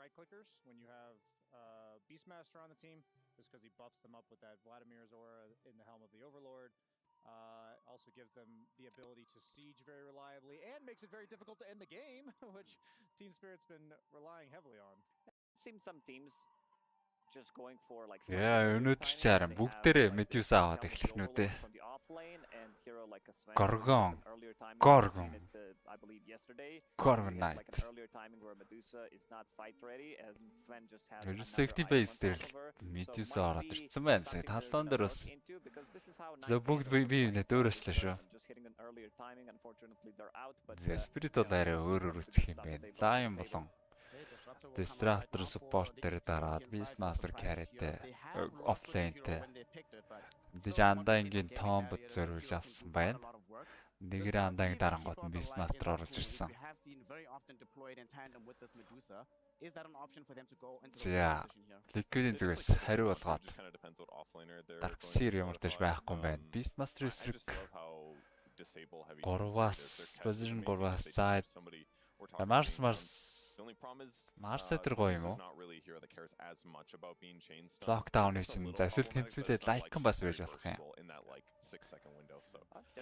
right clickers when you have Beastmaster on the team, just because he buffs them up with that Vladimir's aura in the helm of the Overlord. Also gives them the ability to siege very reliably and makes it very difficult to end the game, which Team Spirit's been relying heavily on. Seen some teams just going for like өнөөдөр ч харин бүгдээрээ Medusa аваад эхлэх нү дээ. Gorgon. Knight. Safety base дээр Medusa ороод ирсэн байна. Сая талбан дээр бас бүгд бие дөөрөслөө шүү. Spirit бол арай өөр үзэх юм байна. Lion болон Disruptor support дээр дараад Beastmaster carry-тэй offlane-тэй Андаангийн Tomb зориулж авсан байна. Нэгэр Андаангийн дарангууд нь Beastmaster оруулж ирсэн. За, Liquid-ийн зүгээс хариу болгоод Darkseer ямар ч байхгүй юм байна. Beastmaster эсрэг 3-аас position 3-аас зайд Mars дээр гоё юм уу? Lockdown-ыг чинь засвал тэнцвэлээ лайкан бас байж болох юм.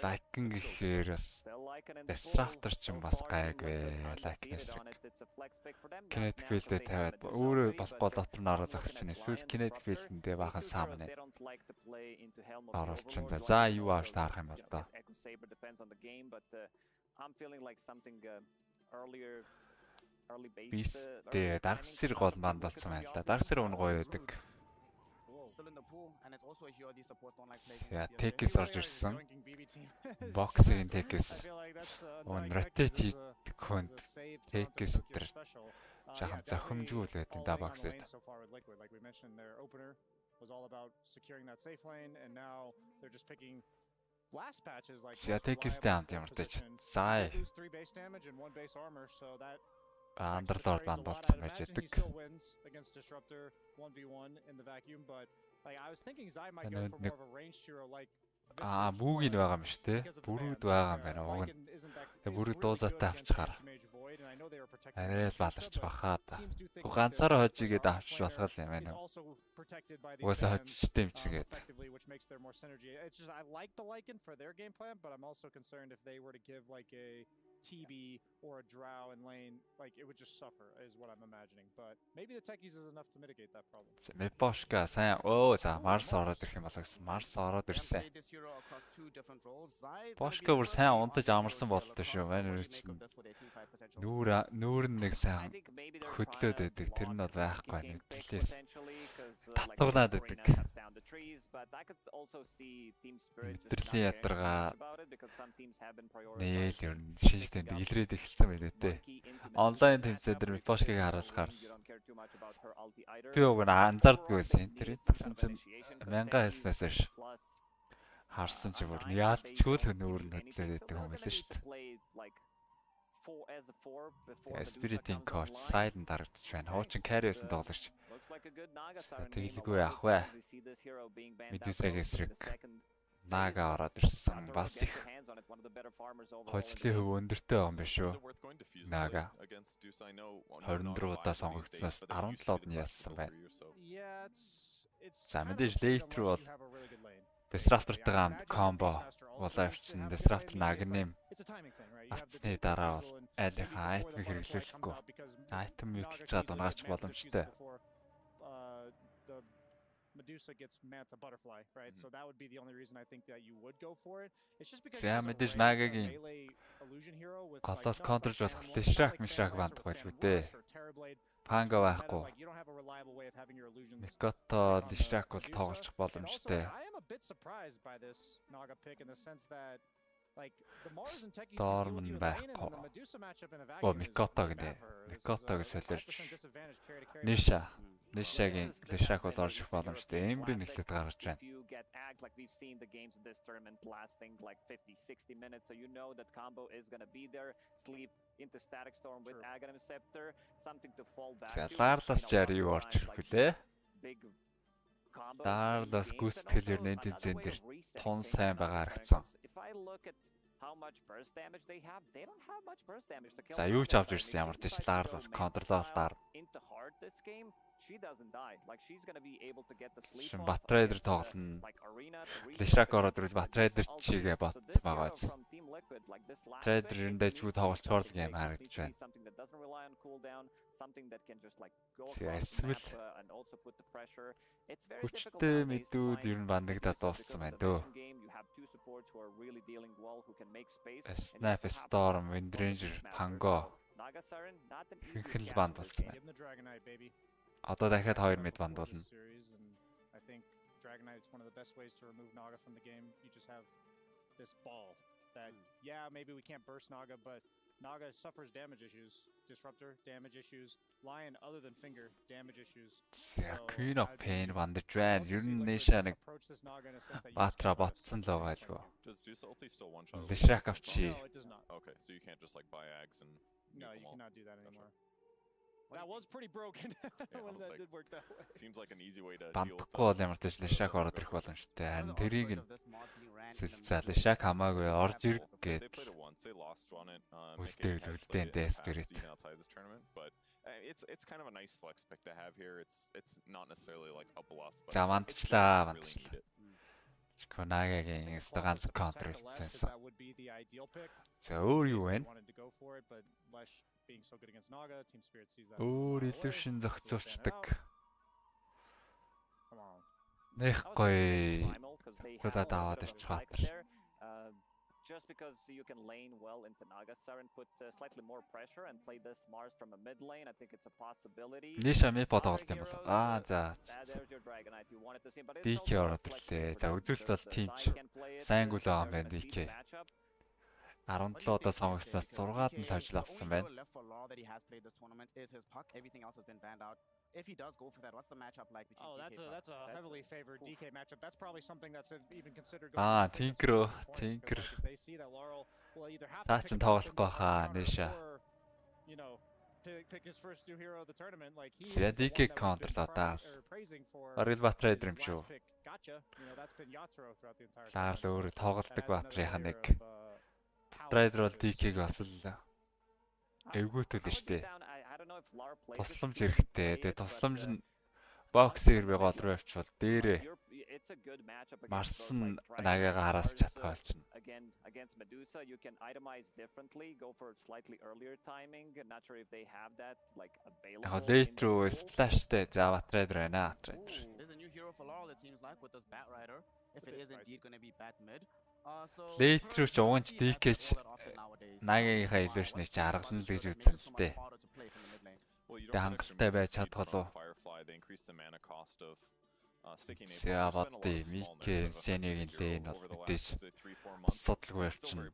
Лайкан гэхээр бас Disruptor ч юм бас гайгүй лайкнес. Kinetic field-д тавиад өөрөө бас голотор нараа загсч чинь эсвэл kinetic field-д баахан саамна. Оруулчин за юу ааш таарах юм бол доо. Beast Darkseer гол манд болсон байна л да. Darkseer өн гоё байдаг. Яа, Tekis орж ирсэн. Boxing Tekis. Өн rotate хийдэг хүнд Tekis дээр жахан зохимжгүй л байдаг да box-д. Tekis-тэй хамт ямар ч заа. Underlord банд болсон байж байдаг. Бүгд байгаа юм шүү дээ. Бүрүүд байгаа юм байна. Уг нь. Тэгээ бүрүүд дуусаатай авчихаар. Арай л баларч бахаа та. Ганцаараа хожигээд авчиж болох юм байна. Угаасаа хожижтэй юм чигээд. TB or a drow in lane, like it would just suffer is what I'm imagining, but maybe the techies is enough to mitigate that problem. Meposhka сайн за Mars ороод ирэх юм болоо гэсэн. Mars ороод ирсэн. Poshka бүр сайн унтаж амарсан болтой шүү. Манай нүүр нэг сайн хөдлөөд байдаг. Тэр нь бол байхгүй байна. Плээс татварнаад байдаг. Мэдрэлийн ядаргаа нээл ер нь шинжтэй илрээд эхэлсэн байлээ дээ. Онлайн тэмцээн дээр Meposhka-г харуулахаар би уг нь анзаардгүй байсан. Тэр идсэн чинь 1000 хэлснээс ш. Харсан чи бүр яалтчгүй л нүүр нь хөдлөөд байдаг юм байл шүү дээ. Spirit-ийн coach side-д дарагдчих байна. Хуучин carry байсан тоглогч. Тэглэгүй яах вэ? Medusa-г эсрэг Naga ороод ирсэн. Бас их хожлын хөв өндөртэй байгаа юм биш үү? Naga 24 удаа сонгогдсноос 17-д нь ялсан байна. За мэдээж later бол Disruptor-тай хамт combo боловч Disruptor Naga-ны авцсны дараа бол айлынхаа item хэрэглүүлэхгүй. Item юутлж чад унаач боломжтой. Medusa gets Manta Butterfly, right? So that would be the only reason I think that you would go for it. It's just because мэдээж Naga-гийн голоос контролж болох Lishrak бандах байлгүй дээ. Panga байхгүй. Mikoto Lishrak бол тоглох боломжтой. I am a bit surprised by this Naga pick in the sense that like the Mars and Techies Storm байхгүй. Mikoto гэдэг. Mikoto-г солирч. Nisha-гийн Lishrak бол орж ирэх боломжтой. Ember-ийн эхлээд гаргаж байна. Like we've seen the games in this tournament lasting like 50-60 minutes, so you know that combo is going to be there. Sleep into Static Storm with Aghanim Scepter, something to fall back to. Lars Jerry юу орж ирэх вүлээ? Lars гүйцэтгэл ер нь тэмцээн дээр тун сайн байгаа харагдсан. How much burst damage they have? They don't have much burst damage to kill. За юу ч авч ирсэн ямар ч Lars бол контролоор Lars. Into heart this game, she doesn't die. Like she's going to be able to get the sleep Шин off Bat-Raider against, тоглоно. like arena to reset Лишак ороод against ирвэл Bat-Raider чигээ ботсон байгаа биз. from Team Liquid, like this last Bat-Raider pick, эндээ it ч үгүй needs to be тоглолцоор something гейм big. It харагдаж needs to be байна. something that doesn't rely on cooldown, something that can just like go Тэгээ across the map эсвэл and also put the pressure. It's very difficult хүчтэй nowadays to мэдүүд ер find нь бандагдаад because дууссан of байна the дөө. vision game. You have two supports who are really dealing well, who can make space. And you Snap, also have Storm, to Wind control the Ranger, Beastmaster. Pango. So, Naga Siren, not an easy Хинхэн л scan банд for this болсон game. байна. Give him the Dragonite, baby. Одоо дахиад 2 мэд Before бандуулна. this series, and I think Dragonite is one of the best ways to remove Naga from the game. You just have this ball that, yeah, maybe we can't burst Naga, but Naga suffers damage issues. Disruptor, damage issues. Lion, other than Finger, damage issues. За So, Queen of I'd be- Pain бандаж I'd байна. love to Ер see нь Liquid нээшээ нэг approach this Naga in a sense that you just Баатра can't burst. ботсон л байгаа альгүй. Does Zeus ulti still one shot? Лишак авчи. No, it does not. Okay, so you can't just like buy Ags and No, nuke you them all. cannot do that Gotcha. anymore. That was pretty broken I when was that like- did work that way. Seems like an easy way to deal with Бандахгүй бол ямар ч тач Лишак ороод ирэх боломжтой. Харин тэрийг нь за Лишак хамаагүй орж ирэх They гээд played it once. They lost on it. Үлдээл making it үлдээн past Spirit. outside this tournament, but it's kind of a nice flex pick to have here. It's not necessarily like a bluff. But За it's мандчлаа, really need it. Конагагийн өстө ганц контр хийсэн. That would be the ideal pick. За өөр юу They вэ? wanted to go for it, but Lesh being so good against Naga, Team Spirit sees that. Өөр far away. illusion зохицуулцдаг. Come on. Нэх I was гоё. primal 'cause they have Кудаа a little даваад bit of a ирчих flex баатар. there. Just because you can lane well into Naga Siren, put slightly more pressure and play this Mars from a mid lane. I think it's a possibility. Лиша ми Other бодоолт юм бол. heroes, За. there's your Dragonite you wanted to see, but it's DK also ороод a flex ирлээ. pick За, for them үзүүлэлт because, бол team Zai ч can play it, сайн so гүлээ they're ам байна, gonna see DK. the matchup. 17-оос сонгогчноос 6-аад нь тавьж авсан байна. Left for Law that he has played this tournament is his puck. Everything else has been banned out. If he does go for that, what's the matchup like between Oh, DK that's a Puck? heavily favored DK matchup. That's probably something that's even considered. Ah, going against Tinker, Laurel at this point, Tinker. because, like, if they see that Laurel will either have Цаа to чин pick up something тоглохгүй хаа, counter Nisha. or, you know, pick his first new hero of the tournament. Like he Зя is the one DK that we've counter been даа. praising for Барил his Bat-Raider юм last шүү. pick. Gotcha. You know, that's been Yatoro throughout the entire Лаар tournament. л өөрөө That тоглодог adds another Bat-Raider-ийн layer нэг. of, power Bat-Raider бол to his DK-г бас л эвгүүтүүд шүү дээ. Тусламж хэрэгтэй. Тэгээ тусламж нь боксээр би гол руу явчихвал дээрээ Марс нь Нагагаа хараас чадгаа болчихно. Against Medusa, you can itemize differently, go for slightly earlier timing. Not sure if they have that like available. Яг late руу сплаштэй за Bat-Raider байна. There's a new hero for Laurel, it seems like, with this Bat Rider. If it is indeed going to be Bat mid. So Late руу ч угаан ч see that DK ч a lot often nowadays. Нагагийнхаа illusion-ыг ч аргална л гэж үзсэн л дээ. Well, you Тэгээ don't get extra хангалттай movement байж speed чадгалуу. from Firefly. They increase the mana cost of sticking a Сявати, Микэ, Сенегийн лейн бол мэдээж асуудалгүй явчихна.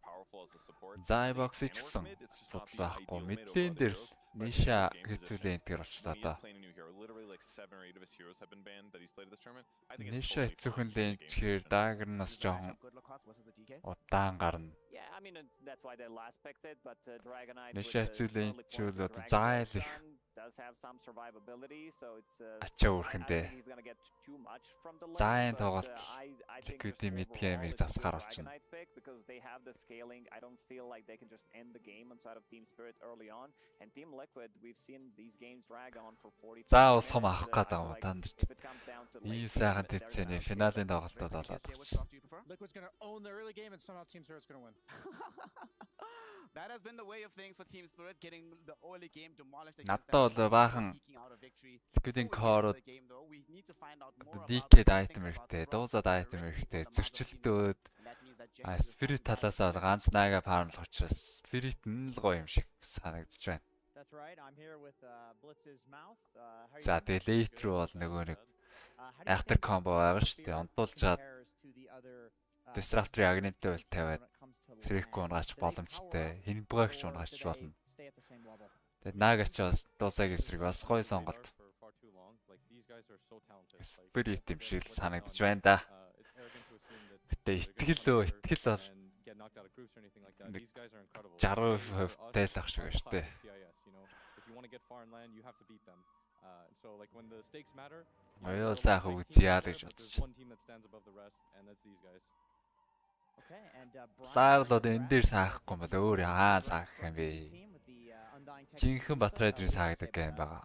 Зайбокс ч гэсэн асуудал байхгүй. Мэдлэн дээр л Ниша хэцүүлэн энтгэр болчлаа да. Ниша хэцүүхэн лейн чихээр Dagger нь бас жоохон удаан гарна. Yeah, I mean that's why they last picked it, but Dragonite Ниша with the хэцүүлэн early чүүл point одоо of зайл Dragonite их does have some survivability, so it's ачаа I үрхэндээ. don't think he's gonna get too much from the lane, Зайн but, тоглолт I think Liquid-ийн just mid-game-ийг overall it's a засахаар good болчихно. Dragonite pick because they have the scaling. I don't feel like they can just end the game inside of Team Spirit early on. And Team Liquid, we've seen these games drag on for 40. Заавал сум авах гэдэг юм like танд. if it comes down to Ийм late сайхан game, they're тэцээний gonna финалийн тоглолтод болоод Which байна. buff do you prefer? Liquid's gonna own the early game, and somehow Team Spirit's gonna win. That has been the way of things for Team Spirit, getting the early game demolished. Надад бол баахан Liquid-ийн core-ууд DK DK-д айтем хэрэгтэй, дуусаад айтем хэрэгтэй, зөрчилдөөд Spirit талаас бол ганц Naga farm-л учраас Spirit нь л гоё юм шиг санагдаж байна. That's right. I'm here with Blitz's mouth. How are you За doing? тэгээ late руу бол нөгөө нэг How do you after think combo Team байгаа шүү дээ. Spirit Унтуулжаад compares to the other, Disruptor-ыг агнемтэй бол тавиад when it comes to Сэрэггүй land? унгаач Do they боломжтой, power up Хинбгаагч or унгаач do they болно. stay at the same level? Тэгээд Naga ч бас дуусаагийн эсрэг бас гоё сонголт. Spirit юм шиг л санагдаж байна да. Гэтэ итгэл бол 60% тэл ах шиг байна шүү дээ. Оёо сайхан үзье л гэж бодож байна. Okay, and Лаар л одоо энэ дээр саахгүй бол өөр саах юм бэ? team with the undying Жинхэнэ Bat-Raider-ийн саагдаг юм байгаа.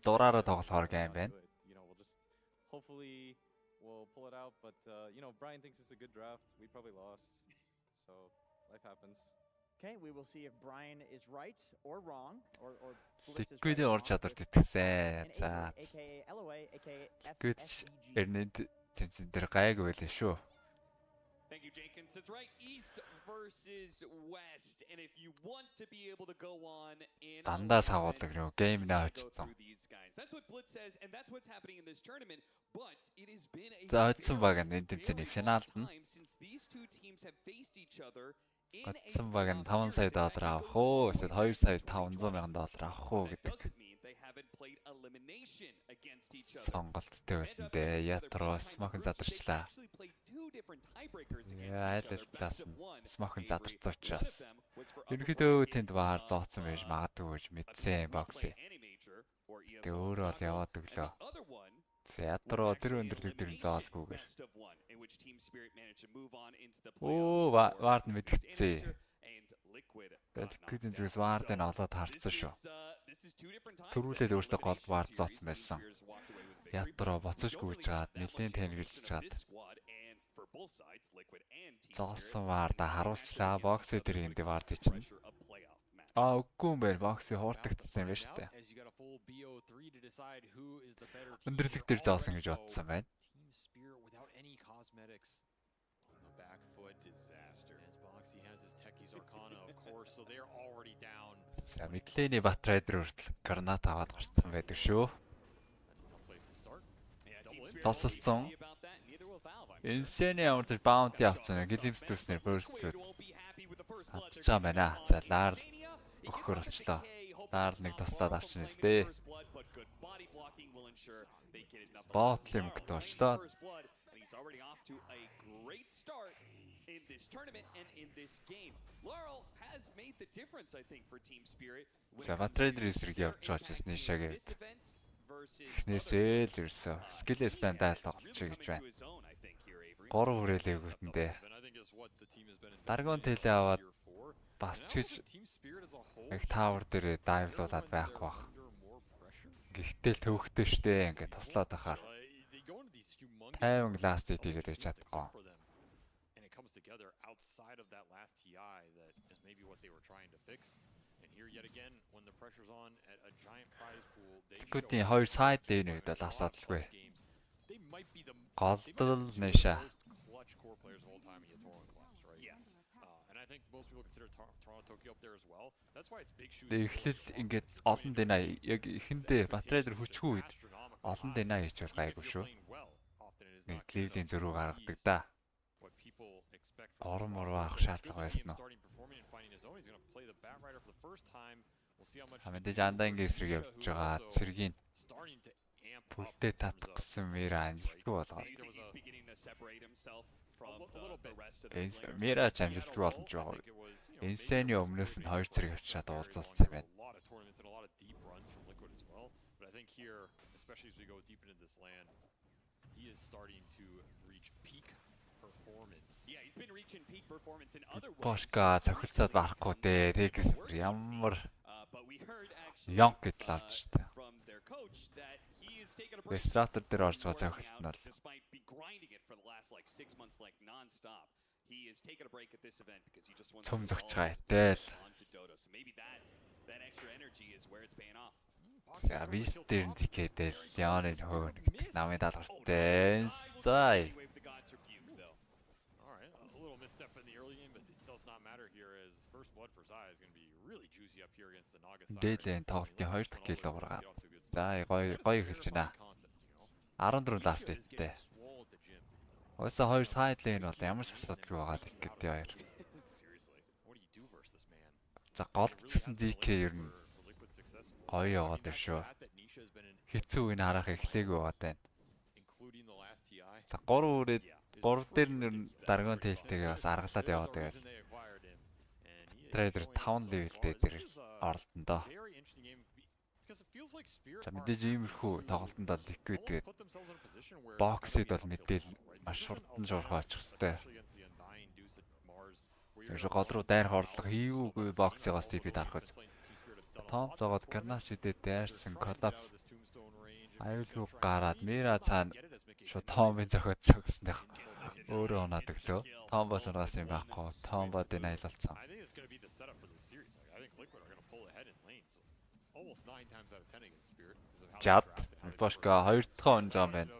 дураараа тоглохоор гейм байна. You know, hopefully we'll pull it out, but you know, Brian thinks it's a good draft. We probably lost. So life happens. Okay, we will see if Brian is right or wrong, or Blitz is right Liquid-ийн or ур wrong. чадварт итгэсэн. And За. Avery, aka LOA, aka Liquid FSEG. эрнэд тэнцэн дээр гайгүй байлаа шүү. Thank you, Jenkins. That's right. East versus West. And if you want to be able to go on in Дандаа сагуулдаг нөө гейм нэ очсон. That's what Blitz says, and that's what's happening in this tournament. But it has been a За очсон баг энэ тэмцээний финалд нь since these two teams have faced each other. очсон баг нь 5 сая доллар авах уу? Эсвэл 2 сая 500 мянган доллар авах уу гэдэг сонголттой байлтээ. Ятроо смоkin задарчлаа. Айлчлаас смоkin задарсан учраас ерөнхийдөө тэнд баар зооцсон байж магадгүй гэж мэдсэн бокс. Тэ өөрөө л яваад өглөө. Ятроо тэр өндөрлөг дээр зоолгүйгээр. Оо вард мэдгэцээ. Liquid-ийн зүгээс вард нь олоод харцсан шүү. Төрүүлээд өөртөө гол вард зооцсон байсан. Ятроо боцожгүй гэж гад нэлийн тэнэглэж гад. Зоосон варда харуулчлаа. Бокс дээр энэ вард чинь. Үгүй юм байна. Бокси хууртагдсан юм байна шүү дээ. Өндөрлөг дээр зоосон гэж бодсон байна. За Мидлэний Bat-райдер хүртэл гранат аваад гарцсан байдаг шүү. Тосолцсон. Инсэний ямар ч баунти авсан. Гэлимстүүснээр бөрсдүүд. Хатж байгаа байна. За лаар өгөхөр болчлоо. Лаар нэг тостаад авчихна сте. Ботлимгт болчлоо. In this tournament and in this game, Laurel has made the difference, I think, for Team Spirit. За Bat-райдер эсрэг явж байгаа ч нишагээ. Эхнээсээ л ерөөсөө скиллээс бандаа тоглочих гэж байна. 3 хүрээлээ өгөтөндөө. Даргон тэлээ аваад бас ч гэж яг таавар дээр дайвлуулаад байхгүй бах. Гэхдээ л төвхтэй штэ ингээд туслаад ахаар. 50 ласт хийгээд байж чадахгүй. Together outside of that last TI that is maybe what they were trying to fix. And here yet again, when the pressure's on at a giant prize pool, they Good-ийн хоёр сайд дээр нэгдэл асуудалгүй. Голдол нэша. Clutch core players of all time in Yatoron class, right? Yes. And I think most people consider Toronto Tokyo up there as well. That's why it's big shoes. Эхлэл ингээд олон дэнаа яг эхэндээ Bat-райдер хүчгүй үед олон дэнаа хийчихвэл гайгүй шүү. Нэг Cleveland зөрүү гаргадаг да. Орон мороо авах шаардлага байсан уу? Хамдаж андаа ингэ эсрэг явж байгаа цэргийн бүлдээ татгсан мира амжилтгүй болгоо. Мира амжилтгүй боломж байгаа. Инсэний өмнөөс нь 2 цэрэг авчаад уулзалцсан байна. Бошка цохилцоод барахгүй дээ. Тэгс ямар Янг гэдэл авч штэ. Вестратер дээр орж байгаа цохилт нь бол цөм зогч гайтай л. За вист дээр нь тиkedэл Леоны нөхөө нэг намын даалгавартай. За Дээлэн тоглолтын 2 дахь кило гаргаад. За гоё эхэлж байна. 14 ласт иттэй. Өөсөө 2 сайд лейн бол ямар ч асуудалгүй байгаа л гэдэг хоёр. За голд ч гэсэн DK ер нь гоё яваад байна шүү. Хэцүү үн харах эхлэегүй байгаа тань. За 3 үрээд 3 дээр нь даргын тэлтэйгээ бас аргалаад яваад байгаа. Трейдер 5 левелтэй дээр оролдондоо. За мэдээж иймэрхүү тоглолтод бол Liquid тэгээд боксид бол мэдээл маш хурдан жуурхаа очих хэвээр. Зөвшөө гол руу дайр хорлох хийвгүй боксыг бас TP дарах үз. Том зогоод Garnash үдээ дайрсан коллапс аюулгүй гараад Мира цаана шууд Томбын зохиоцсон гэснээр өөрөө унаад өглөө. Томбо сургаас юм байхгүй. Томбо дэнайлалцсан. I think it's going to be the setup for this series. Like, I think Liquid are going to pull ahead in lanes. Almost 9 times out of 10 against Spirit because of how Жад they draft and how they Бошко 2 дахь унж байгаа юм байна.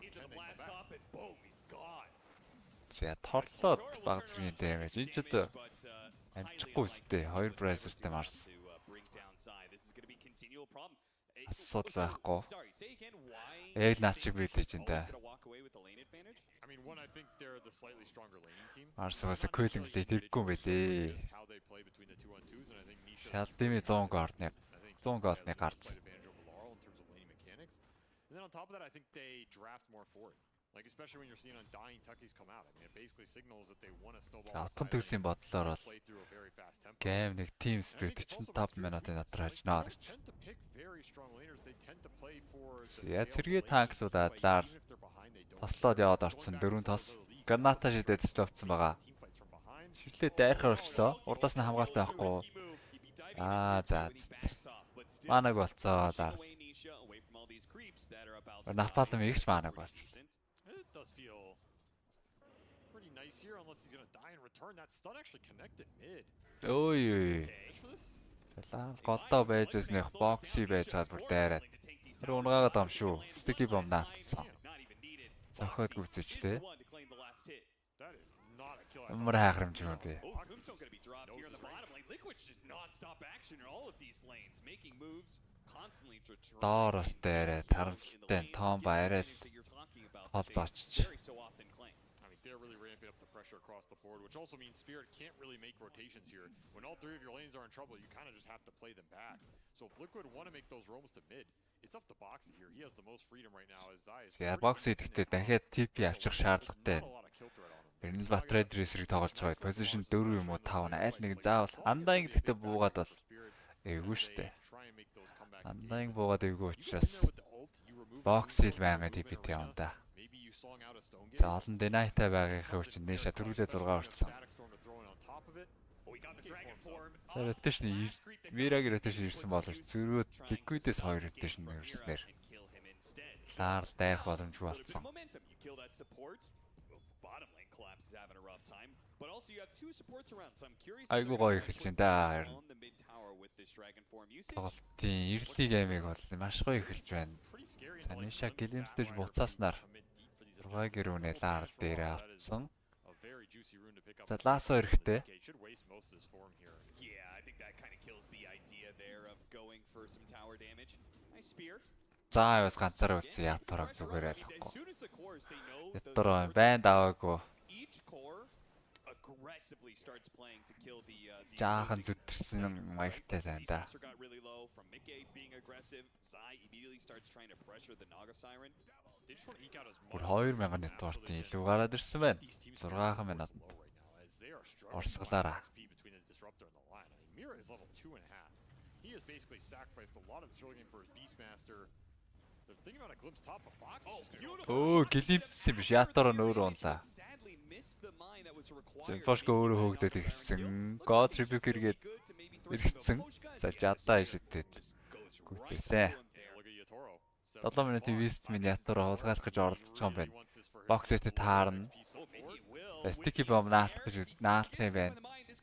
За торлоод баг зэргийн дэмэж. Энэ ч одоо амжихгүй үстэй 2 брайсертэй Марс. Асуудал байхгүй. Яг наад шиг билээж энэ. I mean, one, I think they're the slightly stronger laning team. Марсгаас көлинглээ тэргүй юм байлээ. How they play between the 2-on-2s, and I think Nisha Шалдимын 100 голдны гарц. in terms of laning mechanics. And then on top of that, I think they draft more forward. Like, especially when you're seeing Undying Tuckies come out. I mean, it basically signals that they want to snowball. Отгон төгсийн бодлоор бол гейм нэг team spirit 45 минутын дотор хажнаа гэж. Яа зэрэг танклуудаа адлаар тослоод яваад орсон 4 тос. Граната шидэд төслөвцсөн байгаа. Ширлээ дайрахаар болчлоо. Урдаас нь хамгаалтай байхгүй. За. Манаг болцоо за. Напалм ихч манаг болчихлоо. It does feel pretty nice here, unless he's going to die in return. That stun actually connected mid. Ой. Голдоо байж эснэх бокси байж чад бүр дайраад. Тэр унгаагаад ам шүү. Sticky bomb наалтсан. Зохиод гүцэжлээ. That is not a kill. Ямар хайхрамж юм бэ? Доороос дайраад харамсалтай том баярал хол зоочч. I mean, they're really ramping up the pressure across the board, which also means Spirit can't really make rotations here. When all 3 of your lanes are in trouble, you kind of just have to play them back. So if Liquid want to make those roams to mid, it's up to Boxy here. He has the most freedom right now as Zai is. За бокс идэхдээ дахиад TP авчих шаардлагатай. Бернэл Батред ресерийг тоглож байгаа. Position 4 юм уу 5 айл нэг заавал Undying гэхдээ буугаад бол эвгүй штэ. Undying буугаад эвгүй учраас бокс ил байгаа TP-тэй юм да. За олон Донэтай байгийнхаа хүчин нээшээ төрүүлээ 6 орцсон. За rotation Мираг rotation ирсэн боловч зөрөөд Liquid-ээс 2 rotation ирснээр лаар дайрах боломжгүй болсон. Айгуу гоё эхэлж байна да. Тоглолтын early game-ийг бол маш гоё эхэлж байна. За Ниша гэлэмсдэж буцааснаар 6 гэрүүнээ лаар дээрээ автсан. За ласо эрэхтэй. За бас ганцаараа үтсэн ятараг зүгээр айлахгүй. Ятараа байн даваагүй. Жаахан зүтэрсэн маягтай байна да. Бүр 2000 нэтвортын илүү гараад ирсэн байна. 6 минутанд. Орсглаараа. Mira is level 2.5. He has basically sacrificed a lot of this early game for his Beastmaster. They're thinking about a glimpse top of box. Оо, гэлимсэн биш. Ятараа нөөрөө унлаа. Бошко өөрөө хөөгдөд ирсэн. God Rebuke эргээд иргэцсэн. За жадаа ишэдээд. Гүцээсэн. 7 минутын вист минь ятараа хулгайлах гэж оролдож байгаа юм байна. Боксэт таарна. Sticky bomb наалтах юм байна.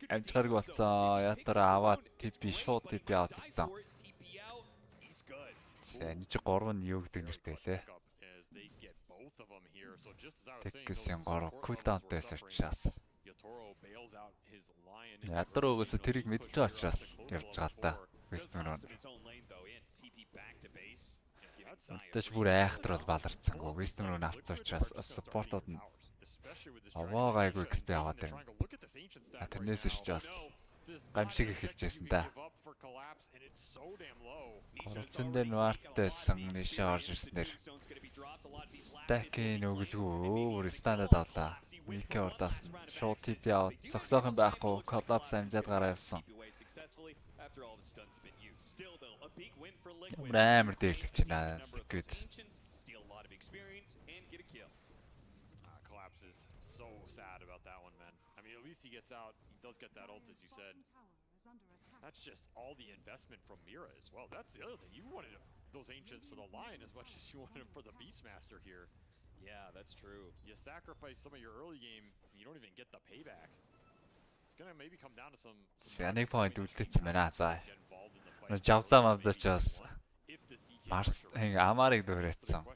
Амжгарг болцоо. Ятараа аваад TP шууд TP аваад ирсэн. За энэ чи 3 нь юу гэдэг нэртэй лээ. Тэгсэн 3 кулдаунтайс учраас. Ятараа угсаа тэрийг мэдж байгаа учраас ярьж байгаа л да. Вестмерон. Тэш бүр айхтар бол баларцсан. Вестмерон авцсан учраас supportод нь аваа гайгүй XP аваад байна. Тэрнээс ч бас гамшиг эхэлжсэн да. Корцон дээр нуартайсан нишээ орж ирснээр стакийн өглөө өөр стандарт авлаа. Микэ урдаас нь шууд TP аваад зогсоох юм байхгүй коллапс амжаад гараа явсан. Амар дээрлэж байна. Good. Collapse is so sad about that one, man. I mean, at least he gets out. He does get that ult, as you said. That's just all the investment from Mira as well. That's the other thing. You wanted to those ancients for the Lion as much as you want them for the Beastmaster here. Yeah, that's true. You sacrifice some of your early game, you don't even get the payback. It's gonna maybe come down to some Нэг point үлдээсэн байна. За. Жавцаа мавдаж бас Марс Амарыг дөрөөцсөн.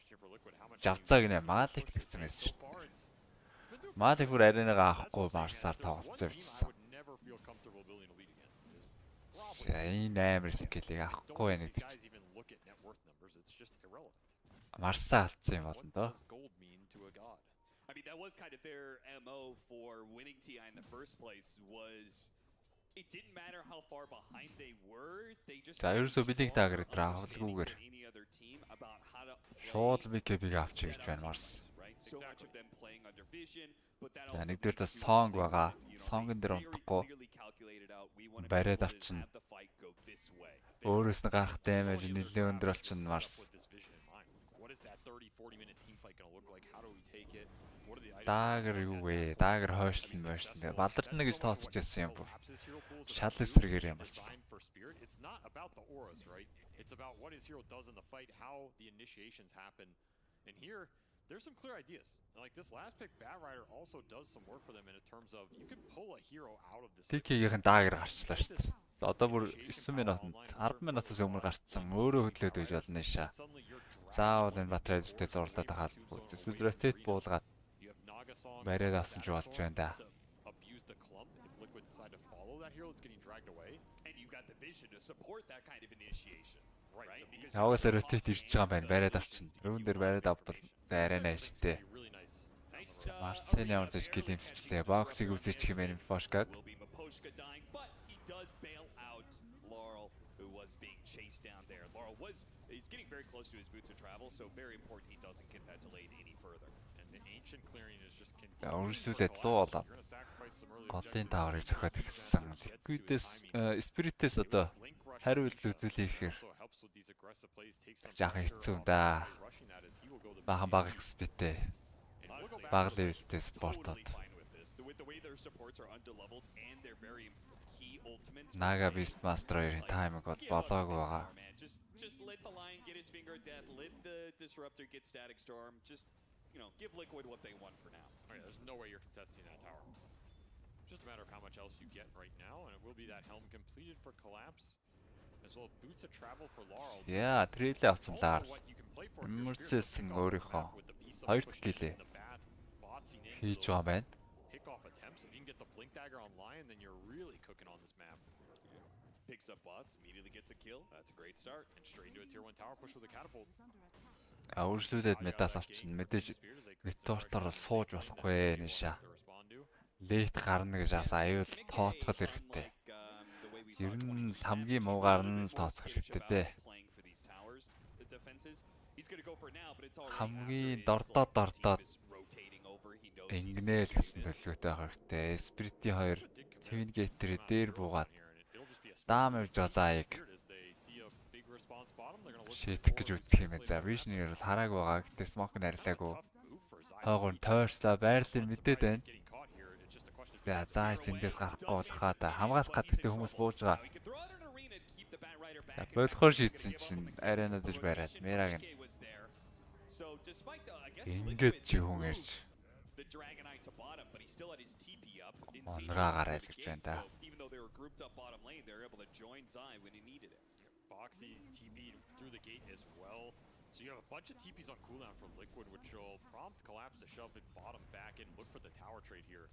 Жавцаа гинэ Малик гэсэн байсан шүү дээ. Малик бүр аренагаа авахгүй Марсаар тоглоцсон байсан. Энэ амар скиллийг авахгүй байна гэдэг чинь. Марсаа алдсан юм болно доо. I mean, that was kind of their MO for winning TI in the first place was it didn't matter how far behind they were, they just ерөөсөө билег даагрыг траавалгүйгээр шууд бикэбиг авчих гэж байна Марс. Нэг дээр та сонг байгаа. Сонгон дээр унтахгүй бариад авчин. Өөрөөс нь гарах дэмэж нэлээд өндөр болчихно Марс. Даагэр юу вэ? Даагэр хойшлон байшлан. Балдард нэг л тооцож байсан юм бүр. Шал эсрэгээр юм болчихлоо. It's not about the auras, right? It's about what his hero does in the fight, how the initiations happen. And here, there's some clear ideas. Like this last pick, Bat Rider also does some work for them in terms of you can pull a hero out of this. TK-ийн даагэр гарчлаа шүү дээ. Одоо бүр 9 минутанд 10 минутаас өмнө гарцсан. Өөрөө хөдлөөд байж болно шаа. Заавал энэ Bat Rider-тэй зурлаад байгаа бол эсвэл rotate буулгаад бариад авсан ч болж байна да. Яваас rotate ирж байгаа юм байна. Бариад авчин. Рүүн дээр бариад авбал арайна штэ. Марсын ямар ч скил имсчлээ. Боксыг үзээчих юм байна Фошкаг. He's getting very close to his boots of travel, so very important he doesn't get that delayed any further. And the ancient clearing is just Өөрсдөө луу болоо. Голын таврыг зөхиод гисэн. Liquid-ээс Spirit-ээс одоо хариулт үзүүлэхээр жаахан хэцүү да. Бага XP-тэй. Бага левелтэй спортод. Naga Beastmaster-ийн таймыг бол болоогүй байгаа. Just let the Lion get his finger of death, let the Disruptor get Static Storm, just, you know, give Liquid what they want for now. Okay, there's no way you're contesting that tower. Just a matter of how much else you get right now, and it will be that helm completed for Collapse, as well as boots of travel for Laurel. Yeah, трилээ авсан лаар. Мөрчсэн өөрийнхөө хоёр гэлээ хийж байгаа байна. Pick off attempts, if you can get the Blink Dagger on Lion, then you're really cooking on this map. Picks up bots, immediately gets a kill. That's a great start. And straight into a tier 1 tower push with a catapult. Өөрсдөө метаас авчин мэдээж метортоор сууж болохгүй нэшаа. Лейт гарна гэж ас аюул тооцгол хэрэгтэй. Ер нь хамгийн муугаар нь тооцох хэрэгтэй дээ. Хамгийн дордоод ингэнэ л гэсэн төлөвтэй байх хэрэгтэй. Spirit-ийн хоёр Twin Gate-ээр дээр буугаад даам явж байгаа зааяг шийдэх гэж үзэх юм байна. За Vision-ээр бол хараагүй байгаа. Гэтэ Smoke нь арилаагүй. Хойгоор тойрслоо байрлал мэдээд байна. За эндээс гарахгүй болохоо та хамгаалах гэдэгтэй хүмүүс бууж байгаа. Болохоор шийдсэн чинь арайнаас иж бариад Мераг нь ингээд чи хүн ирж онгаа гараад гэж байна да. Foxy TP'd through the gate as well. So you have a bunch of TPs on cooldown from Liquid, which will prompt Collapse to shove it bottom back and look for the tower trade here.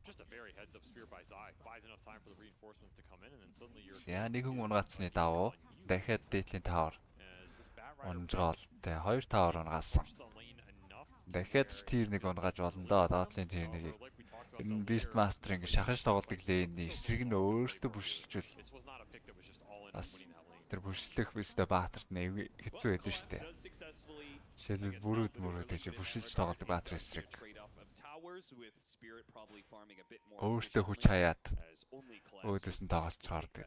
Just a very heads up spear by Zai. Buys enough time for the reinforcements to come in, and then suddenly you're... Yeah, нэг хүн унгацны давуу. Дахиад дээдлийн тавар. Унжгаал. Тэ хоёр тавар унгаасан. Дахиад тир нэг унгааж болно доо. Доотлын тир нэгийг. Энэ Beastmaster ингэ шахаж тоглодог лейний эсрэг нь өөртөө бүшилжүүл. Бас тэр бүшлэх бистэ Баатарт нэг хэцүү байдаг шүү дээ. Жишээлбэл бүрүүд гэж бүшилж тоглодог Баатар эсрэг. Өөртөө хүч хаяад өөдөөс нь тоглож гардаг.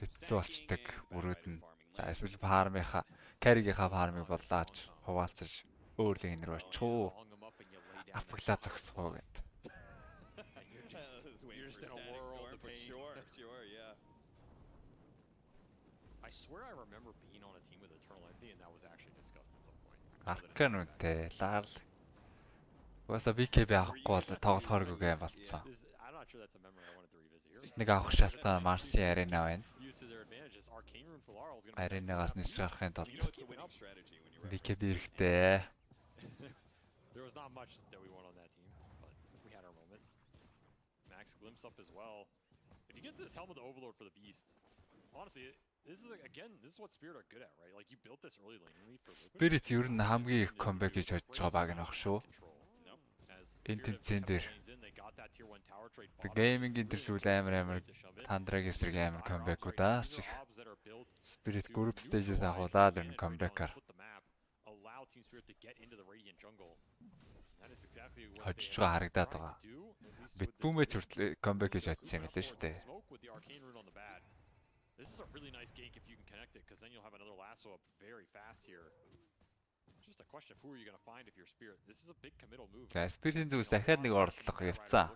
Хэцүү болчдаг бүрүүд нь. За эсвэл фармынхаа каригийнхаа фармыг боллаач хуваалцаж өөр лейнер очихоо. Апглаа зогсохоо гэдэг. swear I remember being on a team with Eternal Envy, and that was actually discussed at some point. Аркан үнтэй лаар. Уусаа BKB авахгүй бол тоглохооргүй гэм болцсон. I'm not sure that's a memory I wanted to revisit here. Нэг авах шалтгаан Marsi Arena байна. Used to their advantages, Arcane Rune Fularl is going to Аренагаас нисж гарахын тулд You know it's a winning strategy when you're BKB хэрэгтэй. There was not much that we won on that team, but we had our moments. Max glimpse up as well. If he gets this helmet of Overlord for the Beast, honestly, this is what Spirit are good at, right? Like you built this early lane lead for Liquid. Spirit ер нь хамгийн их comeback гэж бодож байгаа баг нөх шүү. Энэ тэмцээн дээр gaming-ийн дээр сүүл амар Tandrag эсрэг амар comeback-уудаас их Spirit group stage-ээс ахуулаад энэ comeback-аар хожиж байгаа харагдаад байгаа. Bitboom-ч хүртэл comeback гэж бодсон юм лээ шүү дээ. This is a really nice gank if you can connect it, because then you'll have another lasso up very fast here. Just a question of who are you going to find if you're Spirit. This is a big committal move. За Spirit-ийн зүгээс дахиад нэг орлого явцсан.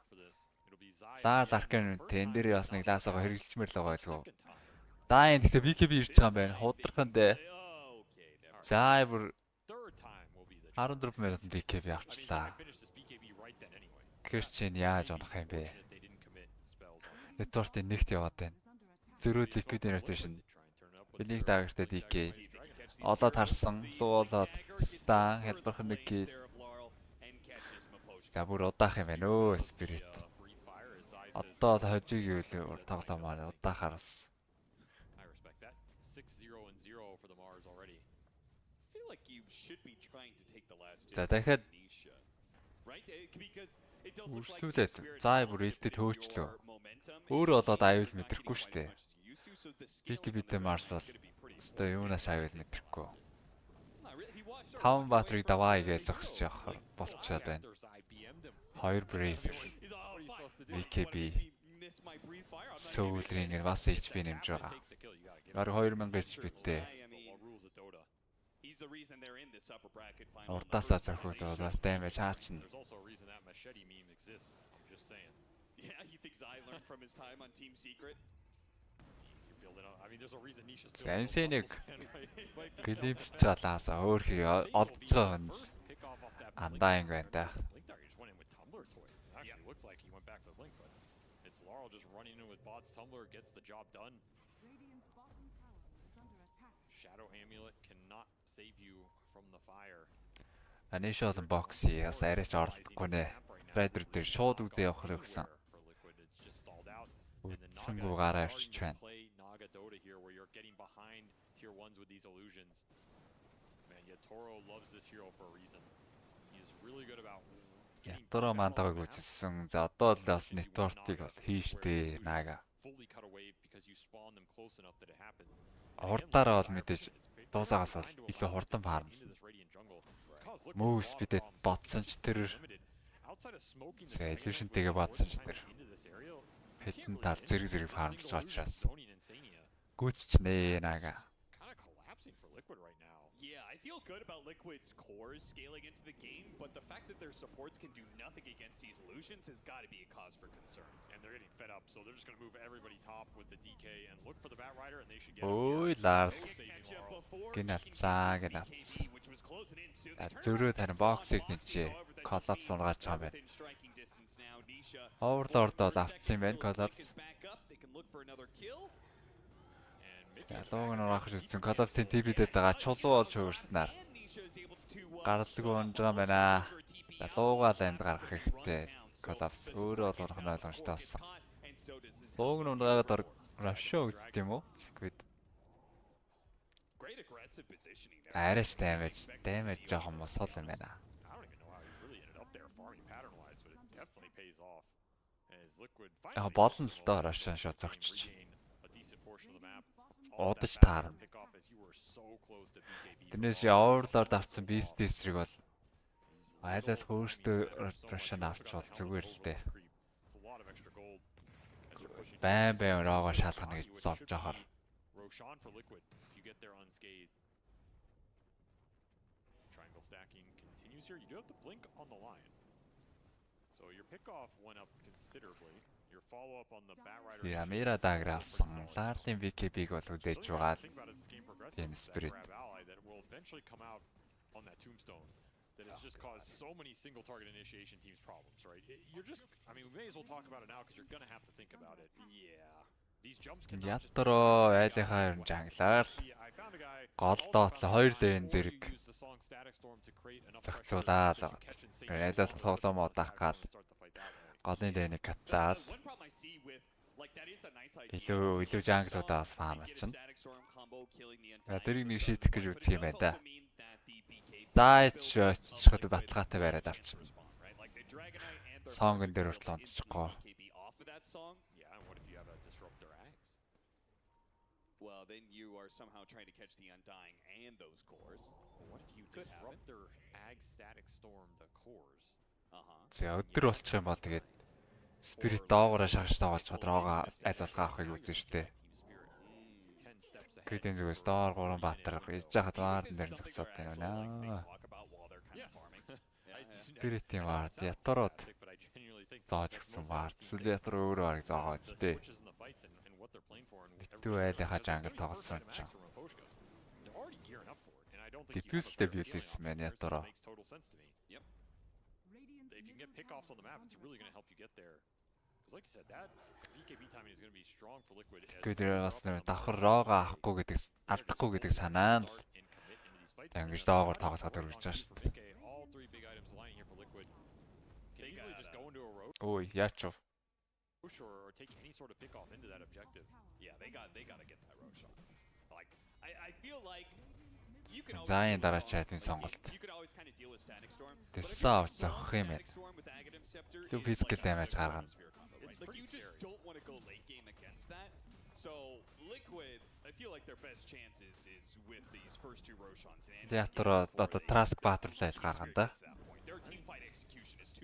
Лаар Arcane тэн дээр бас нэг лаасаага хэрэгжилчмээр л байгаа байлгүй. Даа энэ гэхдээ BKB ирж байгаа юм байна. Худраханд за бүр 14 минут BKB авчлаа. Гэвч чинь яаж унах юм бэ? Network-ийн нэгт яваад байна. Зөрүүд Liquid Rotation. Энийг даагертай DK. Олоод харсан, луулаад стан хэлбэрх нэг гээ. За бүр удаах юм байна өө Spirit. Одоо хожиг юу л тоглоомоо удаахаар бас. I respect that. 6-0 and 0 for the Mars already. I feel like you should be trying to take the last За дахиад right? Because it does look like үргэлжлүүлээд заа бүр ээлтэд хөөчлөө. Өөрөө болоод аюул мэдрэхгүй шүү дээ. BKB-тэй Mars бол өстой юунаас аюул мэдрэхгүй. Хаанбанкыг даваа гэж зогсож явах болчиход байна. 2 Bracer. BKB Soul-ийн бас HP нэмж байгаа. Бараг 2000 HP-тэй. Уртаасаа зохиолоо бас damage хаачна. Yeah, he thinks I learned from his time on Team Secret. I mean, there's a reason Nisha's still Сэнсэнийг glimpse чалаасаа өөрхий олж байгаа нь андаа юм байна да. Looked like he went back for the blink, but it's Laurel just running in with Bot's Tumbler, gets the job done. Shadow Amulet cannot save you from the fire. Initial box-ийг бас арайч орлохгүй нэ. Rider дээр шууд үдээ явах л гэсэн. Үдсэнгүү гараа авчиж байна. Ятoro мандагыг үзсэн. За одоо л бас network-ийг бол хийжтэй наага. Хурдаараа бол мэдээж дуусаагаас бол илүү хурдан фарм. Moves бидэд ботсон ч тэр illusion-тэйгээ ботсон ч тэр хитэн тал зэрэг фармж байгаа учраас гүцчнээ наага. Yeah, I feel good about Liquid's cores scaling into the game, but the fact that their supports can do nothing against these illusions has got to be a cause for concern. And they're getting fed up, so they're just going to move everybody top with the DK and look for the Bat Rider, and they should get. Ой лар. Гинацаа. Зүрөө тань боксыг нэмжээ. Collapse унгааж байгаа юм байна. Overlord бол автсан юм байна Collapse. Ялууг нь урах шилжсэн Collapse-ийн TP-дэд байгаа чулуу болж хөвөрснээр гарлалгүй унж байгаа юм байна. Ялуугаа л амд гарах хэрэгтэй. Collapse өөрөө бол урах нь ойлгомжтой болсон. Лууг нь унгаагаад Russia үзт юм уу? Liquid. Арайч damage жоохон мосол юм байна. Яг болно л доо Russia шот зогчиж. Удаж таарна. Тэрнээс Overlord авсан Beast эсрэг бол айлал өөртөө Russian авчвал зүгээр л дээ. Байн рогоо шалгана гэж зовж ахаар. So your pickoff went up considerably. Your follow-up on the Bat Rider. Yeah, Mira дагравсан. Ларлын VKB-г бол үлээж байгаа. Team Spirit. That will eventually come out on that tombstone. That has just caused so many single target initiation teams problems, right? You're just, I mean, we may as well talk about it now because you're going to have to think about it. Yeah. These jumps can Ятро айлынхаа ер нь жанглаар гол доотлоо 2 лейн зэрэг зохицуулаад айлаас тоглоом удаах гал голын лейнийг катлаад илүү жанглуудаас фаамалчин. Тэрийг нэг шийдэх гэж үзэх юм байна да. Дайч очиход баталгаатай байраад авчихна. Сонгон дээр хүртэл онцчихгоо. Well, then you are somehow trying to catch the Undying and those cores. What if you disrupt their ag static storm the cores? За өдөр болчих юм бол тэгээд Spirit доогоороо шагаж тоглож роогаа аль болох авахыг үзэн штэ. Креден зүгээс доор 3 баатар иж хахад ваард дээр зогсоод байна. Spirit-ийн ваард ятарууд зааж гисэн ваард. Сүлээ ятар өөрөө барыг заагаа үсттэй. Түү айлынхаа жангал тоглосон ч. Diffuse debut-с мэн ятараа. If you can get pickoffs on the map, it's really going to help you get there. Because like you said, that VKB timing is going to be strong for Liquid. Гэвч давхар роога авахгүй гэдэг алдахгүй гэдэг санаа л ингэж доогоор тоглоход өргөж байгаа шүү дээ. Ой, яач вэ? Or take any sort of pickoff into that objective. Yeah, they got to get that Roshan. Like I feel like you can Заин дараач хайдын сонголт. Тэсээ авах юм байна. Түр physical damage гаргана. Like you just don't want to go late game against that. So Liquid, I feel like their best chances is with these first two Roshans. Ятро одоо Trask Battle-ай гаргана да.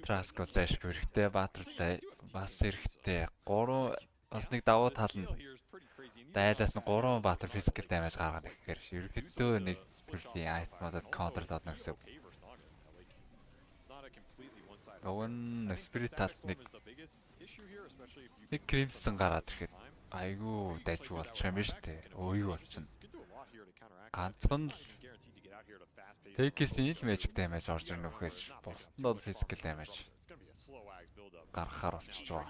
Trask бол зайш хэрэгтэй, Battle-ай бас хэрэгтэй. 3 бас нэг давуу тал нь дайлаас нь 3 Battle physical damage гаргана гэхээр ерөнхийдөө нэг төрлийн айтмуудад counter-лоод нэгсэв. Гон Spirit талд нэг Crimson гараад ирэхэд айгүй дайж болчих юм шүү дээ. Өөйг болчихно. Ганцхан л Take-ийн л magic damage орж ирнэ гэхээс бусд нь бол physical damage гаргахаар болчих жоо.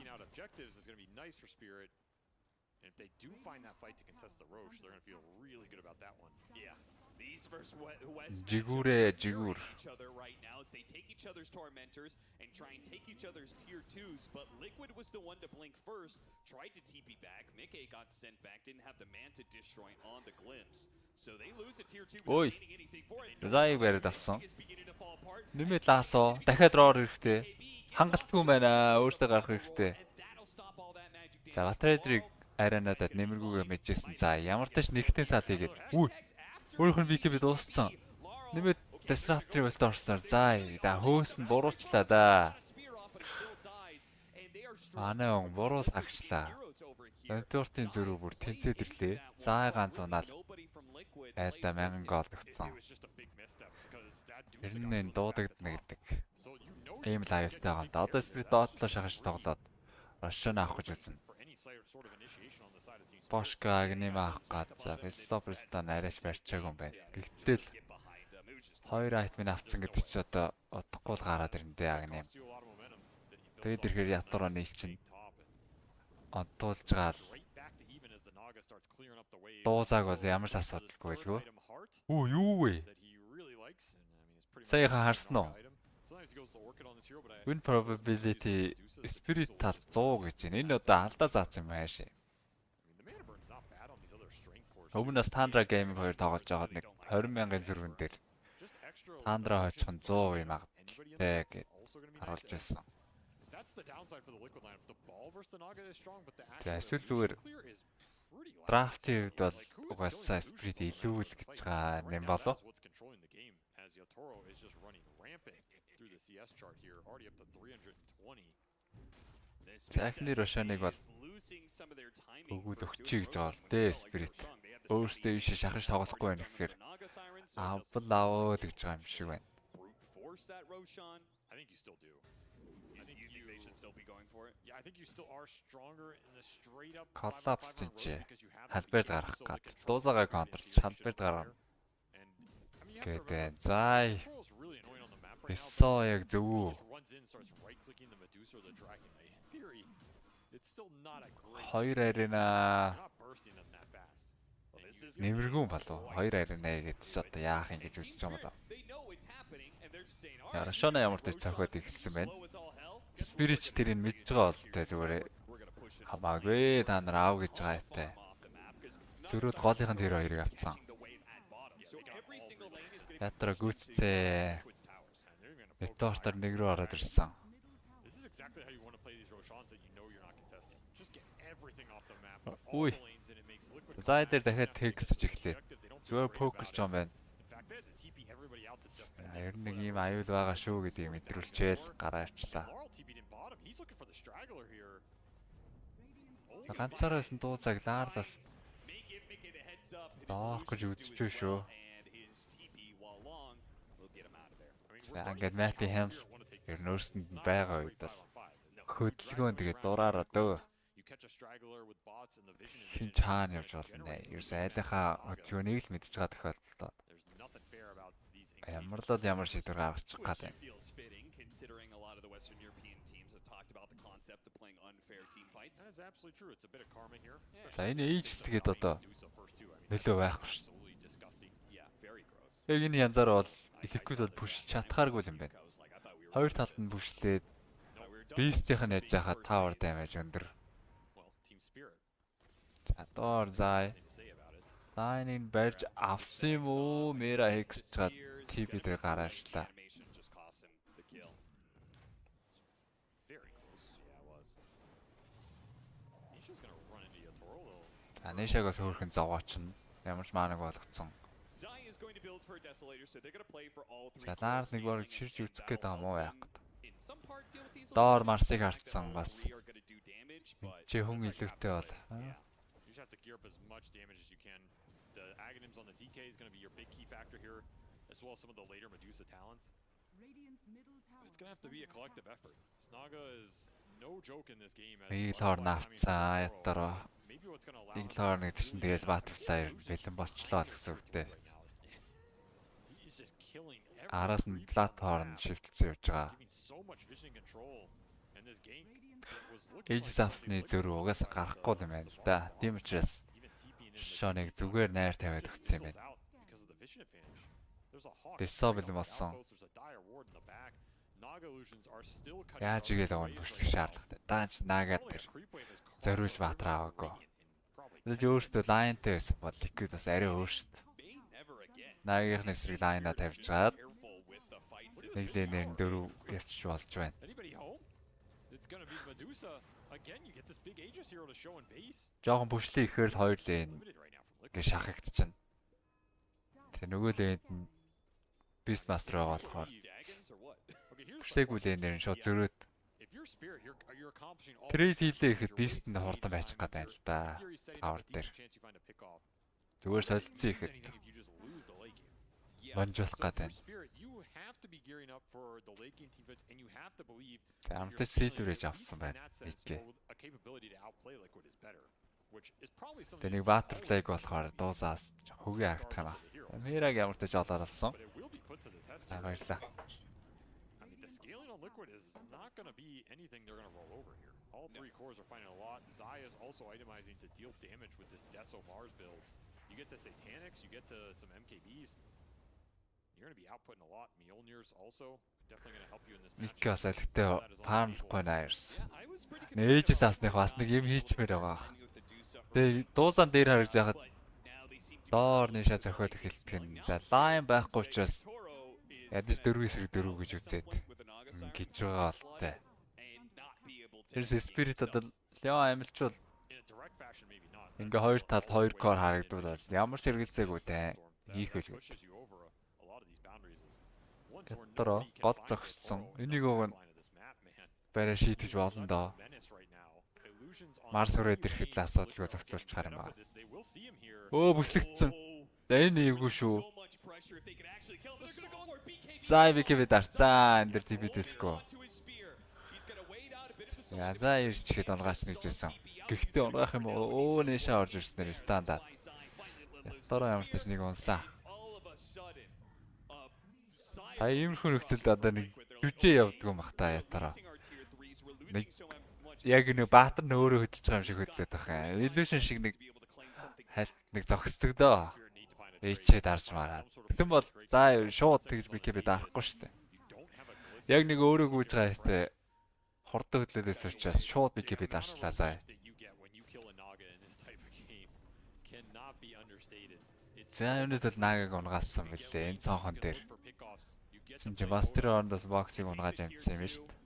If they do find that fight to contest the Roche, they're going to feel really good about that one. Yeah. These versus West Jigur. each other right now as they take each other's tormentors and try and take each other's tier 2s, but Liquid was the one to blink first, tried to TP back, Mickey got sent back, didn't have the man to disjoint on the glimpse. So they lose a tier 2 without gaining anything for it. Зайг барьд авсан. Нэмээд лаасоо дахиад роор хэрэгтэй. Хангалтгүй байна. Өөртөө гарах хэрэгтэй. За Батрейдрийг аренадад нэмэргүйгээ мэджсэн. За ямар ч нэгтэн сал хийгээд. Үгүй. Өөрөөх нь VKB дууссан. Нэмээд Disruptor болт орсноор за хөөс нь буруучлаа да. Манай он буруус агшлаа. Энтортын зөрүү бүр тэнцээд ирлээ. За ганц унаал. Айлда 1000 гол өгсөн. Ер нь энэ дуудагдана гэдэг. Ийм л аюултай байгаа юм да. Одоо Spirit доотлоо шахаж тоглоод Russian авах гэж үзсэн. Бошка агним авах газар Вестопрстан арайш барьчаагүй юм байна. Гэхдээ л 2 айтмын авцсан гэдэг чи одоо удахгүй л гараад ирнэ дээ агним. Тэгээд ирэхээр ятураа нийлчин онтуулж гаал. Дуусааг бол ямар ч асуудалгүй байлгүй. Үу юу вэ? Саяхан харсан уу? Win probability Spirit тал 100 гэж байна. Энэ одоо алдаа заасан юм ааши. Өмнөөс Tandra Gaming 2 тоглож байгаад нэг 20,000-ын зэрвэн дээр Tandra хойчих нь 100 юм аа гэж харуулж байсан. За эсвэл зүгээр драфтын хувьд бол угаасаа Spirit илүү л гэж байгаа юм болов. Захны Рошаныг бол өгүүл өгчий гэж байгаа л дээ Spirit. Өөрсдөө ийш шахаж тоглохгүй байх гэхээр авбал авал гэж байгаа юм шиг байна. Do you think they should still be going for it? Yeah, I think you still are stronger in the straight up Collapse 5-on-5 тийч because you have халбайр the гарах so they гад. control Дуусаагаа the контролч situation халбайр there. гарах. And I mean, you have to Гэдэг. remember, Зай. control is really annoying on the map right now. Бисоо яг зөв He үү? just runs in, starts right-clicking the Medusa or the Dragon. In theory, it's still not a great. Хоёр арена You're not bursting them that fast. Well, this is нэмэргүй болов. Хоёр арена гэдэг ч одоо яах юм гэж үзэж байгаа юм да. they know it's happening and they're just saying, "All right, Рашона ямар ч цохиод ихсэн байна. slow as all hell. Спирит тэрийг мэдж байгаа бол тэ зүгээр We're gonna push it хамаагүй та нар аав гэж байгаа хэвтэй. off the map because Зөрүүд голынхын тэр хоёрыг авцсан. catching the wave at bottom. So every single lane is going to Ятра гүццээ. Liquid's towers. And they're gonna poke Нэтортор higher. нэг рүү ороод ирсэн. This is exactly how you want to play these Roshans that you know you're not contesting. Just get everything off the map. Put all Ui. the lanes in, it makes Liquid Зай come дээр back. дахиад They have to текстж make эхлэв. objective. They don't feel Зүгээр great фокус about ч юм байна. it. In fact, they had to TP everybody out to Ер нь нэг юм аюул байгаа шүү гэдгийг мэдрүүлчээл гараа авчлаа. Laurel TP'd in bottom. He's looking for the straggler here. Ганцаараа байсан дууцаг Ларлас Make it a heads up. His Доох гэж illusions do үзчихвээ as шүү. well, and his TP while long will get him out of there. I mean, За we're starting ингээд to see Matty how Helm Spirit wanna take ер this нь өөрсөнд It's нь not байгаа a үед straight бол 5-on-5. No, хөдөлгөөн you тэгээд drag them дураараа around дөө. You catch a straggler with bots and the vision Хин advantage, чаана you явж can болно. generate Ерөөс those айлынхаа Naga. хөдөлгөөнийг л мэдж байгаа тохиолдолд There's nothing fair about these ямар engagements. л ямар шийдвэр гаргачих Which гад it байна. feels fitting considering a lot of the Western European teams have talked about the concept of playing unfair team fights. That is absolutely true. It's a bit of karma here. За энэ Aegis тэгээд одоо нөлөө байхгүй шүү. Absolutely disgusting. Yeah, very gross. Яг энэ янзаар бол Liquid бол push чадхааргүй юм байна. Хоёр талд нь push-лээд Beast-ийнх нь яж хахад tower damage өндөр. Well, team spirit. За доор зай. Nothing to say about it. Line-ыг барьж авсан юм уу? Mera Hex чад TP дээр гараачлаа. Animation just cost him the kill. Very close. Yeah, it was. Nisha's gonna run into Yatoro though. За Nishagаас хөөрхөн зовоочно. Ямар ч маанаг болгоцсон. Zai is going to build for a desolator, so they're going to play for all three. За cores, Lars нэг seeing баг if they чирж can үзэх гээд байгаа battle мó out яах and in some part deal with these Доор illusions, Марсыг like харцсан all бас. three are gonna do damage, but Чи хүн That's like илүүтэй бол. half the play. Yeah. You just have to gear up as much damage as you can. The Aghanims on the DK is going to be your big key factor here, as well as some of the later Medusa talents. But it's going to have to be a collective effort. Snaga is no joke in this game. As Иглоор навцсан ятараа. Maybe what's going to allow Иглоор нэг чинь тэгэл Butterfly бэлэн болчлоо л гэсэн үг дээ. He is just killing Араас нь платформ шифтэлсэн явж байгаа. giving so much vision control. And this game was looking Aegis авсны зөрүү угаасаа гарахгүй юм байна л да. Тийм учраас even TPing in Шоныг зүгээр найр тавиад өгсөн юм байна. out because of the vision advantage. There's a hawk. Десо right бэлэн on the болсон. outpost, there's a dire ward in the back. Naga illusions are still cutting Яаж out игээл the авах waves бүслэх right now. шаардлагатай. Даанч наагаад Probably тэр a creep wave is caused зориулж by баатар аваагүй. probably Тэгж өөртөө лайнтай байсан бол Liquid бас арай өөр шүү дээ. may never again. Наагийнхны эсрэг лайнаа тавьжгаад Careful with the fights. нэг лэнээр дөрөв явчих болж байна. Anybody home? It's gonna be Medusa. Again, you get this big Aegis hero to show in base. Жохон бүшлээ ихээр л хоёр лэн Limited right now from Liquid. гээ шахагдчихна. Тэгээ нөгөө лэнд нь Beastmaster байгаа болохоор Daggons or what? Okay, here's the бүшлээгүй лэнээр нь шууд зөрөөд if you're spirit, you're accomplishing all трейд these хийлээ things, ихэд you're Beast нь wasting хурдан any байж time гад байна here. л да. In theory, setting up Power a дээр. decent chance you find a pick off. Зүгээр Wouldn't солилцсон lose ихэд anything if you just lose the late game. Yeah. манжуулах So гад if you're байна. spirit, you have to be gearing up for the late game team fights, and you have to believe За that амтаж your ability, сэлвэрэж at least авсан in байна. that sense, Игээ. or a capability to outplay Liquid is better, which is probably something Тэгээ нэг this team Butterfly-г always болохоор needs, дуусаас хөгийн харагдах юм аа. regardless of the heroes. Мираг ямар ч жолоор авсан. But it will be put to the test За here. баярлаа. I mean, the scaling on Liquid is not going to be anything they're going to roll over here. All three cores are finding a lot. Zai is also itemizing to deal damage with this Deso Mars build. You get the Satanics, you get to some MKBs. You're going to be outputting a lot. Mjolnir's also definitely going to help you in this match. Никас алхтээ фармлахгүй найрс. Yeah, I was pretty Нээжс concerned авсных бас нэг юм хийчмээр байгаа. timing with the Dusa Тэгээ дуусaan дээр харж байхад but now they seem to be доор ниша зохиод эхэлдэг нь. За лайн байхгүй учраас Toro is ядаж gonna 4 эсрэг 4 гэж үзээд with the Naga siren гэж байгаа slot болтой. and not be able to Тэрс Spirit одоо Леон амилчвал In a direct fashion, maybe not. ингээ хоёр тал хоёр кор харагдвал ямар сэргэлзээгүй те хийх That үлгэр. pushes you over a lot of these boundaries is once or Ятараа nobody can гол find зогссон. Toro in the Энийг уг нь line of this map, man. барай шийдэж He is болно such доо. a menace right now. Illusions on Марс every хүрээд ирэхэд lane л асуудалгүй Liquid are зохицуулж getting харам fed up байна. with this. They will see him here. Өө бүслэгдсэн. За энэ эвгүй шүү. so much pressure if they could actually kill him. They're gonna go for BKB. За BKB дарцсан энэ дэр TP дэлэхгүй. Onto his spear. He's gonna За ирж ихэд унгаач нэгжсэн. Гэхдээ унгаах юм уу нээшээ орж ирснээр стандарт. Ятараа ямар ч нэг унсаа. Сая иймэрхүү нөхцөлд одоо нэг жүжээ явдгүй юм бах та ятараа. Нэг яг нэг баатар нь өөрөө хөдөлж байгаа юм шиг хөдлөд байгаа юм. Illusion шиг нэг хальт нэг зогсдогдоо. Эйчээ дарж мараад. Тэгсэн бол за шууд тэгж бикэбэ дарахгүй штэ. Яг нэг өөрөө гүйж байгаа хэвээр хордоо хөдлөөс учраас шууд бикэбэ дарчлаа заа. За өнөөдөр наагыг унгаасан бэлээ энэ цонхон дээр. Чинь Бастер орондоос боксыг унгааж амжсан юм шүү дээ.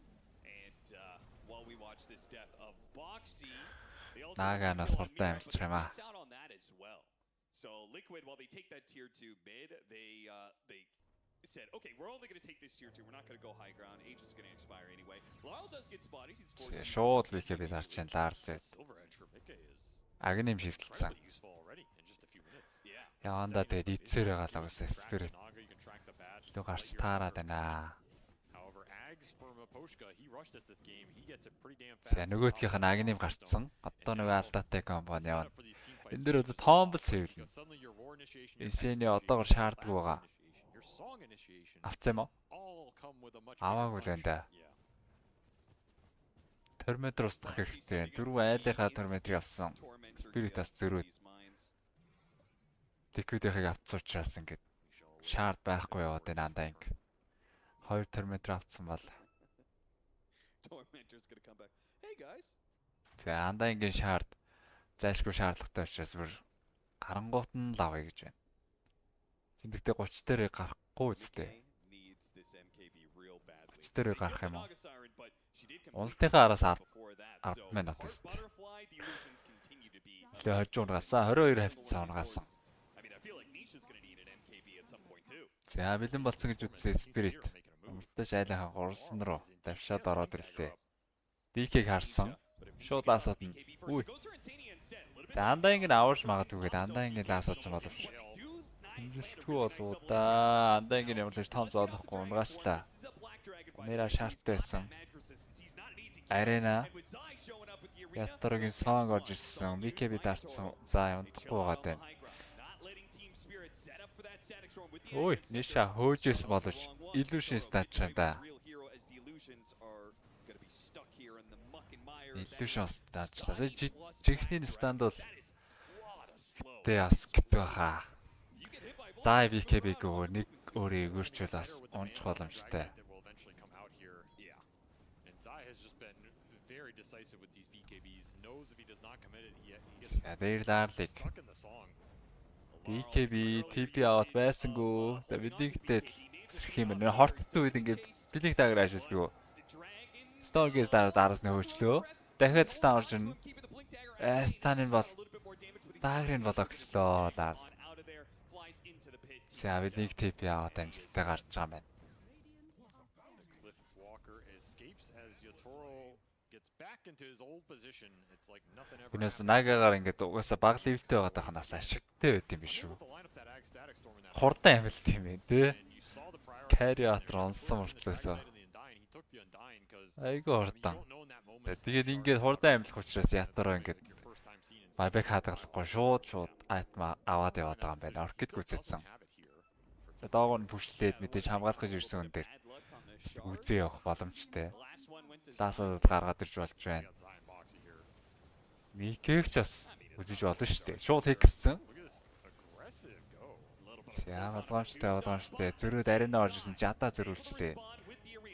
Нааганаас хурдан амжилчих юм аа. So Liquid, while they take that tier 2 mid, they said, okay, we're only going to take this tier 2. We're not going to go high ground. Age is going to expire anyway. Larl does get spotted. He's forced. Шууд бикэбэ дарчин лаарлээ. Агним шивтэлсэн. Яванда тэгээд эцээр байгаа л угсаа спирит. Лу гарч таарад байна. За нөгөөдгийнх нь агним гарцсан. Одоо нөгөө алдаатай комбо явна. Энэ дээр одоо томбол сэвлэн. Эсэний одоогор шаарддаг байгаа. Авцсан юм уу? Аваагүй л энэ да. Терметр устгах хэрэгтэй. Дөрөв айлынхаа терметрийг авсан. Спиритас зөрөөд. Liquid-ийг авцсан учраас ингээд шаард байхгүй яваад энэ андаа инг. 2 терметр авцсан бол. За андаа ингийн шаард зайлшгүй шаардлагатай учраас бүр гарангуут нь л авъя гэж байна. Тэмдэгтээ 30 дээр гарахгүй үстэй. 30 дээр гарах юм уу? Унсныхаа араас 10 минут үстэй. Тэгээ хожиж унгасан 22 хавцсан унгасан. За бэлэн болцсон гэж үзсэн спирит. Умартаа шайлахаа гурсан руу давшаад ороод ирлээ. DK-г харсан. Шууд асууд нь. Үгүй. За андаа ингэ аварч магадгүйгээд андаа ингэ асуусан боловч. Хэмжилтгүй болоо да. Андаа ингэ ямар ч том зоолохгүй унгаачлаа. Нэраа шаарттай байсан. Арена Ятрагийн сонг орж ирсэн. BKB дарцсан. За унтахгүй байгаа даа. Ой, ниша хөөжөөс боловч Illusion стаачаа да. Illusion стаачлаа. Жихний stand бол тэс гэдэг баха. За BKB гоо нэг өөрөө өгөрчөл бас унчих боломжтой. Дээр лаарлыг. BKB TP аваад байсангүй. Билигтэй өсрөх юм нэ хорттой үед ингээд билиг дагар ажилладаг. Stormgate дараас нь хөөчлөө. Дахиад стан орж ирнэ. Станын бол дагрын болгочлоо лаа. За билиг TP аваад амжилттай гарч байгаа юм байна. Гүнэс нагагаар ингээд угаасаа баг ливтэй байгаа дахнаас ашигтай байт юм биш үү? Хурдан амилт юм ээ тий. Carry-out онсон мөртлөөсөө. Айгу хурдан. Тэгээд ингээд хурдан амилах учраас ятараа ингээд байбек хадгалахгүй шууд айтма аваад яваад байгаа юм байна. Оркид гүцээсэн. За доогоор нь пүшлээд мэдээж хамгаалах гэж ирсэн хүн дээр үзээ явах боломжтой. Лаасууд гаргаад ирж болж байна. Микэгч бас үзэж болно шүү дээ. Шууд хикссэн. За болгоомжтой. Зөрөөд арена орж ирсэн жада зөрүүлжлээ.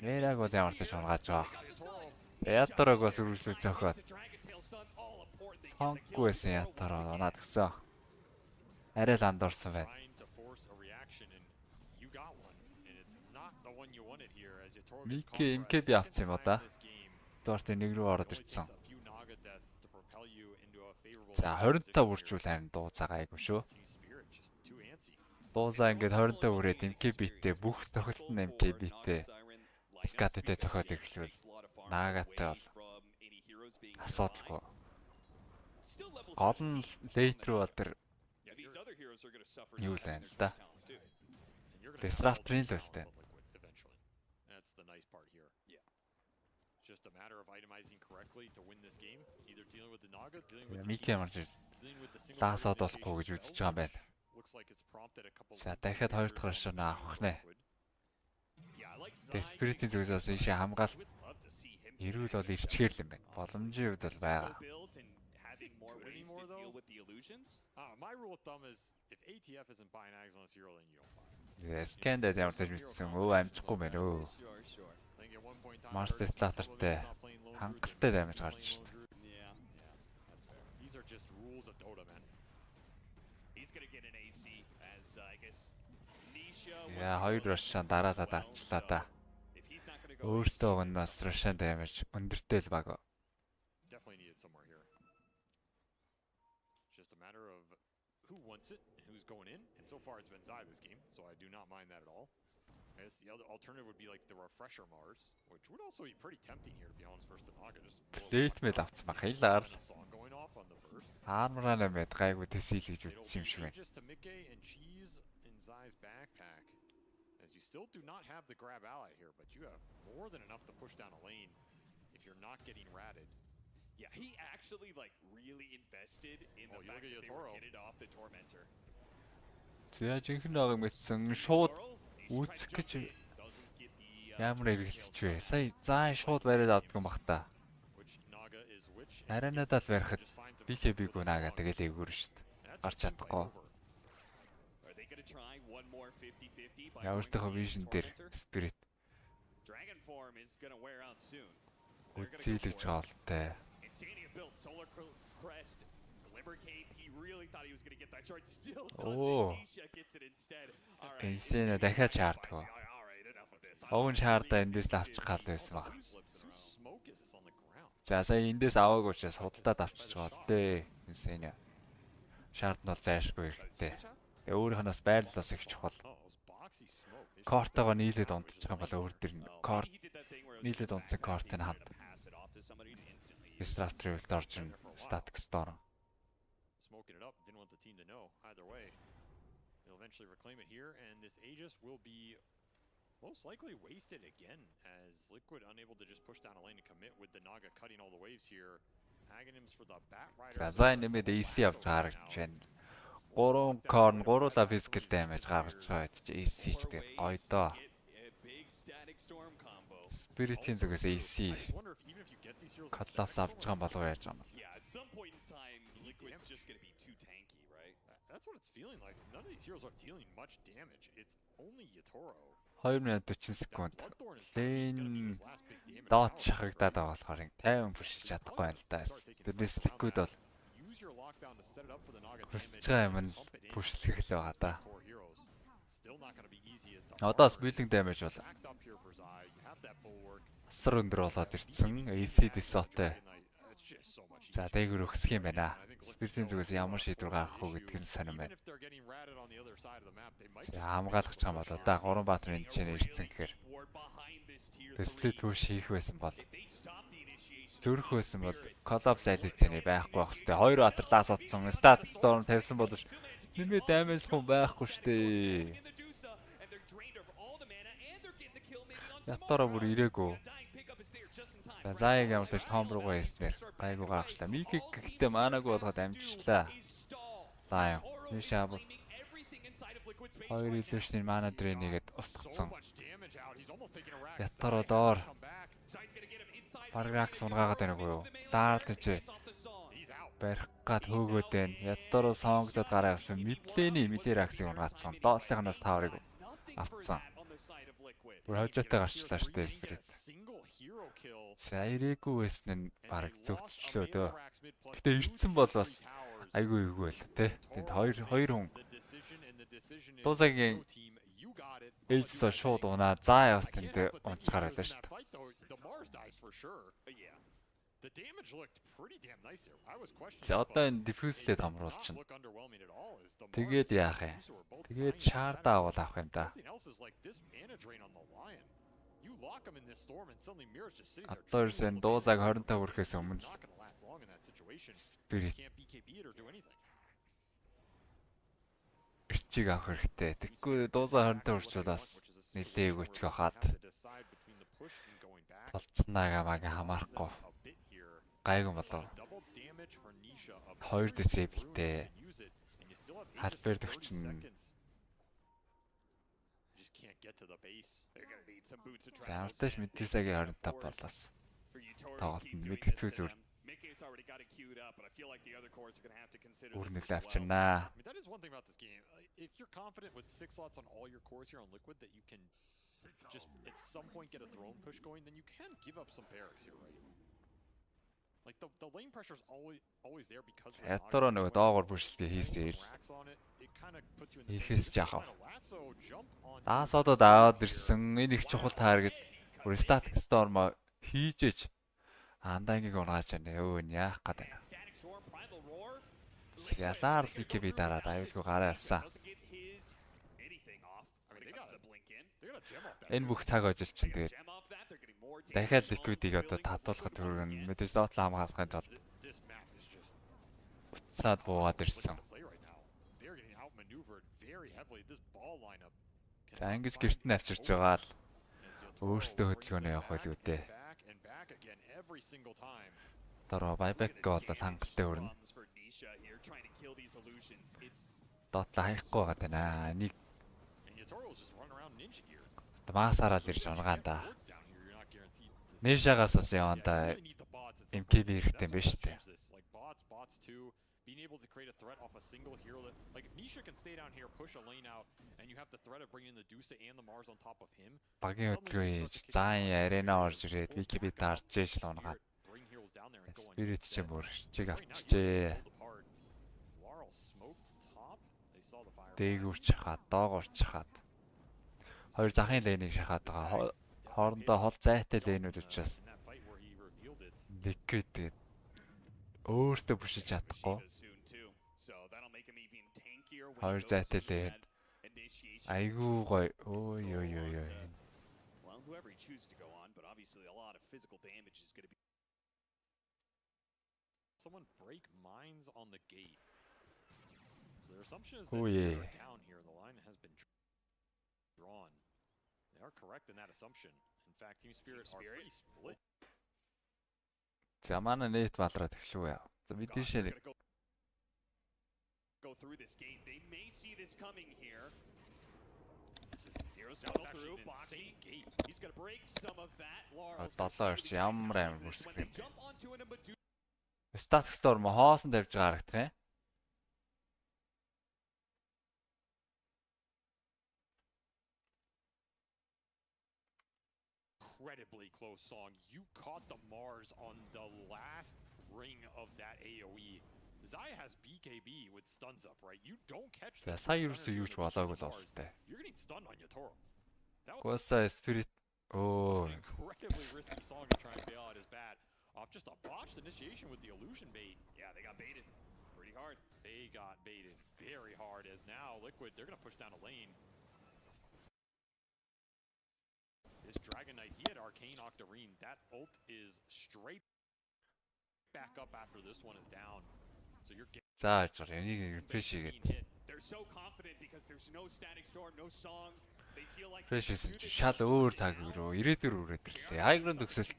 Нэраг бол ямар ч шунгааж байгаа. Ятараг бас үргэлжлүүлж зөхөд. Сонггүй байсан ятараа унаад гисэн. Арай л андуурсан байна. Микэ MKB авсан юм уу да? Дуурт нэг рүү ороод ирсэн. За 25 үржүүл харин дууцаа гайгүй шүү. Дуузаа ингээд 25 үрээд MKB-тэй бүх тохиолдол нь MKB-тэй скаттэй зохиод эхлэвэл наагатай бол асуудалгүй. Гол нь лейт рүү бол тэр юу л байна л да. Disruptor-ийн л үлтэй. just a matter of itemizing correctly to win this game. Either dealing with the Naga, dealing with the Мики ямар ч dealing with the single лаасаад target болохгүй гэж initiation үзэж байгаа юм байна. looks like it's prompted a couple За дахиад хоёр дахь рашаа авах нэ. Yeah, I like Тэгээ спиритийн зүгээс бас ийшээ хамгаалт ирүүл бол ирчгээр л юм байна. Боломжийн хувьд бол байгаа. built and having more ways to deal with the illusions. My rule of thumb is if ATF isn't buying Ags unless you're then you don't buy. Скэндэд ямар ч мэдсэн өө амжихгүй байна өө. Sure, sure. I think at one point in time Monster Slaterтэй хангалттай даймаж гарч шít. Yeah, that's fair. These are just rules of Dota, man. He's gonna get an AC as I guess Nisha. Яа хоёр рашаа дараалаад авчлаа да. If he's not gonna go Өөртөө гонноос рашаа даймаж өндөртэй л баг. Definitely needed somewhere here. It's just a matter of who wants it and who's going in. And so far it's been Zai this game, so I do not mind that at all. I guess the other alternative would be like the refresher Mars, which would also be pretty tempting here to be honest versus the Naga. Just Плейтмэл авцсан баг хайлаар. song going off on the burst. Армраа нэмэд гайгүй тэсэл гэж үзсэн юм шиг байна. Just to Mickey and cheese in Zai's backpack. As you still do not have the grab ally here, but you have more than enough to push down a lane if you're not getting ratted. Yeah, he actually like really invested in the you fact look at that they were Yotaro. getting off the Tormentor. За жинхэнэ нэг мэдсэн шууд He's үүсэх trying to гэж jump in, doesn't get the, ямар эргэлзэж вэ? Сая заа шууд бариад авдаг юм бах та. Which Naga is which? Аранадад барихад BKB-гүү наагаа тэгэл эвгүүр шít. Гарч чадахгүй. Are they gonna try one more 50-50 by Ямар ч going vision to дээр Tormentor? Spirit Dragon form is gonna wear out soon. They're gonna go үзүүлж for it. хаалтай. Insania built Solar Crest, Glimmer Cape. He really thought he was gonna get that shard. Still Oh. doesn't. Nisha gets it instead. All right. Insania дахиад шаарддаг. All right, enough of this. Овн шаардаа эндээс л авчих гал байсан баг. Whose smoke is this on the ground? За сая эндээс аваагүй учраас худалдаад авчиж байгаа л дээ. Insania. Шаард нь бол зайшгүй хэрэгтэй. Тэгээ өөрийнхөөс байрлалаас их чухал. Oh, those boxy smoke. They should Кортогоо нийлээд унтчих юм бол өөр төр нь корт He did that thing where it was нийлээд just унтсан back кортын and хамт pass it off to somebody to instantly. Disruptor ult орж ин static store. smoking it up. Didn't want the team to know. Either way, they'll eventually reclaim it here, and this Aegis will be most likely wasted again as Liquid unable to just push down a lane and commit with the Naga cutting all the waves here. Agonyms for the Bat Rider. За за нэмээд AC авч гаргаж байна. 3 корн 3 physical damage гаргаж байгаа гэж AC ч тэг гоё доо. Big static storm combo. Spirit-ийн зүгээс AC I just wonder if even if you get these heroes, collapse авч байгаа болов яаж юм. Yeah, at some point in time, Liquid's just gonna be too tanky, right? that's what it's feeling like. None of these heroes are dealing much damage. It's only Yotaro. 2 минут 40 секунд. Bloodthorn is Лэн gonna be his last big damage. доод шахагдаад байгаа болохоор 50 push чадахгүй байна л да. Тэрнээс Liquid бол Use your lockdown to set it up for the Naga хүсэж damage. байгаа юм нь Pump it in. push-лэх л байгаа да. Core heroes. Still not gonna be easy as the Одоо spilling damage бол stacked up here for Zai. You have that bulwark. асар өндөр болоод ирсэн. AC Dissolve-тэй. It's just so much За дээгүр өгсөх юм байна. Spirit-ийн зүгээс ямар шийдвэр гаргах уу гэдг нь сонирм Even байна. if they're getting ratted on the other side of the map, they might За just хамгаалах ч юм болоо да. 3 баатар энэ чинь ирсэн гэхээр Ward behind this tier split 3. push хийх байсан бол If they stop the initiation, зүрх байсан бол collapse elite-ний байхгүй байх хэвээр. 2 баатар лаас утсан. Static storm тавьсан боловч нэмээ damage хүн байхгүй штэ. in the Dusa, and they're drained of all the mana, and they're getting the kill maybe onto the Ятараа бүр ирээгүй. dying pickup is there just in time. За заяаг ямар ч том руугаа яснээр гайгүй гаргачлаа. Микиг гэхдээ манаагүй болгоод амжичлаа. Лаа. Нишаа бол Claiming everything inside of Liquid space. 2 illusion mana drain-игээд устгацсан. so much damage out. He's almost taking a rack. Ятараа Zai доор. has to come back. Zai's gonna get him inside. Парграк сунгаагаад байна уу юу? Лаард чи Off the song. He's out. барих гад хөөгөөд байна. Ятараа сонгодод гараа явсан. Мидлений милераксыг унгацсан. Доотлынханаас таврыг Nothing for авцсан. that on the side of Liquid. Бүр хожоотой гарчлаа штэ Spirit. Single hero kill. За ирээгүй байсан нь And бараг they lost зөвцчлөө a дөө. mana racks mid plus Гэтэ two ирцэн to бол three бас towers. айгүй эвгүй л тий. Тэнд хоёр хүн The decision and the decision is Дуусагийн Pro team, you got it. ээжсоо шууд унаа. Заа бас I can't тэнд help but think унцгаар he байлаа was in шүү that fight, though. The Mars dies for sure. Yeah. The damage looked pretty damn nice here. I was questioning. За it, одоо but энэ diffuse-лээ it did not томруулчихна. look underwhelming at all as the Mars Тэгээд and яах юм? Medusa were both Тэгээд dying шаардаа авал авах юм да. Something else is like this mana drain on the Lion. You lock him in this storm and suddenly Mirror's just sitting there. Одоо draining ерөөсөө all the дуузааг mana. 25 хүрэхээс өмнө It's not gonna last long in that situation. Spirit Can't BKB it or do anything. эрчийг авах хэрэгтэй. Тэгэхгүй дуузаа 25 хүрчвэл бас нэлээ өгөөч хахаад Have to decide between the push and going back. Болцсонаага мага хамаарахгүй. Гайгүй болов. 2 disable-тэй. Халбер төгчин. Зааварташ Medusa-гийн 25 болоос. Тоглолтод мэдгэцүү зүр. Үрнэл авчирнаа. That is one thing about this game. If you're confident with 6 slots on all your cores here on Liquid that you can just at some point get a throne push going, then you can give up some barracks here, right? Like the lane pressure is always there because Ятараа нөгөө доогоор бүшилтээ хийсээр. Ихээс жахав. Даасуудад аваад ирсэн энэ их чухал таргет. Static Storm хийжээч. Андангийг унгааж байна. Өө яах гээд байна. Ялаар BKB дараад аюулгүй гараа явсан. Энэ бүх цаг ажил чинь тэгээд дахиад Liquid-ийг одоо татуулахад хүргэн мэдээж доотлоо хамгаалахын тулд уцаад буугаад ирсэн. За ингэж гэрт нь авчирч байгаа л өөртөө хөдөлгөөнөө явах байл үү дээ. Дараа байбек гол хангалттай хүрнэ. Доотлоо хаяхгүй байгаа тань. Нэг Маасараа л ирж унгаанда. Нэшагаас бас яванда MKB хэрэгтэй биш үү? Being able to create a threat off a single hero that, like, if Nisha can stay down here, push a lane out, and you have the threat of bringing in the Dusa and the Mars on top of him. Багийн хөдөлгөөн заан арена орж ирээд BKB дарж ээж л унгаад. Spirit ч юм бүр чиг авчижээ. Дээгүүрч хаад, доогоорч хаад. Хоёр захын лейнийг шахаад байгаа. Хоорондоо хол зайтай лейнүүд учраас Liquid тэгээд өөртөө бүшиж чадахгүй. Хоёр зайтай лейн. Айгуу гоё. Ой. Someone break mines on the gate. So their assumption is that they're down here. The line has been drawn. They are correct in that assumption. In fact, Team Spirit are pretty split. За манай нэт балраад эхлэв яа. За бид тийшээ go through this gate. They may see this coming here. This is heroes go through boxing gate. He's going to break some of that. Долоо орч ямар амар бүрсэх юм. Static Storm хоосон тавьж байгаа харагдах юм. Incredibly close song. You caught the Mars on the last ring of that AoE. Zai has BKB with stuns up, right? You don't catch that. Сая юусэн юу ч болоогүй л болтой. You're getting stunned on your Toro. Госа Spirit. Oh. Incredibly risky song to try and bail out his bat. Off just a botched initiation with the illusion bait. Yeah, they got baited pretty hard. They got baited very hard as now Liquid, they're going to push down a lane. This Dragon Knight, he had Arcane Octarine. That ult is straight back up after this one is down. So you're getting... They're so confident because there's no static storm, no song. They feel like... Precious шал өөр цаг руу ирээдүр үрээд ирлээ. Айгрын төгсөлт.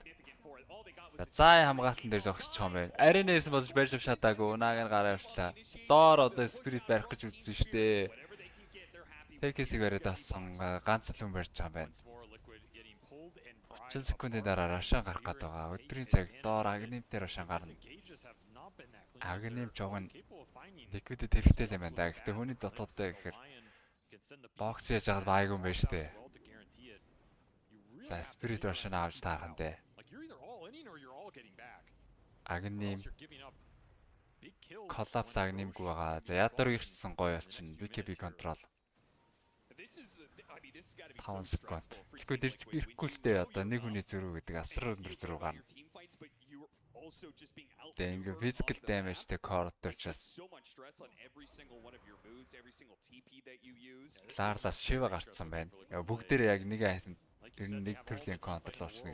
Зай хамгаалтан дээр зогсож байгаа юм байна. Аренээс болж барьж авчаагүй. Наагийн гараа явчлаа. Доор одоо Spirit барих гэж үзсэн шүү дээ. Тэкэсийг бариад авсан ганц л хүн барьж байгаа юм байна. 30 секундын дараа Рашан гарах гээд байгаа. Өдрийн цаг доор Агнимтээр Рашан гарна. Агним жогн Liquid-д хэрэгтэй л юм байна. Гэхдээ хүний дотооддоо гэхээр бокс яаж яагаад байг юм бэ штэ. За Spirit Rashан авч таахан дээ. Агним коллапс Агнимгүй байгаа. За ядар ирсэн гоё болчихно. BKB control. 5 секунд. Liquid ирэхгүй л дээ. Одоо нэг хүний зөрүү гэдэг асар өндөр зөрүү гарна. Тэгээ ингээ physical damage-тэй core төрчөөс. Ларлаас Shiva гарцсан байна. Бүгдээр яг нэг айтем ер нь нэг төрлийн контрол очно.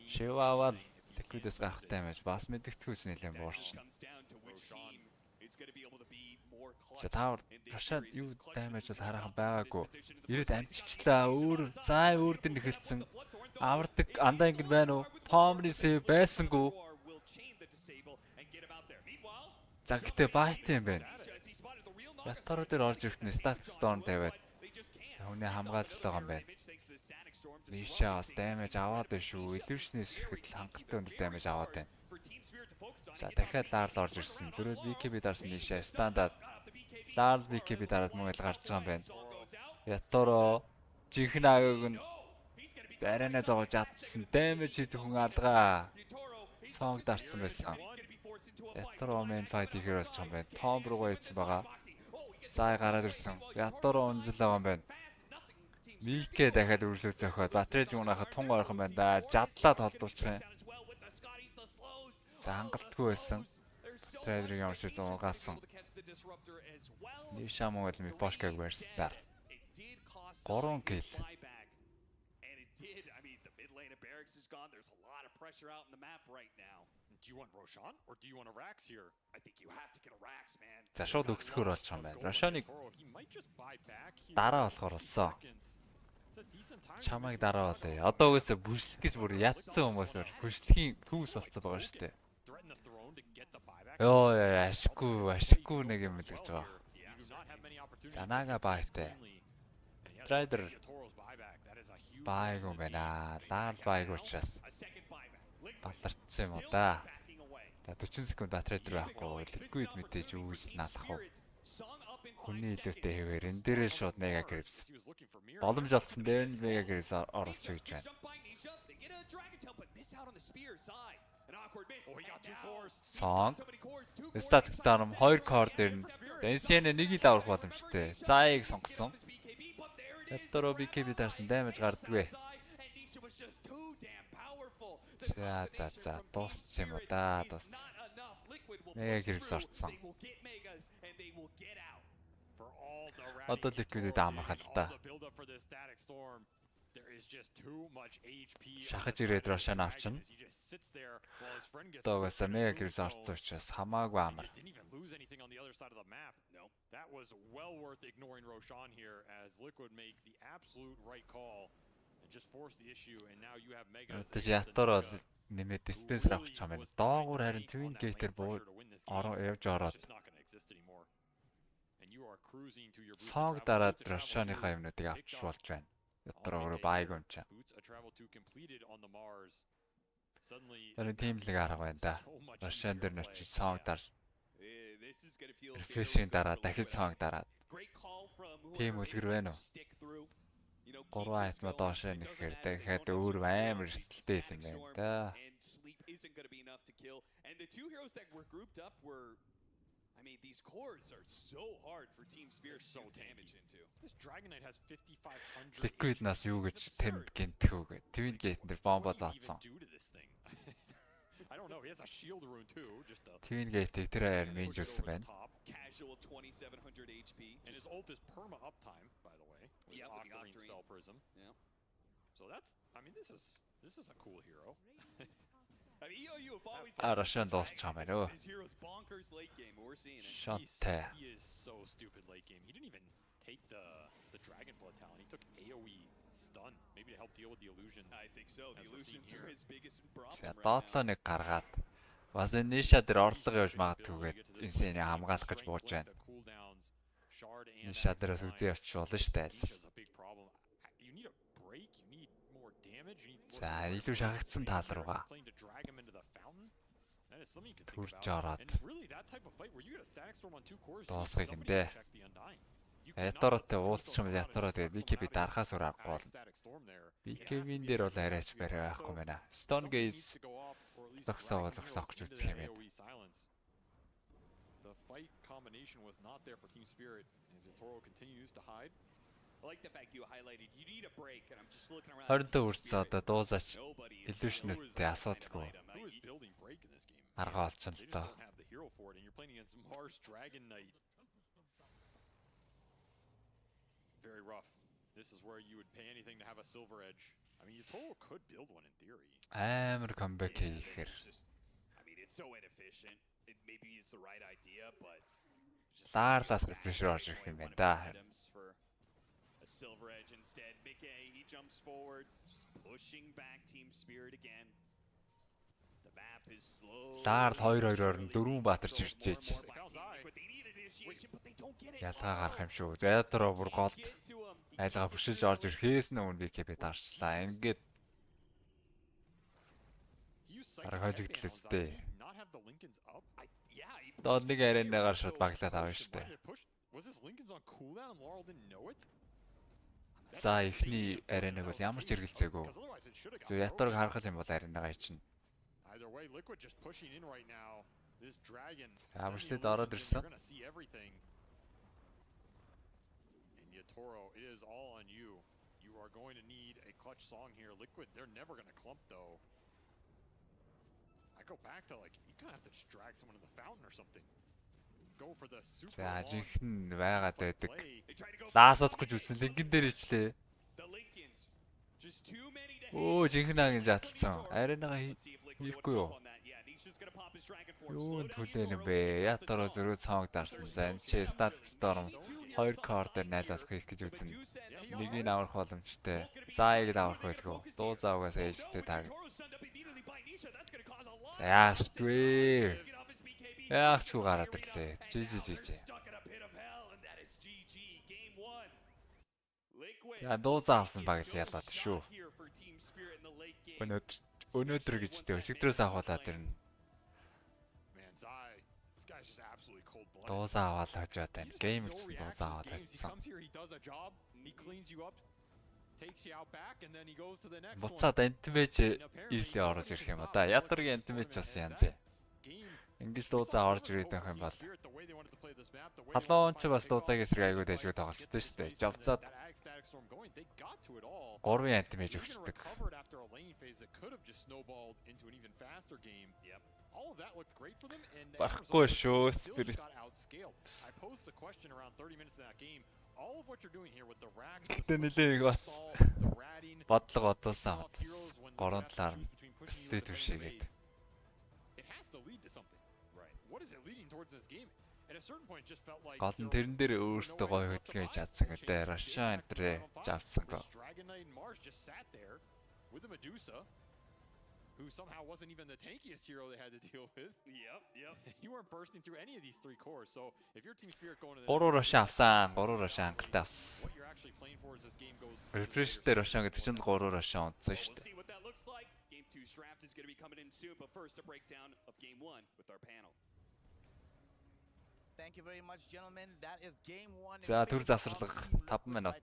Shiva аваад Liquid-с гарах damage бас мэдгэдэггүйс нэлээд буурчна. За тавар Рашан юу damage бол хараахан байгаагүй. Ирээд амжичлаа. Өөр заа өөр дөр нэхэлсэн. Авардаг андаа ингэ байна уу? Томны сэв байсангүй. За гэтээ байтын юм байна. Ятаруу дээр орж ирэхнээ static storm тавиад хүний хамгаалж байгаа юм байна. Миша бас damage аваад байна шүү. Illusionist ихэд хангалттай өндөр damage аваад байна. За дахиад Larl орж ирсэн. Зүрээд BKB дарсан Миша стандарт. Larl BKB дараад мөн л гарч байгаа юм байна. Ятаруу жинхэнэ агыг нь арайнаа зоогож чадсан. Damage хийх хүн алгаа. Сонг дарсан байсан. Ятаруу main fight хийхэр болж байгаа юм байна. Том руугаа ийцэн байгаа. Заа гараад ирсэн. Ятаруу унжил байгаа юм байна. Микэ дахиад үрсөө зөхөд батарей юунахаа тун орох юм байна да. Жадлаад холдуулчих юм. За хангалтгүй байсан. Батарейдрийг ямар шиг зугаасан. Ниша мөн л Мипошкаг барьсан. 3 kill. Do you want Roshan or do you want a Rax here? I think you have to get a Rax, man. За шууд өгсгөр болж байгаа юм байна. Рошоныг дараа болохоор олсон. Чамайг дараа болъё. Одоо үгүйсээ бүжлэх гэж бүр ядсан хүмүүсээр бүжлэхийн түүс болцсон байгаа шүү дээ. Йоо ашиггүй нэг юм л гэж байгаа. За нага баатай. Трайдер байг юм байна. Лаар байг учраас батарцсан юм уу да. За 40 секунд батарей дээр байхгүй. Liquid мэдээж үүсэл наалах уу. Хүний илүүтэй хэвээр энэ дээрээ шууд мега грипс. Боломж олцсон дээр нь мега грипс оруулж гэж байна. Сон. Static storm 2 core дээр нь Ancient нэг ил авах боломжтой. Заыг сонгосон. Ятаруу BKB дарсан damage гардаггүй. За дууссан юм уу да дууссан. Мега грипс орцсон. Одоо Liquid-д амархал та. Шахаж ирээд Roshan авчин. Тогоос мега грипс орцсон учраас хамаагүй амар. That was well worth ignoring Roshan here as Liquid make the absolute right call and just force the issue and now you have Mega. Тэгж ятар бол нэмээд dispenser авах юм байна. Доогуур харин Twin Gate-ээр ороо явж ороод Сог дараад Roshan-ийнхаа юмнуудыг авч болж байна. Ятар өөрөө байг унчаа. Тэр тимлэг арга байна да. Roshan дээр нь очиж Sog дарж Refreshing дараа дахиж Sog дараад. Тим үлгэр байна уу? 3 айтма доош нэхэр дахиад өөр амар эрсдэлтэй юм байна да. I mean, these cores are so hard for Team Spirit to damage into. This Dragon Knight has 5500. Liquid нас юу гэж тэнд гинтгэв. Twin Gate дээр бомбо заасан. I don't know. He has a shield rune too. Just a Twin Gate-ийг тэр аяар мэнж үлсэн байна. Casual 2700 HP. And his ult is perma uptime, by the way. Yeah, Octarine spell prism. Yeah. So that's, I mean, this is a cool hero. I mean, you have always Roshan дуусчихсан байна өө. his hero's bonkers late game, but we're seeing it. Shotтэй. He is so stupid late game. He didn't even take the Dragon Blood talent. He took AoE stun, maybe to help deal with the illusions. I think so. The illusions are his biggest problem За right now. доотлоо нэг гаргаад бас энэ Nisha дээр орлого явж магадгүйгээд Insane хамгаалах гэж бууж байна. Nisha дээрээс үзээ очиж болно шүү дээ. За илүү шахагдсан тал руугаа төрж ороод доосгыг эндээ Ятараатай уулзч юм Ятараа тэгээ BKB дарахаас өөр аргагүй болно. BKB-н дээр бол арайч барай байхгүй байна. Stone Gaze зогсоож үзэх юм байна. The fight combination was not there for Team Spirit as Toro continues to hide. I like the fact you highlighted. You need a break, and I'm just looking around. 20 үрцээ одоо дуусаач Illusion-тэй асуудалгүй. Who is building break in this game? Арга олчихно л доо. Don't have the hero for it, and you're playing against Mars Dragon Knight. Very rough. This is where you would pay anything to have a silver edge. I mean, Toro could build one in theory. Амар comeback хийхээр. I mean, it's so inefficient. It maybe is the right idea, but Daарлаас pressure орж ирэх юм байна да. A Silver Edge instead. Mickey, he jumps forward, just pushing back Team Spirit again. The map is slow. Лаард 2-2-оор нь 4 баатарч ирчээч. Ялгаа гарах юм шүү. Зайдроо бүр голд айлгаа бүшиж орж ирэхээс өмнө ВКБ дарчлаа. Ингээд арга хожигдл өстэй. Доод нэг аренаагаар шууд баглаад авна штэ. За ихний аренаг бол ямар ч хэрэгэлцээгүй. Ятарыг харах юм бол аренаагаа чинь. Амшлид ороод ирсэн. Toro, it is all on you. You are going to need a clutch song here. Liquid, they're never going to clump though. I go back to like, you kind of have to just drag someone to the fountain or something. Go for the super long. За жинхэнэ байгаад байдаг. Лаас удахгүй үзсэн линкэн дээр ичлээ. Оо жинхэнэ агийн задлцсан. Аренага хийхгүй юу? Юу түлэн юм бэ? Ятароо зөрөө цаанг дарсан. За энэ чи стат сторм 2 картер найлуулах хийх гэж үзэн. Нэгийг аврах боломжтой. Зааг аврах байлгүй. Дуу заавгаас ээжтэй таг. За яаш вэ? Яах ч гараад ирлээ. Жижижиж. Я дуу заавсан баг л ялаад шүү. Өнөөдөр гэжтэй өчигдрөөс авахлаад ирнэ. Дуусан аваад хажууд байна. Гейм гэсэн дуусан аваад хажсан. Буцаад антимэж ирлээ орж ирэх юм да. Ядаргийн антимэж бас янз. Ингэж дуусан орж ирээд байх юм бол. Халуун ч бас дууцаг эсрэг айгуу дэжгүй тоглолцсон шүү дээ. Жовцоод 3 антимэж өгчдөг. Барахгүй шүү Spirit. Тэ нэлээг бас бодлого бодуулсан хамт 3 талаар Spirit түшээгээд. Гол нь тэрэн дээр өөртөө гоё хөдөлгөөж чадсан гэдэг. Рашаа энтрээ жавцсан гоо. Who somehow wasn't even the tankiest hero they had to deal with. Yep. You weren't bursting through any of these 3 cores. So if your Team Spirit going to the 3 Рашаа авсан, 3 Рашаа анхалтай авсан. what you're actually playing for is this game goes Refresh дээр Рашаа гэдэг чинь 3 Рашаа унтсан шүү дээ. See what that looks like. Game 2's draft is going to be coming in soon, but first a breakdown of game 1 with our panel. Thank you very much, gentlemen. That is game 1. За төр завсарлага 5 минут.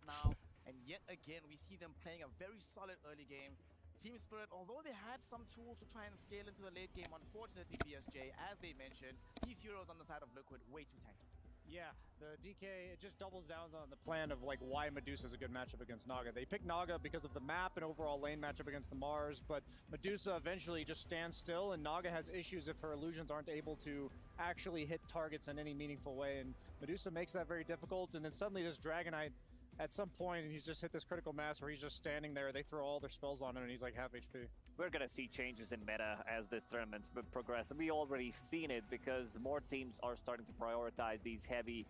And yet again, we see them playing a very solid early game. Team Spirit, although they had some tools to try and scale into the late game, unfortunately, BSJ, as they mentioned, these heroes on the side of Liquid way too tanky. Yeah, the DK, it just doubles down on the plan of like why Medusa is a good matchup against Naga. They picked Naga because of the map and overall lane matchup against the Mars, but Medusa eventually just stands still, and Naga has issues if her illusions aren't able to actually hit targets in any meaningful way, and Medusa makes that very difficult, and then suddenly this Dragonite at some point, and he's just hit this critical mass where he's just standing there. They throw all their spells on him, and he's like half HP. We're going to see changes in meta as this tournament progresses. We already seen it because more teams are starting to prioritize these heavy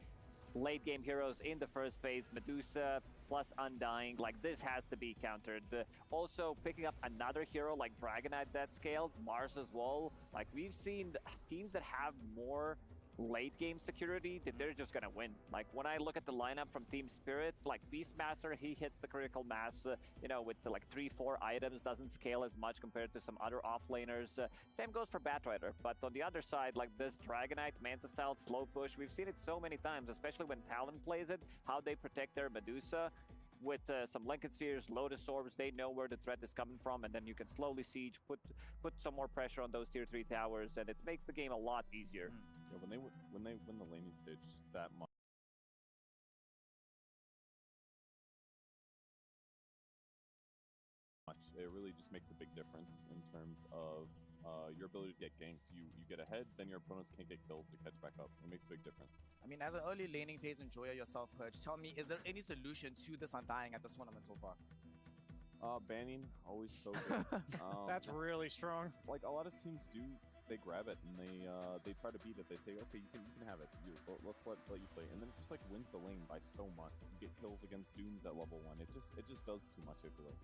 late game heroes in the first phase. Medusa plus Undying, like this has to be countered. Also picking up another hero like Dragonite that scales, Mars as well. Like we've seen teams that have more late game security, they're just gonna win. Like when I look at the lineup from Team Spirit, like Beastmaster, he hits the critical mass, you know, with the, like 3-4 items, doesn't scale as much compared to some other offlaners. Same goes for Batrider, but on the other side, like this Dragonite, Manta style, slow push, we've seen it so many times, especially when Talon plays it, how they protect their Medusa. With some Lincoln Spheres, Lotus Orbs, they know where the threat is coming from, and then you can slowly siege, put some more pressure on those tier 3 towers, and it makes the game a lot easier. Yeah, when they win the laning stage that much, it really just makes a big difference in terms of your ability to get ganked. You get ahead, then your opponents can't get kills to catch back up. It makes a big difference. I mean, as an early laning phase enjoyer yourself, Purge, tell me, is there any solution to this Undying at the tournament so far? Banning, always so good. That's really strong. Like a lot of teams do they grab it and they try to beat it. They say, okay, you can have it. Let's let you play, and then it just like wins the lane by so much. You get kills against Dooms at level 1. It just does too much. I feel like.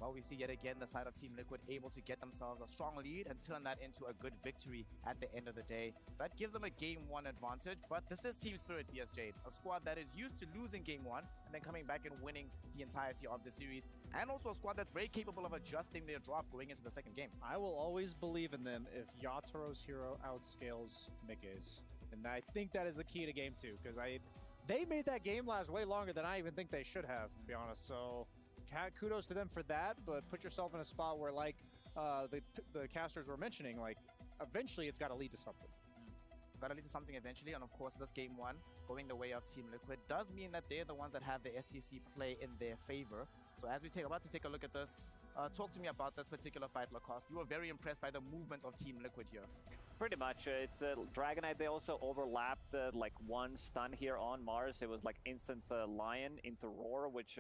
Well, we see yet again the side of Team Liquid able to get themselves a strong lead and turn that into a good victory at the end of the day. So that gives them a Game 1 advantage, but this is Team Spirit BSJ, a squad that is used to losing Game 1 and then coming back and winning the entirety of the series, and also a squad that's very capable of adjusting their drafts going into the second game. I will always believe in them if Yataro's hero outscales Mickey's. And I think that is the key to Game 2, because they made that game last way longer than I even think they should have, to be honest. So kudos to them for that, but put yourself in a spot where, like the casters were mentioning, like eventually it's got to lead to something. Got to lead to something eventually, and of course this Game 1 going the way of Team Liquid does mean that they're the ones that have the SCC play in their favor. So as we about to take a look at this, talk to me about this particular fight, Lacoste. You were very impressed by the movement of Team Liquid here. Pretty much. It's Dragonite. They also overlapped like one stun here on Mars. It was like instant Lion into Roar, which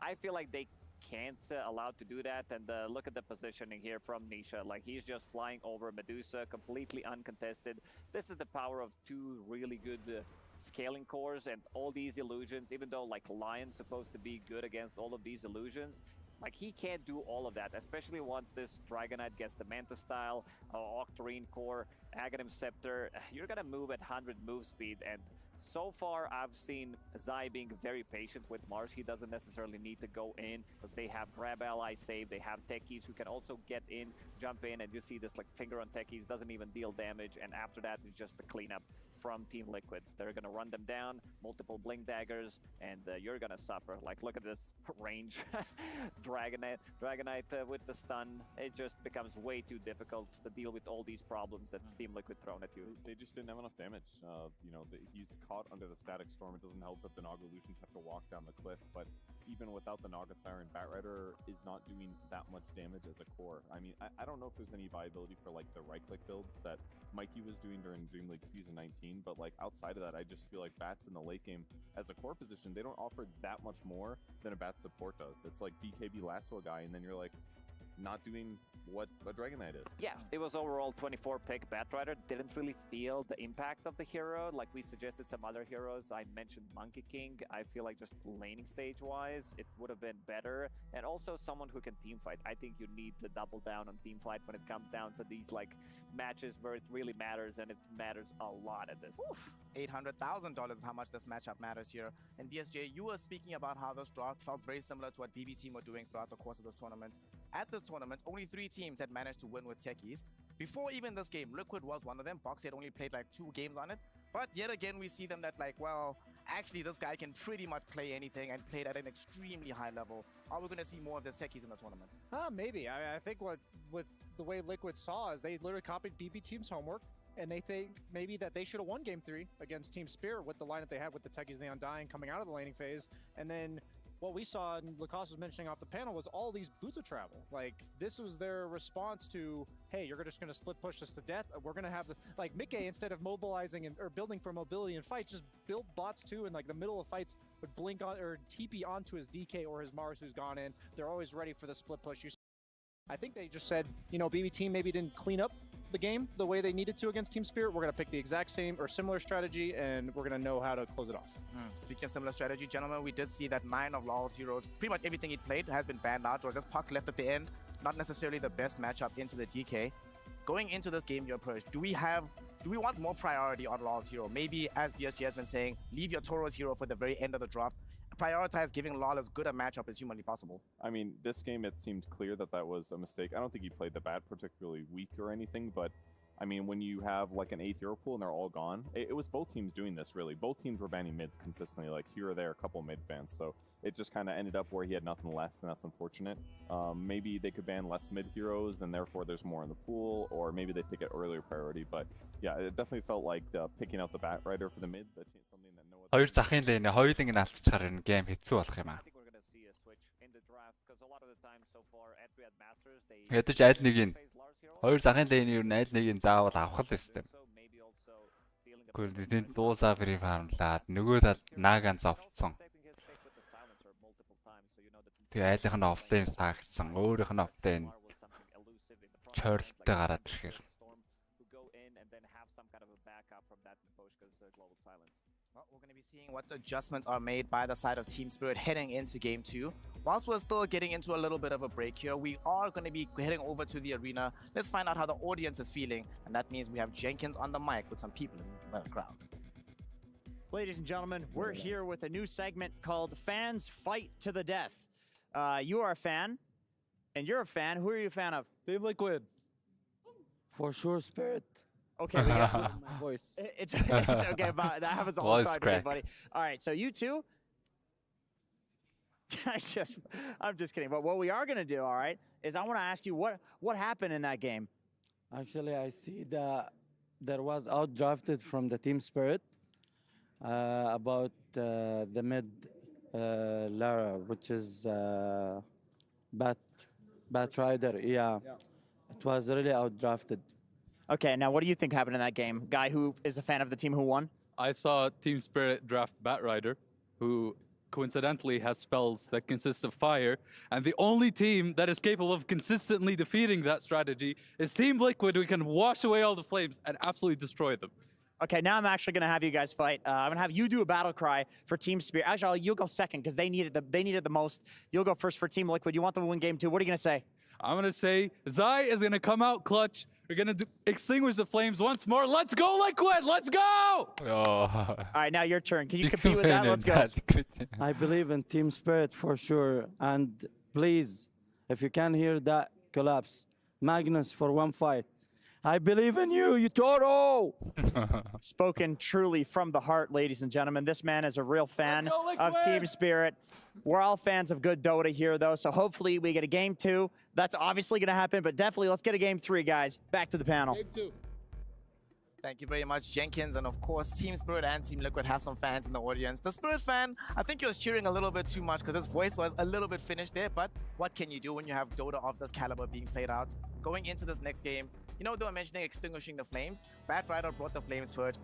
I feel like they can't allow to do that. And look at the positioning here from Nisha. Like, he's just flying over Medusa, completely uncontested. This is the power of two really good scaling cores and all these illusions. Even though like Lion's supposed to be good against all of these illusions, like he can't do all of that, especially once this Dragonite gets the Manta style, Octarine core, Aghanim Scepter. You're gonna move at 100 move speed, and so far I've seen Zai being very patient with Mars. He doesn't necessarily need to go in because they have grab ally save, they have techies who can also get in, jump in, and you see this like finger on techies, doesn't even deal damage, and after that it's just the cleanup from Team Liquid. They're gonna run them down, multiple blink daggers, and you're gonna suffer. Like, look at this range. Dragonite with the stun. It just becomes way too difficult to deal with all these problems that Team Liquid thrown at you. They just didn't have enough damage. You know, he's caught under the static storm. It doesn't help that the Naga Lucians have to walk down the cliff, but even without the Naga Siren, Batrider is not doing that much damage as a core. I mean, I don't know if there's any viability for like the right-click builds that Mikey was doing during Dream League Season 19, but like outside of that, I just feel like Bats in the late game as a core position, they don't offer that much more than a Bat support does. It's like BKB lasso guy, and then you're like not doing what a Dragonite is. Yeah, it was overall 24 pick. Batrider didn't really feel the impact of the hero. Like we suggested some other heroes. I mentioned Monkey King. I feel like just laning stage wise, it would have been better. And also someone who can team fight. I think you need to double down on team fight when it comes down to these like matches where it really matters, and it matters a lot at this. $800,000 is how much this matchup matters here. And BSJ, you were speaking about how this draft felt very similar to what BB team were doing throughout the course of this tournament. At this tournament, only 3 teams had managed to win with techies. Before even this game, Liquid was one of them. Box had only played like 2 games on it. But yet again, we see them that like, well, actually this guy can pretty much play anything and played at an extremely high level. Are we going to see more of the techies in the tournament? Maybe. I think with the way Liquid saw is they literally copied BB team's homework, and they think maybe that they should have won Game 3 against Team Spirit with the lineup they had with the techies and the Undying coming out of the laning phase. And then what we saw, and Lacoste was mentioning off the panel, was all these boots of travel. Like, this was their response to, hey, you're just going to split push us to death. We're going to have, like, Mickey, instead of mobilizing or building for mobility in fights, just build bots too, and like the middle of fights would blink on or TP onto his DK or his Mars who's gone in. They're always ready for the split push. I think they just said, you know, BB team maybe didn't clean up the game the way they needed to against Team Spirit. We're going to pick the exact same or similar strategy, and we're going to know how to close it off. Speaking of similar strategy, gentlemen, we did see that 9 of Law's heroes, pretty much everything he played has been banned out, or just Puck left at the end. Not necessarily the best matchup into the DK. Going into this game, your approach, do we want more priority on Law's hero? Maybe, as BSG has been saying, leave your Toro's hero for the very end of the draft. Prioritize giving Law as good a matchup as humanly possible. I mean, this game, it seemed clear that that was a mistake. I don't think he played the Bat particularly weak or anything, but I mean, when you have like an 8th hero pool and they're all gone, it was both teams doing this, really. Both teams were banning mids consistently, like here or there, a couple of mid bans. So it just kind of ended up where he had nothing left, and that's unfortunate. Maybe they could ban less mid heroes, then therefore there's more in the pool, or maybe they pick it earlier priority. But yeah, it definitely felt like picking out the Batrider for the mid, that's something that no other... Хоёр захын лейн хоёулын нь алдчихаар энэ гейм хэцүү болох юм аа. Ядаж аль нэг нь хоёр захын лейн юу аль нэг нь заавал авах л ёстой. Гэхдээ тэнд дуусаа фри фармлаад нөгөө тал нааган зовцсон. Тэгээ айлынх нь офлайн саагцсан, өөрийнх нь офлайн чойрлолтой гараад ирэхээр seeing what adjustments are made by the side of Team Spirit heading into Game 2. Whilst we're still getting into a little bit of a break here, we are going to be heading over to the arena. Let's find out how the audience is feeling, and that means we have Jenkins on the mic with some people in the crowd. Ladies and gentlemen, we're here with a new segment called Fans Fight to the Death. You are a fan, and you're a fan. Who are you a fan of? Team Liquid. For sure, Spirit. Okay, we got My voice. it's okay, but that happens all the Voice time, crack. everybody. All right, so you two. I'm just kidding. But what we are gonna do, all right, is I want to ask you what happened in that game. Actually, I see that there was outdrafted from the Team Spirit about the mid Lara, which is Bat Rider. Yeah, it was really outdrafted. Okay, now what do you think happened in that game? Guy who is a fan of the team who won. I saw Team Spirit draft Bat Rider, who coincidentally has spells that consist of fire, and the only team that is capable of consistently defeating that strategy is Team Liquid, who can wash away all the flames and absolutely destroy them. Okay, now I'm actually gonna have you guys fight. I'm gonna have you do a battle cry for Team Spirit. Actually, you'll go second because they needed the most. You'll go first for Team Liquid. You want them to win Game 2. What are you gonna say? I'm gonna say Zai is gonna come out clutch. We're gonna extinguish the flames once more. Let's go, Liquid! Let's go! Oh. All right, now your turn. Can you compete with that? Let's go. I believe in Team Spirit for sure. And please, if you can hear that collapse, Magnus for one fight. I believe in you, you Toro! Spoken truly from the heart, ladies and gentlemen. This man is a real fan of Team Spirit. We're all fans of good Dota here, though, so hopefully we get a Game 2. That's obviously going to happen, but definitely let's get a Game 3, guys. Back to the panel. Game 2. Thank you very much, Jenkins. And of course, Team Spirit and Team Liquid have some fans in the audience. The Spirit fan, I think he was cheering a little bit too much because his voice was a little bit finished there. But what can you do when you have Dota of this caliber being played out? Going into this next game, you know, they were mentioning extinguishing the flames. Bat Rider brought the flames first.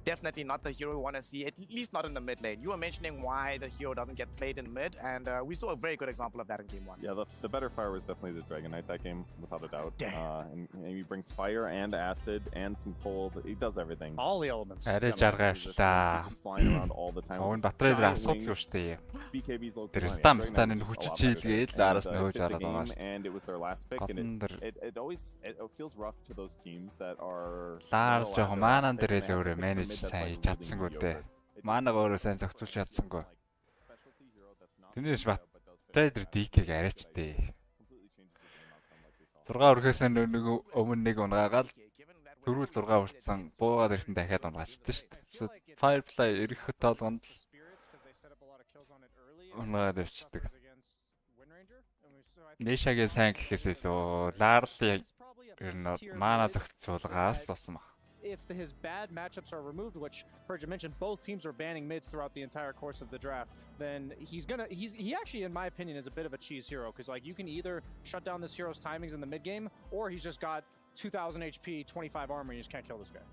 Definitely not the hero we want to see, at least not in the mid lane. You were mentioning why the hero doesn't get played in mid, and we saw a very good example of that in Game 1. Yeah, the better fire was definitely the Dragon Knight that game, without a doubt. Damn. And he brings fire and acid and some cold. He does everything. All the elements. Арай жаргаачлаа. He's just flying around all the time. Мөн with Батрайдер giant асуудал wings. юу штэ. BKB's low Тэр command. стам Dragon станын Knight хүчит was a lot better чийлгээд there. араас нь And, хөөж fit the хараад байгаа game, штэ. and it was their last pick, and Готондор it always feels rough to those teams that are лаар middle жоохон after маанан last pick, дээрээ and л they have өөрөө to fix the менеж mid that's, сайн like, хийж really чадсангүй дээ. mediocre. Маанаг өөрөө сайн зохицуулж чадсангүй. Specialty hero that's not Тэрнээс but does fit Батрайдер DK-г арайчтэй. completely changes the game outcome like we saw. 6 өрхөөс нэг өмнө нэг унгаагаал дөрөв 6 уртсан буугаад ирсэн дахиад унгаачдээ шүү дээ. Firefly ерөнхий тоолгонд унгаад явчихдаг. Нэшагийн сайн гэхээс илүү Ларлын ер нь маана зохицуулгаас болсон баг. If his bad matchups are removed, which Perja mentioned, both teams are banning mids throughout the entire course of the draft, then he actually, in my opinion, is a bit of a cheese hero, because like you can either shut down this hero's timings in the mid game, or he's just got 2,000 HP, 25 armor, and you just can't kill this guy.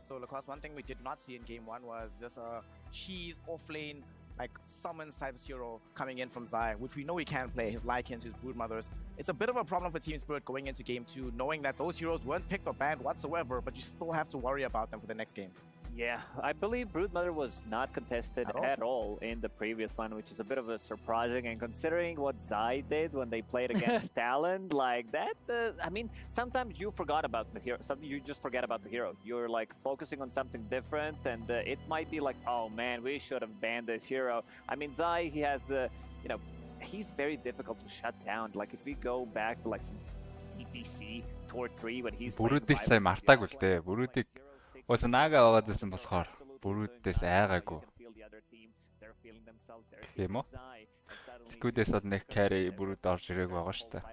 So, Lacoste, one thing we did not see in Game 1 was this cheese off-lane, like summons type hero coming in from Zai, which we know he can play, his Lycans, his Broodmothers. It's a bit of a problem for Team Spirit going into Game 2, knowing that those heroes weren't picked or banned whatsoever, but you still have to worry about them for the next game. Yeah, I believe Broodmother was not contested at all in the previous one, which is a bit of a surprising. And considering what Zai did when they played against Talon, like that, I mean, sometimes you forgot about the hero. You just forget about the hero. You're like focusing on something different, and it might be like, oh man, we should have banned this hero. I mean, Zai, he has, you know, he's very difficult to shut down. Like if we go back to like some DPC Tour 3 when he's Бүрүүдийг сайн мартаагүй л дээ. Бүрүүдийг ус наага байгаад байсан болохоор бүрүүдээс айгаагүй. Тийм үү? Ликвидээс бол нэг carry бүрүүд орж ирээг байгаа шүү дээ.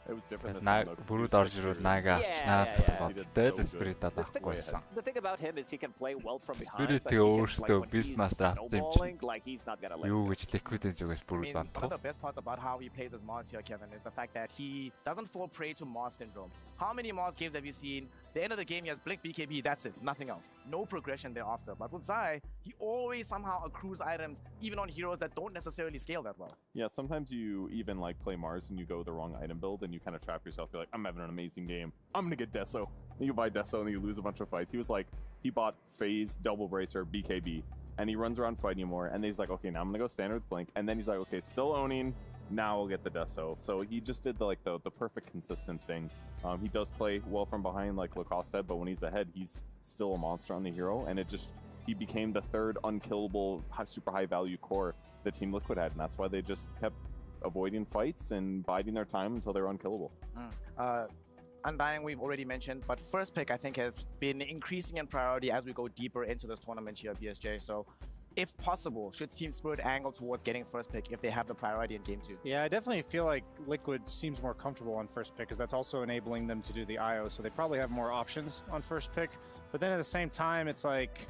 It was different this Наа time, though, 'cause бүрүүд he was орж so ирвэл good. наага авчнаад болтой л Spirit авахгүйсэн. The thing about him is he can play well from behind. Spirit but he can, өөртөө like, when Beast he's Master авсан юм snowballing, чинь. like he's not gonna let Юу go. гэж Liquid-ийн зүгээс I бүрүүд mean, one бантах. of the best parts about how he plays as Mars here, Kevin, is the fact that he doesn't fall prey to Mars syndrome. How many Mars games have you seen? The end of the game, he has Blink, BKB, that's it, nothing else. No progression thereafter. But with Zai, he always somehow accrues items, even on heroes that don't necessarily scale that well. Yeah, sometimes you even like play Mars and you go the wrong item build and you kind of trap yourself. You're like, I'm having an amazing game. I'm gonna get Deso. And you buy Deso and you lose a bunch of fights. He was like, he bought Phase, Double Bracer, BKB, and he runs around fighting more. And he's like, okay, now I'm gonna go standard with Blink. And then he's like, okay, still owning. Now I'll get the Deso. So he just did the perfect consistent thing. He does play well from behind, like Lacoste said, but when he's ahead, he's still a monster on the hero. And he became the third unkillable, super high value core that Team Liquid had, and that's why they just kept avoiding fights and biding their time until they were unkillable. Undying we've already mentioned, but first pick I think has been increasing in priority as we go deeper into this tournament here at BSJ. So if possible, should Team Spirit angle towards getting first pick if they have the priority in Game 2? Yeah, I definitely feel like Liquid seems more comfortable on first pick because that's also enabling them to do the IO, so they probably have more options on first pick. But then at the same time, it's like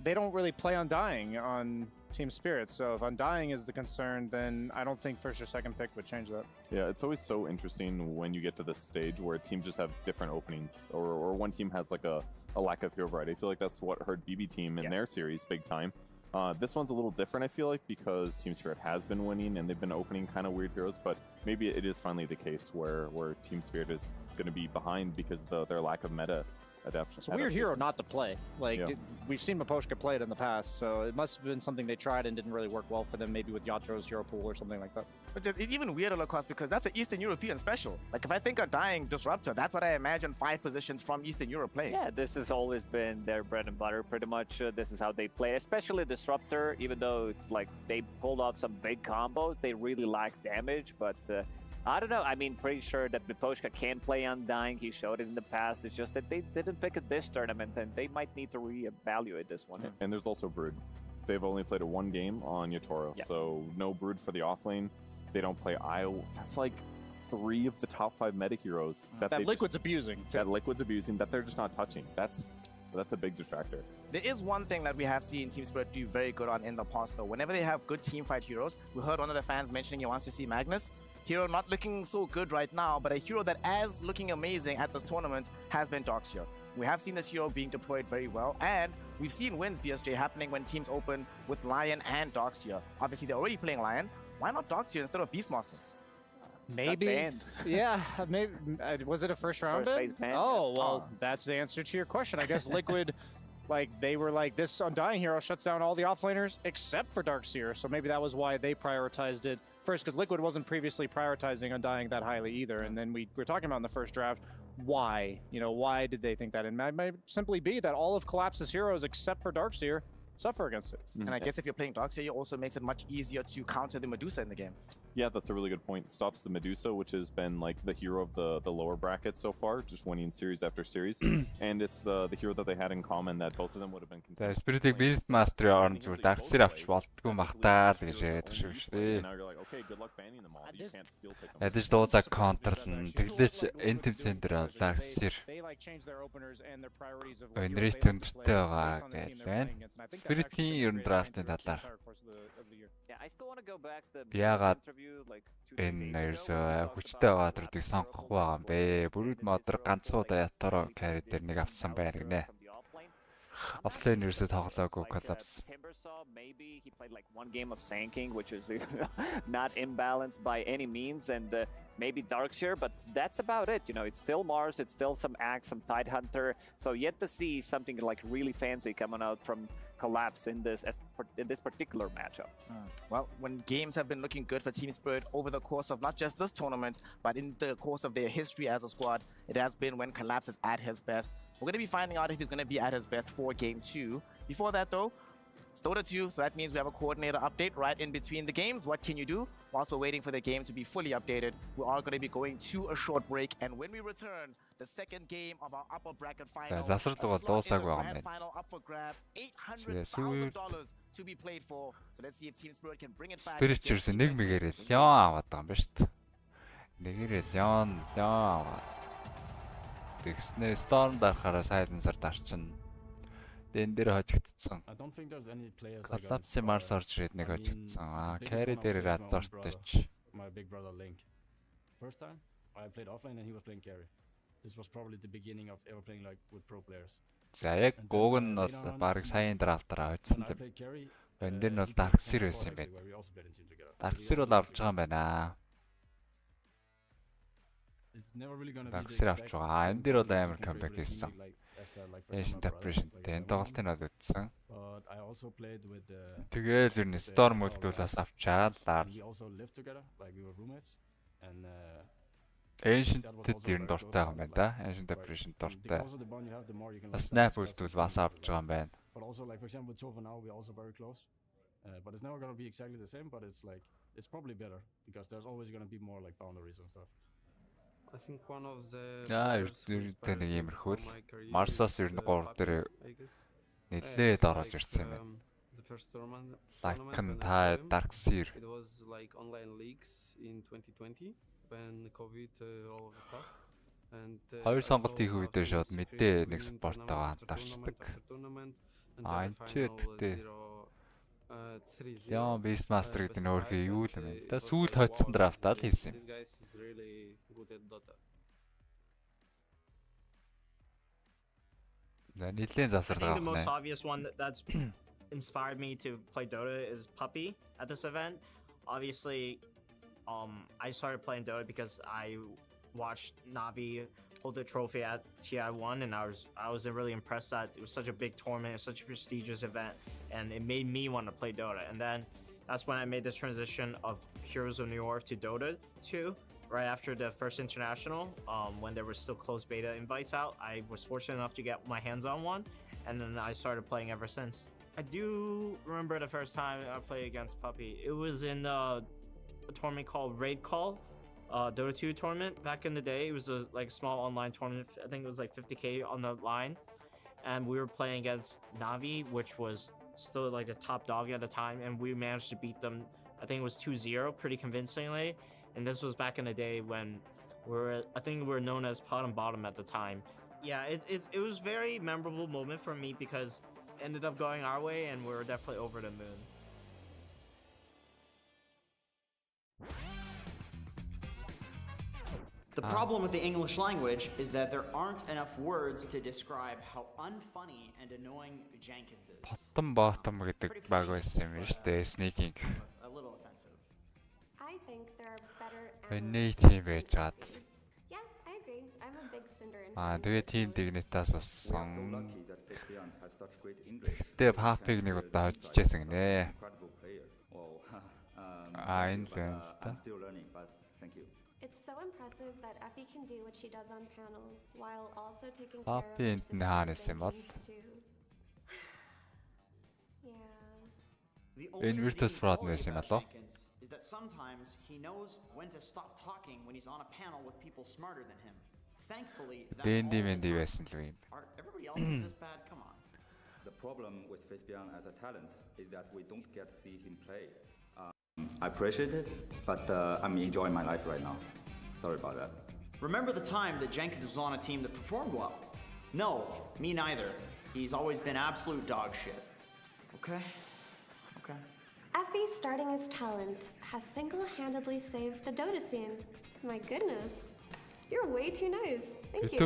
they don't really play Undying on Team Spirit, so if Undying is the concern, then I don't think first or second pick would change that. Yeah, it's always so interesting when you get to this stage where teams just have different openings, or one team has like a lack of hero variety. I feel like that's what hurt BB team in their series big time. This one's a little different, I feel like, because Team Spirit has been winning and they've been opening kind of weird heroes, but maybe it is finally the case where Team Spirit is going to be behind because of their lack of meta adaptation. It's a weird hero not to play. Like, we've seen Miposhka play it in the past, so it must have been something they tried and didn't really work well for them, maybe with Yatro's hero pool or something like that. But it's even weirder, Lacoste, because that's an Eastern European special. Like, if I think Undying Disruptor, that's what I imagine 5 positions from Eastern Europe playing. Yeah, this has always been their bread and butter, pretty much. This is how they play, especially Disruptor. Even though, like, they pulled off some big combos, they really lack damage, but I don't know. I mean, pretty sure that Miposhka can play Undying. He showed it in the past. It's just that they didn't pick it this tournament, and they might need to reevaluate this one. And there's also Brood. They've only played one game on Yatoro, so no Brood for the offlane. They don't play IO. That's like 3 of the top 5 meta heroes that Liquid's abusing. That Liquid's abusing, that they're just not touching. That's a big detractor. There is one thing that we have seen Team Spirit do very good on in the past, though. Whenever they have good teamfight heroes, we heard one of the fans mentioning he wants to see Magnus. Hero not looking so good right now, but a hero that is looking amazing at this tournament has been Darkseer. We have seen this hero being deployed very well, and we've seen wins BSJ happening when teams open with Lion and Darkseer. Obviously, they're already playing Lion. Why not Darkseer instead of Beastmaster? Maybe. Yeah, maybe. Was it a first round ban? Oh, well, that's the answer to your question. I guess Liquid, like, they were like, this Undying hero shuts down all the offlaners except for Darkseer. So maybe that was why they prioritized it first, because Liquid wasn't previously prioritizing Undying that highly either. And then we were talking about in the first draft, why? You know, why did they think that? And it might simply be that all of Collapse's heroes except for Darkseer suffer against it. And I guess if you're playing Darkseer, it also makes it much easier to counter the Medusa in the game. Yeah, that's a really good point. Stops the Medusa, which has been like the hero of the lower bracket so far, just winning series after series. And it's the hero that they had in common that both of them would have been contending. Spirit-ийг Beastmaster-ийн орон зүгээр Darkseer авч болтгүй махтаа л гэж яриад шүү дээ. Ядаж дуузаг контрлн. Тэглэж Entim Center Darkseer. Өнрийт өндөртэй байгаа гэж байна. Spirit-ийн ер нь драфтын талаар. Яагаад энэ ерөөсөө хүчтэй байгаа төрдгийг сонгохгүй байгаа юм бэ? Бүрд модер ганцуудаа Ятаро carry дээр нэг авсан байна гинэ. Offlane ерөөсөө тоглоогүй Collapse. Maybe he played like one game of Sanking, which is not imbalanced by any means, and maybe Darkseer, but that's about it. You know, it's still Mars, it's still some Axe, some Tidehunter, so yet to see something like really fancy coming out from Collapse in this particular matchup. Well, when games have been looking good for Team Spirit over the course of not just this tournament, but in the course of their history as a squad, it has been when Collapse is at his best. We're going to be finding out if he's going to be at his best for Game 2. Before that, though, it's Dota 2, so that means we have a coordinator update right in between the games. What can you do? Whilst we're waiting for the game to be fully updated, we are going to be going to a short break, and when we return, the second game of our upper bracket final, a slot in the grand final up for grabs, $800,000 to be played for. So let's see if Team Spirit can bring it back. Spirit ерөөсөө нэг мэгээрээ Leon аваад байгаа юм ба шүү дээ. Нэгээрээ Leon аваад. Тэгснэ Storm дарахаараа Silencer дарчин. Дэн дээр хожигдсон. Collapse Mars орж ирээд нэг хожигдсон. Carry дээр Radlorтэй ч. My big brother Link. First time I played offline and he was playing carry. this was probably the beginning of ever playing like with pro players. За яг гууг нь бол баг сайн драфтараа очсон юм. Энд нь бол Dark Seer байсан юм байна. Dark Seer бол авч байгаа юм байна. Dark Seer авч байгаа. Энд дэр бол амар камбэк хийсэн. Asian Depression-тэй энэ тоглолтыг нь үзсэн. Тэгээл ер нь Storm үлдүүлээс авчаад Ancient-д ер нь дуртай байгаа юм байна да. Ancient Depression дуртай. Snap үлдүүл бас авч байгаа юм байна. But also like for example with Tova now we're also very close. But it's never going to be exactly the same, but it's like it's probably better because there's always going to be more like boundaries and stuff. I think one of the нэг иймэрхүү л Mars-аас ер нь 3 дээр нэлээд орж ирсэн юм байна. Like Dark Seer. It was like online leagues in 2020 when COVID all of the stuff. And хоёр сонголт хийх үедээ шууд мэдээ нэг спортоо хантаарчдаг. Анчэттэй. Яа Beastmaster гэдэг нь өөрхий юу л юм бэ? Та сүүлд хоцсон драфтаад хийсэн. I think the most obvious one that's inspired me to play Dota is Puppy at this event. Obviously, I started playing Dota because I watched Navi hold the trophy at TI1, and I was really impressed that it was such a big tournament, it was such a prestigious event, and it made me want to play Dota. And then that's when I made this transition of Heroes of New York to Dota 2. Right after the first international, when there were still closed beta invites out, I was fortunate enough to get my hands on one, and then I started playing ever since. I do remember the first time I played against Puppy. It was in a tournament called Raid Call, Dota 2 tournament back in the day. It was a like small online tournament. I think it was like 50k on the line, and we were playing against Navi, which was still like the top dog at the time, and we managed to beat them. I think it was 2-0 pretty convincingly. And this was back in the day when I think we were known as pot and bottom at the time. Yeah, it was very memorable moment for me because it ended up going our way and we were definitely over the moon. The problem with the English language is that there aren't enough words to describe how unfunny and annoying Jenkins is. Bottom гэдэг баг байсан юм шүү дээ, sneaking. A little offensive. I think there are better Өнний team байж чад. Yeah, I agree. I'm a big Cinder in. Тэгээ team Dignitаас болсон. Тэгээ Happy-г нэг удаа хожижсэн гинэ. It's so impressive that Effie can do what she does on panel while also taking care of her sisters. The only Virtus fraud байсан юм болоо. Is that sometimes he knows when to stop talking when he's on a panel with people smarter than him. Thankfully, that's all. Everybody else is this bad. Come on. The problem with Fabian as a talent is that we don't get to see him play. I appreciate it, but I'm enjoying my life right now. Sorry about that. Remember the time that Jenkins was on a team that performed well? No, me neither. He's always been absolute dog shit. Okay? Okay. Effie starting his talent has single-handedly saved the Dota scene. My goodness. You're way too nice. Thank you.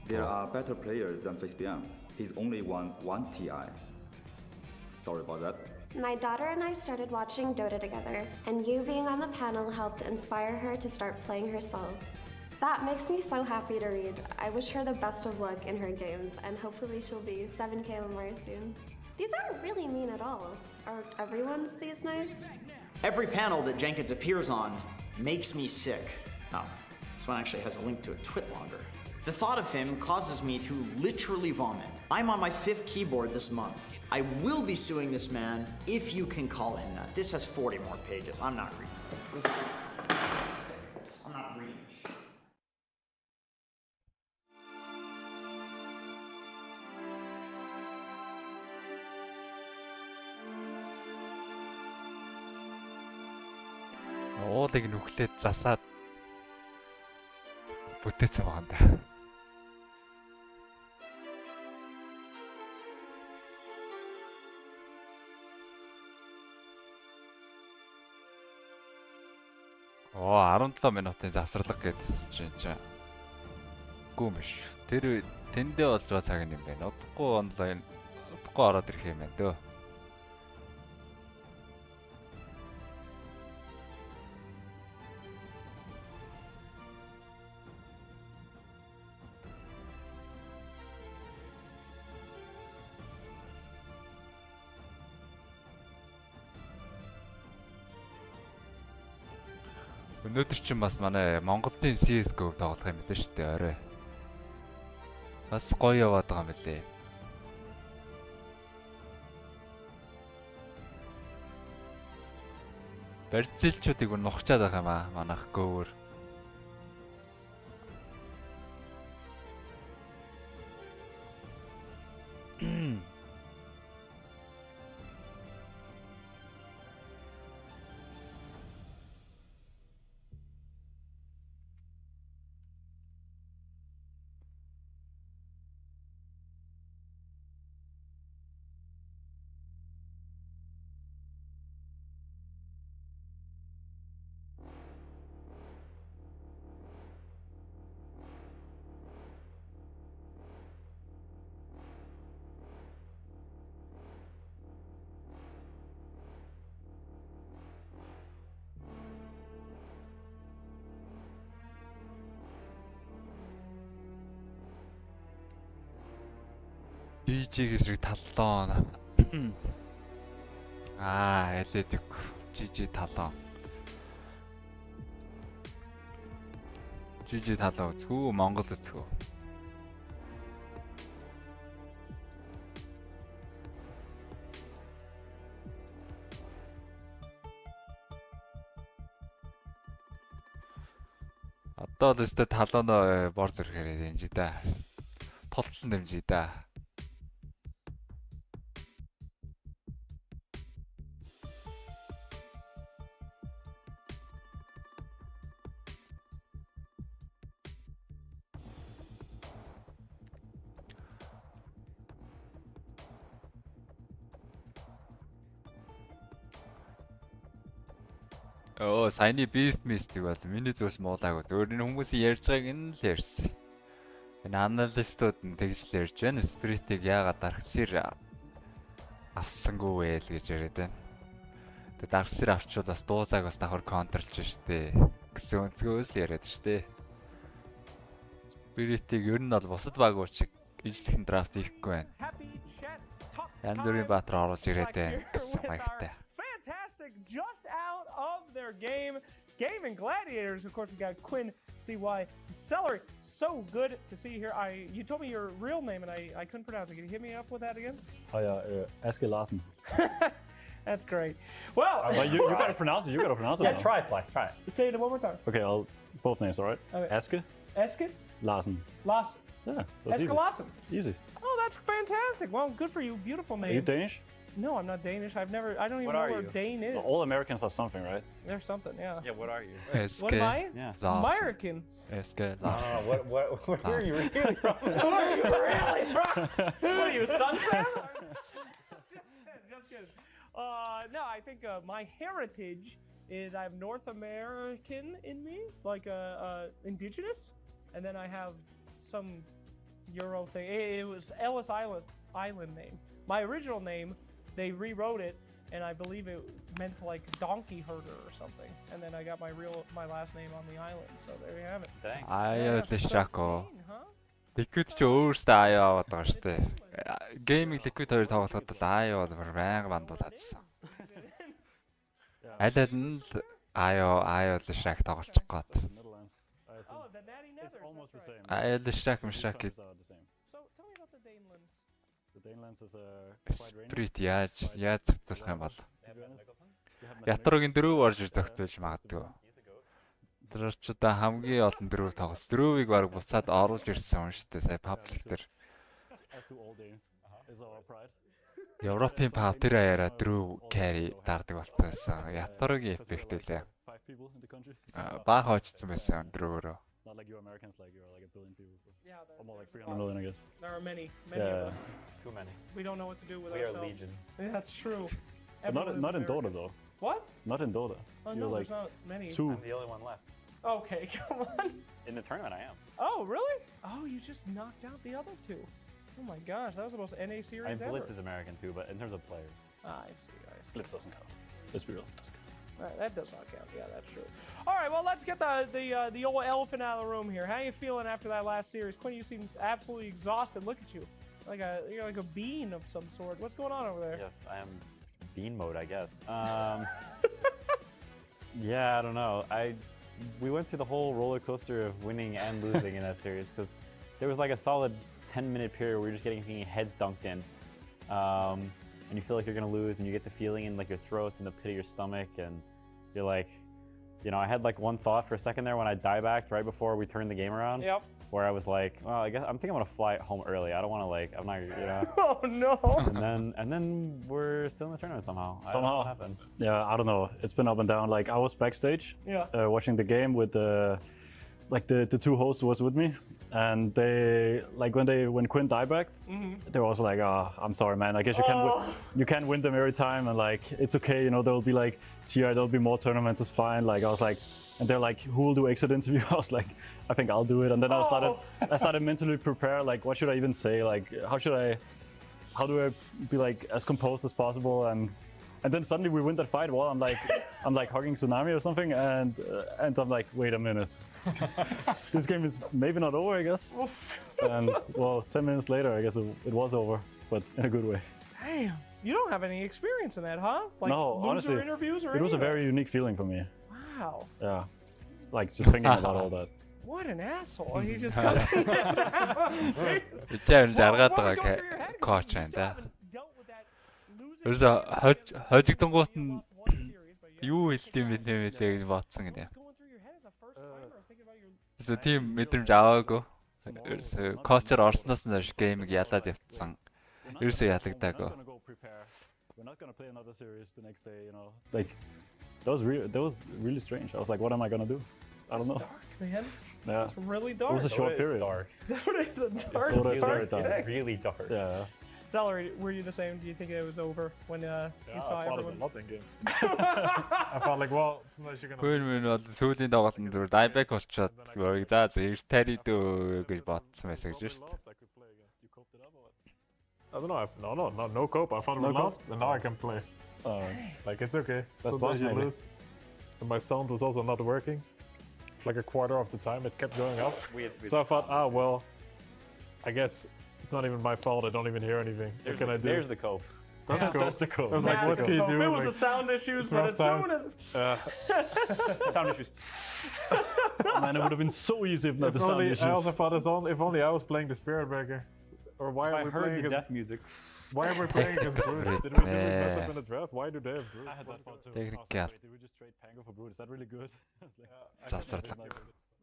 There are better players than Fabian. He's only won 1 TI. Sorry about that. My daughter and I started watching Dota together, and you being on the panel helped inspire her to start playing herself. That makes me so happy to read. I wish her the best of luck in her games, and hopefully she'll be 7K MMR soon. These aren't really mean at all. Are everyone's these nice? Every panel that Jenkins appears on makes me sick. Oh, this one actually has a link to a twit longer. The thought of him causes me to literally vomit. I'm on my 5th keyboard this month. I will be suing this man if you can call him that. This has 40 more pages. I'm not reading this. I'm not reading this. Уулыг нүхлээд засаад бүтээсэн байгаа юм да. Оо 17 минутын завсарлага гэдсэн чинь. удахгүй юм шүү. Тэр тэндээ болж байгаа цаг юм байна. Удахгүй онлайн удахгүй ороод ирэх юм байна дөө. Өнөөдөр чинь бас манай Монголын CS:GO тоглох юм байна шүү дээ орой. Бас гоё яваад байгаа юм лээ. Барьцэлчүүдийг нухчаад байгаа юм аа манайх гөөр. Хийжийг эсрэг талдон. Элэдэг. Жижи талон. Жижи талаа үзхүү, Монгол үзхүү. Одоо л өстө талоноо бор зэрэгээр дэмжиж да. Толтон дэмжиж да. Саяны Beast Mystic бол миний зүс муулаагүй. Өөр хүмүүсийн ярьж байгааг энэ л ярьсан. Энэ аналистууд нь тэгж л ярьж байна. Spirit-ийг яагаад Darkseer авсангүй вэ л гэж яриад байна. Тэгээд Darkseer авчвал бас дуузааг бас давхар контролж штэ гэсэн өнцгөөс л яриад штэ. Spirit-ийг ер нь бол бусад багууд шиг ижлэхэн драфт хийхгүй байна. Янз бүрийн баатар оруулж ирээд байна гэсэн маягтай. Just out of their game. Game and Gladiators, of course, we got Quinn, CY, Celery. So good to see you here. You told me your real name and I couldn't pronounce it. Can you hit me up with that again? Oh yeah, Aske Larsen. That's great. Well, you gotta pronounce it. You gotta pronounce it. Yeah, now. try it, Slice. Try it. Say it one more time. Okay, both names, all right? Okay. Aske Larsen. Yeah, Aske easy. Larsen. Easy. Oh, that's fantastic. Well, good for you. Beautiful name. Are you Danish? No, I'm not Danish. I don't even What know are where you? Dane is. All Americans are something, right? There's something, yeah. Yeah, what are you? What am I? Yeah. American. Larsen. Where are you really from? Who are you really from? What are you, Sunset? Just kidding. No, I think my heritage is I have North American in me, like indigenous, and then I have some Euro thing. It was Ellis Island name. My original name, they rewrote it, and I believe it meant like donkey herder or something. And then I got my last name on the island. So there you have it. Dang. RIYADH. Liquid ч өөрөөсөө аяа аваад байгаа шүү дээ. Gaming Liquid 2 тоглоход л аяа бол байнга бандуул хадсан. Аль нь л RIYADH тоглочих гээд. RIYADH мшак. The Danelands is a Spirit яаж зохицуулах юм бол Ятрогийн дөрөв орж ир зохицуулж магадгүй. Тэр ч одоо хамгийн олон дөрөв тоглос. Дөрөвийг баг буцаад оруулж ирсэн юм шүү дээ. Сая паблик дээр. Европын паб дээр аяараа дөрөв carry даардаг болчихсон. Ятрогийн эффект үлээ. Баг хоочсон байсан дөрөвөөрөө. Not like you Americans, like you're like a billion people. Yeah, or more like 300 million, I guess. There are many of us. Too many. We don't know what to do with We are ourselves. legion. Yeah, that's true. But not in Dota though. What? Not in Dota. Oh You're no, like there's not many. Two. I'm the only one left. Okay, come on. In the tournament, I am. Oh, really? Oh, you just knocked out the other two. Oh my gosh, that was the most NA series ever. Blitz is American too, but in terms of players. I see. Blitz doesn't count. Let's be real, it doesn't count. That does not count. Yeah, that's true. All right, well, let's get the old elephant out of the room here. How are you feeling after that last series? Quinn, you seem absolutely exhausted. Look at you. You're like a bean of some sort. What's going on over there? Yes, I am bean mode, I guess. Yeah, I don't know. We went through the whole roller coaster of winning and losing in that series because there was like a solid 10-minute period where you're just getting heads dunked in. And you feel like you're gonna lose, and you get the feeling in like your throat and the pit of your stomach, and you're like, you know, I had like one thought for a second there when I die-backed right before we turned the game around. Yep. Where I was like, well, I guess I'm thinking I'm gonna fly home early. I don't want to like, I'm not, you know. Oh no. And then we're still in the tournament somehow. I don't know Somehow. what happened. Yeah, I don't know. It's been up and down. Like I was backstage, watching the game with like the two hosts was with me, and they like when Quinn diebacked, they were also like, "Oh, I'm sorry, man. I guess you can't win them every time, and like it's okay. You know, there will be like there'll be more tournaments. It's fine." Like I was like, and they're like, "Who will do exit interview?" I was like, "I think I'll do it." And then I started mentally prepare. Like, what should I even say? Like, how do I be like as composed as possible? And then suddenly we win that fight. Well, I'm like hugging Tsunami or something, and I'm like, wait a minute. This game is maybe not over, I guess. And well, 10 minutes later, I guess it was over, but in a good way. Damn, you don't have any experience in that, huh? Like no, loser honestly, interviews or it was a anything? very unique feeling for me. Wow. Yeah, like just thinking about all that. What an asshole! He just comes in. Үчээр жаргаад байгаа коуч байна да. Ерөөсө хожигдонгууд нь юу хэлдэм бэ нэмэлээ гэж бодсон гинэ. Ерөөсө тийм мэдрэмж аваагүй. Ерөөсө коучор орсноос нь хойш геймийг ялаад явцсан. Ерөөсө ялагдаагүй. We're not gonna play another series the next day, you know. Like that was really strange. I was like, what am I gonna do? I don't know. Dark, man. Yeah. It's really dark. It was a short period. Dark. It's a dark. It's really dark. Yeah. Celery, were you the same? Do you think it was over when you saw I thought everyone? it was nothing. I felt like, well, as soon as you're gonna. Хөөе бол сүүлийн тоглолтод зүгээр дайбек болчиход өөрийг за эрт тари дөө гэж бодсон байсан гэж шүү дээ. I don't know. No cope. I thought we lost, and now I can play. Like it's okay. Sometimes you lose. And my sound was also not working. Like a quarter of the time, it kept going up. So I thought, well, I guess it's not even my fault. I don't even hear anything. What can I do? There's the cope. That's the cope. I was That's like, what can you do? It was the sound issues, but as soon as sound issues. Man, it would have been so easy if not the sound issues. I also thought if only I was playing the Spirit Breaker. Or why are we playing the death music? Why are we playing against Brood? Did we mess up in the draft? Why do they have Brood? I had that thought too. Technique. Did we just trade Pango for Brood? Is that really good?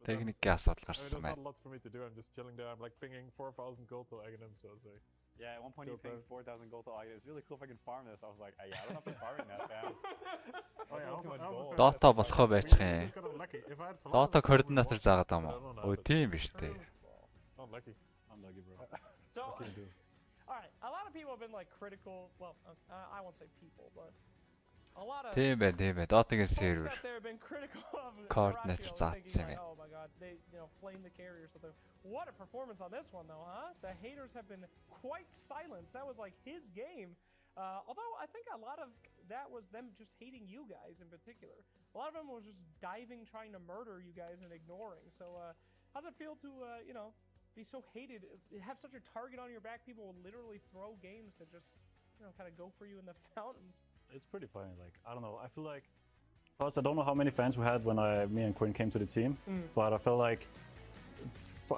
Техник асуудал гарсан There's байна. not a lot for me to do. I'm just chilling there. I'm like pinging 4,000 gold to Aghanim, so it's like. Yeah, at one point you pinged 4,000 gold to Aghanim. It's really cool if I can farm this. I was like, yeah, I don't have to farming that, fam. Дота болохоо байж хээ. Дота координатор заагаад байгаа юм уу? Өө тийм биш үү? Not lucky. I'm lucky, bro. So, all right, a lot of people have been like critical. Well, I won't say people, but a lot of Тийм байна. Дотагийн folks сервер. out there have been critical of Coordinator Ratio, thinking заасан юм like, байна. oh my god, they flame the carry or something. What a performance on this one though, huh? The haters have been quite silenced. That was like his game. Although I think a lot of that was them just hating you guys in particular. A lot of them was just diving, trying to murder you guys and ignoring. So how's it feel to be so hated, have such a target on your back? People will literally throw games to just kind of go for you in the fountain. It's pretty funny. Like I don't know. I feel like first I don't know how many fans we had when me and Quinn came to the team, but I felt like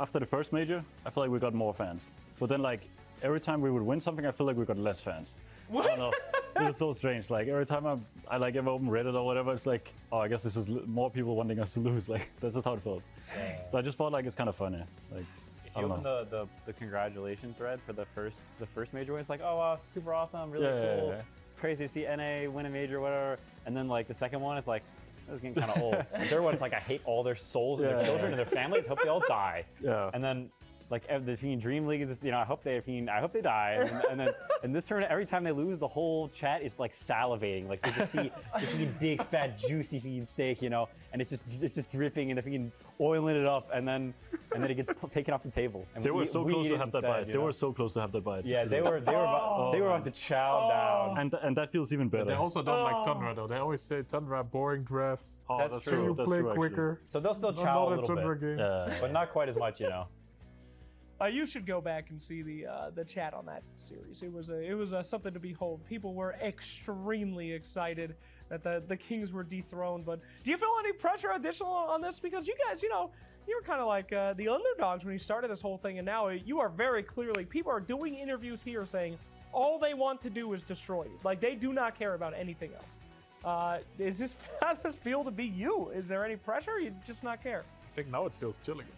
after the first major, I feel like we got more fans. But then like every time we would win something, I feel like we got less fans. What? I don't know. It was so strange. Like every time I like ever open Reddit or whatever, it's like, oh, I guess this is more people wanting us to lose. Like that's just how it felt. So I just felt like it's kind of funny. Like. If you open the congratulation thread for the first major win, it's like, oh wow, super awesome, really cool. Yeah. It's crazy to see NA win a major, whatever. And then like the second one, it's like, this is getting kind of old. The third one, it's like, I hate all their souls and their children and their families. Hope they all die. Yeah. And then like the Dream League is, I hope they die, and then in this tournament, every time they lose, the whole chat is like salivating, like they just see big fat juicy steak, and it's just dripping and they're oiling it up, and then it gets taken off the table. And they were so close to have that bite. They were so close to have that bite. Yeah, they were about to chow down. And that feels even better. They also don't like Tundra though. They always say Tundra boring drafts. Oh, that's true. You play quicker. So they'll still chow a little bit, but not quite as much, You should go back and see the chat on that series. It was something to behold. People were extremely excited that the Kings were dethroned. But do you feel any pressure additional on this? Because you guys, you were kind of like the underdogs when you started this whole thing, and now you are very clearly, people are doing interviews here saying all they want to do is destroy you. Like, they do not care about anything else. How does this feel to be you? Is there any pressure, or you just not care? I think now it feels chill again.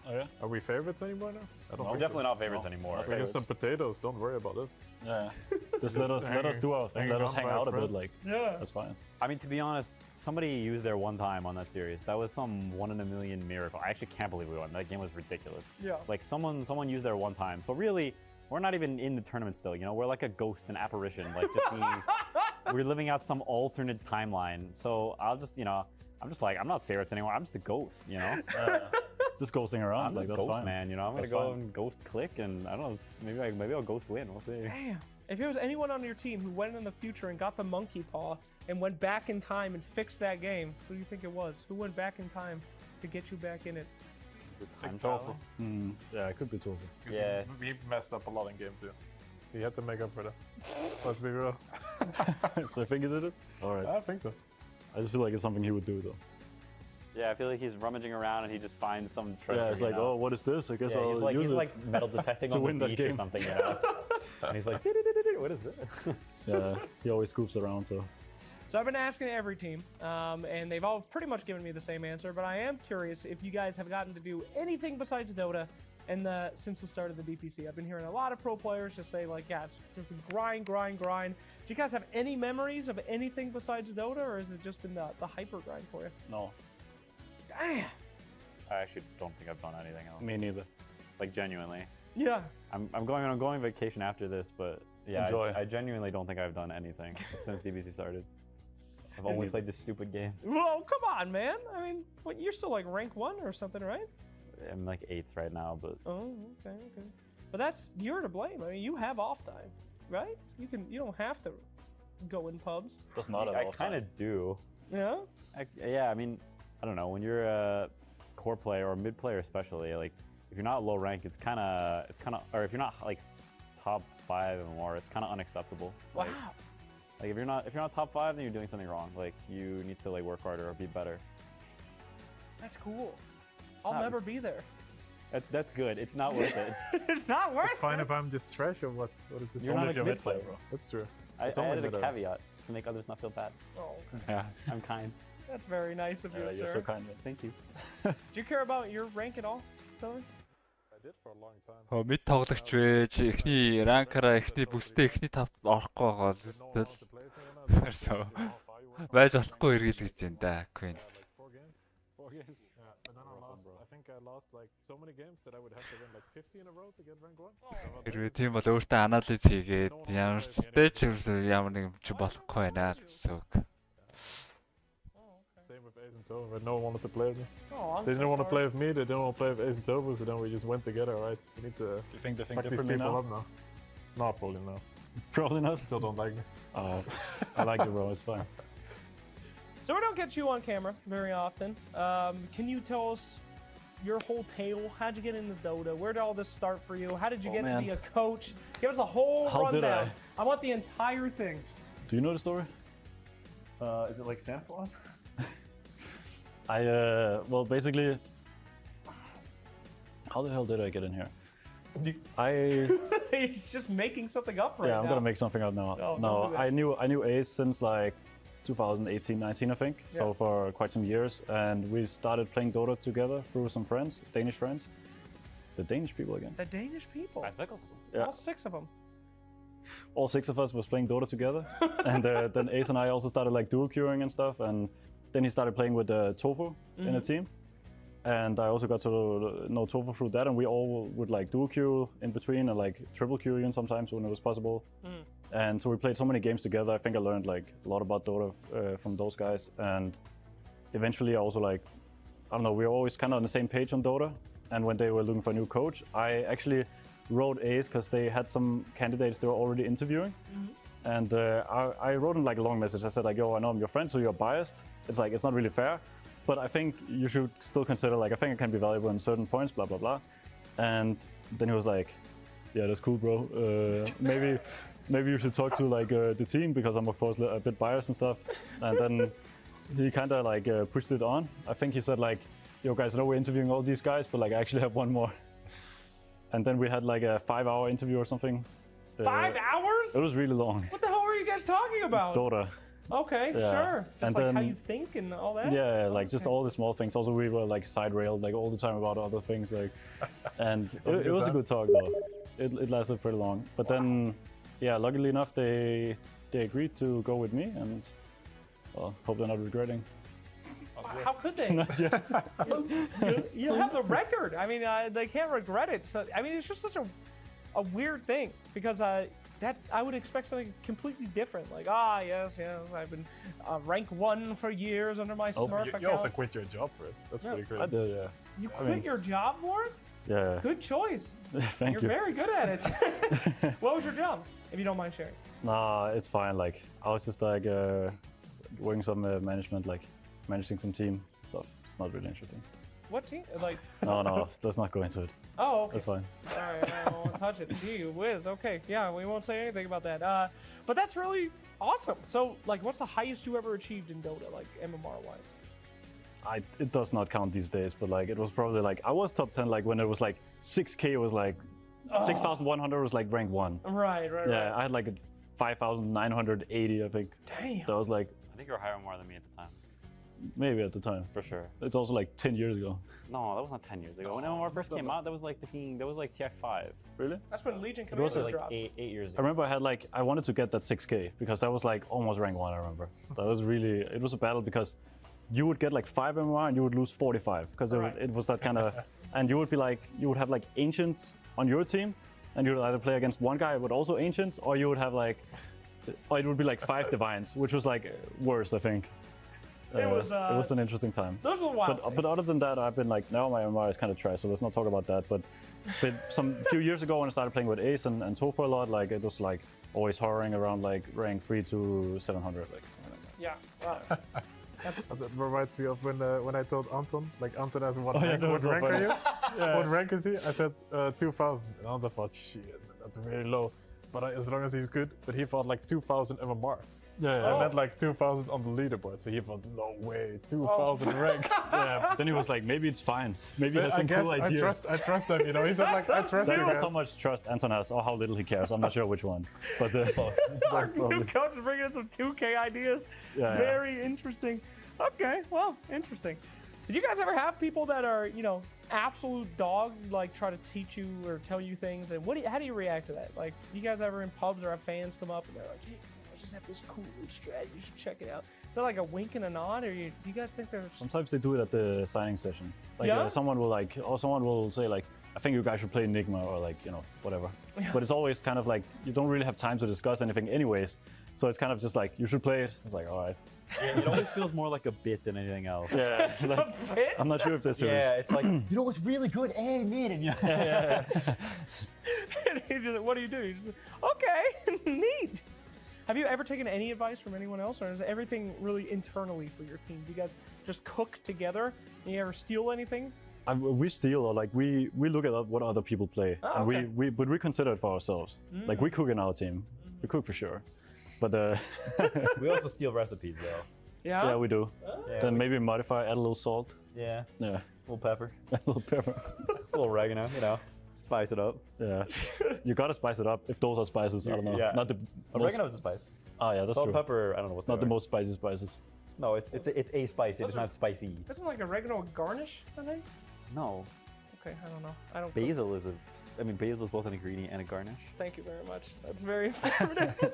Oh yeah? Are we favorites anymore now? We're definitely not favorites anymore. We get some potatoes, don't worry about it. Yeah. Just let us do our thing, let us hang out a bit, that's fine. I mean, to be honest, somebody used their one time on that series. That was some 1 in a million miracle. I actually can't believe we won. That game was ridiculous. Yeah. Like, someone used their one time. So really, we're not even in the tournament still, We're like a ghost, an apparition, like just we're living out some alternate timeline. So I'll just, I'm just like, I'm not favorites anymore. I'm just a ghost, Just ghosting around, I'm just that's ghost fine. man, I'm gonna go and ghost click, and I don't know, maybe I'll ghost win. We'll see. Damn. If it was anyone on your team who went in the future and got the monkey paw and went back in time and fixed that game, who do you think it was? Who went back in time to get you back in it? Is it time travel? Yeah, it could be Tofu. Yeah. We messed up a lot in game 2. We had to make up for that. Let's be real. So I think he did it? Alright. I think so. I just feel like it's something he would do though. Yeah, I feel like he's rummaging around and he just finds some treasure. Yeah, it's like, oh, what is this? I guess I'll use he's it. like metal detecting on the beach or something, And he's like, what is this? Yeah, he always scoops around, so. So I've been asking every team, and they've all pretty much given me the same answer, but I am curious if you guys have gotten to do anything besides Dota since the start of the DPC. I've been hearing a lot of pro players just say, like, yeah, it's just been grind. Do you guys have any memories of anything besides Dota, or has it just been the hyper grind for you? No. Damn. I actually don't think I've done anything else. Me neither. Like, genuinely. Yeah. I'm going on vacation after this, but yeah, Enjoy. I genuinely don't think I've done anything since DBC started. I've only played this stupid game. Well, come on, man. I mean, you're still like rank 1 or something, right? I'm like 8th right now, but. Oh, okay. But you're to blame. I mean, you have off time, right? You don't have to go in pubs. That's not I kind of do. Yeah. Yeah, I mean, I don't know. When you're a core player or mid player, especially, like if you're not low rank, it's kind of, or if you're not like top 5 or more, it's kind of unacceptable. Wow. Like if you're not top 5, then you're doing something wrong. Like you need to like work harder or be better. That's cool. I'll never be there. That's good. It's not worth it. It's not worth it. It's fine if I'm just trash or what? What is this? You're not a mid player, bro. That's true. I added a caveat to make others not feel bad. Oh. Yeah, I'm kind. That's very nice of you, sir. You're so kind. Thank you. Do you care about your rank at all, Sully? I did for a long time. Мид тоглогч байж эхний ранкараа эхний бүстэй эхний тавд орохгүй байгаа л so байж болохгүй эргэл гэж байна да Queen. 4 games. Yeah, and then I think I lost like so many games that I would have to win like 50 in a row to get rank 1. Хэрвээ тийм бол өөртөө анализ хийгээд ямар stage ямар нэг юм чи болохгүй байна гэсэн үг. Same with Ace and Tovu, but no one wanted to play with me. Oh, they didn't want to play with me, they didn't want to play with Ace and Tovu, so then we just went together, right? We need to Do you think they think fuck these differently people now? up now. No, probably not. Probably not. Still don't like me. Oh, I like it, bro. It's fine. So we don't get you on camera very often. Can you tell us your whole tale? How'd you get into Dota? Where did all this start for you? How did you get to be a coach? Give us the whole How did rundown. I want the entire thing. Do you know the story? Is it like Santa Claus? Well, basically, how the hell did I get in here? He's just making something up right now. Yeah, I'm gonna make something up now. Oh, no, I knew Ace since like 2018-19, I think. Yeah. So for quite some years, and we started playing Dota together through some friends, Danish friends. The Danish people again. The Danish people. Yeah. All 6 of them. All 6 of us was playing Dota together, and then Ace and I also started like duo queuing and stuff, and then he started playing with Tofu in a team, and I also got to know Topher through that, and we all would like duo queue in between and like triple queue even sometimes when it was possible. And so we played so many games together. I think I learned like a lot about Dota from those guys, and eventually I also like, I don't know, we were always kind of on the same page on Dota. And when they were looking for a new coach, I actually wrote Ace because they had some candidates they were already interviewing. And I wrote them like a long message. I said like, yo, I know I'm your friend, so you're biased. It's like, it's not really fair, but I think you should still consider like, I think it can be valuable in certain points, blah, blah, blah. And then he was like, yeah, that's cool, bro. Maybe you should talk to like the team because I'm of course a bit biased and stuff. And then he kind of like pushed it on. I think he said like, yo guys, I know we're interviewing all these guys, but like I actually have one more. And then we had like a 5-hour interview or something. 5 hours? It was really long. What the hell are you guys talking about? Dota. Okay, Yeah. sure. Just And like then, how you think and all that? Yeah, like just all the small things. Also, we were like side railed like all the time about other things. Like, and it was a good talk though. It lasted pretty long. But then, yeah, luckily enough, they agreed to go with me, and well, hope they're not regretting. How could they? You have the record. I mean, they can't regret it. So, I mean, it's just such a weird thing because that I would expect something completely different. Like, yes, I've been rank 1 for years under my Smurf account. You also quit your job for it. That's pretty crazy. I did, yeah. You quit your job for it? Yeah. Good choice. Thank You're you. very good at it. What was your job, if you don't mind sharing? Nah, it's fine. Like, I was just like working some management, like managing some team stuff. It's not really interesting. What team? Like. No, let's not go into it. Oh, okay. That's fine. All right, I won't touch it. Gee whiz. Okay, yeah, we won't say anything about that. But that's really awesome. So, like, what's the highest you ever achieved in Dota, like MMR-wise? It does not count these days, but like it was probably like I was top 10 like when it was like 6K was like 6,100 was like rank 1. Right. Yeah, I had like 5,980, I think. Damn. That was like. I think you were higher more than me at the time. Maybe at the time. For sure. It's also like 10 years ago. No, that was not 10 years ago. When MMR first came out, that was like TF5. Really? That's when Legion It was Commanders like dropped. 8 years I ago. remember I wanted to get that 6K because that was like almost rank 1, I remember. That was really, it was a battle because you would get like 5 MMR and you would lose 45 because it was that kind of, and you would be like, you would have like Ancients on your team and you would either play against one guy with also Ancients or you would have like, or it would be like 5 Divines, which was like worse, I think. It was an interesting time. Those were wild. But other than that, I've been like, now my MMR is kind of trash, so let's not talk about that. But some few years ago when I started playing with Ace and Topher a lot, like it was like always hovering around like rank 3 to 700, like something like that. Yeah. Wow. That reminds me of when I told Anton, like Anton has what rank so are you? Yeah. What rank is he? I said 2,000. And Anton thought, shit, that's really low. But as long as he's good, but he thought like 2,000 MMR. Yeah. I meant like 2,000 on the leaderboard, so he thought, no way, 2,000 rank. Yeah. Then he was like, maybe it's fine. Maybe he has some cool ideas. I trust him, you know. He said like, I trust you. That's how much trust Anton has, or how little he cares. I'm not sure which one. But Our new coach is bringing in some 2K ideas. Yeah, Very interesting. Okay, well, interesting. Did you guys ever have people that are, absolute dog, like try to teach you or tell you things? And how do you react to that? Like, you guys ever in pubs or have fans come up and they're like, hey, I just have this cool new strategy, you should check it out. Is that like a wink and a nod, or do you guys think there's... Sometimes they do it at the signing session. Like Yeah? someone will say like, I think you guys should play Enigma or like, whatever. Yeah. But it's always kind of like, you don't really have time to discuss anything anyways. So it's kind of just like, you should play it. It's like, all right. Yeah, it always feels more like a bit than anything else. Yeah, like, I'm not sure if this is. Yeah, it's like, you know what's really good? Hey, man. And yeah. And he just, what do? You just, okay, neat. Have you ever taken any advice from anyone else, or is everything really internally for your team? Do you guys just cook together? And you ever steal anything? We steal, or like we look at what other people play, Oh, and okay. but we consider it for ourselves. Like we cook in our team, we cook for sure. But we also steal recipes though. Yeah. Yeah, we do. Yeah, Then maybe modify, add a little salt. Yeah. Yeah. A little pepper. A little pepper. A little oregano, spice it up. Yeah. You gotta spice it up if those are spices. I don't know. Yeah. Not the Oregano is a spice. Oh yeah, that's Salt, true. pepper, I don't know what's not the most spicy spices. No, it's a spice. It is not spicy. Isn't like oregano a garnish, I think? No. Okay, I don't know. I don't. Basil is basil is both an ingredient and a garnish. Thank you very much. That's very informative.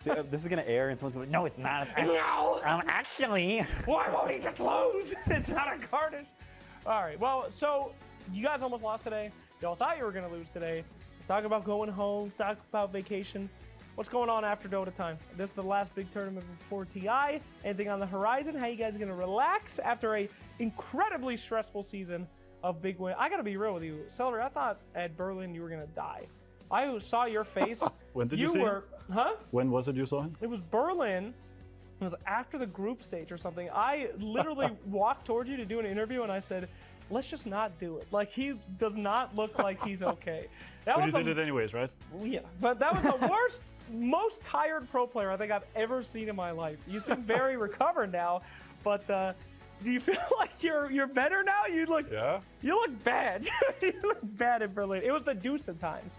So, this is gonna air and someone's going, no, it's not. No! Actually. Why won't he just lose? It's not a garnish. All right. Well, so you guys almost lost today. Y'all thought you were going to lose today. Talk about going home. Talk about vacation. What's going on after Dota time? This is the last big tournament before TI. Anything on the horizon? How you guys going to relax after a incredibly stressful season of big win? I got to be real with you. Celery, I thought at Berlin you were going to die. I saw your face. When did you see him? Huh? When was it you saw him? It was Berlin. It was after the group stage or something. I literally walked towards you to do an interview and I said, let's just not do it. Like, he does not look like he's okay. But you did it anyways, right? Yeah, but that was the worst, most tired pro player I think I've ever seen in my life. You seem very recovered now, but do you feel like you're better now? You look bad. You look bad in Berlin. It was the deuce at times.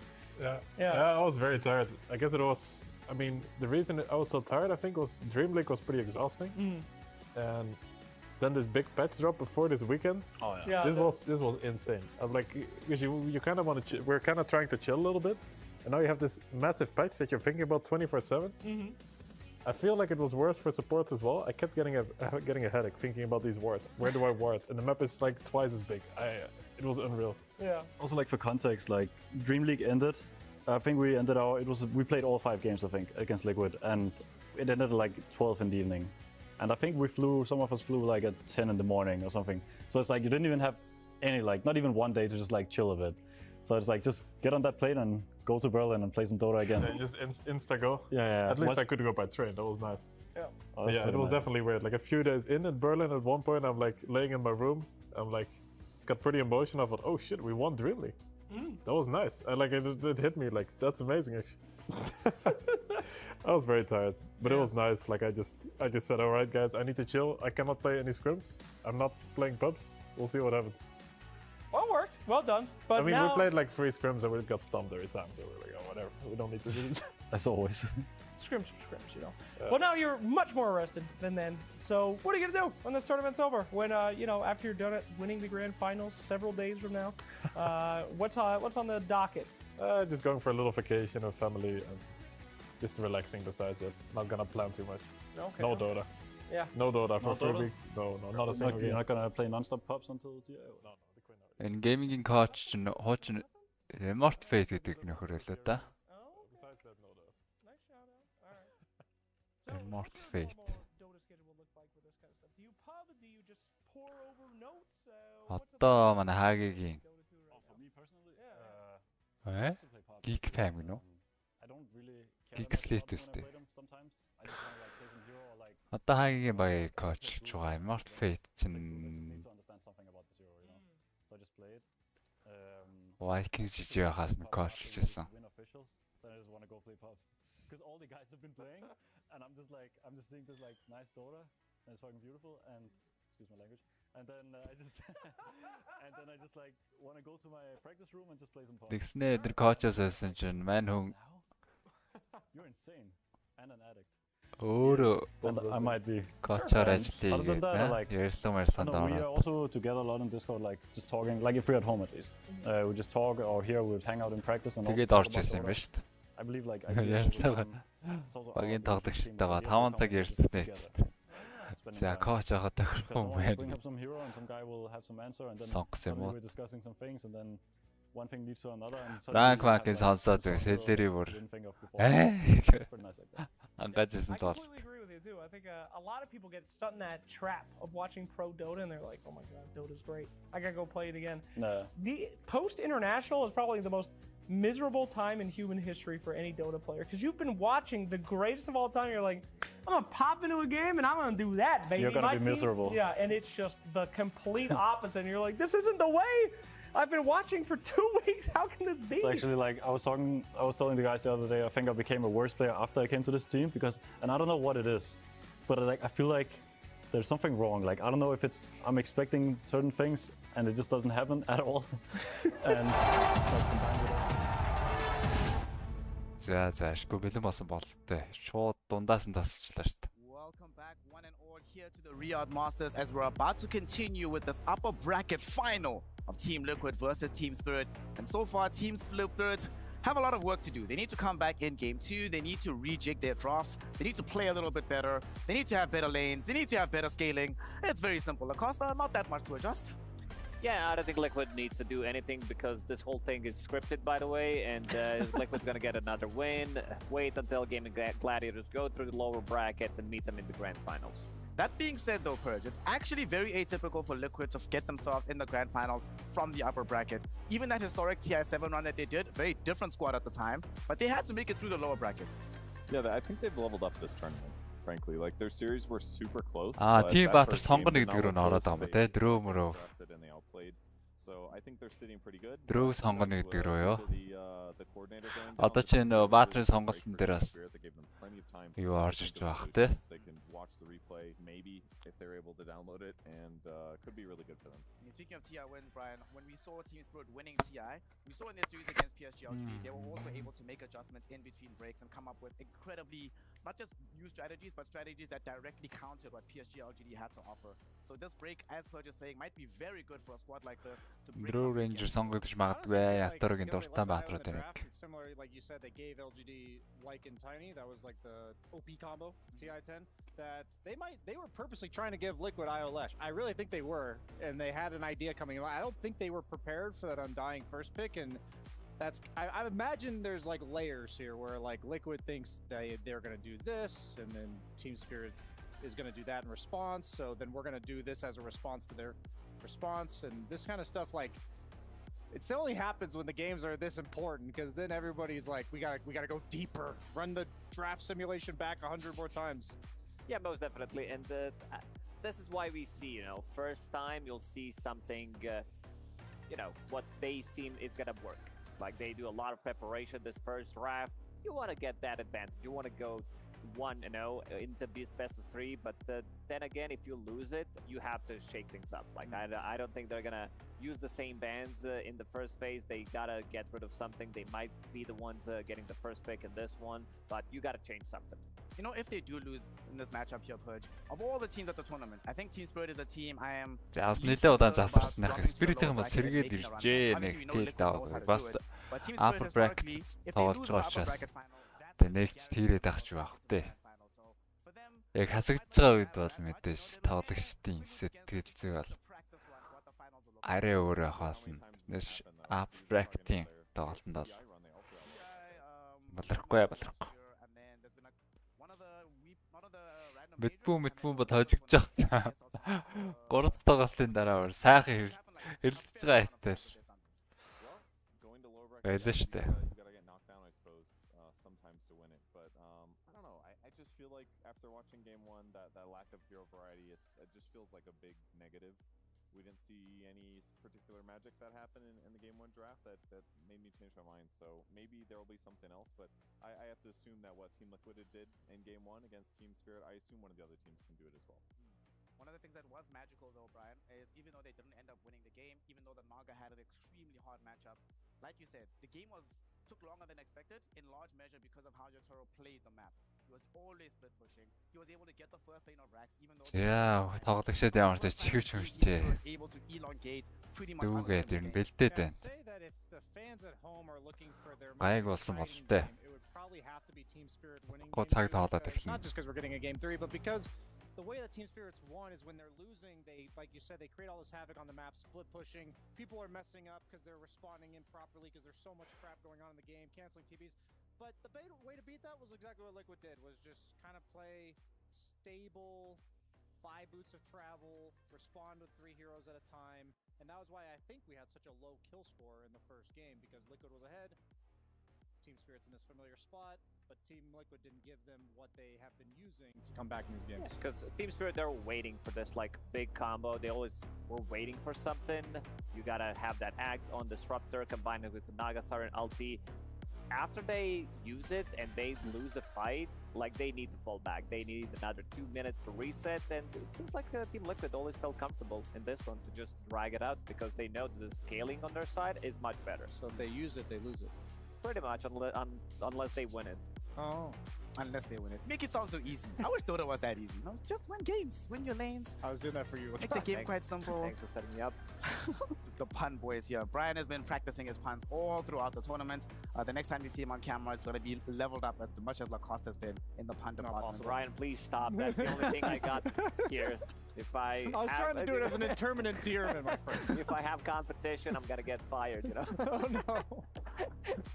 Yeah, I was very tired. I guess it was, I mean, the reason I was so tired, I think, was Dream League was pretty exhausting. And then this big patch drop before this weekend. Oh yeah. This was insane. I'm like, because you kind of want to, we're kind of trying to chill a little bit, and now you have this massive patch that you're thinking about 24/7. I feel like it was worse for supports as well. I kept getting a headache thinking about these wards. Where do I ward? And the map is like twice as big. It was unreal. Yeah. Also, like, for context, like, Dream League ended. I think we ended we played all 5 games, I think, against Liquid, and it ended at like 12 in the evening. And I think some of us flew like at 10 in the morning or something. So it's like you didn't even have any, like, not even one day to just like chill a bit. So it's like, just get on that plane and go to Berlin and play some Dota again. Yeah, just insta go. Yeah. At least I could go by train. That was nice. Yeah. Oh, yeah, it was definitely weird. Like, a few days in Berlin, at one point, I'm like laying in my room. I'm like, got pretty emotional. I thought, oh shit, we won Dream League. That was nice. It hit me like, that's amazing actually. I was very tired, but it was nice. Like, I just said, all right, guys, I need to chill. I cannot play any scrims. I'm not playing pubs. We'll see what happens. Well, it worked. Well done. But I mean, now... we played like 3 scrims and we got stumped every time. So we're like, oh, whatever. We don't need to do this. As always. Scrims, you know. Well, now you're much more rested than then. So what are you gonna do when this tournament's over? When you know, after you're done at winning the grand finals several days from now, what's on the docket? Just going for a little vacation with family and just relaxing. Besides it, not gonna plan too much. Okay. No Dota. Yeah. No Dota for 3 weeks. No, not a single game. You're not gonna play non-stop pubs until TI? No. Энэ геймингийн коуч чинь хуучин Remote Fate гэдэг нөхөр хэлээ да. Besides that, no Dota. Nice shout out. All right. Remote Fate. Dota schedule look like for this kind of stuff? Do you pub? Do you just pour over notes? Одоо манай хаагийн For me personally, Geek Fam гэнэ үү? I don't really Geek Slate үстэй. Sometimes I just want to like play some hero or like Одоо хаагийн багийг коучлж байгаа Remote Fate чинь to understand something about this hero, you know. So I just play it. Viking жижиг байхаас нь коучлж байсан. Win officials, so I just want to go play pubs. Because all the guys have been playing, and I'm just seeing this like nice Dota, and it's fucking beautiful, and excuse my language. And then I just like want to go to my practice room and just play some pubs. Тэгснэ тэр коучоос байсан чинь мань хүн You're insane and an addict. өөрөө I might be. коучоор Other than that, ажиллая. like, Ярьсан we are also together a lot on Discord, like just talking. Like if we're at home at least, we just talk, or here we'd hang out in practice and. Тэгээд орж ирсэн юм ба шүү дээ. I believe like багийн тоглогчтойгоо 5 цаг ярьцсан эцэст. За коуч аваад тохирох юм байна. Bring up some hero and some guy will have some answer, and then we're discussing some things, and then one thing leads to another. Rank-ийн сонсоод сэлэрий бүр ангаж ирсэн тул. I completely agree with you too. I think a lot of people get stuck in that trap of watching pro Dota and they're like, oh my god, Dota's great. I gotta go play it again. The post-international is probably the most miserable time in human history for any Dota player, because you've been watching the greatest of all time. You're like, I'm gonna pop into a game and I'm gonna do that, baby. You're gonna be miserable. Yeah, and it's just the complete opposite. And you're like, this isn't the way. I've been watching for 2 weeks. How can this be? It's actually like I was telling the guys the other day. I think I became a worse player after I came to this team and I don't know what it is, but like I feel like there's something wrong. Like I don't know if it's I'm expecting certain things and it just doesn't happen at all. And like, combined with that. За бэлэн болсон бололтой. Шууд дундаас нь тасчлаа шүү дээ. Welcome back, one and all, here to the RIYADH Masters as we're about to continue with this upper bracket final of Team Liquid versus Team Spirit. And so far, Team Spirit have a lot of work to do. They need to come back in Game 2. They need to rejig their drafts. They need to play a little bit better. They need to have better lanes. They need to have better scaling. It's very simple. Acosta, not that much to adjust. Yeah, I don't think Liquid needs to do anything because this whole thing is scripted, by the way, and Liquid's gonna get another win. Wait until Gaming Gladiators go through the lower bracket and meet them in the grand finals. That being said though, Purge, it's actually very atypical for Liquid to get themselves in the grand finals from the upper bracket. Even that historic TI7 run that they did, very different squad at the time, but they had to make it through the lower bracket. Yeah, I think they've leveled up this tournament, frankly. Like, their series were super close. Team Battle сонгоно гэдэг рүү ороод байгаа юм те. Дрөө мөрөө. So I think they're sitting pretty good. Дрөө сонгоно гэдэг рүү ёо. Одоо чи нөө Battle сонголтын дээр бас юу орж ирж байгаа те. They can watch the replay, maybe, if they're able to download it, and could be really good for them. Speaking of TI wins, Brian, when we saw Team Spirit winning TI, we saw in their series against PSG LGD, they were also able to make adjustments in between breaks and come up with incredibly, not just new strategies, but strategies that directly countered what PSG LGD had to offer. So this break, as Purge is saying, might be very good for a squad like this to bring Дрөө Ranger сонгогдож магадгүй ятаргийн дуртай баатрууд байна. Similar, like you said, they gave LGD like and Tiny. That was like the OP combo, TI10. That they were purposely trying to give Liquid IO-Lesh. I really think they were, and they had an idea coming in. I don't think they were prepared for that Undying first pick, and that's I imagine there's like layers here where like Liquid thinks they're gonna do this, and then Team Spirit is gonna do that in response. So then we're gonna do this as a response to their response, and this kind of stuff. Like, it only happens when the games are this important, because then everybody's like, we gotta go deeper, run the draft simulation back 100 more times. Yeah, most definitely, and this is why we see, you know, first time you'll see something, you know, what they seem it's gonna work. Like, they do a lot of preparation this first draft. You want to get that advantage. You want to go 1-0 into best of 3, but then again, if you lose it, you have to shake things up. Like, I don't think they're gonna use the same bans in the first phase. They gotta get rid of something. They might be the ones getting the first pick in this one, but you gotta change something. You know, if they do lose in this matchup here, Purge, of all the teams at the tournament, I think Team Spirit is a team I am... Жаас нэлээд удаан засарсан ах. Spirit-ийн бас сэргээд иржээ нэг тэл даваад бас upper bracket тоглож байгаа учраас нэг ч тийрээд авч байх тэ. Яг хасагдж байгаа үед бол мэдээж тоглогчдын сэтгэл зүй бол арай өөр хаална. Нэс upper bracket-ийн тоглолтод бол балархгүй. Мэдбүү бод хожигдож байгаа. 3 тоглолтын дараа сайхан хэрэлдэж байгаа хэтэл байлаа шүү дээ. After watching game 1, that lack of hero variety, it just feels like a big negative. We didn't see any particular magic that happened in the game 1 draft that made me change my mind. So maybe there will be something else, but I have to assume that what Team Liquid did in game 1 against Team Spirit, I assume one of the other teams can do it as well. One of the things that was magical though, Brian, is even though they didn't end up winning the game, even though the Naga had an extremely hard matchup, like you said, the game took longer than expected, in large measure because of how Yotaro played the map. He was always split pushing. He was able to get the first lane of racks, even though тоглогчд ямар ч чихвч мөрчээ. able to elongate pretty much. Дүүгээд ер нь бэлдээд байна. Гайг болсон бол тээ. Гоо цаг тоглоод эхэлнэ. Not just because we're getting a game 3, but because the way that Team Spirits won is when they're losing, they, like you said, they create all this havoc on the map, split pushing. People are messing up because they're responding improperly because there's so much crap going on in the game, canceling TPs. But the way to beat that was exactly what Liquid did, was just kind of play stable, buy boots of travel, respond with 3 heroes at a time. And that was why I think we had such a low kill score in the first game, because Liquid was ahead. Team Spirit's in this familiar spot, but Team Liquid didn't give them what they have been using to come back in these games. Because Team Spirit, they're waiting for this like big combo. They always were waiting for something. You gotta have that Axe on Disruptor combined with the Naga Siren ulti. After they use it and they lose a fight, like, they need to fall back. They need another 2 minutes to reset, and it seems like Team Liquid always felt comfortable in this one to just drag it out because they know that the scaling on their side is much better. So if they use it, they lose it. Pretty much, unless they win it. Oh. Unless they win it. Make it sound so easy. I wish Dota was that easy. No, just win games, win your lanes. I was doing that for you. Make the game quite simple. Thanks for setting me up. The pun boys here. Brian has been practicing his puns all throughout the tournament. The next time you see him on camera, it's going to be leveled up as much as Lacoste has been in the pun department. Also, Ryan, please stop. That's the only thing I got here. If I was trying to do it as an intermittent endearment, my friend. If I have competition, I'm gonna get fired, you know? Oh no.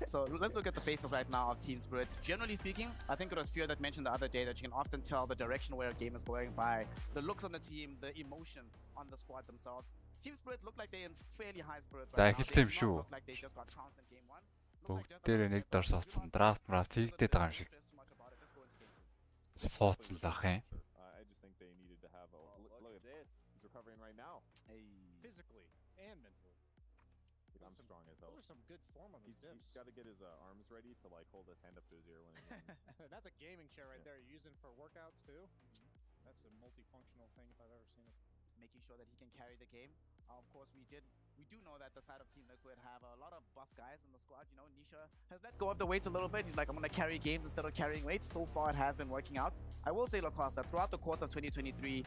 So let's look at the faces right now of Team Spirit. Generally speaking, I think it was Fear that mentioned the other day that you can often tell the direction where a game is going by the looks on the team, the emotion on the squad themselves. Team Spirit look like they're in fairly high spirits right now. They do not look like they just got trounced in game 1. Бүгдээрээ нэг дор суудсан. Драфт хийгдээд байгаа юм шиг. Суудсан л ах юм. I just think they needed to have a look at this. He's recovering right now. Physically and mentally. I'm strong as hell. Those are some good form on these dips. He's got to get his arms ready to like hold his hand up to his ear when he's That's a gaming chair right there. You're using for workouts too? That's a multifunctional thing if I've ever seen it. Making sure that he can carry the game. Of course, we do know that the side of Team Liquid have a lot of buff guys in the squad. You know, Nisha has let go of the weights a little bit. He's like, I'm going to carry games instead of carrying weights. So far, it has been working out. I will say, Lacoste, that throughout the course of 2023,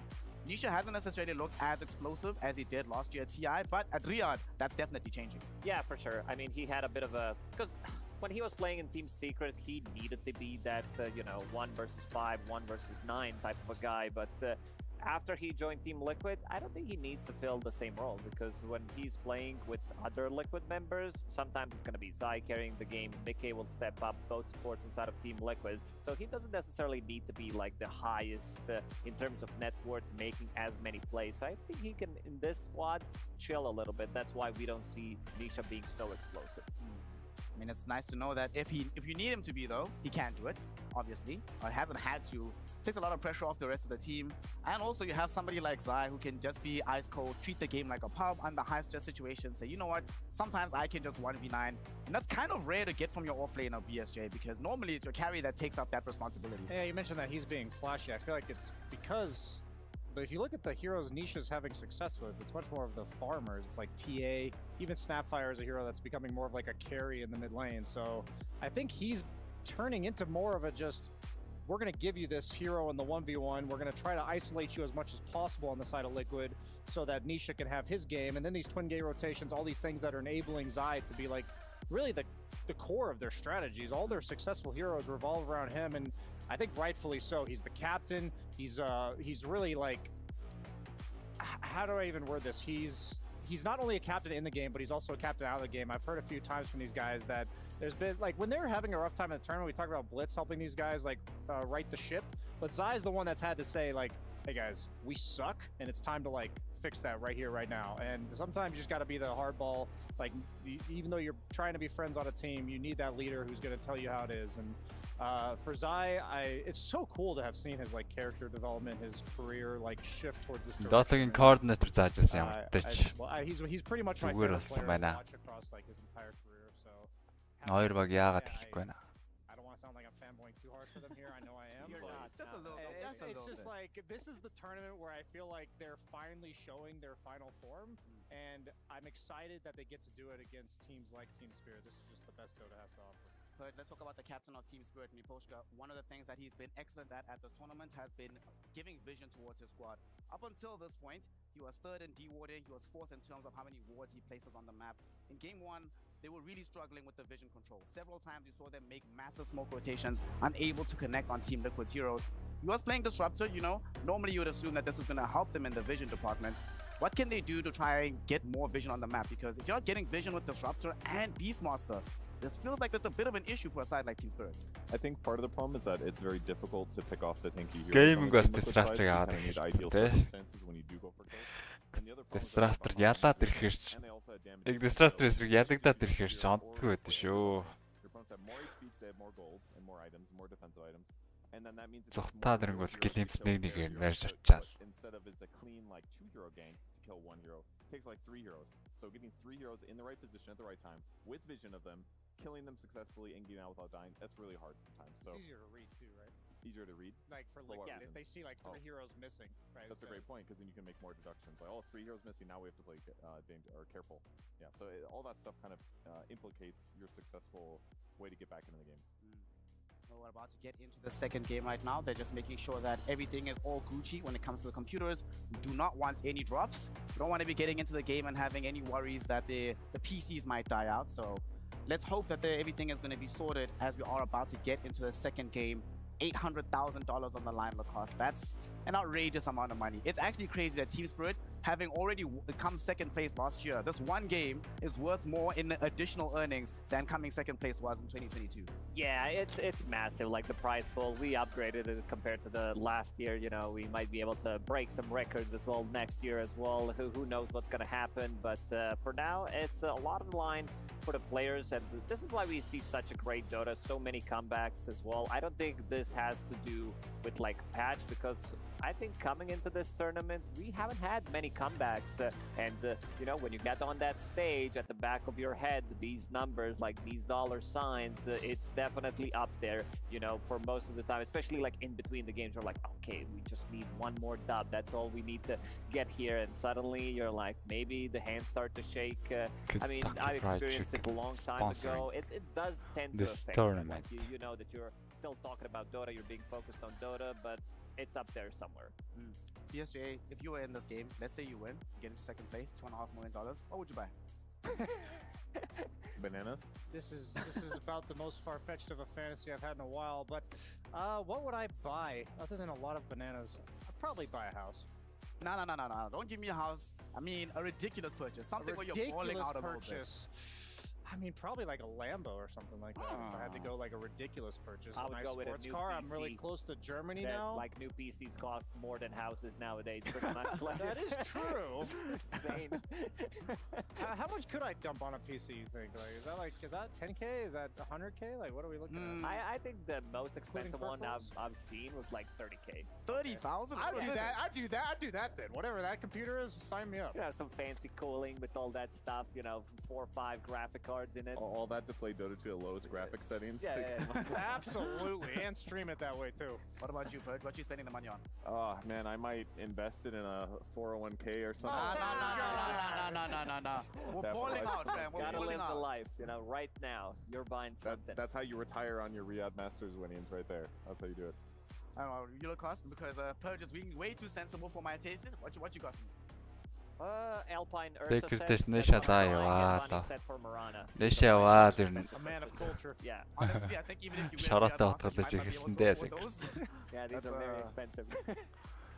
Nisha hasn't necessarily looked as explosive as he did last year at TI, but at RIYADH, that's definitely changing. Yeah, for sure. I mean, he had a bit of a... Because when he was playing in Team Secret, he needed to be that, 1 versus 5, 1 versus 9 type of a guy, but... after he joined Team Liquid, I don't think he needs to fill the same role, because when he's playing with other Liquid members, sometimes it's going to be Zai carrying the game, Mickey will step up, both supports inside of Team Liquid, so he doesn't necessarily need to be like the highest in terms of net worth, making as many plays. So I think he can, in this squad, chill a little bit. That's why we don't see Nisha being so explosive. I mean, it's nice to know that if you need him to be, though, he can do it, obviously. Hasn't had to. Takes a lot of pressure off the rest of the team. And also, you have somebody like Zai who can just be ice cold, treat the game like a pub under high-stress situations, say, you know what, sometimes I can just 1v9. And that's kind of rare to get from your off-lane of BSJ, because normally it's your carry that takes up that responsibility. Yeah, you mentioned that he's being flashy. I feel like it's because... But if you look at the heroes Nisha's having success with, it's much more of the farmers. It's like TA, even Snapfire is a hero that's becoming more of like a carry in the mid lane. So I think he's turning into more of a just, we're going to give you this hero in the 1v1. We're going to try to isolate you as much as possible on the side of Liquid so that Nisha can have his game. And then these twin gate rotations, all these things that are enabling Zai to be like really the core of their strategies. All their successful heroes revolve around him, and I think rightfully so. He's the captain. He's really like, how do I even word this? He's not only a captain in the game, but he's also a captain out of the game. I've heard a few times from these guys that there's been, like, when they're having a rough time in the tournament, we talk about Blitz helping these guys, like, right the ship. But Zai's the one that's had to say, like, hey guys, we suck, and it's time to, like, fix that right here, right now. And sometimes you just got to be the hardball. Like, even though you're trying to be friends on a team, you need that leader who's going to tell you how it is. And for Zai, it's so cool to have seen his, like, character development, his career, like, shift towards this direction. Dotагийн coordinator заажсан юм дэж. He's pretty much my favorite player to watch across, like, his entire career. So Хоёр баг яагаад хэлэхгүй байна. I don't want to sound like I'm fanboying too hard for them here. I know I am. You're not. Just a little bit. It's just like, this is the tournament where I feel like they're finally showing their final form, and I'm excited that they get to do it against teams like Team Spirit. This is just the best Dota has to offer. But let's talk about the captain of Team Spirit, Miposhka. One of the things that he's been excellent at the tournament has been giving vision towards his squad. Up until this point, he was third in D-warding, he was fourth in terms of how many wards he places on the map. In game 1, they were really struggling with the vision control. Several times you saw them make massive smoke rotations, unable to connect on Team Liquid's heroes. He was playing Disruptor, you know. Normally you would assume that this is going to help them in the vision department. What can they do to try and get more vision on the map? Because if you're not getting vision with Disruptor and Beastmaster, this feels like that's a bit of an issue for a side like Team Spirit. I think part of the problem is that it's very difficult to pick off the tanky heroes. Gaming was Disruptor need ideal circumstances when you do go for kills. Disruptor ялаад ирэхэрч. Яг Disruptor эсрэг ялагдаад ирэхэрч онцгүй байдаг шүү. Your opponents have more HP because they have more gold and more items, more defensive items. And then that means it's Зүхтаад ирэнгүүл гэлимс нэгээр барьж очиад. Instead of it's a clean like 2-hero gang to kill 1 hero, it takes like 3 heroes. So getting 3 heroes in the right position at the right time with vision of them, killing them successfully and getting out without dying, that's really hard sometimes. So it's easier to read too, right? Easier to read? Like for Liquid, if they see like 3 heroes missing, right? That's a great point, because then you can make more deductions. Like, oh, 3 heroes missing, now we have to play careful. Yeah, so all that stuff kind of implicates your successful way to get back into the game. We're about to get into the second game right now. They're just making sure that everything is all Gucci when it comes to the computers. We do not want any drops. We don't want to be getting into the game and having any worries that the PCs might die out. So let's hope that everything is going to be sorted as we are about to get into the second game. $800,000 on the line, Lacoste. That's an outrageous amount of money. It's actually crazy that Team Spirit, having already come second place last year, this one game is worth more in additional earnings than coming second place was in 2022. Yeah, it's massive. Like the prize pool, we upgraded it compared to the last year. You know, we might be able to break some records as well next year as well. Who knows what's gonna happen? But for now, it's a lot of line for the players, and this is why we see such a great Dota. So many comebacks as well. I don't think this has to do with like patch, because I think coming into this tournament, we haven't had many comebacks. And you know, when you get on that stage, at the back of your head, these numbers, like these dollar signs, it's definitely up there. You know, for most of the time, especially like in between the games, you're like, okay, we just need one more dub. That's all we need to get here. And suddenly you're like, maybe the hands start to shake. I mean, I've experienced it a long time ago. It does tend to affect tournament. you. You know that you're still talking about Dota, you're being focused on Dota, but it's up there somewhere. BSJ, if you were in this game, let's say you win, you get into second place, $2.5 million, what would you buy? Bananas? This is about the most far-fetched of a fantasy I've had in a while, but what would I buy other than a lot of bananas? I'd probably buy a house. No. Don't give me a house. I mean, a ridiculous purchase. Something where you're balling out a little bit. I mean, probably like a Lambo or something like that. If I had to go like a ridiculous purchase, I a would nice go with a sports new car. PC. I'm really close to Germany That, now. like, new PCs cost more than houses nowadays, pretty much. Like, That is true. It's insane. How much could I dump on a PC, you think? Like, is that 10K? Is that 100K? Like, what are we looking at? I think the most expensive one peripherals? I've seen was like 30K. 30,000? I'd do that then. Whatever that computer is, sign me up. You know, some fancy cooling with all that stuff, you know, 4 or 5 graphic cards in it. All that to play Dota 2 at lowest graphic settings. Yeah. Absolutely, and stream it that way too. What about you, Purge? What are you spending the money on? Oh man, I might invest it in a 401k or something. No. We're balling out, man. We're Gotta balling live the out. life, you know, right now. You're buying something. That's how you retire on your RIYADH Masters winnings right there. That's how you do it. I don't know, you look cost because Purge is being way too sensible for my taste. What you got for me? Alpine See, Ursa kyllä set, tässä that's nisha for tai Marana, vaata. Bunny set for Marana. Nisha vaatin. A man of culture. Yeah. Honestly, I think even if you win Shut up, the Dr. Masters, you might not be able to Desik. afford those. Yeah, these are very expensive.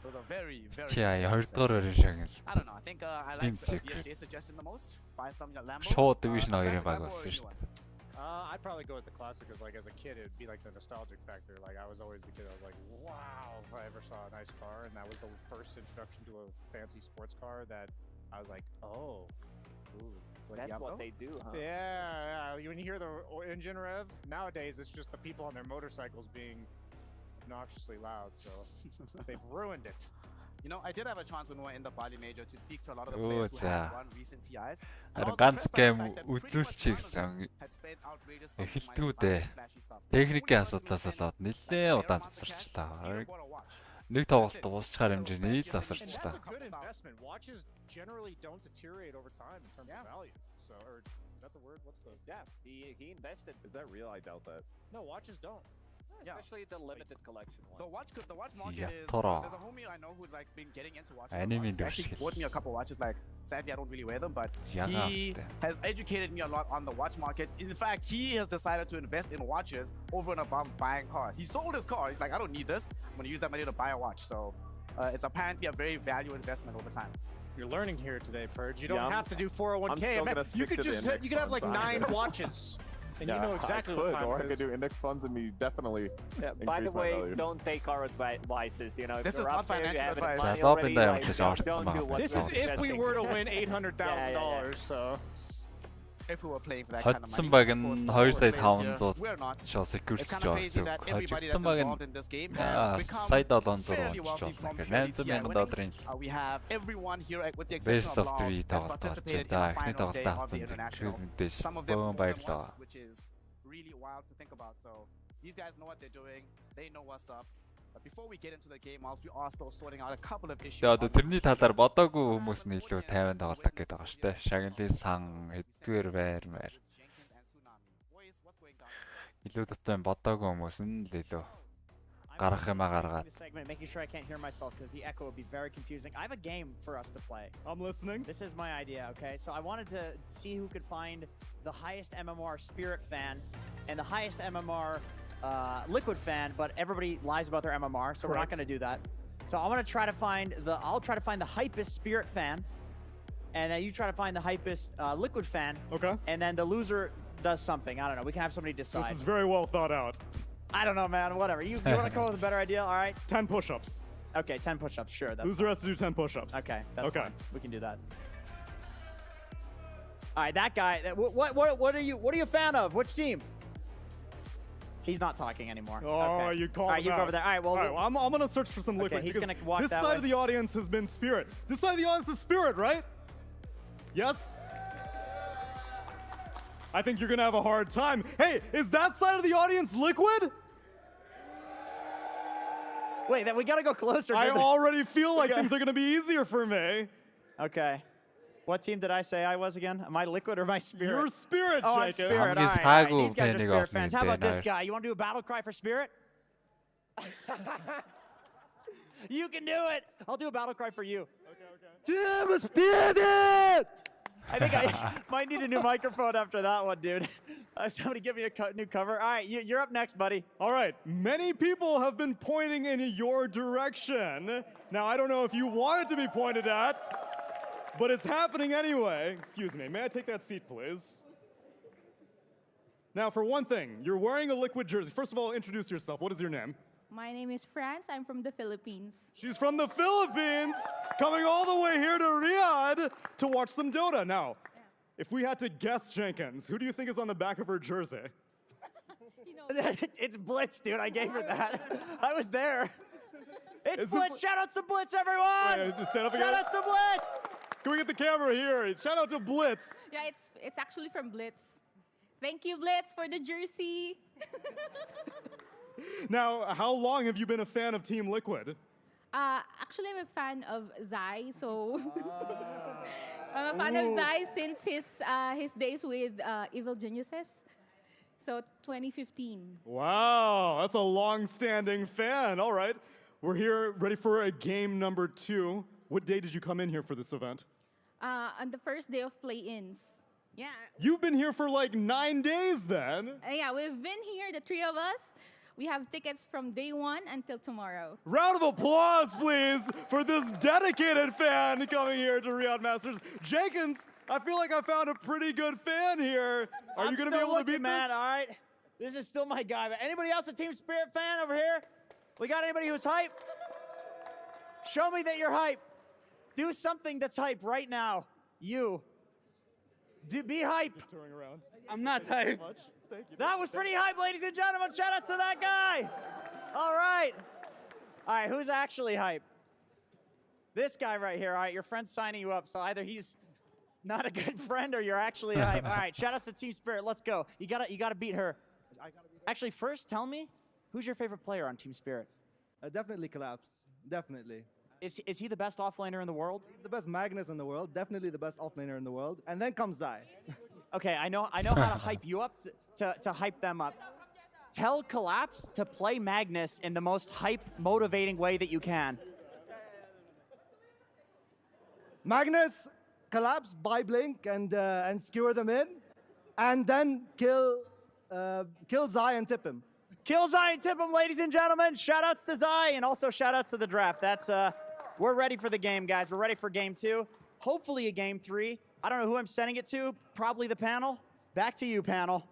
Those are very Тя expensive хоёрдугаар sets. өрөө шагнал. I don't know. I think I like Имсэг. BSJ's suggestion the most. Buy some Lambo. Шууд division 2-ын Classic баг Lambo or болсон a new шүү one? дээ. I'd probably go with the classic, because like as a kid, it'd be like the nostalgic factor. Like I was always the kid. I was like, wow, if I ever saw a nice car, and that was the first introduction to a fancy sports car that I was like, oh, ooh. That's what they do, huh? Yeah. When you hear the engine rev, nowadays it's just the people on their motorcycles being obnoxiously loud. So they've ruined it. You know, I did have a chance when we were in the Bali Major to speak to a lot of the Ooh, players who had за. won recent TIs. Харин ганц гейм үзүүлчихсэн. Эхэлтгүүдээ техникийн асуудлаас болоод нэлээд удаан засарч таа. Нэг тоглолт дуусчихаар хэмжээний засарч And таа. that's a good investment. Watches generally don't deteriorate over time in terms of value. So, or is that the word? What's the? Yeah, he invested. Is that real? I doubt that. No, watches don't. Especially the limited collection The ones. watch market Yeah, is. Toro. There's a homie I know who's like been getting into watches. Anime He actually дөршил. bought me a couple watches. Like, sadly, I don't really wear them, but Ягаа he хэвчээ. has educated me a lot on the watch market. In fact, he has decided to invest in watches over and above buying cars. He sold his car. He's like, I don't need this. I'm gonna use that money to buy a watch. So, it's apparently a very value investment over time. You're learning here today, Purge. You don't Yeah, have to do I'm 401k. still gonna You stick could to the just index you could have like funds, 9 honestly. watches, and you know exactly I what could, time or I it could is. do index funds and me definitely By the increase my way, value. don't take our advices. You know, if This you're is not up there, you financial have advice. money Stop already, in there like, with the don't shorts, do man. what This you're is if we suggesting. were to win $800,000. So. If we were playing for that kind of Hodсон money, баг of нь course, 2 сая players here, 500 we're not. шал security It's kind of crazy job. that everybody that's Hodсон баг involved нь in this game have become сая 700 fairly болж wealthy байна. from Ингээд purely 800 TI мянган winnings. долларын We have everyone here, with the Best exception of of three Lau, тоглолт that participated in за the эхний finals day тоглолтоо of the авсан international. мэдээж Some of them бөөн more than баярлалаа. once, which is really wild to think about. So these guys know what they're doing. They know what's up. But before we get into the game, whilst we are still sorting out a couple of issues. Тэгээ одоо on the тэрний талаар бодоогүй хүмүүс нь илүү 50 тоглолт гэдэг байгаа шүү дээ. Шагналын сан хэдгээр байр маяр. Илүү дотоо бодоогүй хүмүүс нь л илүү гарах юмаа гаргаад. Segment, making sure I can't hear myself because the echo would be very confusing. I have a game for us to play. I'm listening. This is my idea, okay? So I wanted to see who could find the highest MMR Spirit fan and the highest MMR Liquid fan, but everybody lies about their MMR, so we're not going to do that. So I'm going to try to find I'll try to find the hypest Spirit fan, and then you try to find the hypest Liquid fan. Okay. And then the loser does something. I don't know. We can have somebody decide. This is very well thought out. I don't know, man. Whatever. You want to come up with a better idea? All right. 10 push-ups. Okay, 10 push-ups. Sure. That's Loser has to do 10 push-ups. Okay, that's fine. We can do that. All right, that guy. What are you a fan of? Which team? He's not talking anymore. Oh, okay. you called All right, him you go out. over there. All right, well, I'm gonna search for some liquid. Okay, he's because gonna walk this that side way. of the audience has been Spirit. This side of the audience is Spirit, right? Yes. I think you're gonna have a hard time. Hey, is that side of the audience Liquid? Wait, then we gotta go closer. I already feel like things are gonna be easier for me. Okay. What team did I say I was again? Am I Liquid or am I Spirit? You're Spirit, Oh, I'm Jacob. Spirit. All right. These guys are Spirit fans. How about this guy? You want to do a battle cry for Spirit? You can do it. I'll do a battle cry for you. Okay. Damn, Spirit! I think I might need a new microphone after that one, dude. Somebody give me a new cover. All right, you're up next, buddy. All right, many people have been pointing in your direction. Now, I don't know if you want it to be pointed at, but it's happening anyway. Excuse me, may I take that seat, please? Now, for one thing, you're wearing a Liquid jersey. First of all, introduce yourself. What is your name? My name is France. I'm from the Philippines. She's from the Philippines, coming all the way here to Riyadh to watch some Dota. Now, if we had to guess, Jenkins, who do you think is on the back of her jersey? It's Blitz, dude. I gave her that. I was there. It's Is Blitz. this- Shout-outs to Blitz, everyone. Wait, stand up again. Shout-outs to Blitz. Can we get the camera here? Shout out to Blitz. Yeah, it's actually from Blitz. Thank you, Blitz, for the jersey. Now, how long have you been a fan of Team Liquid? Actually, I'm a fan of Zai, so I'm a fan of Zai since his days with Evil Geniuses. So 2015. Wow, that's a long-standing fan. All right, we're here ready for a game number 2. What day did you come in here for this event? On the first day of play-ins. Yeah. You've been here for like 9 days then. Yeah, we've been here, the 3 of us. We have tickets from day 1 until tomorrow. Round of applause, please, for this dedicated fan coming here to Riyadh Masters. Jenkins, I feel like I found a pretty good fan here. Are you going to be able to beat man, this? all right? This is still my guy. But anybody else a Team Spirit fan over here? We got anybody who's hype? Show me that you're hype. Do something that's hype right now. You. Be hype. Touring around. I'm not hype. Thank you. That was pretty hype, ladies and gentlemen. Shout out to that guy. All right. All right, who's actually hype? This guy right here. All right, your friend's signing you up, so either he's not a good friend or you're actually hype. All right, shout out to Team Spirit. Let's go. You gotta beat her. Actually, first, tell me, who's your favorite player on Team Spirit? Definitely Collapse. Definitely. Is he the best offlaner in the world? He's the best Magnus in the world. Definitely the best offlaner in the world. And then comes Zai. Okay, I know how to hype you up to hype them up. Tell Collapse to play Magnus in the most hype, motivating way that you can. Magnus, Collapse, buy Blink, and skewer them in. And then kill Zai and tip him. Kill Zai and tip him, ladies and gentlemen. Shout-outs to Zai, and also shout-outs to the draft. That's we're ready for the game, guys. We're ready for game 2. Hopefully a game 3. I don't know who I'm sending it to. Probably the panel. Back to you, panel.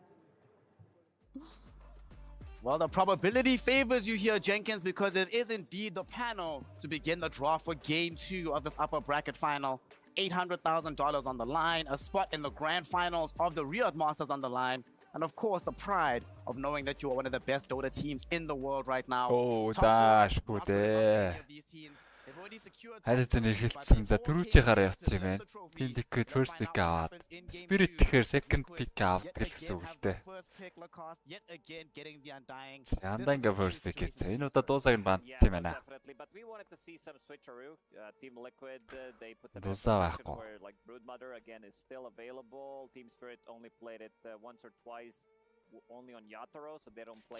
Well, the probability favors you here, Jenkins, because it is indeed the panel to begin the draw for game 2 of this upper bracket final. $800,000 on the line, a spot in the grand finals of the RIYADH Masters on the line, and of course the pride of knowing that you are one of the best Dota teams in the world right now. Оо зааш гүдээ. Хайрцаны хэлсэн за түрүүжээгээр явцсан юм байна. Team Liquid first pick аваад Spirit тэгэхээр second pick аваад гэсэн үг л дээ. Янданга first pick гэсэн. Энэ удаа дуусаг нь бандсан юм байна. Дуусаа байхгүй.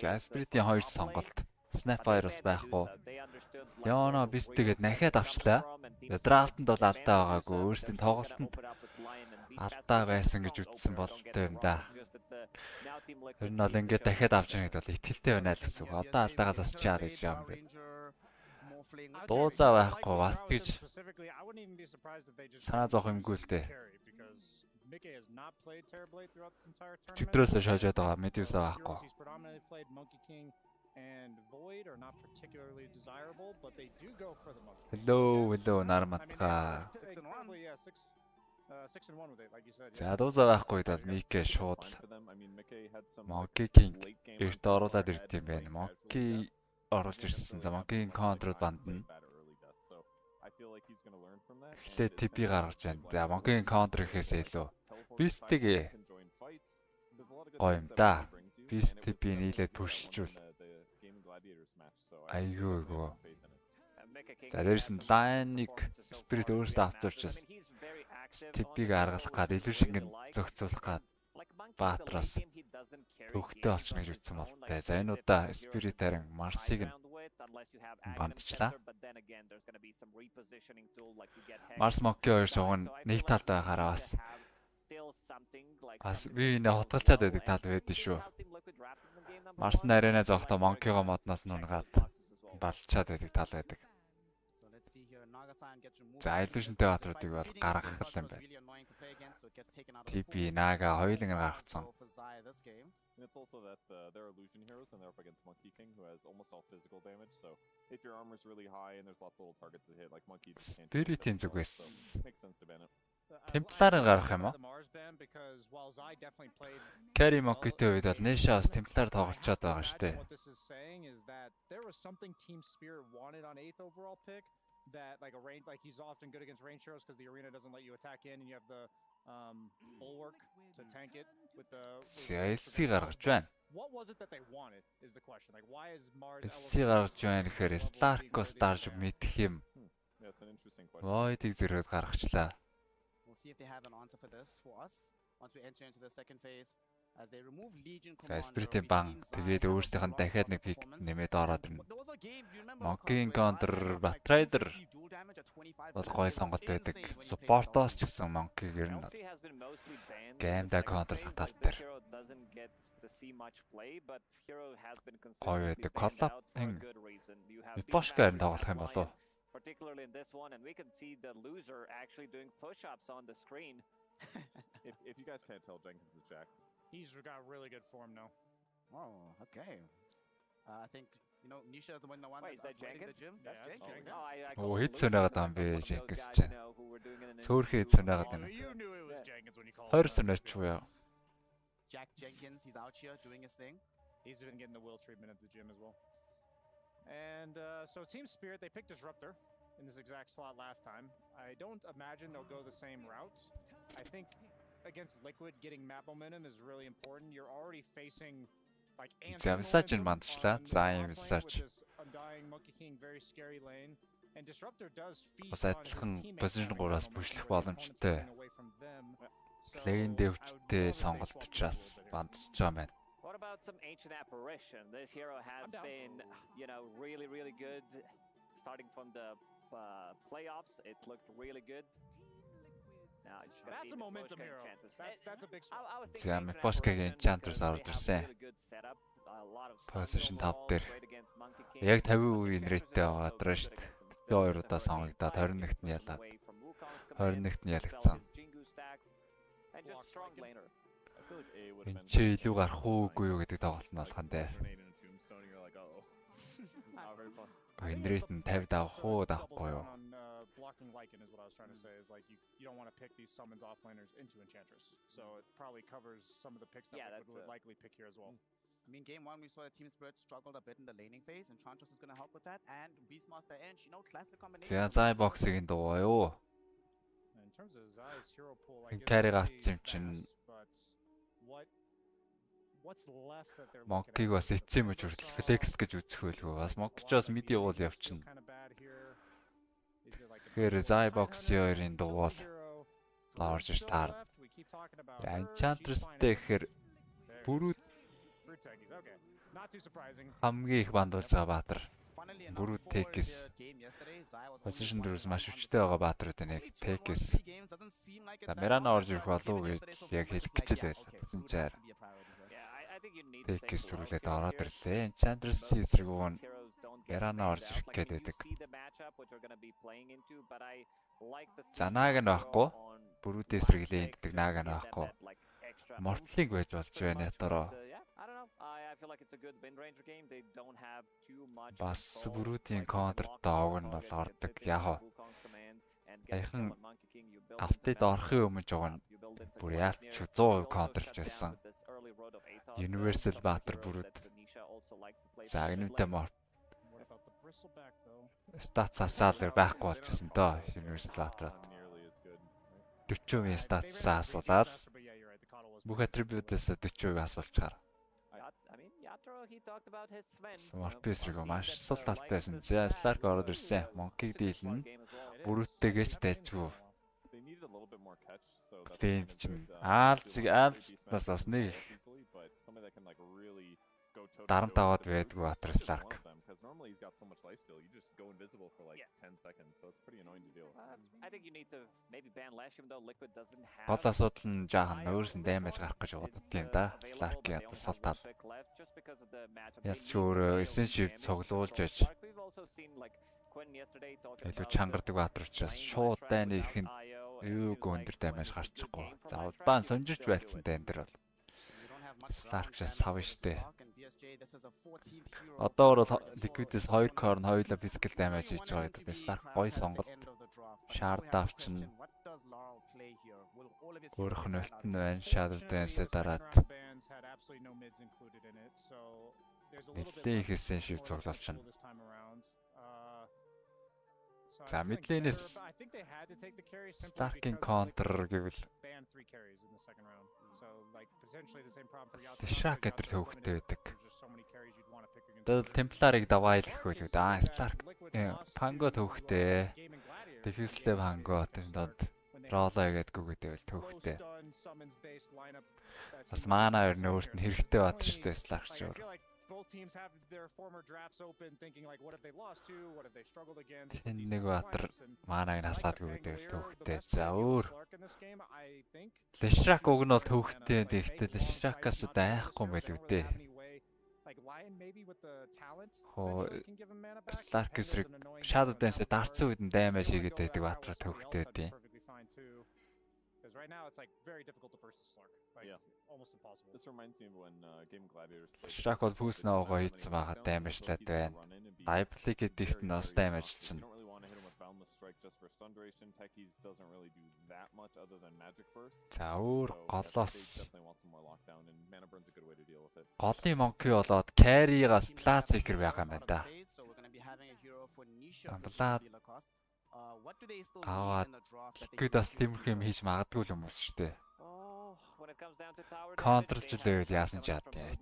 За Spirit-ийн хоёр сонголт. Snapfire бас байхгүй. Яона бис тэгээд нахаад авчлаа. Драфтанд бол алдаа байгаагүй. Өөрсдийн тоглолтод алдаа байсан гэж үзсэн бололтой юм да. Тэр нь бол ингээд дахиад авч ирэх гэдэг бол итгэлтэй байна л гэсэн үг. Одоо алдаагаа засчаад гэж юм бэ. Дуузаа байхгүй бас гэж санаа зовх юмгүй л дээ. Чигдрөөс шоожоод байгаа Medusa байхгүй. Hello, нарматга. За дуузаа байхгүй бол Микэ шууд Monkey-ийн эрт оруулаад ирд юм байна. Monkey оруулж ирсэн. За Monkey-ийн контрол бандна. Эхлээд TP гаргаж байна. За Monkey-ийн контр ихээсээ илүү Beast-ийг гоё юм да. Beast TP нийлээд пушилжүүл. Айгуу. За дээрс нь Line-ыг Spirit өөрөөсөө авцуулчихсан. TP-г аргалах гад илүү шингэн зохицуулах гад Баатраас төвхтэй олчихно гэж ütсэн болтой. За энэ удаа Spirit харин Mars-ыг нь бандчлаа. Mars Monkey хоёр шуг нь нэг талдаа гараас би нэ хотгалцаад байдаг тал байдаг шүү. Mars нарийнаа зогтоо Monkey-го модноос нунгаад балчаад байдаг тал байдаг. За Illusion-тэй баатруудыг бол гаргах юм байна. TP Naga хоёуланг нь гаргацсан. It's also that they're illusion heroes and they're up against Monkey King who has almost all physical damage. So if your armor's really high and there's lots of little targets to hit, like Monkey just can't. Spirit-ийн зүгээс Makes sense to ban it. Темплар нь гарах юм уу? Carry Monkey-тэй үед бол Nation-аас Темплар тоглолцоод байгаа шүү дээ. That like a range, like he's often good against range heroes because the arena doesn't let you attack in, and you have the bulwark to tank it with the. CIC гаргаж байна. What was it that they wanted? Is the question. Like why is Mars? CIC гаргаж байна гэхээр Stark-о Starж мэдэх юм. That's an interesting question. Void-ийг зэрэг гаргачлаа. We'll see if they have an answer for this for us once we enter into the second phase. As they remove Legion Commander. Spirit-ийн бан тэгээд өөрсдийнх нь дахиад нэг пик нэмээд ороод ирнэ. Monkey-ийн counter Batrider бол гоё сонголт байдаг. Support-оос ч гэсэн Monkey гэр нь game-да counter хатаал дээр. Гоё байдаг. Collab-ын Boschka-аар тоглох юм болов. Particularly in this one, and we can see the loser actually doing push-ups on the screen. If you guys can't tell, Jenkins is jacked. He's got really good form now. Oh, okay. I think Nisha is the one Wait, is that Jenkins? The gym. That's Jenkins. Oh, hit sunаад байгаа юм бэ Jenkins ч. Сөөрхий sunаад байна. Хоёр sunаач уу? Jack Jenkins, he's out here doing his thing. He's been getting the will treatment at the gym as well. And so Team Spirit, they picked Disruptor in this exact slot last time. I don't imagine they'll go the same route. I think against Liquid, getting map momentum is really important. You're already facing like such in Manchla, I'm such. Monkey King, very scary lane, and Disruptor does feast on his position гораас бүшлэх боломжтой. Lane дэвчтэй сонголтчаас бандж байгаа байна. What about some ancient apparition? This hero has been, really, really good. Starting from the playoffs, it looked really good. That's a momentum hero. That's a big swap. За Boschka-гийн Enchantress орж ирсэн. Position top дээр. Яг 50% рейтэй байгаа даа шүү дээ. Би хоёр удаа сонгогдоод 21-т нь ялаад. 21-т нь ялагдсан. Энд чи илүү гарах уугүй юу гэдэг тоглолт нь болох нь дээ. Эндрейт нь 50 давах уу давахгүй юу? Blocking Lycan is what I was trying to say. Is like you don't want to pick these summons offlaners into Enchantress, so it probably covers some of the picks that Liquid would likely pick here as well. I mean, game one we saw that Team Spirit struggled a bit in the laning phase, and Enchantress is going to help with that. And Beastmaster Ench, classic combination. За Zai box-ыг дуугаа юу? In terms of Zai's hero pool, I guess what's left that they're Monkey-г бас эцсийн мөч хүртэл flex гэж үзэх байлгүй. Бас Monkey ч бас mid уул явчихна. Тэгэхээр Zai box-ийн дуувал орж ир таар. Enchantress-тэй гэхээр бүрүүд хамгийн их бандуулж байгаа Баатар. Бүрүүд Tekis. Position дөрөс маш хүчтэй байгаа Баатарууд энэ яг Tekis. За Merana орж ирэх болов уу гэж яг хэлэх гэж л байлаа. Тэгсэн чинь Тэкс сүрүүлээд ороод ирлээ. Enchantress эсрэгүүн Ярана орж ирэх гээд байдаг. Занаг нь байхгүй. Бүрүүд эсрэглээ гэдэг нааг нь байхгүй. Мортлинг байж болж байна ятараа. Бас бүрүүдийн контрт доог нь бол ордог. Яг аяхан автад орохын өмнө жоо нь бүр яалч 100% контрлж байсан. Universal Batter бүрүүд. За энэтэй морт. Stats асаалэр байхгүй болчихсон доо Universal Batter. 40% stats асуулаад бүх attribute-ээс 40% асуулчаар. Смартпэсрэг маш сул талтайсан. Зясларк ороод ирсэн. Монкиг дийлнэ. Бүрүүдтэйгэж тайчгүй. Тэнд чинь аалз бас нэг дарамтаваад байдгүй Батрсларк. Гол асуудал нь жаахан өөрөөс нь даймаж гарах гэж боддог юм да. Сларкийн сул тал. Ялч өөрөө эссеншив цуглуулж аж илүү чангардаг Баатар учраас шууд дайны ихэнд юу гүндэр даймаж гарчихгүй. За улбаан сонжирч байлцсан дайн дээр бол Сларкшаас сав штэ. Одоо бол Liquid-с 2 корн хоёулаа physical damage хийж байгаа гэдэг. Сларк гоё сонголт. Shard авчин. Өөрөх нь өлтөн байна. Shadow Dance-ээ дараад. Нэлээд их эссеншив цуглуулчихна. За мэдлэнээс Starking counter гэвэл Шак гэдэг төвхтэй байдаг. Тэгээд Темпларыг даваа хэлэх үү дээ. Stark Pango төвхтэй. Diffuse-лээ Pango тэнд Rolo гэдэг үгтэй төвхтэй. Бас мана өөр нөөрт нь хэрэгтэй бат штэ Stark ч өөр. Both teams have their former drafts open thinking like what have they lost to, what have they struggled against. Нэг Баатар манаг насаадгүй гэдэг төвхтэй. За өөр. Лешрак уг нь бол төвхтэй. Тэгтэл Лешракаас удаа айхгүй юм байл үү дээ. Хоо Stark эсрэг Shadow Dance-д дарцсан үед нь даймаж хийгээд байдаг Баатар төвхтэй дээ. Right now it's like very difficult to versus Slark. Like almost impossible. This reminds me of when Game Gladiators played. Shark бол пүүс нөөгөө хийсэн байгаа даймажлаад байна. Dive-лиг гэдэгт нь бас даймажлчихна. За өөр голоос голын монки болоод carry-гаас Plat Seeker байгаа юм байна да. Plat Liquid-аас тиймэрхүү юм хийж магадгүй л хүмүүс шүү дээ. Контрлж лээвэл яасан ч яадтай.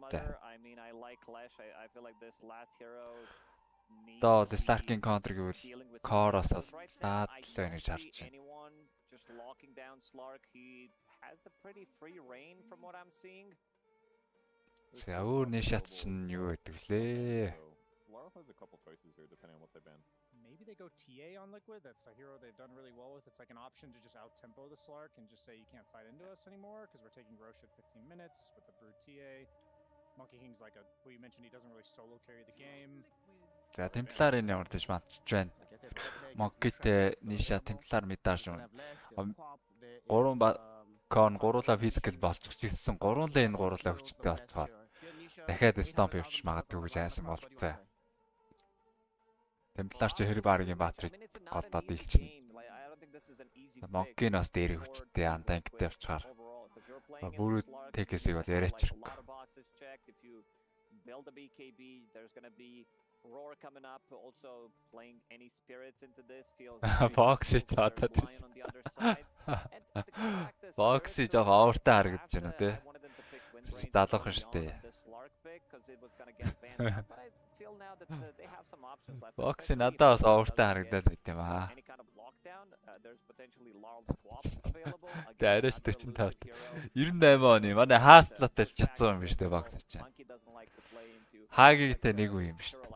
Доо Starking counter гэвэл Core-оос бол даад л байна гэж харж байна. За өөр нэг шат чинь юу гэдэг лээ? Maybe they go TA on Liquid. That's a hero they've done really well with. It's like an option to just out-tempo the Slark and just say you can't fight into us anymore because we're taking Roche at 15 minutes with the Brood TA. Monkey King's like well, you mentioned he doesn't really solo carry the game. За Темпларын явуулж матч байна. Monkey-тэй Nisha Templar мэдээж юм. 3 кон гуруула физикал болчих гэсэн 3 лейн гуруула хүчтэй болцохоор дахиад stomp явууч магадгүй гэж айсан болтой. Темплар ч хэрэг баргийн Баатрыг голдоод илчнэ. Монкиг бас дээр хүчтэй антангтай явчихаар. Бүрүүд тэкэсийг бол яриач хэрэггүй. Бокси чатаад. Бокси жоо авартай харагдаж байна тий. Далах штэ. Бокси надад бас авартай харагдаад байт юм аа. Дээрээс 45. 98 оны манай хаастлаатай л чадсан юм биш үү бокс чинь. Хаагигтэй нэг үе юм биш үү.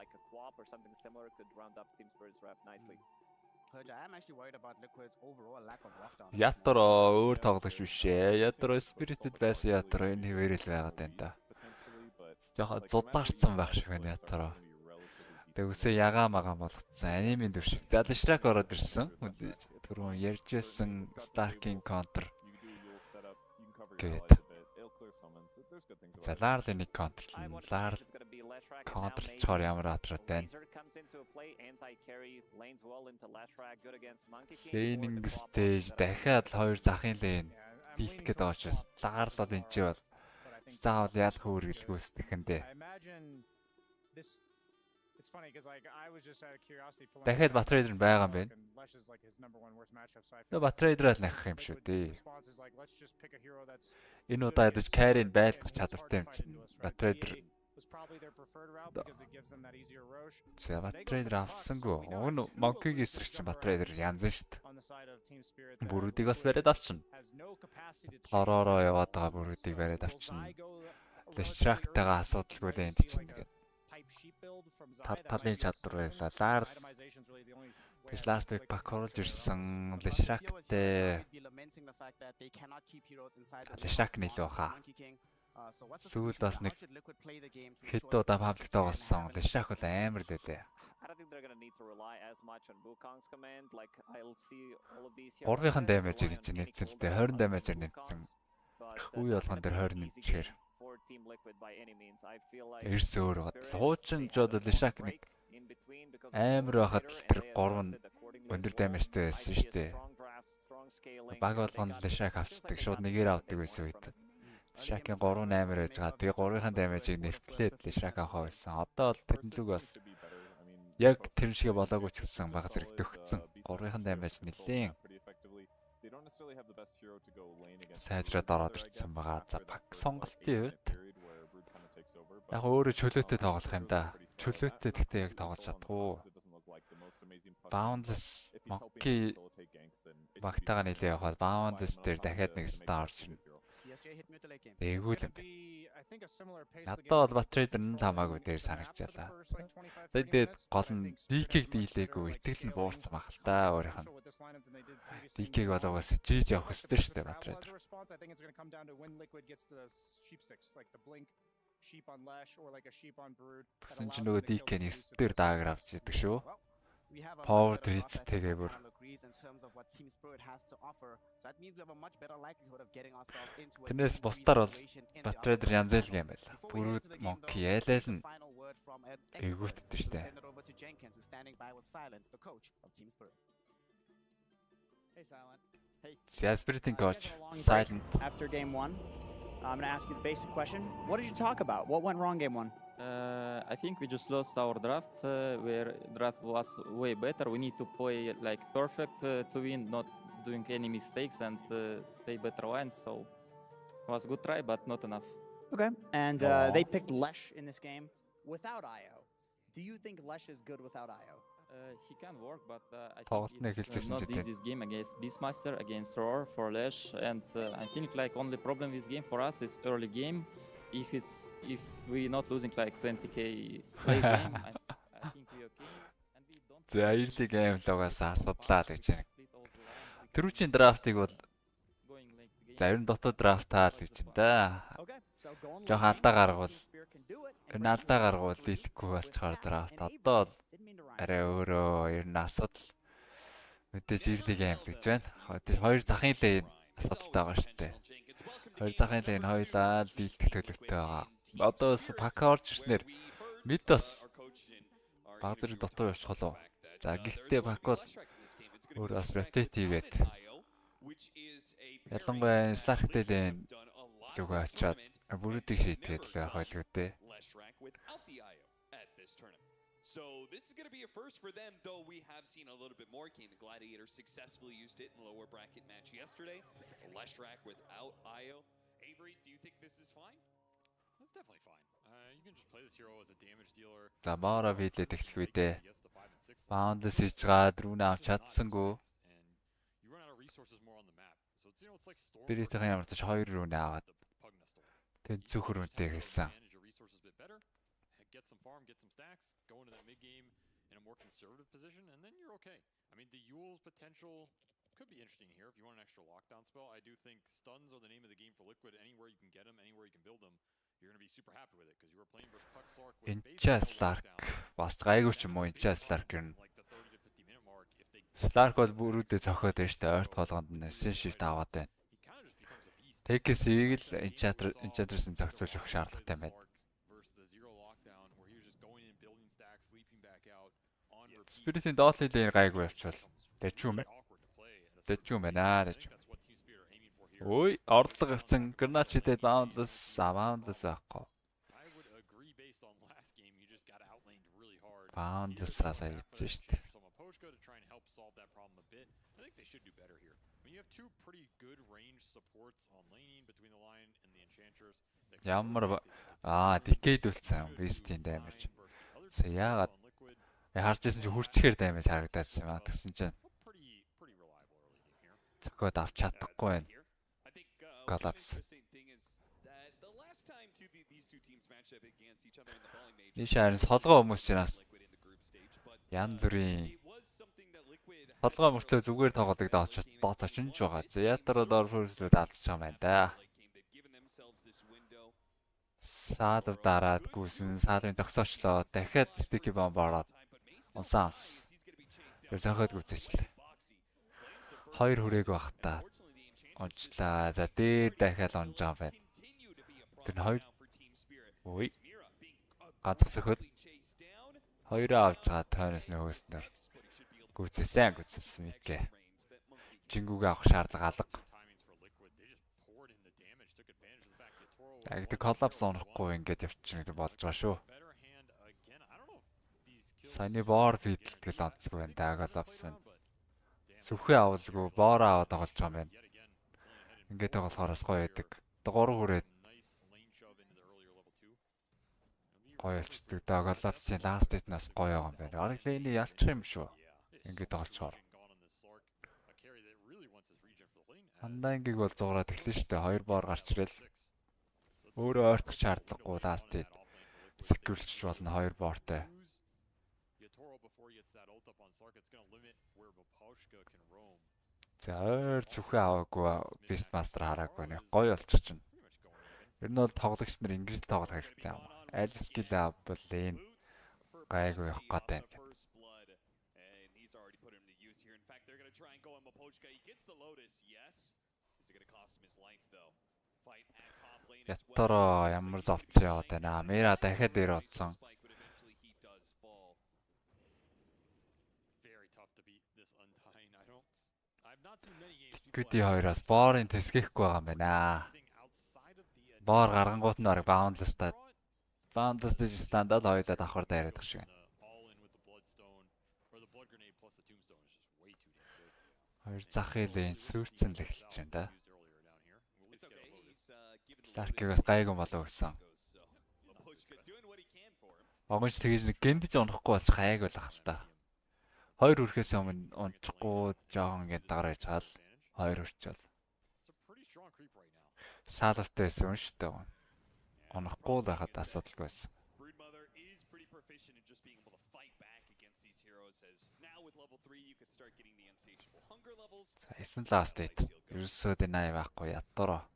Ятро өөр тоглогч биш ээ. Ятро Spirited байсан ятро энэ хэвээрэл байгаад байна да. жоохон зузаарцсан байх шиг байна ятараа. Тэгээ үсээ ягаамагаа болгоцсон анимын дүр шиг. За Leshrac ороод ирсэн. Түрүүн ярьж байсан Stark-ийн counter гээд. За Larl-ийн нэг counter. Larl counter чор ямар атраатай. Laning stage дахиад хоёр захын лейн бит гэдэг очроос Larl бол энэ чи бол заавал ялах үргэлгүй үстэхэндээ. Дахиад Bat-Raider байгаа юм байна. Тэгээ Bat-Raider-аа л нахах юм шүү дээ. Энэ удаа ядаж carry-г байлгах чадвартай юм чинь. Bat-Raider. За Bat-Raider авсангүй. Уг нь Monkey-гийн эсрэг чинь Bat-Raider янз нь шүү дээ. Бүрүүдийг бас бариад авчна. Ороороо яваад байгаа бүрүүдийг бариад авчна. Leshrac-тайгаа асуудалгүй л энд чинь тэгээд талын чадвар байлаа. Larl Тэс last week пак оруулж ирсэн Leshrac-тэй Leshrac нэлээ баха. Сүүлд бас нэг хэд удаа пабликт болсон. Leshrac бол амар л дээ. Гурвынхан дамажийг чинь нэмсэлтэй 20 дамажаар нэмсэн. Үе болгон дээр 20 нэмчихээр. Эрс өөр бат. Хуучин ч одоо Leshrac нэг амар байхад тэр 3 өндөр дамажтай байсан шүү дээ. Баг болгон Leshrac авчдаг. Шууд нэгээр авдаг байсан үед. Leshrac-ийн 3-8 байж байгаа. Тэгээ 3-ын дамажийг нэвтлээд Leshrac авах байсан. Одоо бол тэрнлүг бас яг тэр шиг болоогүй ч гэсэн баг зэрэг дөгцсөн. 3-ын дамаж нэлээд сайжраад ороод ирсэн байгаа. За пак сонголтын үед яг өөрөө чөлөөтэй тоглох юм да. Чөлөөтэй гэхдээ яг тоглож чадахгүй. Boundless Monkey багтаага нэлээ явахад Boundless дээр дахиад нэг стар орж ирнэ. Ээгүүл юм. Надад бол Bat-Raider нь хамаагүй дээр санагчлаа. Тэгээд гол нь DK-г дийлээгүй итгэл нь буурсан баг л да өөрийнх нь. DK-г болоогоос хийж явах хэрэгтэй шүү дээ Bat-Raider. Тэгсэн чинь нөгөө DK-ний 9 дээр даагар авч идэг шүү. Power Treats-тэйгээ бүр. Тэрнээс бусдаар бол Bat-Raider янз бүр юм байла. Бүрүүд Monkey яалал нь ээгүүтдээ штэ. Spirit-ийн coach Silent. After game 1, I'm going to ask you the basic question. What did you talk about? What went wrong game 1? I think we just lost our draft. Where draft was way better. We need to play like perfect to win, not doing any mistakes and stay better lines. So it was a good try, but not enough. Okay, and they picked Lesh in this game without IO. Do you think Lesh is good without IO? He can work, but I think it's not easy game against Beastmaster, against Roar for Lesh, and I think like only problem with game for us is early game. If we're not losing like 20k late game, I think we're okay. And we don't. За early game логоос асуудлаа л гэж байна. Тэрүүчийн драфтыг бол за ер нь дотоод драфтаа л гэж байна да. Жох алдаа гаргавал ер нь алдаа гаргавал дийлэхгүй болчихоор драфт. Одоо бол арай өөрөө ер нь асуудал мэдээж early game л гэж байна. Хоёр захын лейн асуудалтай байгаа шүү дээ. Хоёр захын лейн хоёулаа дийлдэх төлөвтэй байгаа. Одоо пак орж ирснээр мид бас баг зэрэг дотоо явах болов. За гэхдээ пак бол өөр бас rotate хийгээд ялангуяа Stark-тэй лейн лүгөө очоод бүрүүдийг шийдгээд л байх байлгүй дээ. So this is going to be a first for them, though we have seen a little bit more. Kane the Gladiator successfully used it in the lower bracket match yesterday. Leshrac without IO. Avery, do you think this is fine? That's definitely fine. You can just play this hero as a damage dealer. За Mara бидлээд эхлэх үедээ Boundless хийж байгаа дөрүүнээ авч чадсангүй. Spirit-ийн ямар ч 2 рүүнээ аваад тэнцүүх рүүнтэй хэлсэн. Get some farm, get some stacks, go into that mid game in a more conservative position, and then you're okay. I mean, the Yule's potential could be interesting here if you want an extra lockdown spell. I do think stuns are the name of the game for Liquid. Anywhere you can get them, anywhere you can build them, you're going to be super happy with it because you were playing versus Puck Slark with Slark бас гайгүй ч юм уу Slark юм. Slark бол бүрүүдээ цохоод байна шүү дээ. Ойрт болгонд нь shift аваад байна. TKC-ийг л Enchantress-ын зохицуулж өгөх шаардлагатай байна. Spirit-ийн доотлын дээр гайгүй явчихвал дэчүүм байна. Ой, орлого авсан гранат шидэд boundless байхгүй. Boundless асаа ийдсэн шүү дээ. Ямар decade үлдсэн beast-ийн damage. Яагаад харж ирсэн чинь хүрчээр damage харагдаадсан юм аа гэсэн чинь зохиод авч чадахгүй байна. Collapse. Нишаар солгоо хүмүүс ч нас янз бүрийн солгоо мөртлөө зүгээр тоглодог доот очинж байгаа. Зятар дорфөрслүүд алдчих юм байна да. Саадав дараад гүйсэн саадын тогсоочлоо дахиад sticky bomb ороод унсаас. Тэр зохиод гүйцэжлээ. 2 хүрээг багтаа онцлаа. За дээр дахиад онж байгаа байна. Тэр 2 ой ганц зохиод 2 авч байгаа тойроос нөгөөснөр гүйцэсэн мэдгээ. Жингүүгээ авах шаардлага алга. Тэг collapse онохгүй ингээд явчихна гэдэг болж байгаа шүү. Саяны боор фидэлтгэл онцгүй байна да collapse байна. Сүхээ авалгүй боороо аваад тоглож байгаа юм байна. Ингээд тоглохоороос гоё байдаг. 3 хүрээд гоё болчдөг да collapse-ийн last hit-наас гоё байгаа юм байна. Ариг лэний ялчих юм шүү. Ингээд тоглохоор. Хандангийг бол дуурайд эхлэн штэ 2 боор гарч ирэл. Өөрөө ойртох шаардлагагүй last hit secure-ч болно 2 боортой. За ойр зүхээ аваагүй Beastmaster хараагүй нэг гоё болчих чинь. Ер нь бол тоглогч нар ингэж тоглох хэрэгтэй юм. Аль skill авбал энэ гайгүй явах гэдэг юм. Яттороо ямар зовцсон яваад байна. Мера дахиад дээр оцсон. Гүди хоёроос боорын тэсгэхгүй байгаа юм байна. Боор гаргангууд нь баг boundless гэж стандартад хоёулаа давхар дайраад байгаа шиг. Хоёр зах хэлэн сүрцэн л эхэлж байна да. Даркигаас гайгүй болов гэсэн. Огонч тэгэж нэг гендэж онохгүй болж гайгүй л ах л та. 2 үрхээс өмнө унчихгүй жоохон ингэ дарааж чаал 2 үрчэл. Саалавтай байсан шүү дээ. Онохгүй л байхад асуудалгүй байсан. Эсэн last hit. Ерөөсөө дэнай байхгүй ядтараа.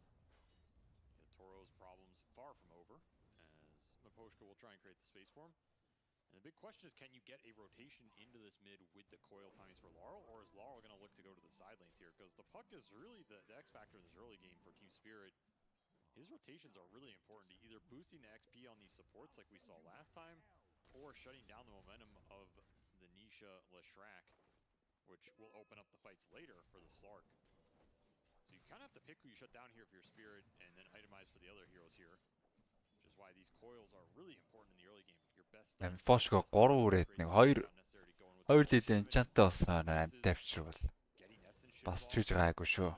The big question is, can you get a rotation into this mid with the coil timings for Laurel, or is Laurel going to look to go to the side lanes here? Because the puck is really the X factor in this early game for Team Spirit. His rotations are really important to either boosting the XP on these supports like we saw last time, or shutting down the momentum of the Nisha Leshrac, which will open up the fights later for the Slark. So you kind of have to pick who you shut down here if you're Spirit, and then itemize for the other heroes here. Why these coils are really important in the early game. Your best. Фошго 3 үрээд нэг 2 лилийн чантай болсон амтай авчирвал бас чиж гайгүй шүү.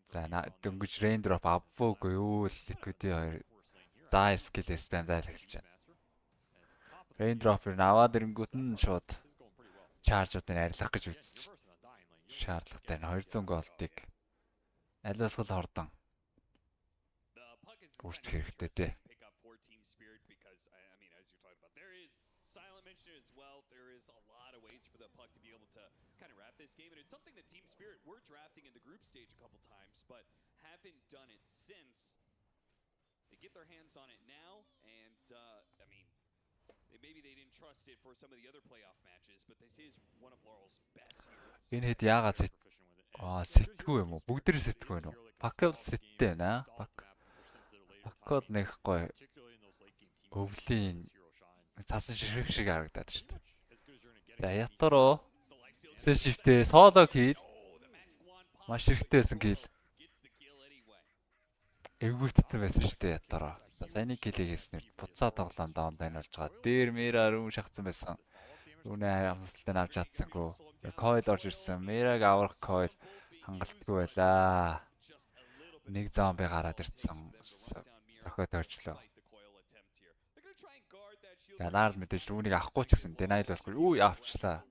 За дөнгөж рейндроп авбуугүй юу л ликвидийн 2 заа скил спамдал эхэлж байна. Рейндропыг аваад ирэнгүүт нь шууд чаржуудыг арилгах гэж үзчих. Шаардлагатай 200 голдыг аль болох хордон Үрч хэрэгтэй дээ. There is a lot of ways for the puck to be able to kind of wrap this game, and it's something that Team Spirit were drafting in the group stage a couple times, but haven't done it since. They get their hands on it now, and I mean, maybe they didn't trust it for some of the other playoff matches, but this is one of Laurel's best heroes. Энэ хэд яагаад сэтгүү юм уу? Бүгд тэр сэтгүү байна уу? Пакл сэттэй байна. Пакл нэг гоё өвлийн цасан ширхэг шиг харагдаад шүү дээ. За ятароо сэшифтээ соло кил маш хэрэгтэй байсан кил. Эвгүйтсэн байсан шүү дээ ятароо. За саяны килийг хийснээр буцаа тоглоом даунлайн болж байгаа. Дээр мера рүүн шахсан байсан. Рүүнээ хамсалтай авч чадсангүй. Койл орж ирсэн. Мераг аврах койл хангалтгүй байлаа. Нэг зомби гараад ирсэн. Зохиод орчлоо. Янаар мэдээж рүүнийг авахгүй ч гэсэн denial болохгүй. Үу авчлаа.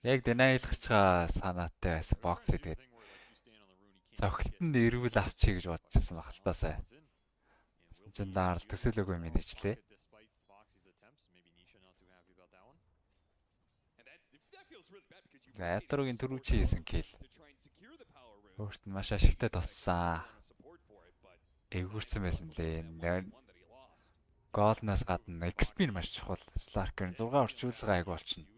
Яг denial-га санаатай байсан бокс тэгээд зохилт нь эргүүл авчий гэж бодчихсан багтаасаа. Чин даар төсөөлөөгүй юм нэжлээ. Ятаругийн түрүүчийн хийсэн кил. Өөрт нь маш ашигтай тоссан. Эвгүрсэн байсан лээ. Голноос гадна XP нь маш чухал. Slark-ын 6 орчуулга айг болчихно.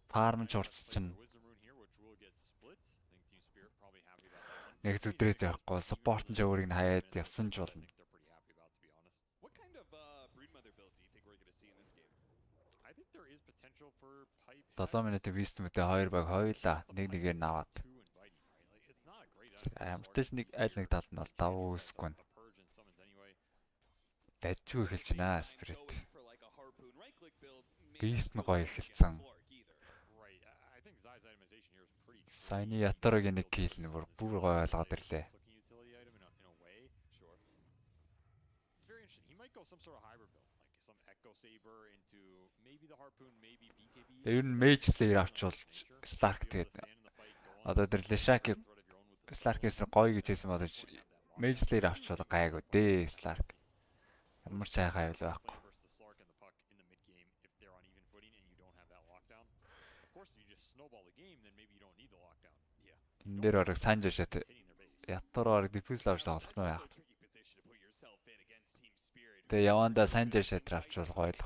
Фарм ч урсчихно. Нэг зүдрээд явахгүй, support нь ч өөрийг нь хаяад явсан ч болно. What kind of brood mother build do you think we're going to see in this game? I think there is potential for pipe. 7 минутын вистмэтэй 2 баг хойлоо. Нэг нэгээр наваад. Амтж нэг аль нэг талд нь бол давуу үсгүй. Дайчгүй эхэлж байна Spirit. Beast нь гоё эхэлсэн. Саяны ятарогийн нэг кил нь бүр гоё ойлгоод ирлээ. Тэр нь Mage Slayer авчвал Slark тэгээд одоо тэр Leshak Slark-ээс гоё гэж хэлсэн боловч Mage Slayer авчвал гайгүй дээ Slark. Ямар ч хайхаа юу байхгүй. Энэ дээр орог санжашаад ятароо орог diffuse лавж тоглох нь яах. Тэгээ яванда санжашаад авчвал гоё л.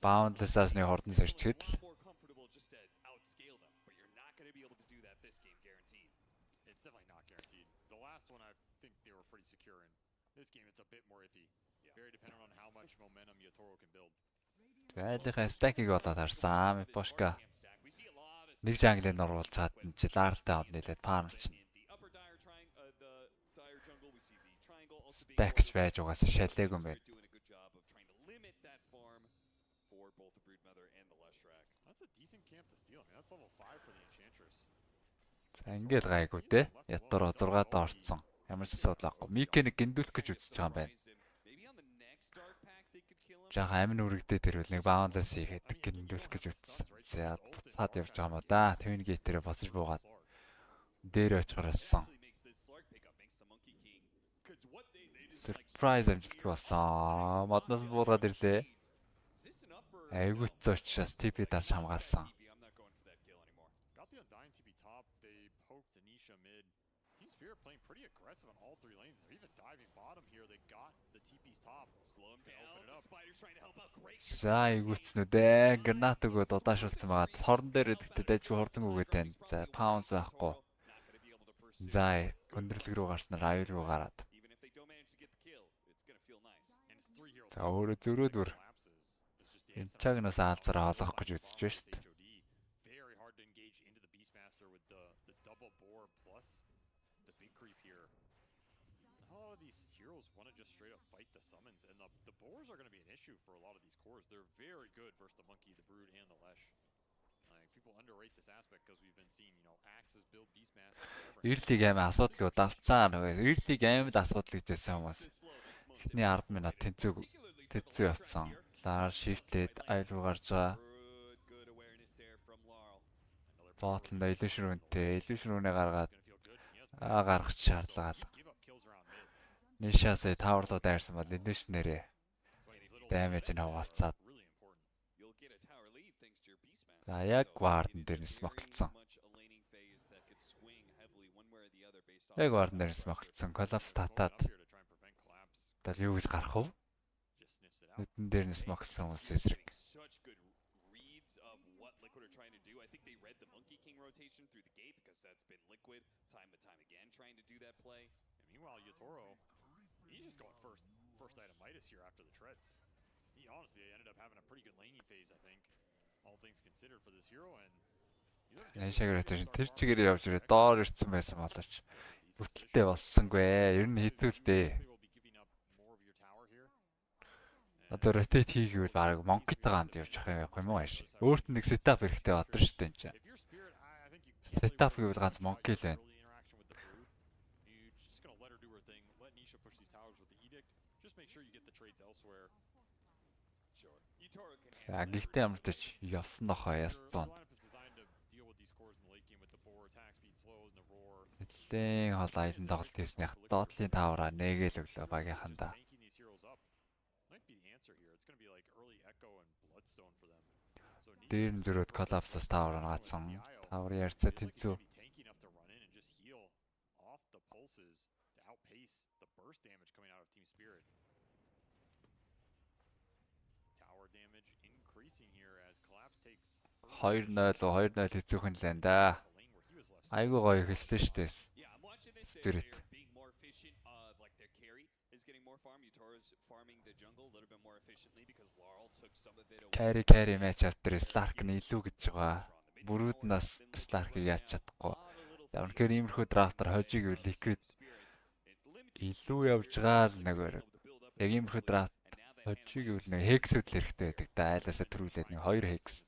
Boundless-аас нэг хордон сэрчгээд л. Айлынхаа стакийг болоод харсан. Бошка. Нэг жанглыг оруулж чадсан чи лаартай авд нэлээд фармч. Стакч байж угаасаа шалээгүй юм байна. За ингээд гайгүй те. Ятароо 6-д орцсон. Ямар ч асуудал байхгүй. Микэнийг гиндүүлэх гэж үзэж байгаа юм байна. Жаахан амин үрэгдээ тэрвэл нэг баундлаас хийгээд гиндүүлэх гэж үзсэн. За буцаад явж байгаа юм да. Twin gate-рээ босож буугаад дээр очихорсон. Surprise амжилтгүй болсон. Модноос буулгаад ирлээ. Айгуут зочоос TP дарж хамгаалсан. За игүүцнүүдээ гранат өгөөд удаашуулсан байгаа. Хорон дээр идэхтэй дайжгүй хордон өгөөд тань. За поunce байхгүй. За өндөрлөг рүү гарснаар аюул руу гараад. За өөрөө зөрөөдөр энэ чагнаас аалзараа олох гэж үзэж байна шүү дээ. Boars are going to be an issue for a lot of these cores. They're very good versus the monkey, the brood, and the lesh. Like people underrate this aspect because we've been seeing, you know, axes build beastmasters. Early game асуудал давцсан нөгөө early game-д асуудал гэжсэн хүмүүс. Эхний 10 минут тэнцүү явцсан. Лаар shift-ээд айлуу гарч байгаа. Ботлонд illusion рүүнтэй illusion рүүнээ гаргаад гаргах шаардлага. Нишасээ таварлуу дайрсан бол illusion нэрээ damage нь хаваалцаад. За яг вард дээр нь смоклцсон. Яг орн дээрс мохлцсон коллапс татаад. Одоо юу гэж гарах вэ? Нүдэн дээрнээс мохлсон хүмүүс эсрэг. I think they read the Monkey King rotation through the gate because that's been Liquid time and time again trying to do that play. And meanwhile, Yatoro, he's just going first item Midas here after the treads. He honestly ended up having a pretty good laning phase, I think, all things considered for this hero. And Нэшэгээр тэр чигээр явж ирээ доор ирсэн байсан боловч бүтэлтэй болсонгүй. Ер нь хэдүүлдээ. Одоо rotate хийгээвэл баг Monkey-тайгаа хамт явж явах юм уу ааш. Өөрт нь нэг setup хэрэгтэй бодсон шүү дээ энэ чинь. Setup гэвэл ганц Monkey л байна. За гэхдээ ямар ч тач явсан нохоо ястон. Нэлээд хол айлын тоглолт хийснийх доотлын таавраа нэгээл өглөө багийнхандаа. Дээр нь зөрөөд коллапсаас таавар нгаацсан. Таавар ярьцаа тэнцүү. Хоёр 2-0 хэцүүхэн л энэ да. Айгуу гоё эхэлсэн шүү дээ. Spirit. Carry match after Slark нь илүү гэж байгаа. Бүрүүд нас Slark-ыг яаж чадахгүй. Үнэхээр иймэрхүү драфтер хожиг үл Liquid илүү явж байгаа л нэг. Яг иймэрхүү драфт хожиг үл нэг Hex-үүд л хэрэгтэй байдаг. Айлаасаа төрүүлээд нэг 2 Hex.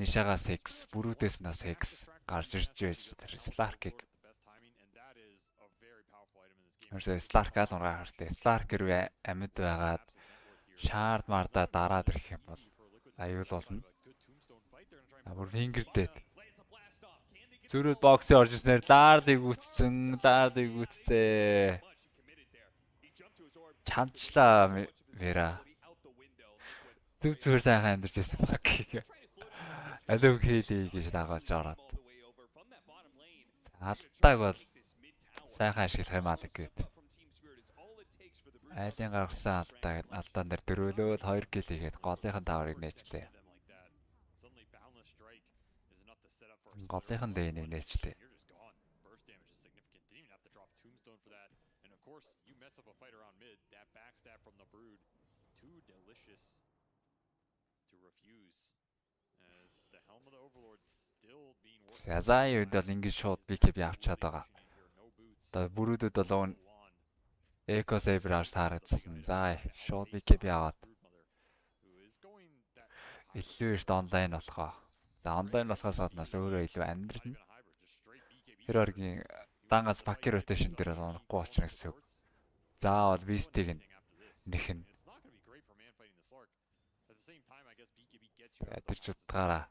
Нишагаас Hex, бүрүүдээс нас Hex гарч ирж байж тэр Slark-ыг. Тэрс Slark аль унгаа хартай. Slark хэрвээ амьд байгаад шаард мардаа дараад ирэх юм бол аюул болно. Бүр finger dead. Зүрүүд боксын орж ирснээр лаардыг үтцэн, чамчлаа Вера. Зүгээр сайхан амьдарч байсан баг. Алуу хийлий гэж дагаж ороод. Алдааг бол сайхан ашиглах юм аа гэд. Айлын гаргасан алдаан дээр дөрөөлөөд 2 кил хийгээд голынхан таврыг нээжлээ. Голынхан дэйнийг нээжлээ. Язаа үед бол ингэж шууд BKB авчаад байгаа. Одоо бүрүүдэд бол Eco Saber авч таарагдсан. За шууд BKB аваад. Илүү эрт онлайн болохоо. За онлайн болохоос гаднаас өөрөө илүү амьдрна. Тэр оргийн дангаас pack rotation дээр онохгүй болчихно гэсэн үг. Заавал Beast-ийг нэхэн. Тэр ч утгаараа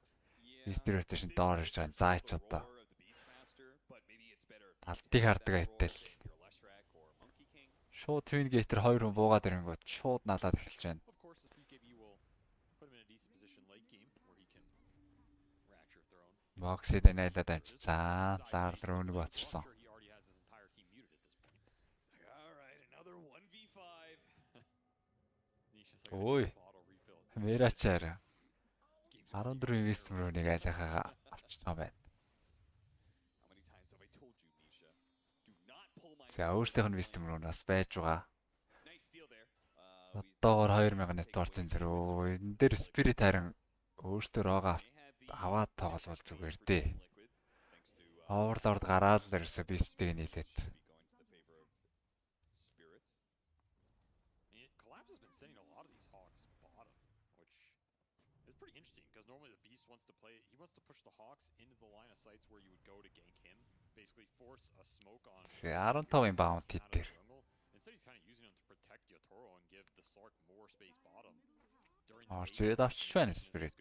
Beast rotation доор ирж байгаа. За ч одоо. Алтыг хардаг айтал. Шууд Twin Gate-ээр 2 хүн буугаад ирэнгүүт шууд налаад эхэлж байна. Боксид найлаад амжцсан. Лаар руу нэг боцорсон. Ой. Мэрачаар 14 инвестмөрөнийг айлахаа авч байгаа байна. За өөрсдийнх нь инвестмөрөөс байж байгаа. Одоогоор 2000 нетворкийн зэрэг энэ дээр Spirit харин өөртөө рога аваад тоглол зүгээр дээ. Overlord гараад л ерөөсө Beast-ийг нийлээд. Normally the Beast wants to play, he wants to push the Hawks into the line of sights where you would go to gank him, basically force a smoke on. 15-ын bounty дээр. Instead he's kind of using him to protect Yatoro and give the Slark more space bottom. Орчээд авчих байна Spirit.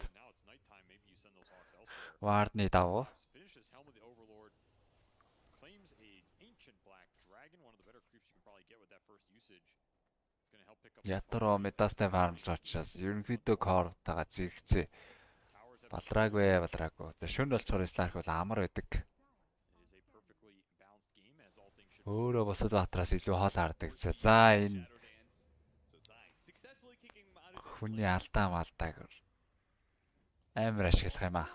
Ward-ны давуу. Finishes Helm of the Overlord. Claims a ancient black dragon, one of the better creeps you can probably get with that first usage. It's going to help pick up. Yatoro Medasтай farmж очроос ерөнхийдөө core-тайгаа зэрэгцээ. Балраагүй. Шүн болчоор Slark бол амар байдаг. Өөрөө босод батраас илүү хоол хардаг. За энэ хүний алдаа малдааг амар ашиглах юм аа.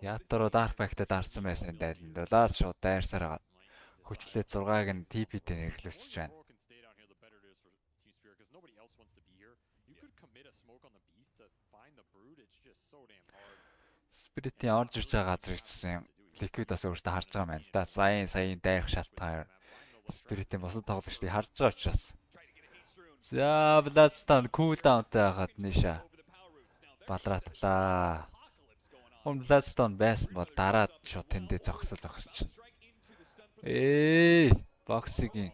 Ятаруу Dark Pact-д дарсан байсан дайланд болоод шууд дайрсаар байгаа. Хүчлээ 6-ыг нь TP-тэй нэрлүүлчихэж байна. Spirit-ийн орж ирж байгаа газрыг чсэн Liquid бас өөртөө харж байгаа юм байна л да. Саяын дайрах шалтгаан Spirit-ийн босод тоглогчдыг харж байгаа учраас. За Bloodstone cooldown-тай байгаад ниша балраатлаа. Bloodstone байсан бол дараад шууд тэндээ зогсож. Боксигийн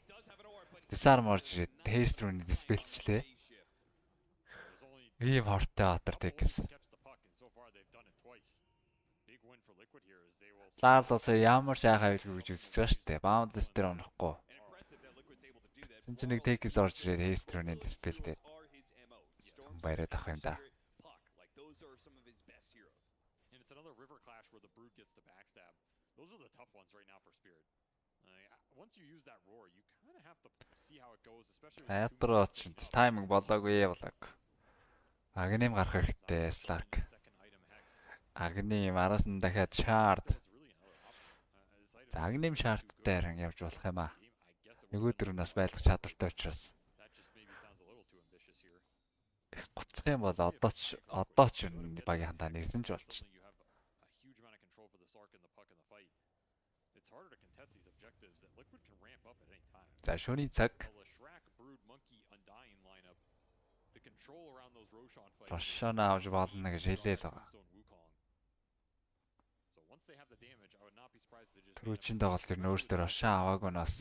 disarm орж ирээд taste рууны диспелчлээ. Ийм хортой атар тэгсэн. Ларлос ямар шахаа билгүй гэж үзэж байгаа шүү дээ. Boundless дээр онохгүй. Энд чинь нэг tekis орж ирээд taste рууны диспелтэй. Баяраад ах юм да. Those are the tough ones right now for Spirit. Once you use that roar, you kind of have to see how it goes, especially with Аппроч тайминг болоогүй явлаг. Агним гарах хэрэгтэй Slark. Агним араас нь дахиад шард. Агним шардтай харин явж болох юм аа. Нөгөөдөр нь бас байлгах чадвартай учраас. Гоцох юм бол одоо ч багийн хандаа нэгсэн ч болж. За шөнийн цаг. Рошон авч болно гэж хэлээл байгаа. Түрүүчийн тоглолт тэр нөөсдөр Рошон аваагүй нас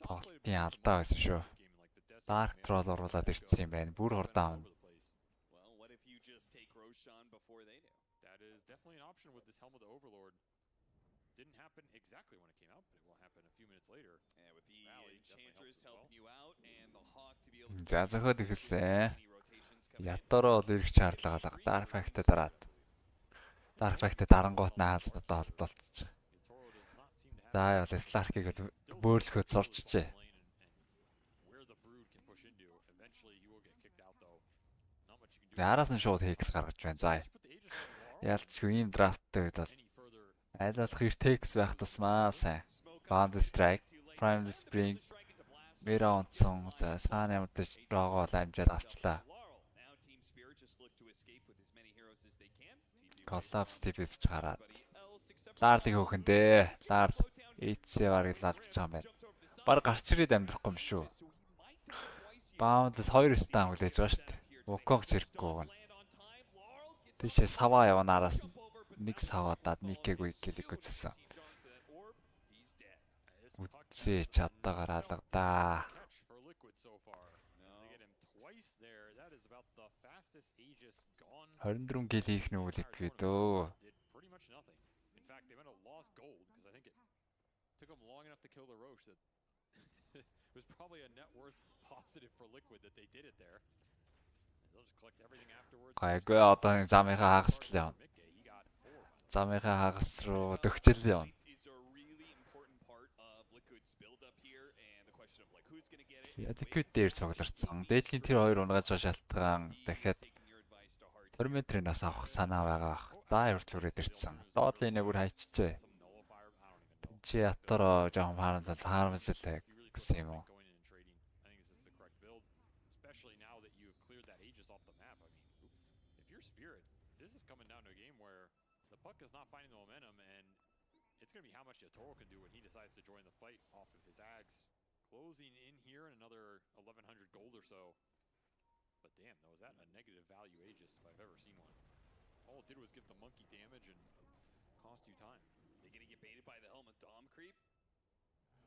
тоглолтын алдаа байсан шүү. Dark Troll оруулаад ирсэн юм байна. Бүр хурдан авна. Didn't happen exactly when it came out, but it will happen a few minutes later. And with the Enchantress helping you out and the Hawk to be able to За зөхөд ихэлсэн. Ятароо л ирэх чарлагалга Dark Pact-д дараад. Dark Pact-д дарангуут наалзнаа холболтож. За яа Slark-ыг бөөрлөхөд сурчжээ. Араас нь шууд Hex гаргаж байна. За. Ялцгүй ийм драфттай үед бол айлуулах их text байх тусмаа сайн. Bound Strike, Prime Spring, Mira онцсон. За саана ямар ч рогоо амжаад авчлаа. Collapse Steve-ийг гараад. Ларлыг хөөхөндөө. Ларл EC барыг лалдж байгаа юм байна. Баг гарч ирээд амьдрахгүй юм шүү. Bound-с 2 стан хүлээж байгаа шүү дээ. Wukong зэрэггүй гэнэ. Тийшээ саваа явна араас нь. Нэг саваадаад Микэгүй гэлэг үзсэн. Үтсээ чаддаагаар алгадаа. 24 кил хийх нь үл Liquid өө. In fact, they might have lost gold because I think it took them long enough to kill the Roche that it was probably a net worth positive for Liquid that they did it there. They'll just collect everything afterwards. Гайгүй одоо замынхаа хагас л явна. Замынхаа хагас руу төгчл явна. Liquid дээр цугларцсан. Дээдлийн тэр хоёр унгаж байгаа шалтгаан дахиад Tormentor-ын нас авах санаа байгаа. За явуулаад ирсэн. Доотлын нэг бүр хайчжээ. Чи ятароо жоохон харамсалтай гэсэн юм уу? Especially now that you've cleared that Aegis off the map. I mean, if you're Spirit, this is coming down to a game where the puck is not finding the momentum, and it's going to be how much Yatoro can do when he decides to join the fight off of his Ags. Closing in here and another 1,100 gold or so. But damn, though, is that a negative value Aegis if I've ever seen one? All it did was give the monkey damage and cost you time. They're going to get baited by the Helm of Dom creep.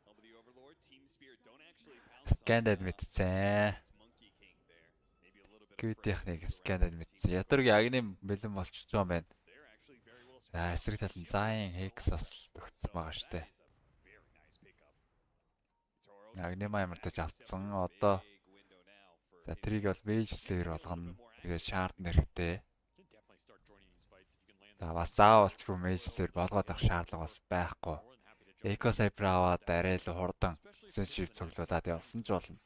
Helm of the Overlord, Team Spirit don't actually pounce on Scanned мэдсэн. Good техник scanned мэдсэн. Ятаргийн агны бэлэн болчихж байгаа юм байна. За эсрэг талын Zayn Hex бас өгсөн байгаа штэ. Агны маямартаж авцсан. Одоо за трийг бол Mage Slayer болгоно. Тэгээ Shard нэрхтээ. За бас заавалчгүй мейжлэр болгоод авах шаардлага бас байхгүй. Эко сайбер аваад арай л хурдан сенсив цуглуулад явсан ч болно.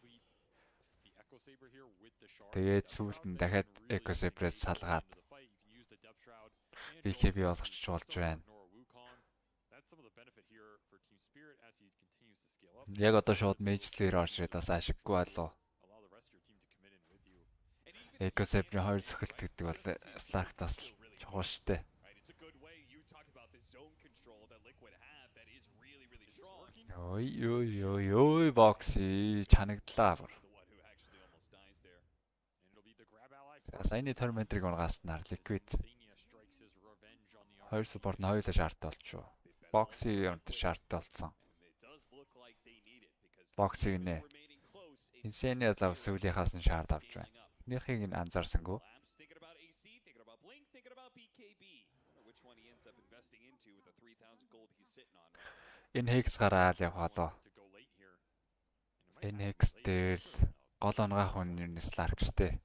Тэгээд сүүлд нь дахиад эко сайберээс салгаад BKB болгочих болж байна. Яг одоо шууд мейжлэр орж ирээд бас ашиггүй болов. Эко сайберийн 2 цохилт гэдэг бол Stark бас чухал штэ. Ой бокси чанагдлаа. Саяны торментрийг унгааснаар Liquid 2 support нь хоёулаа шаардтай болчихоо. Бокси өнтер шаардтай болсон. Боксиг нэ. Insane лав сүүлийнхаас нь шаард авч байна. Эхнийхийг нь анзаарсангүй. Энэ Hex гараад явхалаа. Энэ Hex дээр гол онгаах хүн нь Stark штэ.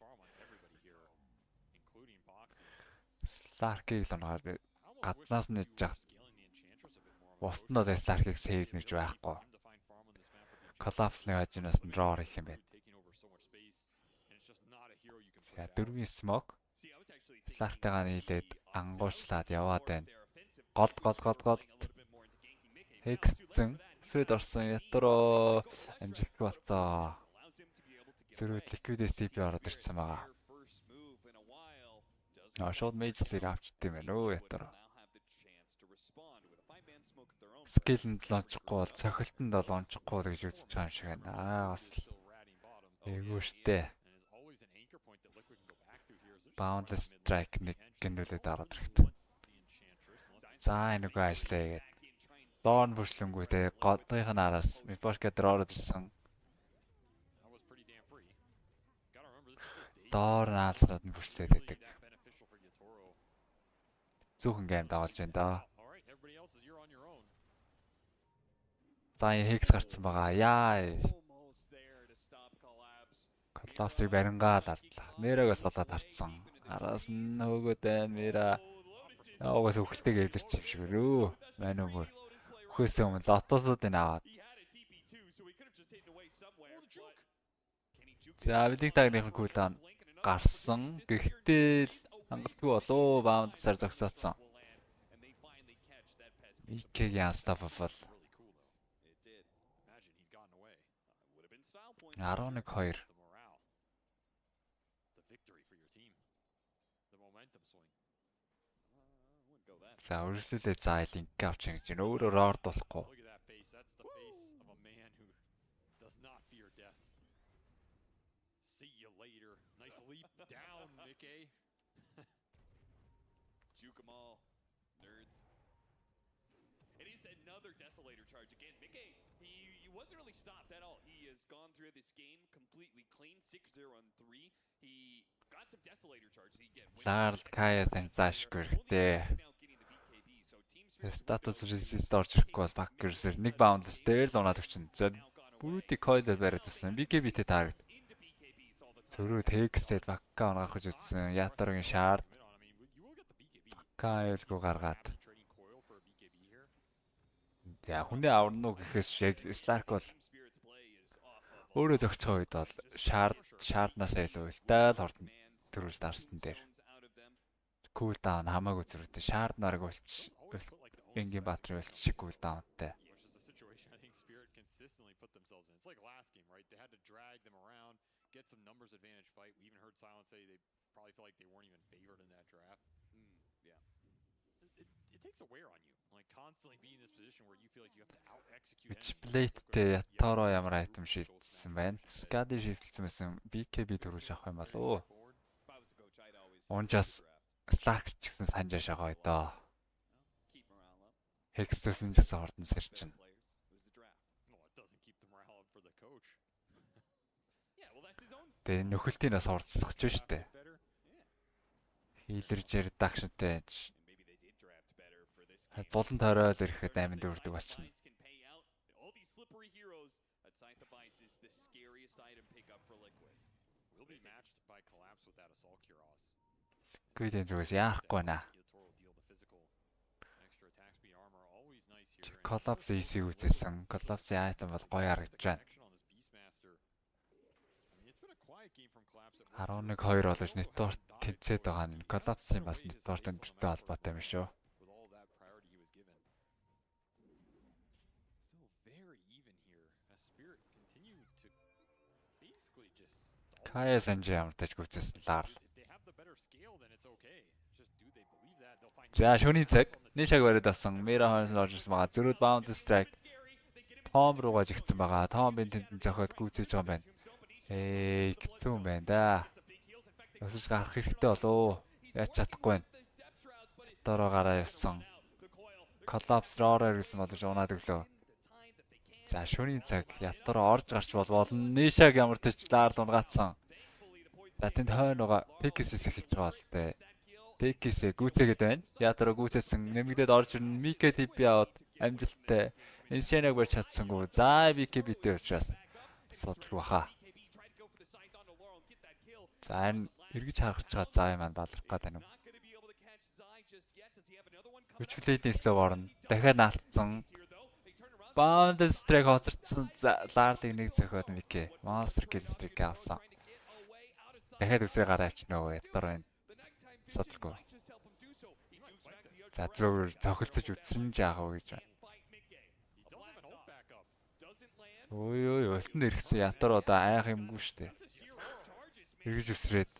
Stark-ийг л онгаад гаднаас нь жах. Бусд нь одоо Stark-ийг save нэж байхгүй. Collapse нэг хажинаас нь draw их юм байна. За дөрвийн smoke. Stark-тайгаа нийлээд ангуучлаад яваад байна. Гол. Хексцэн сүрд орсон ятароо амжилтгүй болтоо. Зүрүүд Liquid STP ороод ирсэн байгаа. Шууд мейжлэр авчдсан юм байна өө ятароо. Скилэнд лончхгүй бол цохилтонд бол лончхгүй гэж үзэж байгаа юм шиг байна. Бас эйгүү штэ. Boundless strike нэг гэнүүлээд ороод ирэхтэй. За энэгүй ажиллая гэдэг. Дон бүрслэнгүй те годгийнх нь араас Мипошка дээр ороод ирсэн. Доор наалцраад нь бүрслээд байдаг. Зөвхөн гейм дагалж байна да. За энэ Hex гарцсан байгаа. Яа. Collapse-ыг барингаал алдлаа. Нэрээс болоод харцсан. Араас нь хөөгөөд байна Мира. Оогоос хөлтэйг эвдэрч юм шиг өрөө. Манай бүр. Хөөсөн өмнө лотосууд энэ аваад. За бидний тагны кулдаун гарсан. Гэхдээ хангалтгүй болоо баунсаар зогсоцсон. EK-ийн unstoppable 11-2. За үргэлжлүүлээ заа линк авч ингэж байна. Өөрөө рорд болохгүй. Juke them all, nerds. It is another Desolator charge again. Mickey, he wasn't really stopped at all. He has gone through this game completely clean, 6-0 on 3. He got some Desolator charges. He get Лард Кая таньцаашгүй хэрэгтэй. Status resist орж ирэхгүй бол backers-ээр нэг boundless дээр л унаад өгчин. За бүрүүдийг coil-ээр бариад авсан. BKB-тэй target. Зөрүүд Hex-тэй бакка унаах гэж үзсэн. Ятаргийн shard. Кайл-гоо гаргаад. За хүнээ аварна уу гэхээс шиг Stark бол өөрөө зөгцөх үед бол shard-наас илүү илтэл хордон төрүүлж дарсан дээр. Cool down хамаагүй зөрүүтэй shard нарыг болч Энгийн батрын болч шиг cool downтай. It's like last game, right? They had to drag them around, get some numbers advantage fight. We even heard Silence say they probably felt like they weren't even favored in that draft. Yeah. It takes a wear on you, like constantly being in this position where you feel like you have to out-execute. Witchblade-тэй Ятаро ямар айтем шилжсэн байна. Skadi шилжсэн байсан BKB төрүүлж авах юм болов уу? Унжаас Stark ч гэсэн санджаа шагаа доо. Hex-тэсэн ч гэсэн хордон сэрчин. Тэгээ нөхөлтийн бас хурцсах ч штэ. Хийлэрж редакшнтэй байж. Болон тойрол ирэхэд 8-4 болчихно. Гүйдэн зүгээс яахгүй наа. Collapse AC үзсэн. Collapse item бол гоё харагдаж байна. 11-2 болж network тэнцээд байгаа нь Collapse-ийн бас network өндөртэй холбоотой юм шүү. Кая Санжи ямар тач гүцсэн лаар. За шөнийн цаг Нишаг бариад авсан Mira Horns Rogers байгаа зөрүүд bound strike Том руугаа жигдсэн байгаа. Том бин тэнд зохиод гүйцээж байгаа юм байна. Хэцүү юм байна да. Өсөж гарах хэрэгтэй болоо. Яаж чадахгүй байна. Дороо гараа явсан. Collapse Roar гэсэн болж унаад өглөө. За шөнийн цаг ятараа орж гарч болно. Нишаг ямар тач лаар дунгаацсан. За тэнд хойно байгаа Pekis-с эхэлж байгаа л дээ. Pekis гүйцээгээд байна. Ятараа гүйцээсэн нэмэгдээд орж ирнэ. Mika TP аваад амжилттай. Инсенаг барьж чадсангүй. За BKB-тэй учраас судалгүй баха. За энэ эргэж харах чад заа юм балрах гэдэг юм. Хүчлээдийн слов орно. Дахиад наалтсан. Bound strike хоцордсон. Лаардыг нэг зөхиод Mika. Monster kill streak авсан. Дахиад үсрээ гараа ачнаа ятар байна. Судалгүй. За зөвөр цохилтож үтсэн жаах уу гэж байна. Ой өлтөнд иргэсэн ятар одоо айх юмгүй штэ. Эргэж үсрээд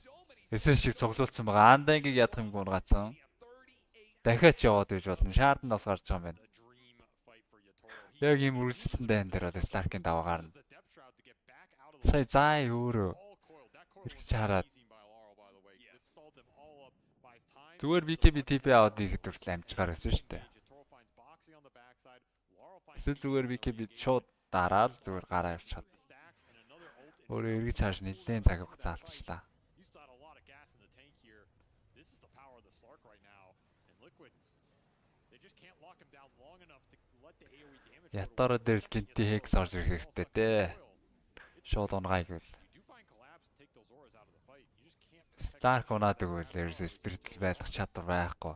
эсэс шиг цуглуулсан байгаа. Андангийг ядах юмгүй унгацсан. Дахиад ч яваад иж болно. Шаарданд бас гарч байгаа юм байна. Яг юм үргэлжлсэн дайн дээр бол Stark-ийн даваа гарна. Сая заа өөрөө эргэж хараад зүгээр BKB TP аваад ихэд хүртэл амжгаар байсан шүү дээ. Эсвэл зүгээр BKB шууд дараад зүгээр гараа явчихад. Өөрөө эргэж хааш нэлээд цаг хугацаа алдчихлаа. Ятараа дээр л гинти хекс орж ирэх хэрэгтэй дээ. Шууд унгайг бол. Stark унаад өгвөл ерөөсөө спиритл байлгах чадвар байхгүй.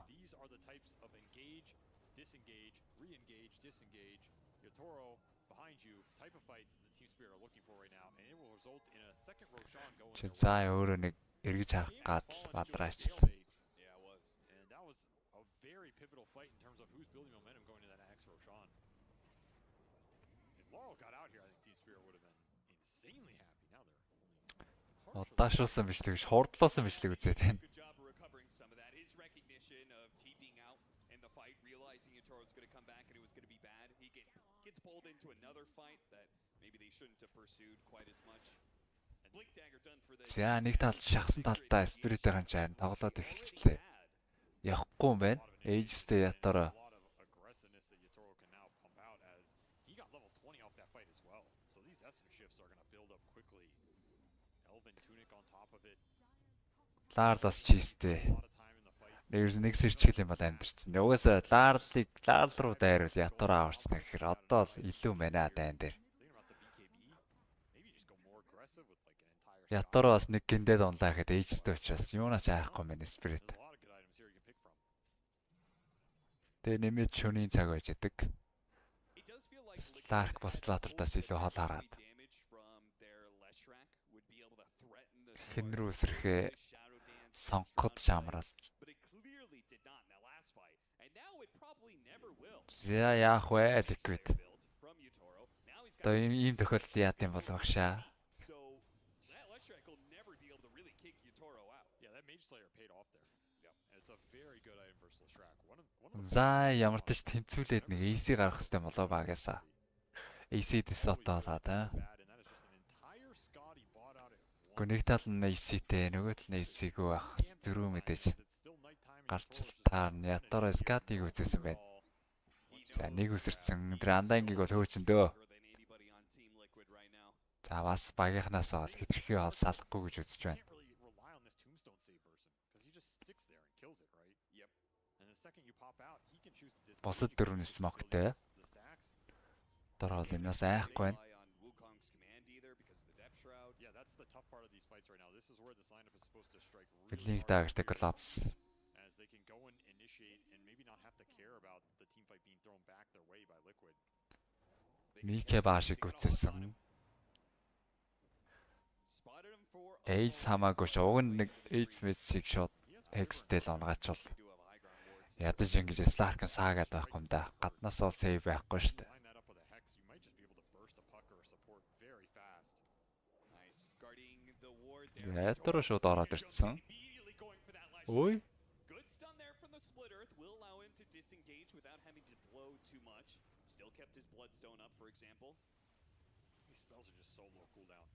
Чи заа өөрөө нэг эргэж харах гад бадраачлаа. Даашуулсан биш тэгж хордлоосон биш л үзээд байна. За нэг талд шахсан талдаа спиритийн ганчаар тоглоод эхэлчихлээ. Явахгүй юм байна. Эйжстэй ятараа. Ларлас чистэй. Нэг сэрчгэл юм бол амьдэрч. Угаасаа ларл руу дайрвал ятараа аварчна гэхээр одоо л илүү байна дайн дээр. Ятараа бас нэг гиндээд унлаа гэхэд эйжстэй учраас юунаач айхгүй мэн спирит. Тэгээ нэмээд шөнийн цаг байж идэг. Stark бас Latardаас илүү хол хараад. Хэн рүү үсрэхээ сонгоход шамрал. За яах вэ Liquid. Одоо ийм тохиолдолд яат юм бол багшаа. За ямар ч тэнцүүлээд нэг AC гарах хэрэгтэй болоо багасаа. AC дисото болоод нэг тал нь AC-тэй, нөгөө тал нь AC-гүй байх. Зөрүү мэдээж. Гарч таар ятараа скатыг үзсэн байна. За нэг үсэрсэн. Драндангийг бол хөөчөндөө. За бас багийнхнаас бол хэтэрхий ол салахгүй гэж үзэж байна. Босод дөрөвний смоктэй. Дорол юмнаас айхгүй байна. Линк дагертэй Collapse. Мике баашиг гүцсэн. Эйс хамаагүй уг нэг эйс мэдсийг шууд хекстэл унгачвал ядаж ингэж Slark саагаад байхгүй юм да. Гаднаас бол сейв байхгүй шүү дээ. Ятар шууд ороод ирсэн. Ой. Still kept his bloodstone up, for example. These spells are just so low cooldown.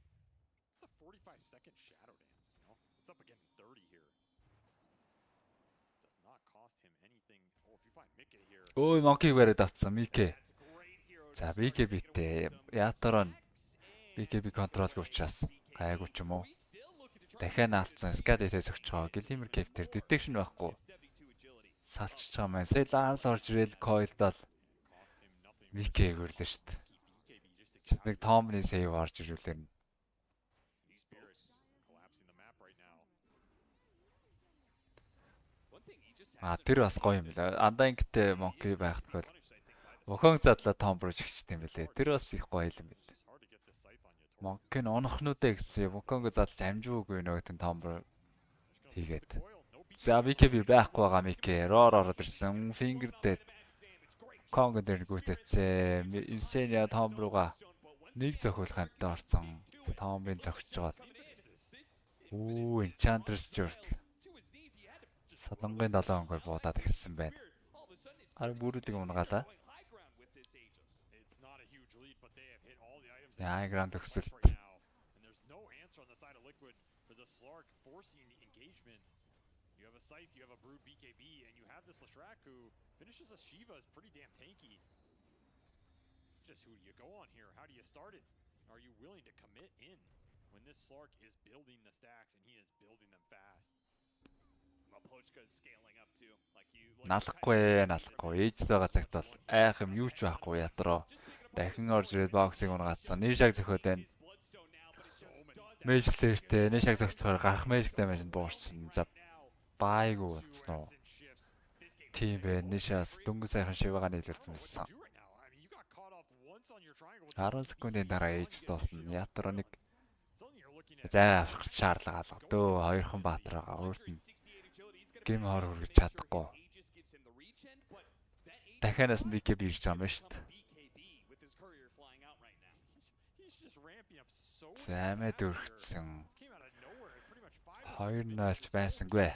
It's a 45-second shadow dance, you know? It's up again 30 here. Does not cost him anything. Oh, if you find Mickey here. Ой, Monkey бариад авцсан Mickey. За, Mickey битээ. Ятарон BKB контролгүй учраас гайгүй ч юм уу. Дахиад наалцсан Skadetээс өгч байгаа. Glimmer Cave-тэр detection байхгүй. Салчж байгаа маань. Сейлаар л орж ирэл coil-дал Mickey гүрлээ шүү дээ. Нэг Tommy save орж ирүүлээ. Тэр бас гоё юм лээ. Undying-тэй Monkey байхдаа Охон задлаа Tom руу чигчтэй юм лээ. Тэр бас их гоё юм билээ. Monkey нь унахнуудаа гэсэн Wukong задлж амжуугүй нөгөөтэн Tom руу хийгээд. За BKB байхгүй байгаа Mickey. Roar ороод ирсэн. Finger dead. Kong дээр гүйтээцээ. Insania Tom руугаа нэг зохиулах хамтаа орсон. Tom-ын зогсож байгаа. Enchantress Jurt. Солонгын 7 өнгөөр буудаад ирсэн байна. Ар бүрүүдийг унгаалаа. Яа, гранд төгсөлт. You have a Scythe, you have a Brood BKB, and you have this Leshrac who finishes a Shiva is pretty damn tanky. Just who do you go on here? How do you start it? Are you willing to commit in when this Slark is building the stacks and he is building them fast? Mapochka is scaling up too. Like you. Налахгүй. Ээж байгаа цагт бол айх юм юу ч байхгүй ятраа. Дахин орж ирээд боксыг унгаацсан. Нишаг зөхөөд байна. Мэйжлэртэй нишаг зөхчөөр гарах мэйжг дэмэж буурсан. За байгуу утсан уу. Тийм бэ. Нишас дөнгө сайхан шивага нийлүүлсэн байсан. 10 секундын дараа ээж дуусна. Ятраа нэг зай авах шаардлага алга. Дөө хоёрхан баатар байгаа. Өөрт нь гим хор хүргэж чадахгүй. Дахианаас нь BKB ирж байгаа юм шүү дээ. Займаа дөрөгцсөн. 2-0 байсангүй.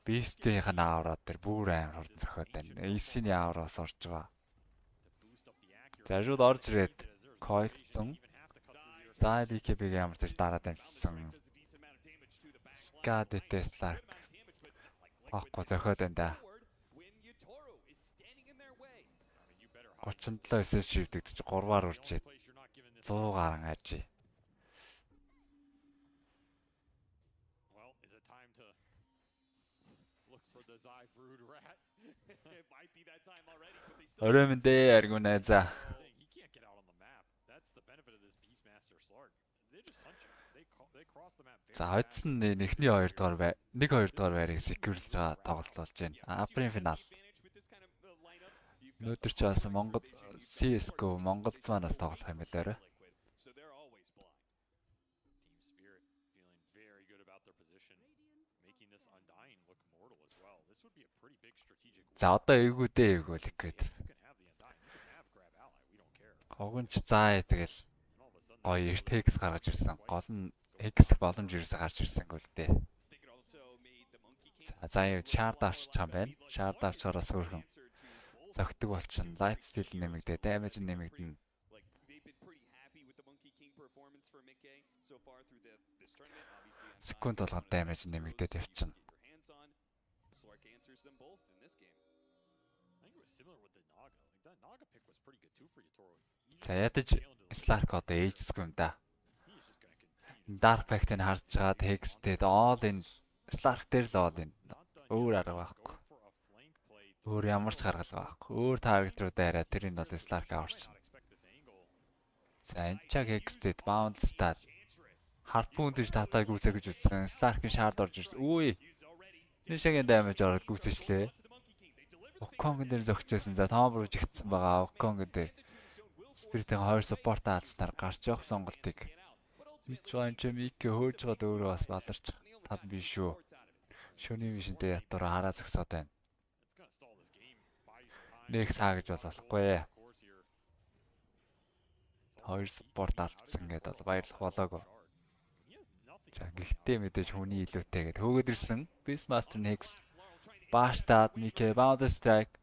Beast-ийн аавраад тэр бүр амар хурдан зөхөд байна. Ace-ийн аавраас орж байгаа. Зажууд орж ирээд койлцсон. За BKB-г ямар ч дараа дамжсан. Skadetтэй Slark. Ахгүй зөхөд байна да. 37 SS шивдэгдэж 3-аар урчээд 100 гарan ажи. Өрөөмөндөө аргунаа за. За хоцсон нэгний 2 дугаар бай. 1-2 дугаар байрыг секюрлж байгаа тоглолт болж байна. Апрын финал. Өнөөдөр ч бас Монгол CS:GO Монголд манаас тоглох юм байлаа. За одоо ээгүүдээ ээгүүлэх гээд. Хогонч заа тэгэл гоё RTX гаргаж ирсэн. Гол нь X боломж ерөөсө гарч ирсэнгүй л дээ. За яа шаард авч байгаа юм байна. Шаард авчаараас хөөрхөн зөгтөг болчихно. Life steal нэмэгдээ, damage нэмэгдэнэ. Секунд болгоод damage нэмэгдээд явчихна. За ядаж Slark одоо ээжсгүй юм да. Dark Pact-ыг харж чаад Hexted all in Slark дээр л all in. Өөр арга байхгүй. Өөр ямар ч гаргалгаа байхгүй. Өөр target руу дайраа тэрийг бол Slark аварчна. За энэ чаг Hexted bound stat. Harpoon гэж татаа гүйцээ гэж үзсэн. Slark-ын shard орж ирсэн. Үгүй. Нишагийн damage ороод гүйцэжлээ. Оконг дээр зогчжсэн. За том руу жигдсэн байгаа. Оконг дээр Spirit-ийн 2 support аалцнаар гарч явах сонголтыг хийж байгаа юм чи Мик хөөж гад өөрөө бас баларч тал биш шүү. Шөний вишнтэй ятураа хараа зогсоод байна. Нэг саа гэж болохгүй. 2 support алдсан гэдээ бол баярлах болоогүй. За гэхдээ мэдээж хүний илүүтэй гэд хөөгд ирсэн. Beastmaster X баштаад Микэ bound strike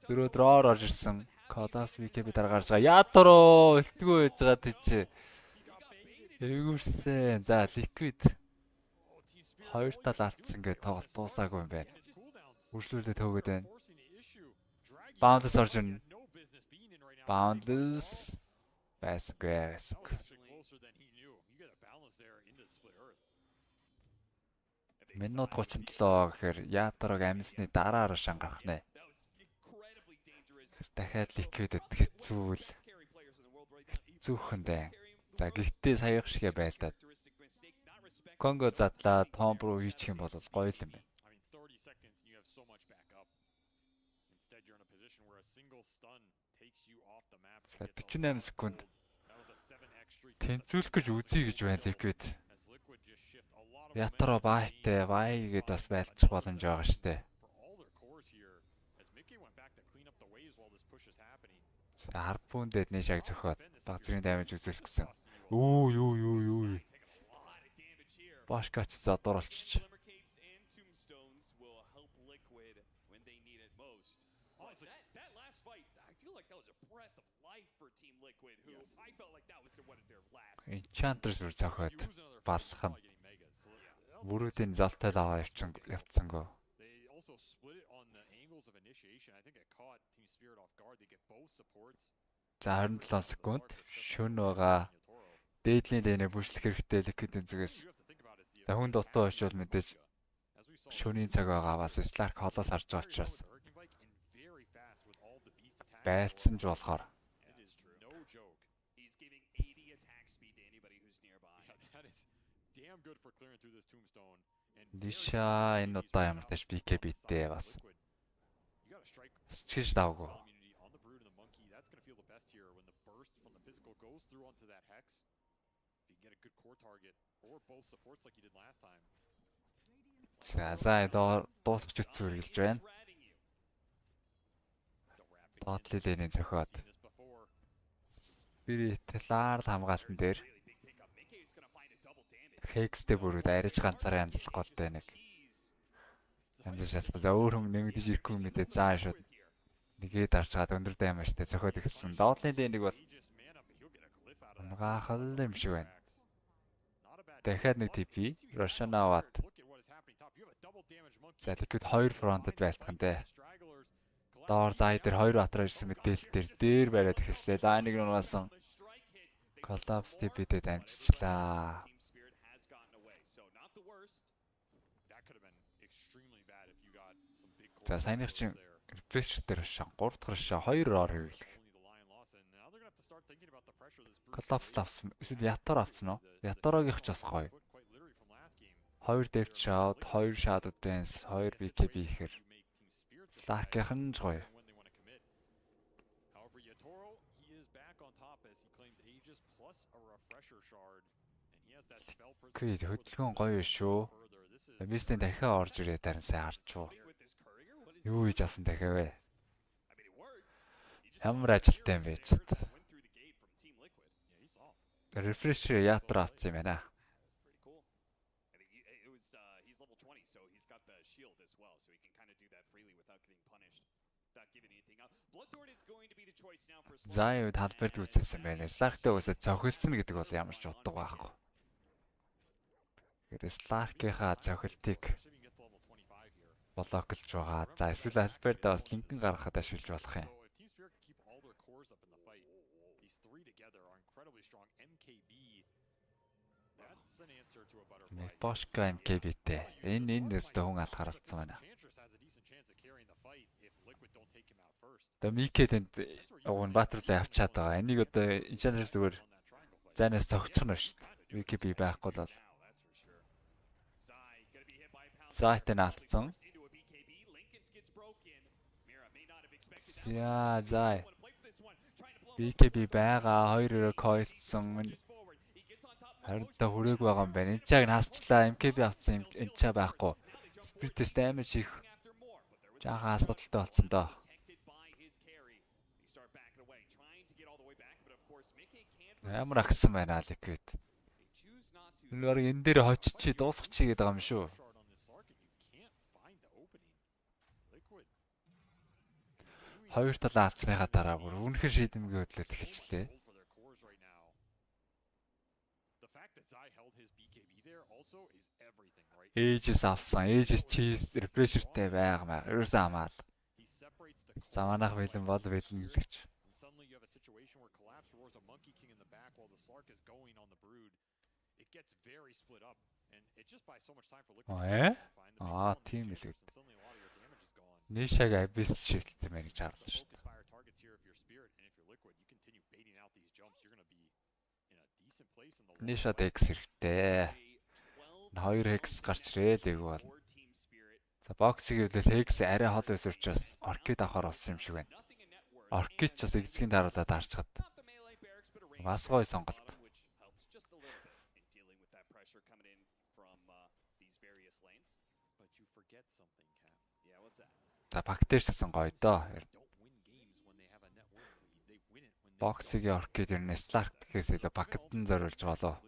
дөрөөр орж ирсэн. Кодас Микэ би дараа гарч байгаа. Ятуроо илтгүү байж байгаа тийч. Эвгүрсэн. За Liquid 2 тал алдсан гэд тоглолт дуусаагүй юм байна. Үржлүүлээд хөөгд байна. Bound орж ирнэ. Bound байсгүй. Минут 37 гэхээр Ятарог амьсны дараагаар шангарах нэ. Дахиад Liquid-д хэцүүхэн дээ. За гэхдээ саяхан шигэ байлдаад. Конго задлаа том руу хийчих юм бол гоё юм байна. За 48 секунд. Тэнцүүлэх гэж үзье гэж байна Liquid. Ятароо баайтай гэд бас байлчих боломж байгаа штэ. За харпун дэд нэг шаг зөхиод баг зэргийн дамиж үзүүлэх гэсэн. Юу. Башкач задууралчих. Enchantress бүр зохиод баллах нь. Бүрүүдийн залтай лаваа явцсангүй. За 27 секунд шөн байгаа. Дээдлийн лэнэ бүшлэх хэрэгтэй Liquid-ийн зүгээс. За хүн дутуу очвол мэдээж шөнийн цаг байгаа бас Slark холоос харж байгаа учраас байлцсан ч болохоор. Диша энэ удаа ямар тааш BK битээ бас. Чиж давгүй. За дуусч үтс үргэлж байна. Ботлилийн зөхиод. Spirit лаар хамгаалтан дээр Хекстэй бүрүүд ариж ганцаараа янзлах голтой нэг. Янз шалгах. За өөр хүн нэмэгдэж ирэхгүй мэдээ заа шууд. Нэгээд дарчгаад өндөр даймажтай зөхиод ихсэн. Доотлын нэг бол хамгаахал юм шиг байна. Дахиад нэг TP Russian аваад. За Liquid 2 фронтод байлтах нь дээ. Доор заа дээр 2 батраа ирсэн мэдээлэл дээр бариад ихсэлээ. Лайныг нь унасан. Collapse TP-дэд амжичлаа. За саяных чинь refresh дээр шан 3 дахь шаа 2 ор хэвлэх. Collapse авсан. Эсвэл Ятар авсан уу? Ятарогийнх ч бас гоё. 2 depth shot, 2 shadow dance, 2 BKB ихэр. Slark-ийнх нь ч гоё. Квид хөдөлгөөн гоё шүү. Мистэн дахиад орж ирээ дараа нь сайн харчуу. Юу хийж авсан дахиад вэ? Ямар ажилтай юм бэ ч. Refresh Ятар авсан юм байна. За юу талбарт үзсэн байна. Slark-тай үсээ цохилсон гэдэг бол ямар ч утга байхгүй. Тэгэхээр Slark-ийнхаа цохилтыг блоклж байгаа. За эсвэл альберда бас линкэн гаргахад ашиглаж болох юм. Бошка MKB-тэй. Энэ нэстэ хүн алхаар алдсан байна. The Mike-тэнд уг нь Bat-UlziiAK авчаад байгаа. Энийг одоо Enchantress зүгээр зайнаас цогцох нь шүү дээ. MKB байхгүй бол. Зайтэн алдсан. Яа заа. BKB байгаа 2-2 койлцсон. Харинта хүрээг байгаа юм байна. Энчааг наасчлаа. MKB авсан энчаа байхгүй. Spirit-с damage их. Жаахан асуудалтай болсон доо. Ямар агсан байна Liquid. Үнээр энэ дээр хоччих дуусах чи гэдэг юм шүү. Хоёр талаа алдсныхаа дараа бүр үнэхээр шийдэмгий хөдлөд эхэлчлээ. Ээжээс авсан. Ээжээс чиз рефрешертэй байгаамаа. Ерөөсөө хамаал. Заманах бэлэн бол бэлэн гэж. Тийм л үү. Нишаг абис шилжсэн мэй гэж харлаа шүү дээ. Нишад X хэрэгтэй. 2 Hex гарч ирээд бол. За боксыг хэвлэл Hex арай хол байсан учраас Orchid авахар болсон юм шиг байна. Orchid ч бас эцгийн дараалаад харцгаад. Бас гоё сонголт. За Bacter ч гэсэн гоё доо. Боксигийн Orchid ер нь Slark гэхээс илүү Bucket-д зориулж болоо.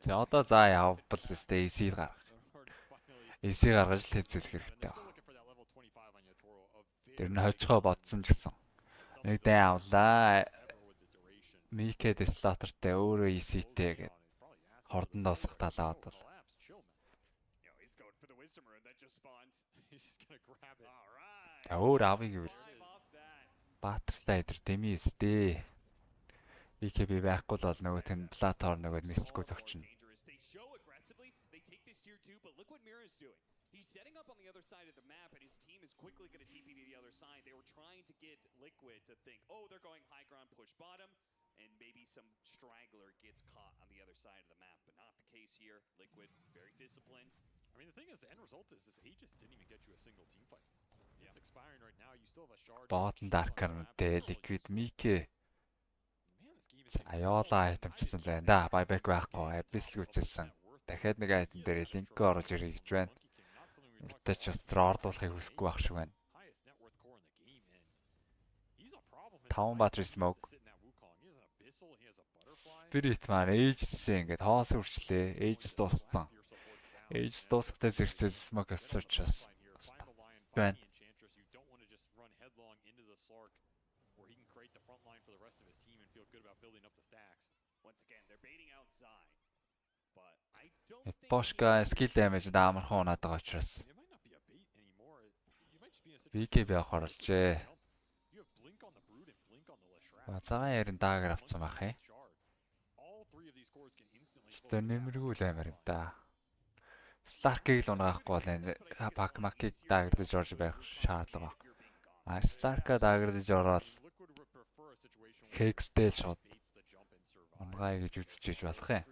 За одоо за явбал өстэй AC гаргах. AC гаргаж л хэзүүлэх хэрэгтэй байна. Тэр нь хожихоо бодсон ч гэсэн. Нэг дай авлаа. Микэд слотертэй өөрөө AC-тэй гэд. Хордон дуусах талаа бодвол. Өөр авъя гэвэл Баатартай идэр дэмий өстэй. BKB байхгүй л бол нөгөө тэн платформ нөгөө нислэхгүй зөгчнө. He's setting up on the other side of the map, and his team is quickly going to TP to the other side. They were trying to get Liquid to think, oh, they're going high ground, push bottom, and maybe some straggler gets caught on the other side of the map, but not the case here. Liquid, very disciplined. I mean, the thing is, the end result is this Aegis didn't even get you a single team fight. It's expiring right now. You still have a shard. Bottom Darker-тэй Liquid Mike. Аяола айтамчсан л байна да. Buyback байхгүй. Abyss л үзсэн. Дахиад нэг айтам дээр линк оруулж ирэх гэж байна. Үрдэж бас ордуулахыг хүсэхгүй байх шиг байна. 5 battery smoke. Spirit маань Aegis-ээ ингээд хоос үрчлээ. Aegis дууссан. Aegis дуусахтай зэрэгцээ smoke өсөрч бас байна. Бошка skill damage амархан унаад байгаа учраас BKB авах орлжээ. Цагаан ярин даагэр авцсан байх юм. Тэ нэмэргүй л амар юм да. Stark-ийг л унаахгүй бол энэ Pac-Mac-ийг даагэрдэж орж байх шаардлага байна. Stark-а даагэрдэж ороод Hex-тэй шууд унгай гэж үзчихэж болох юм.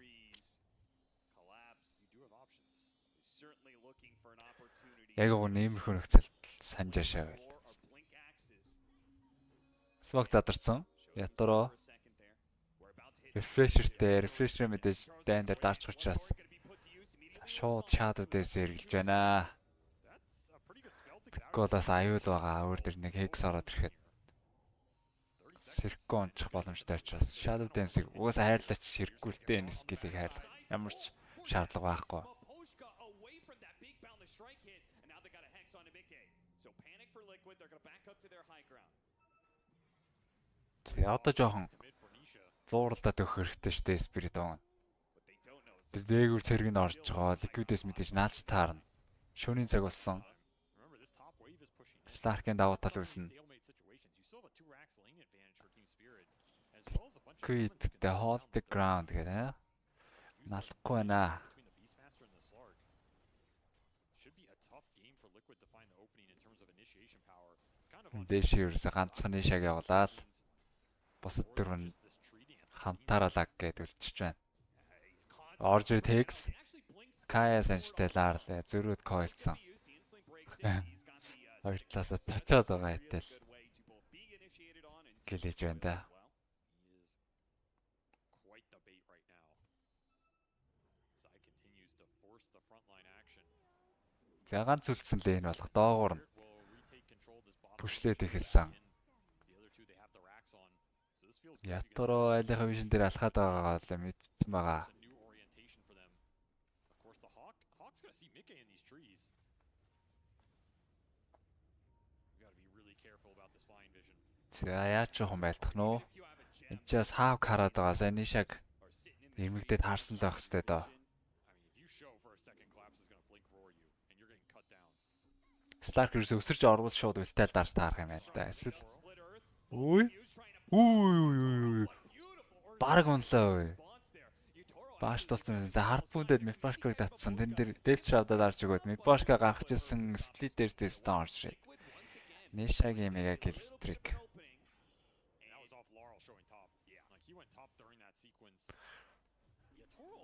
Яг гоо нэмэрхүү нөхцөл санджаашаа байл. Smoke задарсан. Ятароо. Refresher мэдээж дайн дээр дарч учраас шууд shadow дээс эргэлж байна. Голоос аюул байгаа. Өөр дээр нэг Hex ороод ирэхэд Сэркөө унчих боломжтой учраас shadow dance-ийг угаасаа хайрлаач сэрггүй л дээ энэ скиллийг хайрлах. Ямар ч шаардлага байхгүй. Одоо жоохон зууралдаад өгөх хэрэгтэй шүү дээ Spirit on. Тэр дээгүүр цэрэг нь орж байгаа. Liquid-с мэдээж наалж таарна. Шөнийн цаг болсон. Stark-ийн давуу тал үүснэ. Liquid the hold the ground гэдэг. Налахгүй байна. Дэш ерөөсө ганцхан нишаг явуулаад бусад дөрөв нь Хамтаараа лаг гэд үлчиж байна. Орж ирд Hex. Kaya санчтай лаарлаа. Зөрүүд койлцсон. Хоёр талаасаа точоод байгаа хэтэл. Гэлэж байна да. За ганц үлдсэн лейн болох доогуур нь пүшлээд ихэлсэн. Ятро айлынхаа вижн дээр алхаад байгаагаа л мэдсэн байгаа. За яаж жоох юм байлдах нөө? Энд ч бас хаав хараад байгаа. Сайн нишаг нэмэгдээд харсан л байх хэвээр доо. Старк ерөөс өсөрж орвол шууд үлтэйл дарж таарах юм байл да. Эсвэл Үй. Бараг унлаа ой. Бааш толцсон. За харпуундад Мипашкыг татсан. Тэн дээр Девчравдад арж өгөөд Мипашка гаргаж ирсэн сплит дээр дэстэн орж ирээд. Нишагийн мега килл стрик.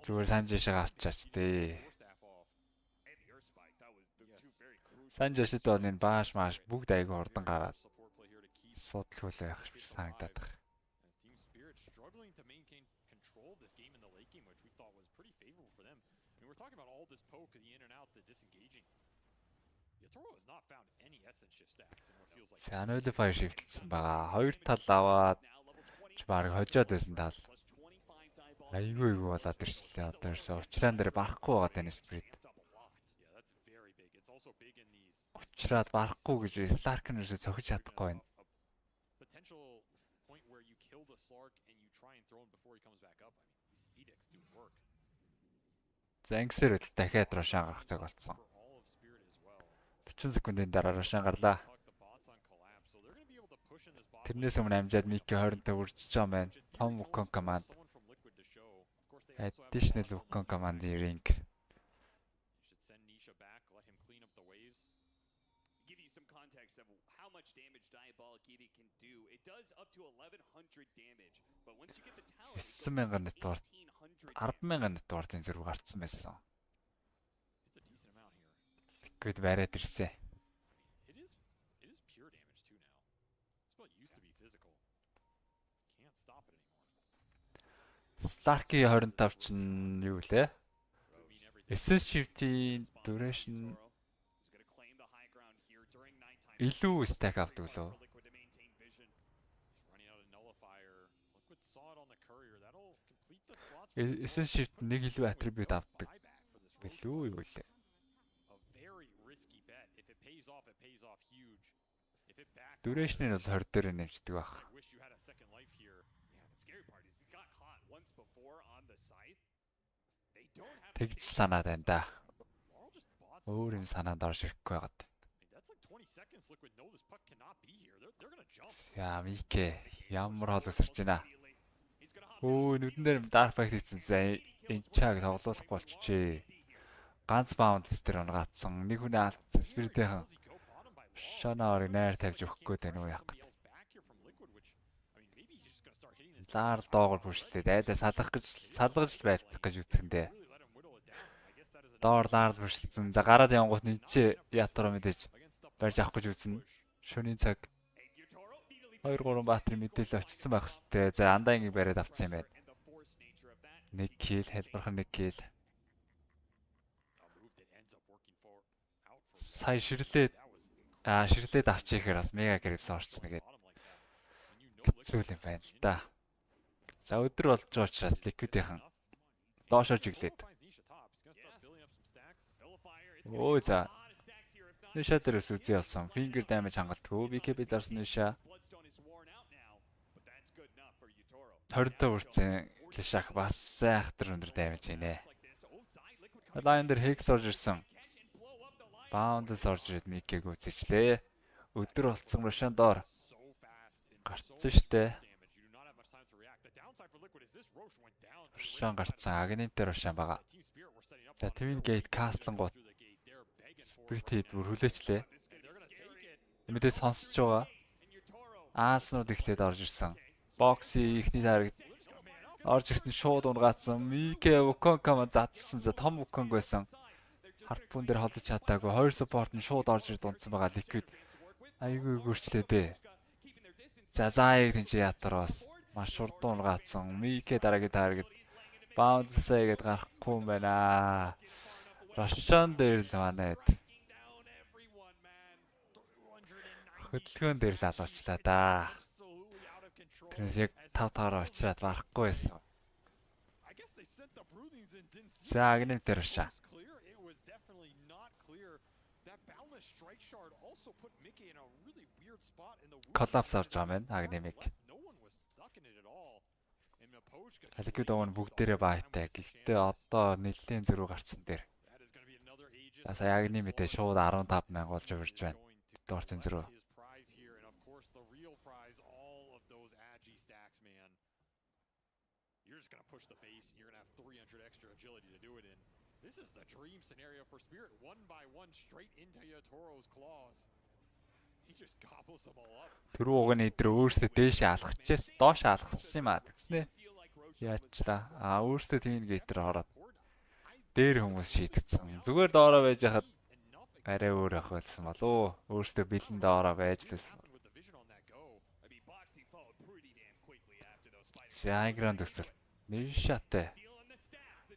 Зүгээр санжишаа авчаач дээ. Санжишид бол энэ бааш маш бүгд айгүй хурдан гараад судлуулаа явах шиг санагдаад байна. Сануул файр шифтэлсэн байгаа. Хоёр тал аваад баг хожоод байсан тал. Айгүй болоод ирчлээ. Одоо ерөөсө уучраан дээр барахгүй байгаа тань сприт. Учраад барахгүй гэж Старк нь ерөөсө цохиж чадахгүй байна. За ингэсээр дахиад Рошан гарах цаг болсон. 40 секундын дараа Рошан гарлаа. Тэрнээс өмнө амжаад Мики 20-т үржиж байгаа юм байна. Том Wukong command. Additional Wukong command-ийн ring. $9,000 нэтворт 10,000 нэтвортын зэрэг гарцсан байсан. Тэгэхэд бариад ирсэн. Stark-ийн 25 чинь юу лээ? SS shift-ийн duration илүү stack авдаг лөө. SS shift нэг илүү attribute авдаг. Билүү юу лээ? Duration нь бол 20 дээр нэмждэг байх. Тэгж санаад байна да. Өөр юм санаанд орж ирэхгүй байгаад. Яа Мике ямар холосорч байна. Өө нүдэн дээр dark pact хийсэн зэ энэ чаг тоглоулахгүй болчихжээ. Ганц баунд тестер унгацсан. Нэг хүнээ алдсан спиритийн шанаорыг найр тавьж өгөх гээд байна уу яах гээд. Лаар доогор бүршлээд айлаа салгаж л байлдах гэж үтгэндээ. Доор лаар бүршлсэн. За гараад явангууд нэмчээ ятар мэдээж барьж авах гэж үзнэ. Шөнийн цаг 2-3 баатар мэдээлэл очсон байх хэвээр. За андаангийг бариад авцсан юм байна. Нэг килл, хэлбэрхэн нэг килл. Сая ширлээд авчихээр бас мега грэвс орчихно гэдэг. Хэцүү юм байна л да. За өдөр болж байгаа учраас ликвидийнхан доошоо жиглээд. Өө за. Ниша дээрээс үзье явсан. Finger damage хангалтгүй. BKB дарсан Ниша. 20-д үрцэн Лишах бас сайхтар өндөр damageийнэ. Lion дээр Hex орж ирсэн. Bound-с орж ирээд Микийг үзчихлээ. Өдөр болцсон Рошан доор гарцсан штэ. Рошан гарцсан. Агнемтер Рошан байгаа. За Twin Gate Castle-гууд Spirit бүр хүлээчлээ. Мэдээ сонсож байгаа. Аалснууд эхлээд орж ирсэн. Бокси ихний таараг Орж ирсэн шууд унгаацсан. Мике Вуконг задсан. За том Вуконг байсан. Харпун дээр холдож чадаагүй. Хоёр support нь шууд орж ирд унтсан байгаа Liquid. Айгүй гүрчлээ дээ. За зааяг тэнцээ ятараас маш хурдан унгаацсан. Мике дараагийн таргет bounce-гээд гарахгүй юм байна. Russian дээр л манайд. Хөдөлгөөн дээр л алуучлаа да. Тэрнээс яг 5-5-аар очраад барахгүй байсан. За агним дээр шаа. Collapse авч байгаа мэн агнимик. Liquid овн бүгдээрээ баатай. Гэхдээ одоо нэлээд зөрүү гарцсан дээр. Сая агним мэдээ шууд 15,000 болж өрж байна. Дорцын зөрүү. Push the base, and you're going to have 300 extra agility to do it in. This is the dream scenario for Spirit. One by one, straight into Yatoro's claws. He just gobbles them all up. Түрүүг нь өдөр өөрсдөө дээш алхчихээс доош алхсан юм аа гэснэ. Яачлаа. Өөрсдөө тийм гейтер ороод дээр хүмүүс шийдэгцэн. Зүгээр доороо байж хахад арай өөр ах байсан болов. Өөрсдөө бэлэн доороо байж лсэн. Зайгранд төсөл. Нишатай.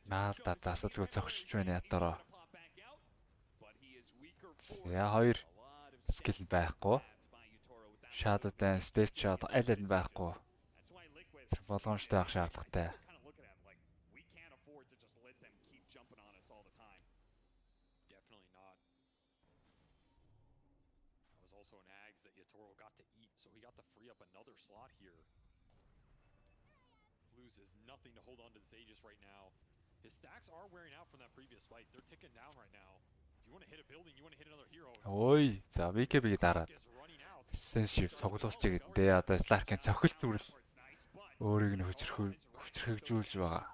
Наалда засалгүй цогчж байна ятараа. За хоёр скил байхгүй. Shadow Dance, Step Shot аль нь байхгүй. Тэр болгоомжтой байх шаардлагатай. Is nothing to hold on to this Aegis right now. His stacks are wearing out from that previous fight. They're ticking down right now. If you want to hit a building, you want to hit another hero. Ой, за VKB дараад. Sensitive цуглуулчих гэдэг. Одоо Slark-ийн цохилт үрэл өөрийг нь хүчрхэгжүүлж байгаа.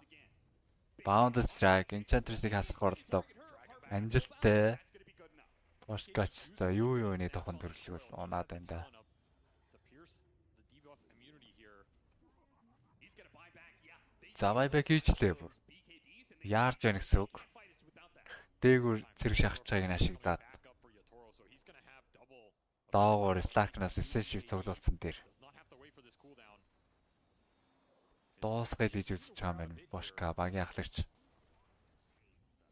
Bound Strike, Enchantress-ыг хасах оролдоо. Амжилттай. Post-catch-тай юуны тохон төрлөл унаад байна да. Завайбэг хийжлээ бүр. Яарж байна гэсэн үг. Дээгүүр зэрэг шахаж байгааг нь ашиглаад. Доогоор Slark-наас SC-ийг цуглуулсан дээр. Дуусгал хийж үзэж байгаа юм байна. Бошка багийн ахлагч.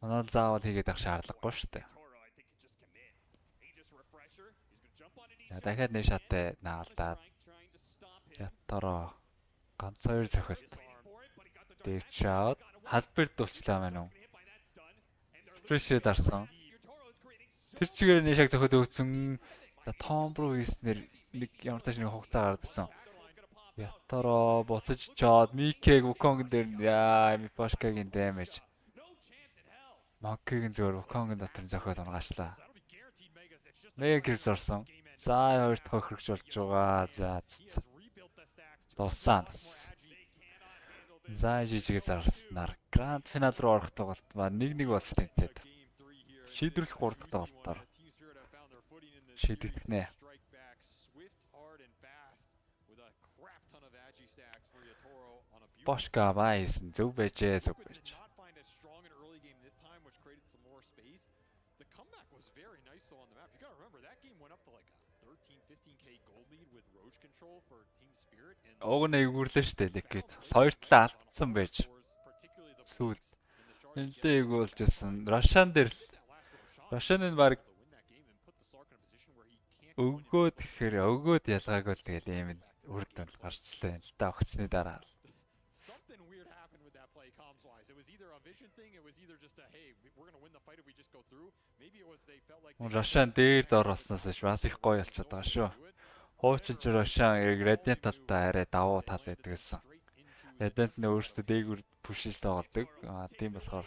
Манайд заавал хийгээд авах шаардлагагүй шүү дээ. Дахиад нэг шаттай наалдаад. Ятараа ганц хоёр цохилт. Дэвчаад халбар дуулчлаа маань уу. Фрэшээ дарсан. Тэр чигээр нэг шаг зөхөд өгсөн. За Том руу хийснээр нэг ямар тааш нэг хугацаа гардсан. Ятараа буцаж чаад Микэг Вуконг дээр яа Мипошкагийн дэмэж. Маккигийн зөөр Вуконгийн дотор зөхөд унгаачлаа. Нэг гэрс орсон. За хоёр дахь хөргөж болж байгаа. За дулсан. За жижиг зарснаар гранд финал руу орох тоглолт маань 1-1 болж тэнцээд. Шийдвэрлэх 3 дахь тоглолтоор шийдэгдэнэ. Бошка байс зөв байжээ зөв байж. Уг нь эвгүрлээ штэ Liquid. Хоёр талаа алдсан байж. Сүүл. Энтэй эвгүүлж байсан. Russian дээр л. Russian нь баг өгөөд гэхээр өгөөд ялгаагүй л тэгэл ийм үр дүн гарчлаа л да огцны дараа. Russian дээр дороосноос бас их гоё болчиход байгаа шүү. Хуучин ч Russian Radiant талтай арай давуу тал байдаг гэсэн. Radiant нь өөрөөсөө дээгүр пүшээс тоглодог. Тийм болохоор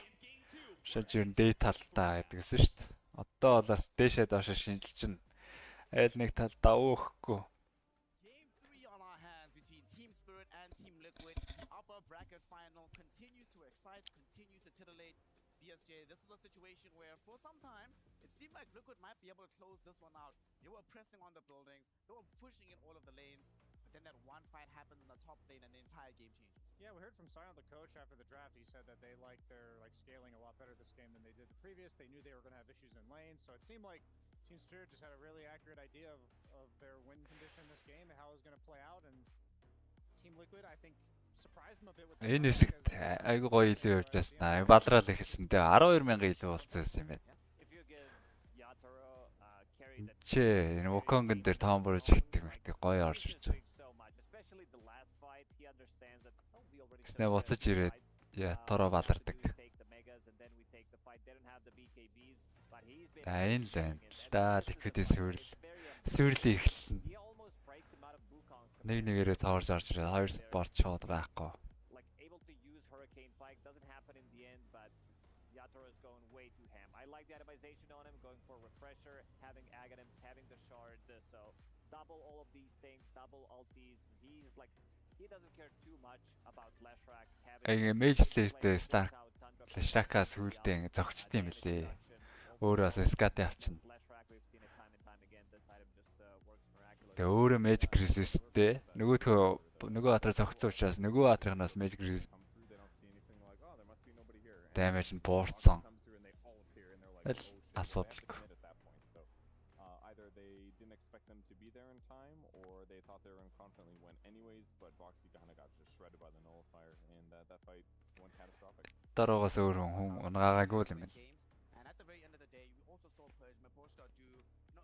Russian ер нь дээд талтай байдаг гэсэн шүү дээ. Одоо болоос дээшээ доошоо шинжилж чинь аль нэг тал давуу өгөхгүй. This was a situation where for some time it seemed like Liquid might be able to close this one out. They were pressing on the buildings, they were pushing in all of the lanes, but then that one one fight happens in the top lane and the entire game changes. Yeah, we heard from Sion, the coach, after the draft. He said that they liked their scaling a lot better this game than they did the previous. They knew they were going to have issues in lanes, so it seemed like Team Spirit just had a really accurate idea of their win condition in this game and how it was going to play out. And Team Liquid, I think, surprised them a bit with the Энэ хэсэгт айгуу гоё илүү явж байна. Балрал ихсэндээ 12,000 илүү болцсон юм байна. Чи энэ Wukong'ын дээр тоон бурууж ихтэй мэгтэй гоё орж ирж байгаа. Снэ буцаж ирээд Ятороо балардаг. Энэ л байна л да. Liquid-ийн сүрлийн эхлэн. Нэгээрээ тоорж орж ирээд хоёр спорт шууд байхгүй. I like the itemization on him, going for refresher, having Aghanims, having the shard, so double all of these things, double ultis. He's like, he doesn't care too much about Leshrac having Mage Slayer-тэй Stark Leshrac-аас сүултэн зогчдсон юм лээ. Өөрөө бас Skate авчихна. Тэгээ өөрөө Mage Crisis-тэй нөгөө хатраа зогцсон учраас нөгөө хатрынхаас Mage Crisis damage нь буурсан. Асуудалгүй. Either they didn't expect them to be there in time, or they thought they were confidently win anyways, but Voxy kind of got just shredded by the nullifier, and that fight went catastrophic. Дараагаас өөр хүн унгаагаагүй юм байна. And at the very end of the day, we also saw Purge Maposhka do,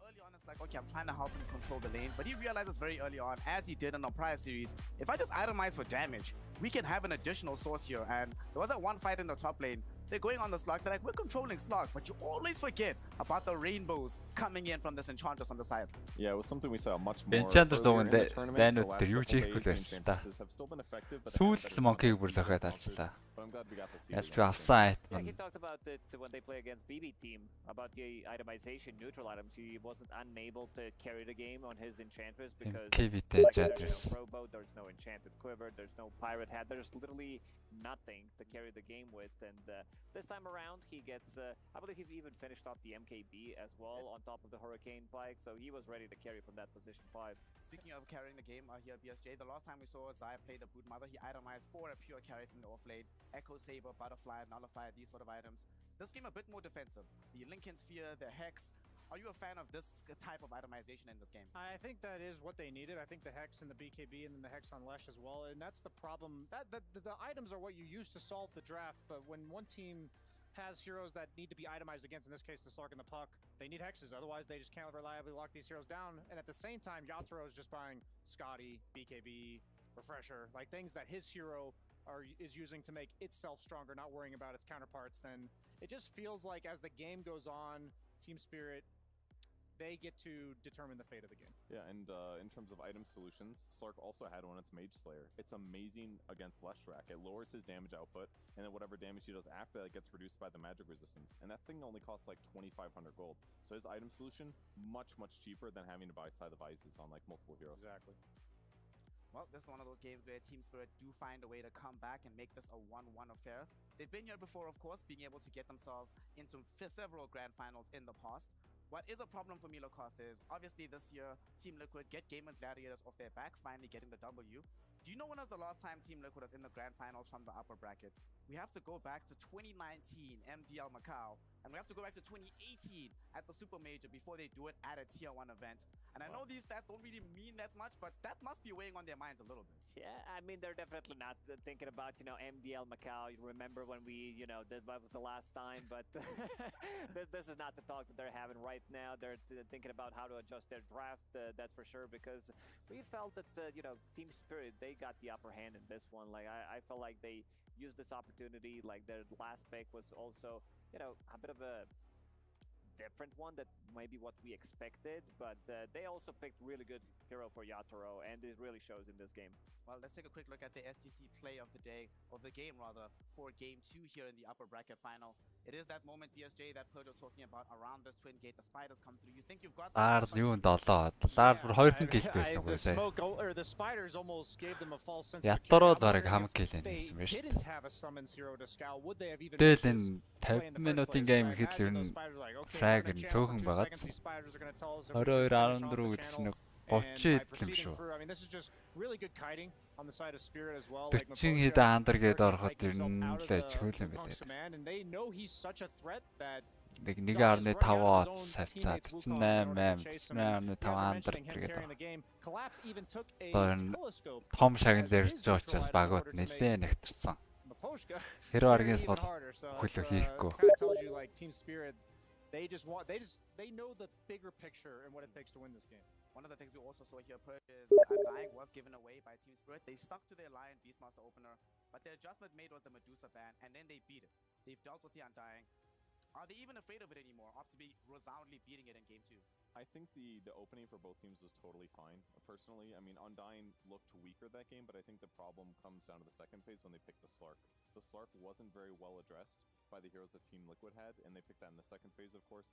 early on it's like, okay, I'm trying to help him control the lanes, but he realizes very early on, as he did in our prior series, if I just itemize for damage, we can have an additional source here. And there was that one fight in the top lane. They're going on the slug. They're like, we're controlling slug, but you always forget about the rainbows coming in from this Enchantress on the side. Yeah, it was something we saw much more Enchantress earlier in the tournament. The last юу couple of хийхгүй days, байсан та. Enchantress have still been effective, but Сүүлд Monkey-г бүр зохиод алчлаа. But I'm glad we got to see Ялч авсан Yeah, айтман. he talked about it when they play against BB team, about the itemization, neutral items. He wasn't unable to carry the game on his Enchantress because KVT there's Enchantress. no Probo, there's no Enchanted Quiver, there's no Pirate Hat, there's literally nothing to carry the game with. And this time around, he gets, I believe he even finished off the MKB as well on top of the Hurricane Pike, so he was ready to carry from that position 5. Speaking of carrying the game here at BSJ, the last time we saw Zai play the Brood Mother, he itemized for a pure carry from the off lane, Echo Saber, Butterfly, Nullifier, these sort of items. This game a bit more defensive. The Lincoln Sphere, the Hex. Are you a fan of this type of itemization in this game? I think that is what they needed. I think the Hex and the BKB and then the Hex on Lesh as well. And that's the problem. The items are what you use to solve the draft, but when one team has heroes that need to be itemized against, in this case the Slark and the Puck, they need Hexes. Otherwise, they just can't reliably lock these heroes down. And at the same time, Yatoro is just buying Scotty, BKB, Refresher, like things that his hero is using to make itself stronger, not worrying about its counterparts. Then it just feels like as the game goes on, Team Spirit, they get to determine the fate of the game. Yeah, and in terms of item solutions, Slark also had one. It's Mage Slayer. It's amazing against Leshrac. It lowers his damage output, and then whatever damage he does after that gets reduced by the magic resistance. And that thing only costs like 2,500 gold. So his item solution, much cheaper than having to buy Scythe of Isis on like multiple heroes. Exactly. Well, this is one of those games where Team Spirit do find a way to come back and make this a 1-1 affair. They've been here before, of course, being able to get themselves into several grand finals in the past. What is a problem for Milo Costa is, obviously this year, Team Liquid get Game and Gladiators off their back, finally getting the W. Do you know when was the last time Team Liquid was in the grand finals from the upper bracket? We have to go back to 2019 MDL Macau, and we have to go back to 2018 at the Super Major before they do it at a Tier 1 event. And I know these stats don't really mean that much, but that must be weighing on their minds a little bit. Yeah, I mean, they're definitely not thinking about, MDL Macau. You remember when we, that was the last time, but this is not the talk that they're having right now. They're thinking about how to adjust their draft, that's for sure, because we felt that, Team Spirit, they got the upper hand in this one. Like, I felt like they used this opportunity, like their last pick was also, a bit of a different one that maybe what we expected, but they also picked really good hero for Yatoro, and it really shows in this game. Well, let's take a quick look at the STC play of the day, of the game rather, for game 2 here in the upper bracket final. It is that moment, BSJ, that Purge was talking about around this twin gate. The spiders come through. You think you've got the spiders almost gave them a false sense of Ятороо security. дараг хамаг гэлэн байсан They байна шүү didn't дээ. have a summons hero to scout. Would they have even Тэгэл missed энэ this play in 50 the first минутын place? гейм Like, ихэд л ер imagine нь those spiders are like, okay, we're frag gonna нь channel цөөхөн for 2 байгаа. seconds, these spiders are gonna tell us if 22 we're gonna finish off 14 the гэж channel. нэг 30 юм шүү. I mean, this is just really good kiting on the side of Spirit as well. 40 хэд андер гээд ороход ер нь л чөлөө юм байна. And they know he's such a threat that 1.5 оц савцаа 48 8 андер гээд. Том шагн дээр ч учраас багууд нэлээд нэгтэрсэн. Тэр аргаас бол хөлөө хийхгүй. They know the bigger picture and what it takes to win this game. One of the things we also saw here is Undying was given away by Team Spirit. They stuck to their Lion Beastmaster opener, but the adjustment made was the Medusa ban, and then they beat it. They've dealt with the Undying. Are they even afraid of it anymore after resoundly beating it in Game 2? I think the opening for both teams was totally fine. Personally, I mean, Undying looked weaker that game, but I think the problem comes down to the second phase when they picked the Slark. The Slark wasn't very well addressed by the heroes that Team Liquid had, and they picked that in the second phase, of course.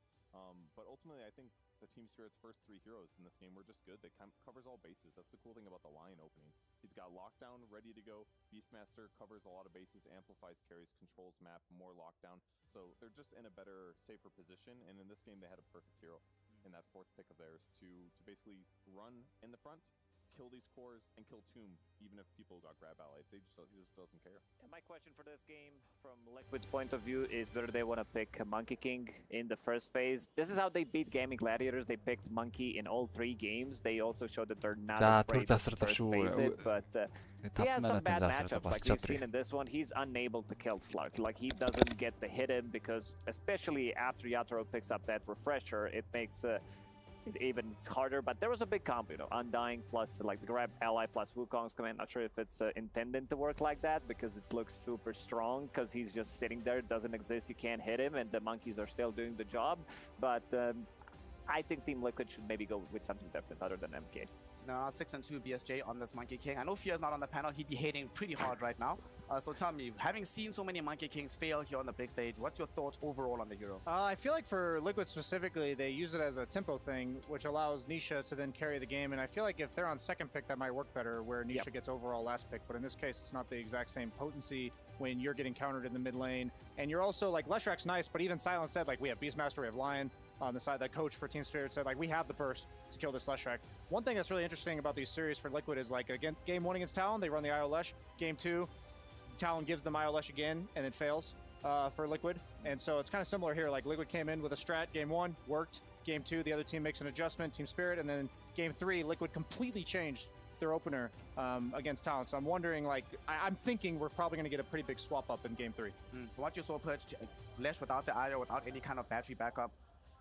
But ultimately, I think the Team Spirit's first 3 heroes in this game were just good. They kind of covers all bases. That's the cool thing about the Lion opening. He's got Lockdown ready to go. Beastmaster covers a lot of bases, amplifies carries, controls map, more Lockdown. So they're just in a better, safer position. And in this game, they had a perfect hero in that 4th pick of theirs to basically run in the front, kill these cores, and kill Tomb, even if people got grab allied. He just doesn't care. And my question for this game, from Liquid's point of view, is whether they want to pick Monkey King in the first phase. This is how they beat Gaming Gladiators. They picked Monkey in all 3 games. They also showed that they're not afraid of first phase it, but he has some bad matchups. Like we've seen in this one, he's unable to kill Slark. Like he doesn't get to hit him because, especially after Yatoro picks up that refresher, it makes it even harder. But there was a big combo, you know, Undying plus like the grab ally plus Wukong's command. Not sure if it's intended to work like that because it looks super strong because he's just sitting there, doesn't exist, you can't hit him, and the monkeys are still doing the job. But I think Team Liquid should maybe go with something different other than MK. So now 6-2 BSJ on this Monkey King. I know Fear's not on the panel. He'd be hating pretty hard right now. So tell me, having seen so many Monkey Kings fail here on the big stage, what's your thoughts overall on the hero? I feel like for Liquid specifically, they use it as a tempo thing, which allows Nisha to then carry the game. And I feel like if they're on second pick, that might work better, where Nisha gets overall last pick. But in this case, it's not the exact same potency when you're getting countered in the mid lane. And you're also, like, Leshrak's nice, but even Silence said, like, we have Beastmaster, we have Lion. On the side, that coach for Team Spirit said, like, we have the burst to kill this Leshrak. One thing that's really interesting about these series for Liquid is, like, again, game 1 against Talon, they run the IO Lesh. Game 2, Talon gives them IO Lesh again, and it fails for Liquid. And so it's kind of similar here. Like, Liquid came in with a strat. Game 1, worked. Game 2, the other team makes an adjustment, Team Spirit. And then Game 3, Liquid completely changed their opener against Talon. So I'm wondering, like, I'm thinking we're probably going to get a pretty big swap up in Game 3. What you saw, Perch, Lesh without the IO, without any kind of battery backup.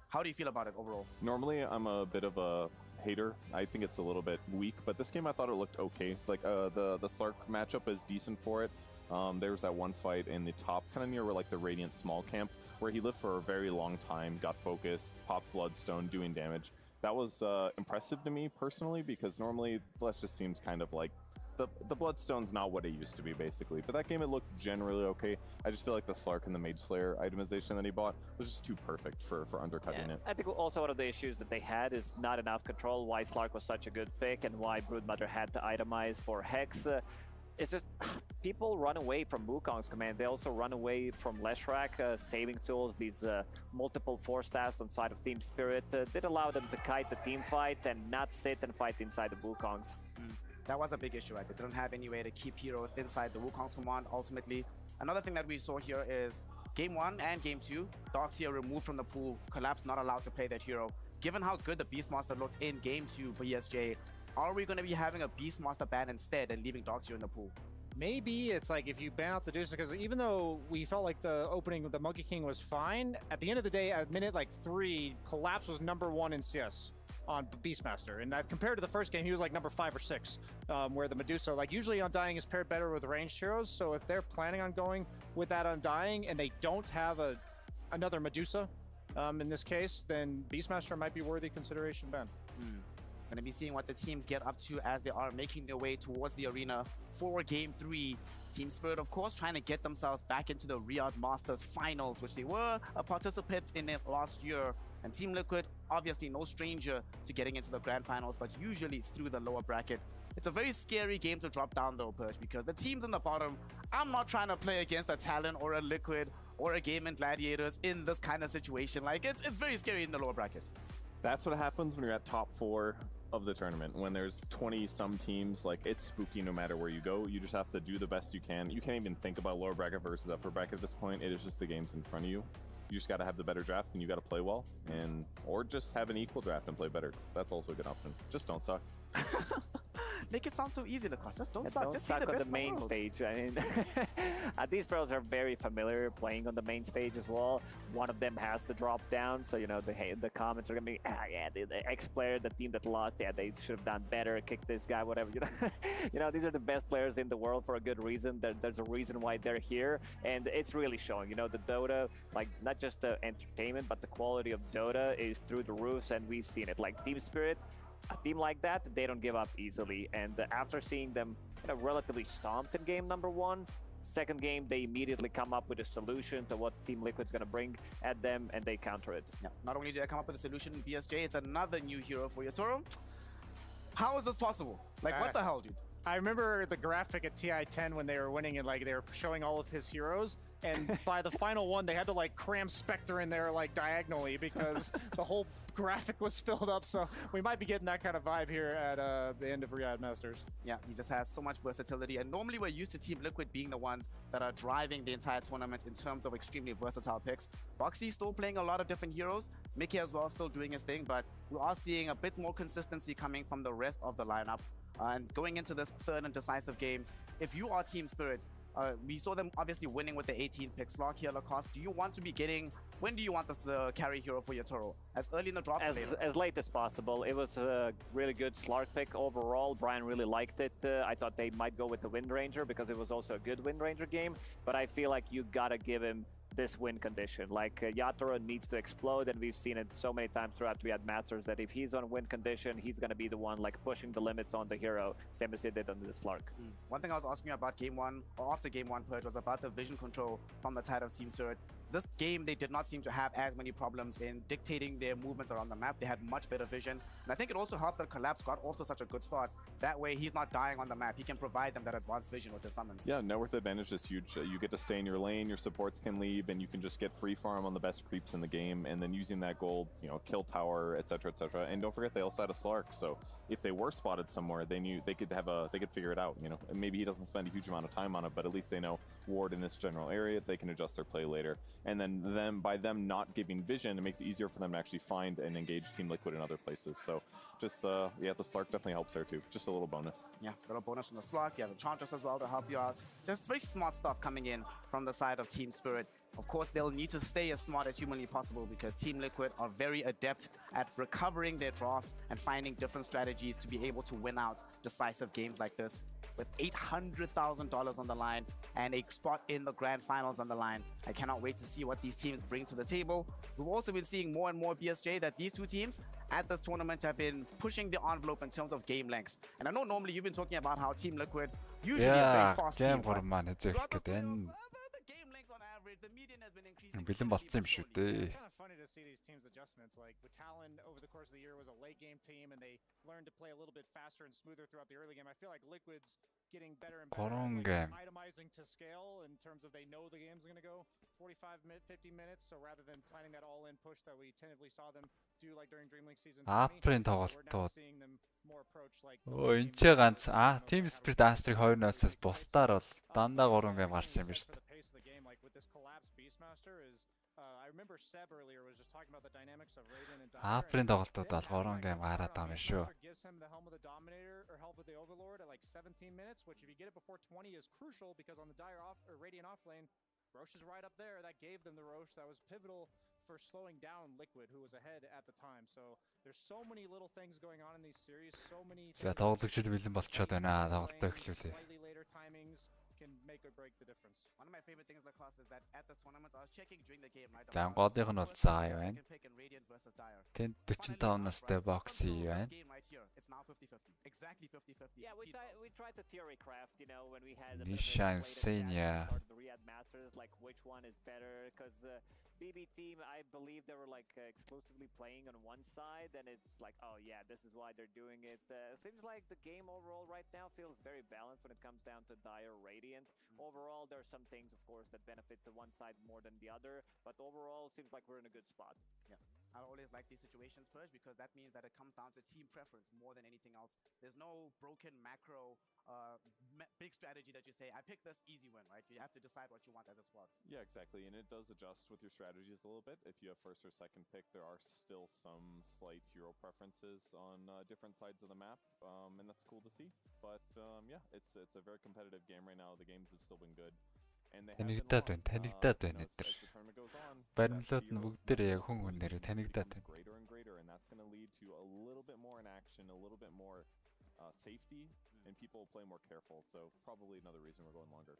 How do you feel about it overall? Normally, I'm a bit of a hater. I think it's a little bit weak, but this game I thought it looked okay. Like the Slark matchup is decent for it. There was that one fight in the top, kind of near where like the Radiant small camp, where he lived for a very long time, got focused, popped Bloodstone, doing damage. That was impressive to me personally, because normally Flesh just seems kind of like the Bloodstone's not what it used to be, basically. But that game, it looked generally okay. I just feel like the Slark and the Mage Slayer itemization that he bought was just too perfect for undercutting it. I think also one of the issues that they had is not enough control, why Slark was such a good pick and why Broodmother had to itemize for Hex. It's just people run away from Wukong's command. They also run away from Leshrak, saving tools, these multiple 4-staffs on side of Team Spirit did allow them to kite the team fight and not sit and fight inside the Wukongs. That was a big issue, right? They didn't have any way to keep heroes inside the Wukong's command, ultimately. Another thing that we saw here is Game 1 and Game 2, Darkseer removed from the pool, Collapse not allowed to play that hero. Given how good the Beastmaster looked in Game 2 for ESJ, are we going to be having a Beastmaster ban instead and leaving Darkseer in the pool? Maybe it's like if you ban out the Deuce, because even though we felt like the opening of the Monkey King was fine, at the end of the day, at minute like 3, Collapse was #1 in CS on Beastmaster, and that compared to the first game, he was like number 5 or 6, where the Medusa, like usually Undying is paired better with ranged heroes, so if they're planning on going with that Undying and they don't have another Medusa in this case, then Beastmaster might be worthy consideration ban. Going to be seeing what the teams get up to as they are making their way towards the arena for Game 3. Team Spirit, of course, trying to get themselves back into the RIYADH Masters Finals, which they were a participant in it last year. And Team Liquid, obviously no stranger to getting into the Grand Finals, but usually through the lower bracket. It's a very scary game to drop down though, Perch, because the teams in the bottom, I'm not trying to play against a Talon or a Liquid or a Gaming Gladiators in this kind of situation. Like, it's very scary in the lower bracket. That's what happens when you're at top 4 of the tournament. When there's 20-some teams, like, it's spooky no matter where you go. You just have to do the best you can. You can't even think about lower bracket versus upper bracket at this point. It is just the games in front of you. You just got to have the better draft, and you got to play well, or just have an equal draft and play better. That's also a good option. Just don't suck. Make it sound so easy, Lacoste. Just don't suck. Don't Just suck see the on best the main in the world. stage. I mean, these pros are very familiar playing on the main stage as well. One of them has to drop down, so you know the comments are gonna be, yeah, the X player, the team that lost, yeah, they should have done better, kick this guy, whatever. You know, these are the best players in the world for a good reason. There's a reason why they're here, and it's really showing. You know, the Dota, like not just the entertainment, but the quality of Dota is through the roofs, and we've seen it. Like Team Spirit. A team like that, they don't give up easily, and after seeing them relatively stomped in game number 1, second game they immediately come up with a solution to what Team Liquid's gonna bring at them, and they counter it. Yeah. Not only did they come up with a solution in BSJ, it's another new hero for Yatoro. How is this possible? Like, what the hell, dude? I remember the graphic at TI-10 when they were winning, and like they were showing all of his heroes, and by the final one they had to like cram Spectre in there like diagonally because the whole graphic was filled up. So we might be getting that kind of vibe here at the end of RIYADH Masters. Yeah, he just has so much versatility, and normally we're used to Team Liquid being the ones that are driving the entire tournament in terms of extremely versatile picks. Boxy's still playing a lot of different heroes, Mickey as well still doing his thing, but we are seeing a bit more consistency coming from the rest of the lineup. And going into this third and decisive game, if you are Team Spirit, we saw them obviously winning with the 18 pick slot here, Lacoste. Do you want to be getting, when do you want this carry hero for Yatoro? As early in the draft? As late as possible. It was a really good Slark pick overall. Brian really liked it. I thought they might go with the Wind Ranger because it was also a good Wind Ranger game, but I feel like you gotta give him this win condition. Like Yatoro needs to explode, and we've seen it so many times throughout RIYADH Masters that if he's on win condition, he's gonna be the one like pushing the limits on the hero, same as he did on the Slark. One thing I was asking you about game 1, or after game 1, Purge, was about the vision control from the side of Team Spirit. This game, they did not seem to have as many problems in dictating their movements around the map. They had much better vision. And I think it also helped that Collapse got off to such a good start. That way, he's not dying on the map. He can provide them that advanced vision with his summons. Yeah, net worth advantage is huge. You get to stay in your lane, your supports can leave, and you can just get free farm on the best creeps in the game, and then using that gold, you know, kill tower, etc., etc. And don't forget, they also had a Slark, so if they were spotted somewhere, they knew they could figure it out, you know. And maybe he doesn't spend a huge amount of time on it, but at least they know ward in this general area, they can adjust their play later. And then by them not giving vision, it makes it easier for them to actually find and engage Team Liquid in other places. So just, yeah, the Slark definitely helps there too. Just a little bonus. Yeah, a little bonus from the Slark. You have the Enchantress as well to help you out. Just very smart stuff coming in from the side of Team Spirit. Of course, they'll need to stay as smart as humanly possible because Team Liquid are very adept at recovering their drafts and finding different strategies to be able to win out decisive games like this. With $800,000 on the line and a spot in the grand finals on the line, I cannot wait to see what these teams bring to the table. We've also been seeing more and more BSJ that these two teams at this tournament have been pushing the envelope in terms of game length. And I know normally you've been talking about how Team Liquid usually a very fast team. Бэлэн болцсон юм шүү дээ. Kind of funny to see these teams' adjustments. Like Talon over the course of the year was a late game team, and they learned to play a little bit faster and smoother throughout the early game. I feel like Liquid's getting better and better at itemizing to scale in terms of they know the game's going to go 45 minutes, 50 minutes. So rather than planning that all-in push that we tentatively saw them do like during Dream League season 20, we're now seeing them more approach like. Өө энэ ч ганц Team Spirit Asterisk 2-0-аас бусдаар бол дандаа 3 гейм гарсан юм шүү дээ. I remember Seb earlier was just talking about the dynamics of Raiden and Апрын тоглолтууд бол 3 гейм гараад байгаа юм шүү. Gives him the helm of the Dominator or helm of the Overlord at like 17 minutes, which if you get it before 20 is crucial because on the Dire off or Radiant off lane, Roche is right up there. That gave them the Roche that was pivotal for slowing down Liquid, who was ahead at the time. So there's so many little things going on in these series, so many. За тоглогчид бэлэн болчиход байна. Тоглолтоо эхлүүлээ. Slightly later timings can make or break the difference. One of my favorite things, Lacoste, is that at this tournament, I was checking during the game, right? За годынх нь бол цаа юу байна. Тэнд 45 настай Boxy юу байна. It's now 50-50. Exactly 50-50. Yeah, we tried the theory craft, you know, when we had Nisha insane, yeah. The RIYADH Masters, like which one is better, because BB team, I believe they were like exclusively playing on one side, and it's like, oh yeah, this is why they're doing it. Seems like the game overall right now feels very balanced when it comes down to Dire Radiant. Overall, there are some things, of course, that benefit the one side more than the other, but overall, seems like we're in a good spot. Yeah. I always like these situations, Purge, because that means that it comes down to team preference more than anything else. There's no broken macro big strategy that you say, I pick this easy win, right? You have to decide what you want as a squad. Yeah, exactly, and it does adjust with your strategies a little bit. If you have first or second pick, there are still some slight hero preferences on different sides of the map, and that's cool to see. But yeah, it's a very competitive game right now. The games have still been good. Танигдаад байна эдгээр. Баримлууд нь бүгдээрээ яг хүн хүнээр танигдаад байна. Greater and greater, and that's going to lead to a little bit more in action, a little bit more safety, and people play more careful. So probably another reason we're going longer.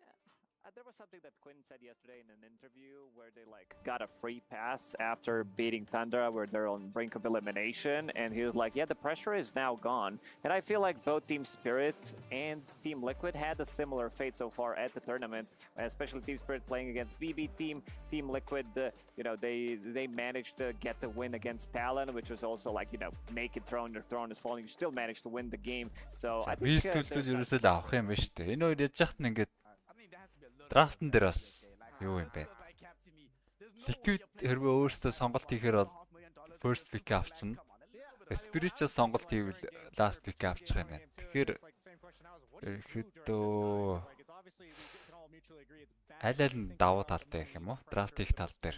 There was something that Quinn said yesterday in an interview where they got a free pass after beating Thunder, where they're on brink of elimination, and he was like, yeah, the pressure is now gone. And I feel like both Team Spirit and Team Liquid had a similar fate so far at the tournament, especially Team Spirit playing against BB Team. Team Liquid, they managed to get the win against Talon, which was also like, naked throne, your throne is falling, you still managed to win the game. So I think драфтн дээр бас юу юм бэ? Liquid хэрвээ өөрсдөө сонголт хийхээр бол first pick авчихна. Spiritual сонголт хийвэл last pick авчих юм байна. Тэгэхээр ерөөхдөө аль нь давуу талтай гэх юм уу? Драфт хийх тал дээр.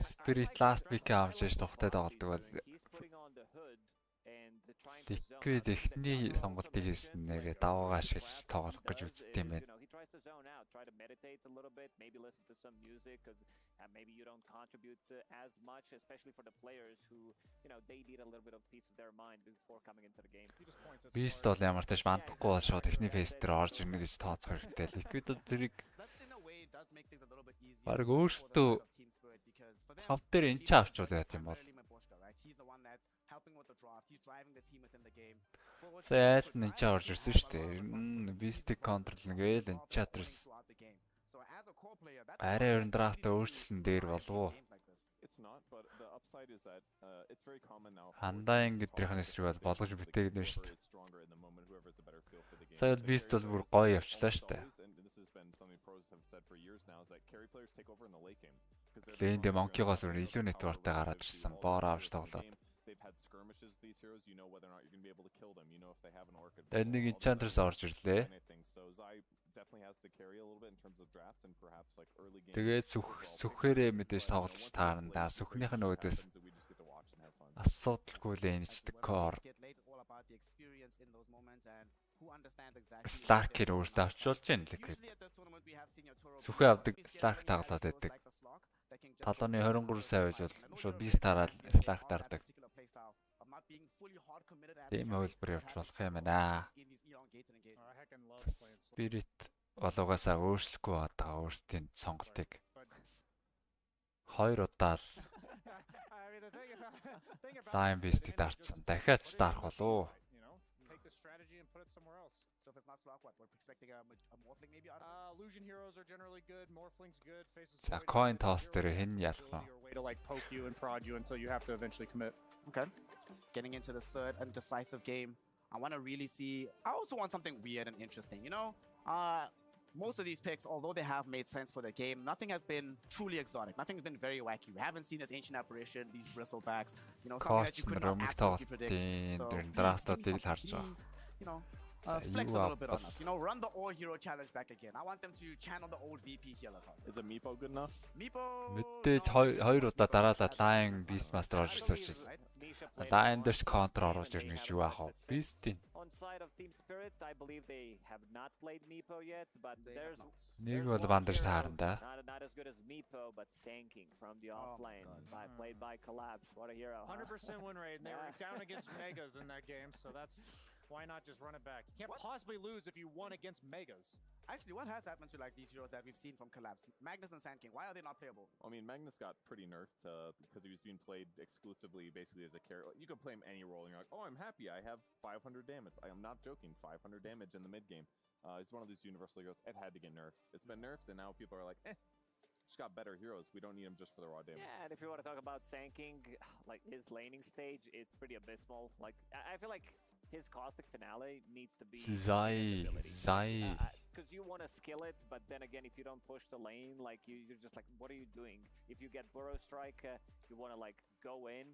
Spirit last pick авч яж тухтай тоглодог бол Liquid эхний сонголтыг хийсэн нэрээ даваагаа шилж тоглох гэж үздэг юм байна. Beast бол ямар ч мандахгүй бол шууд эхний фейс дээр орж ирнэ гэж тооцох хэрэгтэй. Liquid бол тэрийг баг өөртөө хав дээр энэ ч авчвал байт юм бол Зайл нь ч орж ирсэн шүү дээ. Beast-ийг контрол нэгээл энэ чатрс. Арай өрн драфт өөрчлөн дээр болов уу? Хандаа ингэдэрхэн эсрэг бол болгож бүтээгдэн шүү дээ. Зайл Beast бол бүр гоё явчлаа шүү дээ. Лэндэ Monkey-гоос өөр илүү network-тай гараад ирсэн. Боор авч тоглоод. They've had skirmishes with these heroes, you know whether or not you're going to be able to kill them, you know if they have an orc. Нэг Enchantress орж ирлээ. So Zai definitely has to carry a little bit in terms of drafts and perhaps like early game. Тэгээд сүхээрээ мэдээж тоглож таарна. Сүхнийх нь өөдөөс асуудалгүй л энэчдэг core. Stark-ийг өөрсдөө авч болж байна Liquid. Сүхээ авдаг Stark таглаад байдаг. Талууны 23 сая байж бол шууд Beast тараад Stark тардаг. Тийм хөлбөр явж болох юм байна. Spirit болоогоосаа өөрчлөхгүй байгаа өөрсдийн сонголтыг 2 удаа л Lion Beast-ийг дарцсан. Дахиад дарах болов. So if it's not Slock, what? We're expecting a Morphling maybe out of it? Illusion heroes are generally good, Morphling's good, Faces За coin toss дээр хэн ялах вэ? Way to like poke you and prod you until you have to eventually commit. Okay. Getting into the third and decisive game. I want to really see... I also want something weird and interesting, most of these picks, although they have made sense for the game, nothing has been truly exotic. Nothing's been very wacky. We haven't seen this Ancient Apparition, these Bristlebacks, something that you could not absolutely predict. So flex a little bit on us. Run the all hero challenge back again. I want them to channel the old VP healer toss. Is a Meepo good enough? Meepo. Мэдээж 2 удаа дараалал Lion Beastmaster орж ирсэн учраас Lion дэш контр оруулж ирнэ гэж юу аах вэ? Beast-ийн. On side of Team Spirit, I believe they have not played Meepo yet, but there's нэг бол бандаж таарна да. Not as good as Meepo, but Sanking from the offlane, played by Collapse. What a hero! 100% win rate, and they were down against Megas in that game, so that's. Why not just run it back? You can't possibly lose if you won against Megas. Actually, what has happened to these heroes that we've seen from Collapse? Magnus and Sand King, why are they not playable? I mean, Magnus got pretty nerfed because he was being played exclusively basically as a carry. You can play him any role and you're like, oh, I'm happy, I have 500 damage. I am not joking, 500 damage in the mid game. He's one of these universal heroes. It had to get nerfed. It's been nerfed and now people are like, just got better heroes. We don't need him just for the raw damage. Yeah, and if you want to talk about Sanking, like his laning stage, it's pretty abysmal. Like I feel like his caustic finale needs to be Zai. because you want to skill it, but then again, if you don't push the lane, like you're just like, what are you doing? If you get burrow strike, you want to like go in,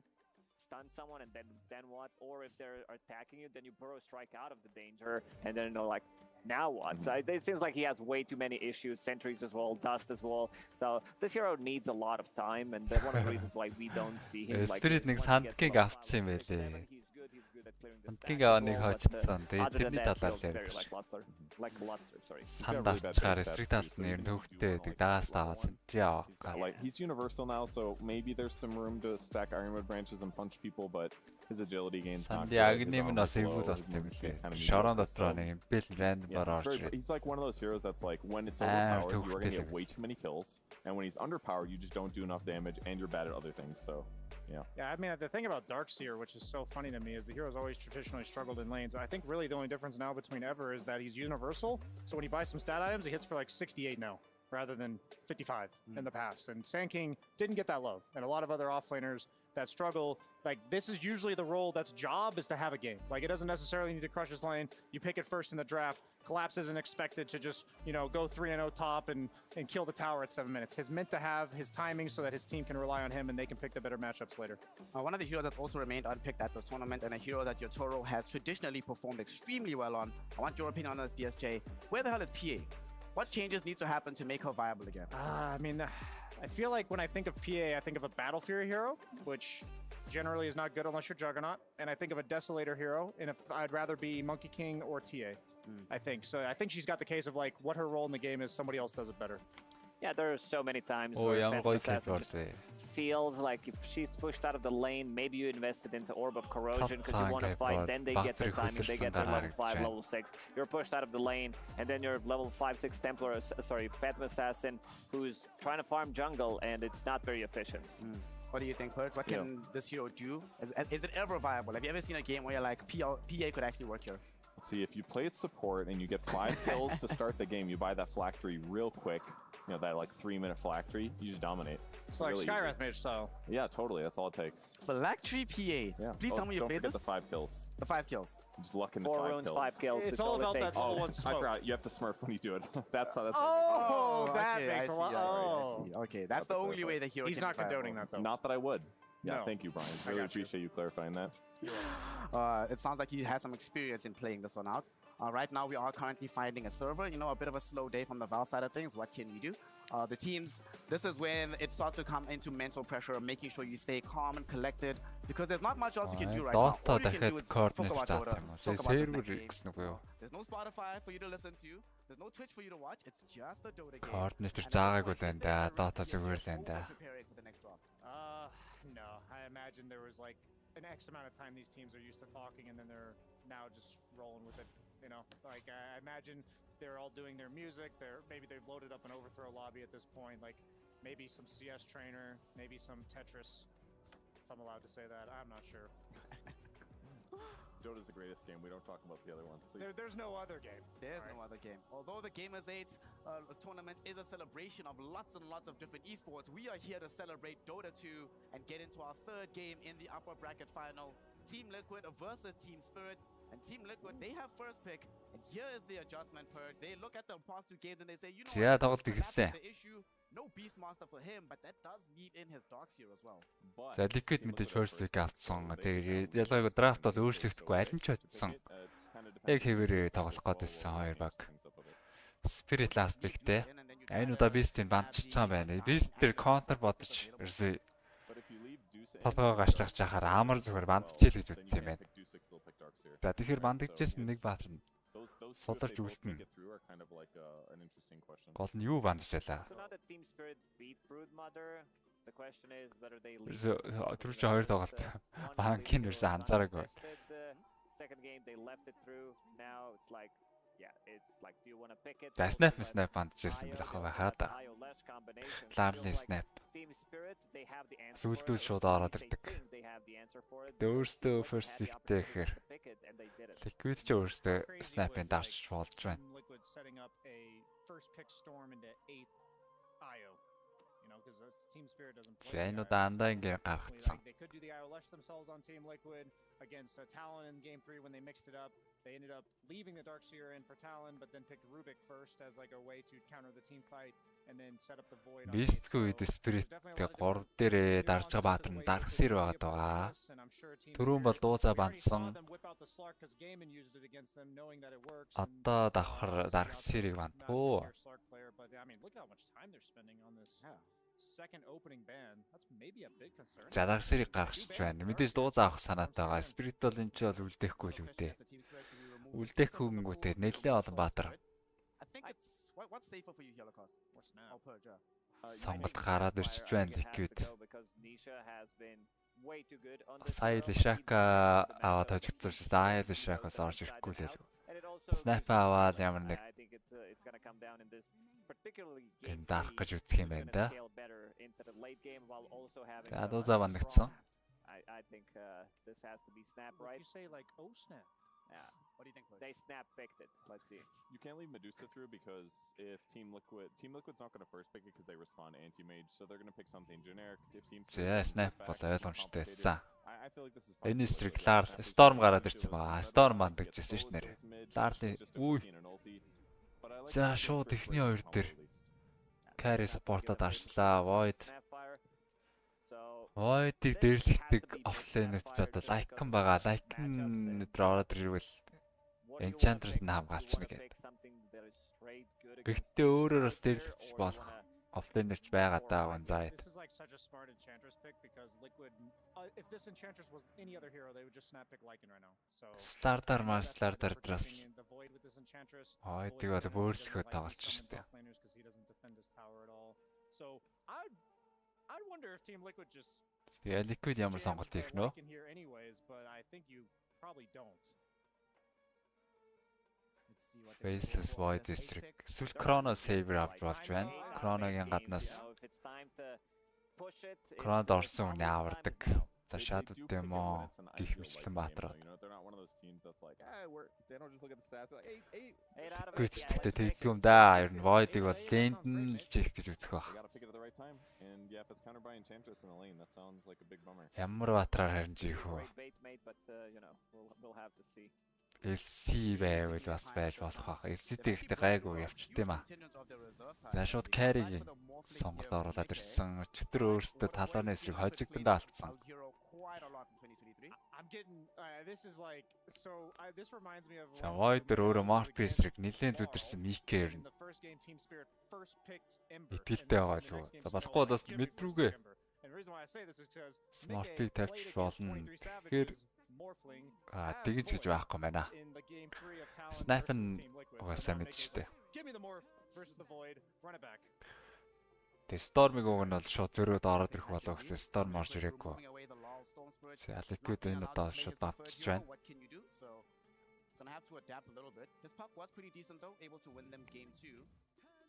stun someone, and then what? Or if they're attacking you, then you burrow strike out of the danger, and then like, now what? So it seems like he has way too many issues, sentries as well, dust as well. So this hero needs a lot of time, and one of the reasons why we don't see him like. Spirit нэг сандгийн авцсан юм байлээ. Сандгийн авныг хожцсон. Тэгээд тэрний талаар ярих. Санд авчаар эсрэг талд нэр нөхдөд даас таваас сентри авах. Like he's universal now, so maybe there's some room to stack Ironwood branches and punch people, but his agility gains not good. He's like one of those heroes that's like when it's overpowered, you are gonna get way too many kills, and when he's underpowered, you just don't do enough damage, and you're bad at other things. So, yeah. Yeah, I mean the thing about Darkseer, which is so funny to me, is the hero's always traditionally struggled in lanes. I think really the only difference now between Ever is that he's universal. So when he buys some stat items, he hits for like 68 now, rather than 55 in the past. And Sand King didn't get that love, and a lot of other offlaners that struggle, like this is usually the role that's job is to have a game. Like it doesn't necessarily need to crush his lane. You pick it first in the draft. Collapse isn't expected to just, you know, go 3-0 top and kill the tower at 7 minutes. He's meant to have his timing so that his team can rely on him and they can pick the better matchups later. One of the heroes that's also remained unpicked at this tournament, and a hero that Yotaro has traditionally performed extremely well on. I want your opinion on this, BSJ. Where the hell is PA? What changes need to happen to make her viable again? I mean, I feel like when I think of PA, I think of a Battle Fury hero, which generally is not good unless you're Juggernaut. And I think of a Desolator hero, and if I'd rather be Monkey King or TA, I think. So I think she's got the case of like what her role in the game is, somebody else does it better. Yeah, there are so many times where Phantom Assassin just feels like if she's pushed out of the lane, maybe you invested into Orb of Corrosion because you want to fight, then they get their timing, they get their level 5, level 6. You're pushed out of the lane, and then you're level 5-6 Templar, sorry, Phantom Assassin, who's trying to farm jungle, and it's not very efficient. What do you think, Perch? What can this hero do? Is it ever viable? Have you ever seen a game where you're like, PA could actually work here? Let's see, if you play it support and you get 5 kills to start the game, you buy that Phylactery real quick, you know, that like 3-minute Phylactery, you just dominate. It's like Skywrath Mage style. Yeah, totally, that's all it takes. Phylactery PA. Yeah. Please tell me you played this. Don't forget the 5 kills. The 5 kills. Just luck in the 4 5 runes, kills. 5 kills. It's all about that Oh, one smoke. I forgot, you have to smurf when you do it. That's how that's that makes a lot. I see. Okay, that's the only way the hero He's can not condoning that, though. Not that I would. Yeah, No. thank you, Brian. Really appreciate you clarifying that. It sounds like he has some experience in playing this one out. Right now, we are currently finding a server. You know, a bit of a slow day from the Valve side of things. What can we do? The teams, this is when it starts to come into mental pressure, making sure you stay calm and collected, because there's not much else you can do right now. All you can do is talk about Dota, talk about this next game. There's no Spotify for you to listen to. There's no Twitch for you to watch. It's just a Dota game. Координатор заагаагүй л энэ да, Dota зүгээр л энэ да. No, I imagine there was like an X amount of time these teams are used to talking, and then they're now just rolling with it. You know, like I imagine they're all doing their music. Maybe they've loaded up an overthrow lobby at this point. Like maybe some CS trainer, maybe some Tetris. If I'm allowed to say that, I'm not sure. Dota's the greatest game. We don't talk about the other ones, please. There's no other game. There's no other game. Although the Gamers 8 tournament is a celebration of lots and lots of different esports, we are here to celebrate Dota 2 and get into our 3rd game in the upper bracket final. Team Liquid versus Team Spirit. And Team Liquid, they have first pick. And here is the adjustment, Purge. They look at the past 2 games and they say, you know what, that's the issue. No Beastmaster for him, but that does leave in his Darkseer as well. За Liquid мэдээж first-ийг авцсан. Тэгээд ялгаагүй draft бол өөрчлөгдөхгүй аль нь ч очсон. Яг хэвээрээ тоглох гэдсэн хоёр баг. Spirit last pick-тэй. Энэ удаа Beast-ийн бандчиж байгаа байна. Beast дээр counter бодож ерөөсөө толгойгоо гашлах чахаар амар зүгээр бандчихэл гэж үзсэн юм байна. За тэгэхээр бандчихсэн нэг баатар нь суларч үлдэнэ. Гол нь юу бандчихлаа? Тэр чинь хоёр тоглолт. Банкин ерөөсөө анзаараагүй. За snap бандчихсан бил хаа да. Larly snap. Сүлдүүл шууд ороод ирдэг. Өөртөө first pick-тэй гэхээр Liquid ч өөртөө snap-ын дарч болж байна. know, because Team Spirit doesn't play. Зэйнүүд андаа ингээ гаргацсан. They could do the IOLesh themselves on Team Liquid against Talon in Game 3 when they mixed it up. They ended up leaving the Darkseer in for Talon, but then picked Rubik first as like a way to counter the team fight and then set up the void. Мистгүй үед Spirit-тэй 3 дээрээ дарж байгаа баатар нь Darkseer байгаад байгаа. Түрүүн бол дуузаа бандсан. Одоо давхар Darkseer-ийг бандгүй. Second opening ban. That's maybe a big concern. За Darkseer-ийг гаргачих байна. Мэдээж дуузаа авах санаатай байгаа. Spirit бол энэ ч бол үлдээхгүй л үдээ. Үлдээх хөнгөтэй нэлээд олон баатар. I think it's what's safer for you Holocaust or Snap or Purge? Сонголт гараад ирчих байна Liquid. Сая Lishak аваад хожигдсон шүү дээ. Lishak-аас орж ирэхгүй л байлгүй. Snap аваад ямар нэг гэн дарах гэж үзэх юм байна да. За дуузаа бандагдсан. I think this has to be Snap, right? You say like, oh Snap. Yeah. What do you think? They Snap picked it. Let's see. You can't leave Medusa through because if Team Liquid's not going to first pick it because they respond anti-mage, so they're going to pick something generic. If Team Snap бол ойлгомжтойсан. I feel like this is Энэ стрик Storm гараад ирсэн байгаа. Storm бандагжсэн ш нэр. Larly үй. За шууд ихний хоёр дээр carry support-ад арчлаа. Void-ийг дээрлэхдэг offlane-д ч одоо like-н байгаа. Like-н өдрөө ороод ирвэл Enchantress нь хамгаалчихна гэдэг. Гэхдээ өөрөөр бас дээрлэж болох offlane-ч байгаа даа гонзай. This is like such a smart Enchantress pick because Liquid if this Enchantress was any other hero they would just snap pick Lycan right now. So Starter драас Void-ийг бол бөөрлөхөд тоглож штэ. So I'd wonder if Team Liquid just Liquid ямар сонголт хийх нөө? But I think you probably don't. Baseless Void District. Эсвэл Chrono Saver авч болж байна. Chrono-гийн гаднаас Chrono-д орсон үний авардаг. За Shadow-д юм уу? Гих мэтлэн баатраад. Гэхдээ тэгдэг юм да. Ер нь Void-ыг бол лэнд нь л чих гэж үзэх байх. Ямар баатраар харин жих үү? SC байвал бас байж болох байх. SC-тэй ихтэй гайгүй явчихдээ маа. За шууд carry-гийн сонголт оруулаад ирсэн. Өчигдөр өөртөө талааны эсрэг хожигдсон даалтсан. За Void дээр өөрөө Morphe эсрэг нэлээд зүдэрсэн Mika юм. Итгэлтэй байгаа л үү. За болохгүй бол бас мэд рүүгээ Morphe тавьчих болно. Тэгэхээр тэгж гэж байхгүй байна. Snap нь угаасаа мэдчихтэй. Тэгээ Storm-ыг уг нь бол шууд зөрөөд ороод ирэх болов гэсэн Storm орж ирээгүй. За Liquid энэ удаа шууд бавчж байна. Gonna have to adapt a little bit. His puck was pretty decent though, able to win them game 2.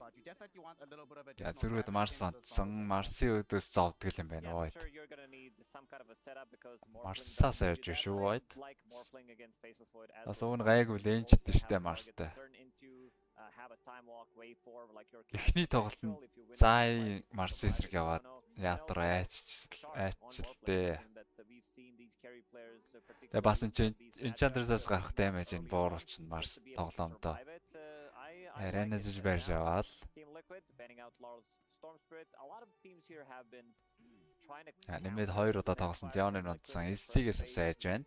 But you definitely want a little bit of a За зөрөөд Mars онцсон. Mars-ийн өдөөс зовдөг юм байна Void. Mars-аас ярьж шүү Void. Бас уг нь гайгүй лэнчтэй штэ Mars-тай. Эхний тоглолтод заа Mars эсрэг яваад яатар айчлээ. Тэгээ бас Enchantress-аас гарах damage нь бууруулчихна Mars тоглоомдоо. Аренаж барьж аваад. Нэмээд 2 удаа тоглосон Leon-ын унтсан SC-гээс сайж байна.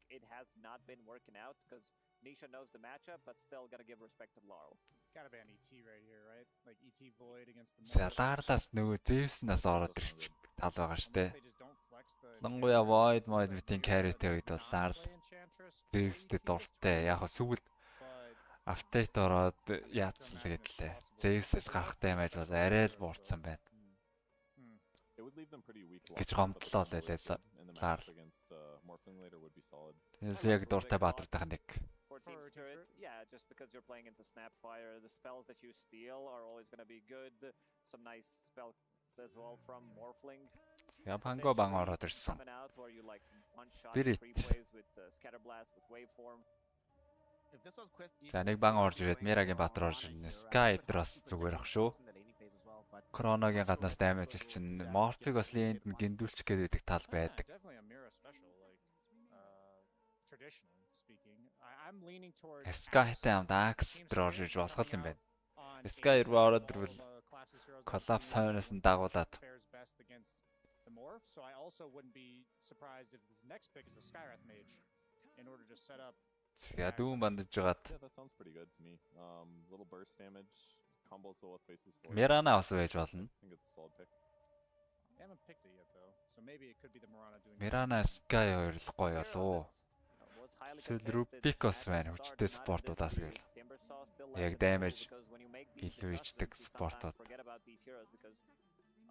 It has not been working out because Nisha knows the matchup, but still gotta give respect to Laurel. Gotta ban ET right here, right? Like ET Void against the Залаарлаас нөгөө Zeus-наас ороод ирчих тал байгаа штэ. Лангуя Void битийн carry-тэй үед бол Larl Zeus-тэй дуртай. Яг сүүл update ороод яатсан л гэдлээ. Zeus-с гарахтай байж бол арай л буурсан байна. Гэж гомдлоо л байлаа Larl. Тэс яг дуртай баатартай нэг. For Team Spirit, yeah, just because you're playing into Snapfire, the spells that you steal are always going to be good. Some nice spells as well from Morphling. Яг ханго бан ороод ирсэн. Where you like one shot Spirit. three plays with Scatterblast with Waveform. if this was Quest За нэг баг орж ирээд Miraгийн Баатар орж ирнэ. Sky Dross зүгээр ах шүү. Chronoгийн гаднаас damage чинь Morphic бас линд нь гиндүүлчих гэдэг тал байдаг. Sky-тай хамт Axe орж ирж болох юм байна. Sky руу ороод ирвэл Collapse хойноос нь дагуулад So I also wouldn't be surprised if this next pick is a Skywrath Mage in order to set up. Yeah, that sounds pretty good to me. Little burst damage, combo solo faces for. Mirana бас байж болно. I think it's a solid pick. I haven't picked it yet though, so maybe it could be the Mirana doing. Mirana Sky хоёрлахгүй болов. Rubikos байна хүчтэй спортуудаас гээл. Яг damage илүү ичдэг спортууд.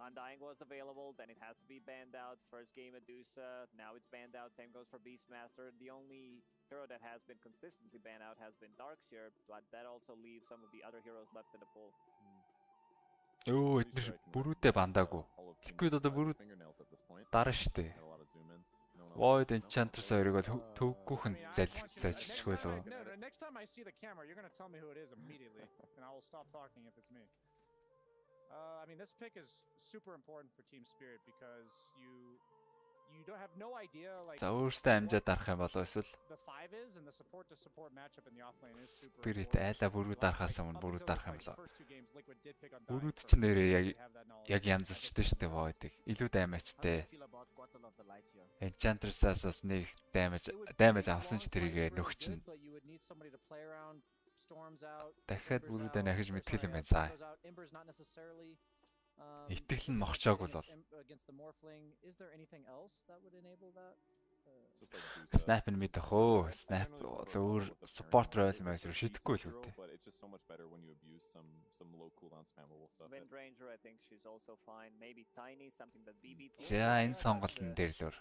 Undying was available, then it has to be banned out. First game Medusa, now it's banned out. Same goes for Beastmaster. The only hero that has been consistently banned out has been Darkseer, but that also leaves some of the other heroes left in the pool. Өө эдгээр бүрүүдээ бандаагүй. Liquid одоо бүрүүд дараа штэ. Void Enchantress хоёрыг бол төвгүйхэн залжилчихгүй лөө. Next time I see the camera, you're going to tell me who it is immediately, and I will stop talking if it's me. I mean, this pick is super important for Team Spirit because you don't have no idea like. За өөртөө амжаад дарах юм болов эсвэл The 5 is and the support to support matchup in the offlane is super. Spirit айла бүрүүд дарахаас өмнө бүрүүд дарах юм болоо. Бүрүүд ч нэрээ яг янзлчтэй штэ Void-ыг. Илүү даймажтай. Enchantress-аас бас нэг damage авсан ч тэрийгэ нөхчин. Дахиад бүрүүдээ нахиж мэдгэл юм байна цаа. Итгэл нь мохчоог бол. Snap нь мэдэх өө. Snap бол өөр support roll маяг руу шидэхгүй л үү. Windranger, I think she's also fine. Maybe Tiny, something that BB. За энэ сонголтын дээр л өөр.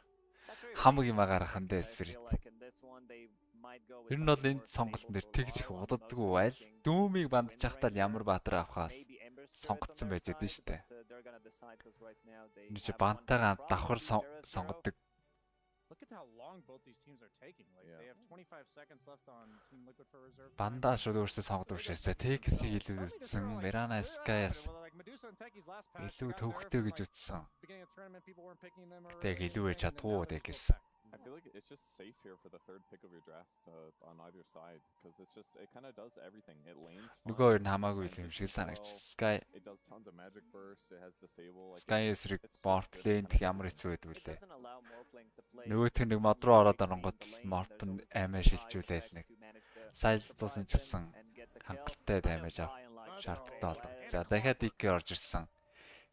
Хамаг юм агарах нь дээ Spirit. Ер нь бол энэ сонголтын дээр тэгж их удаддаггүй байл. Дүүмийг бандж явахдаа ямар баатар авахаас сонгогдсон байж дээ шүү дээ. Энэ чи бантайгаа давхар сонгодог. Look at how long both these teams are taking. Like they have 25 seconds left on Team Liquid for reserve. Бандаа шууд өөрсдөө сонгодог шээсээ Texas-ийг илүү үзсэн. Mirana Sky-аас илүү төвхтэй гэж үзсэн. Тэг илүү ээж чадгүй Texas. I feel like it's just safe here for the third pick of your draft on either side because it kind of does everything. It lanes. Нөгөө нь хамаагүй юм шиг санагдчих. Sky. It does tons of magic burst. It has disable. Sky-с Morph lane ямар хэцүү байдгүй лээ. Нөгөөх нь нэг мод руу ороод оронгод Morph нь аймаа шилжүүлээл нэг. Silence тусан чсэн хангалттай damage авах шаардлагатай болдог. За дахиад DK орж ирсэн.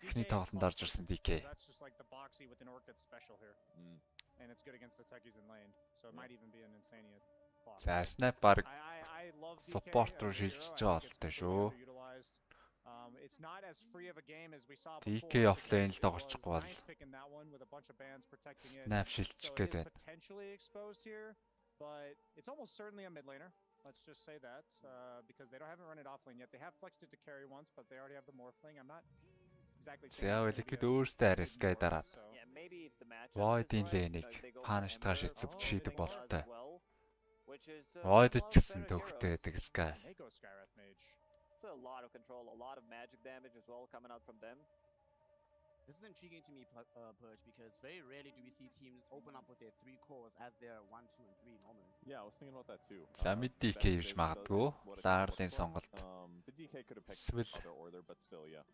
Эхний тоглолтод орж ирсэн DK. And it's good against the techies in lane, so it might even be an Insania clock. За Snap баг support руу шилжиж байгаа болтой шүү. It's not as free of a game as we saw before. DK offlane л тоглохгүй бол Snap шилжих гэдэг. Potentially exposed here, but it's almost certainly a mid laner. Let's just say that because they haven't run it offlane yet. They have flexed it to carry once, but they already have the morphling. I'm not exactly. За Liquid өөрсдөө арай Sky дараад. Void-ийн лэнийг паништгаар шийдэх бололтой. Void ч гэсэн төвхтэй байдаг Sky. So a lot of control, a lot of magic damage as well coming out from them. This is intriguing to me, Purge, because very rarely do we see teams open up with their 3 cores as their 1, 2, and 3 normally. Yeah, I was thinking about that too. За mid DK юуш магадгүй. Laarlын сонголт. The DK could have picked other order, but still, yeah.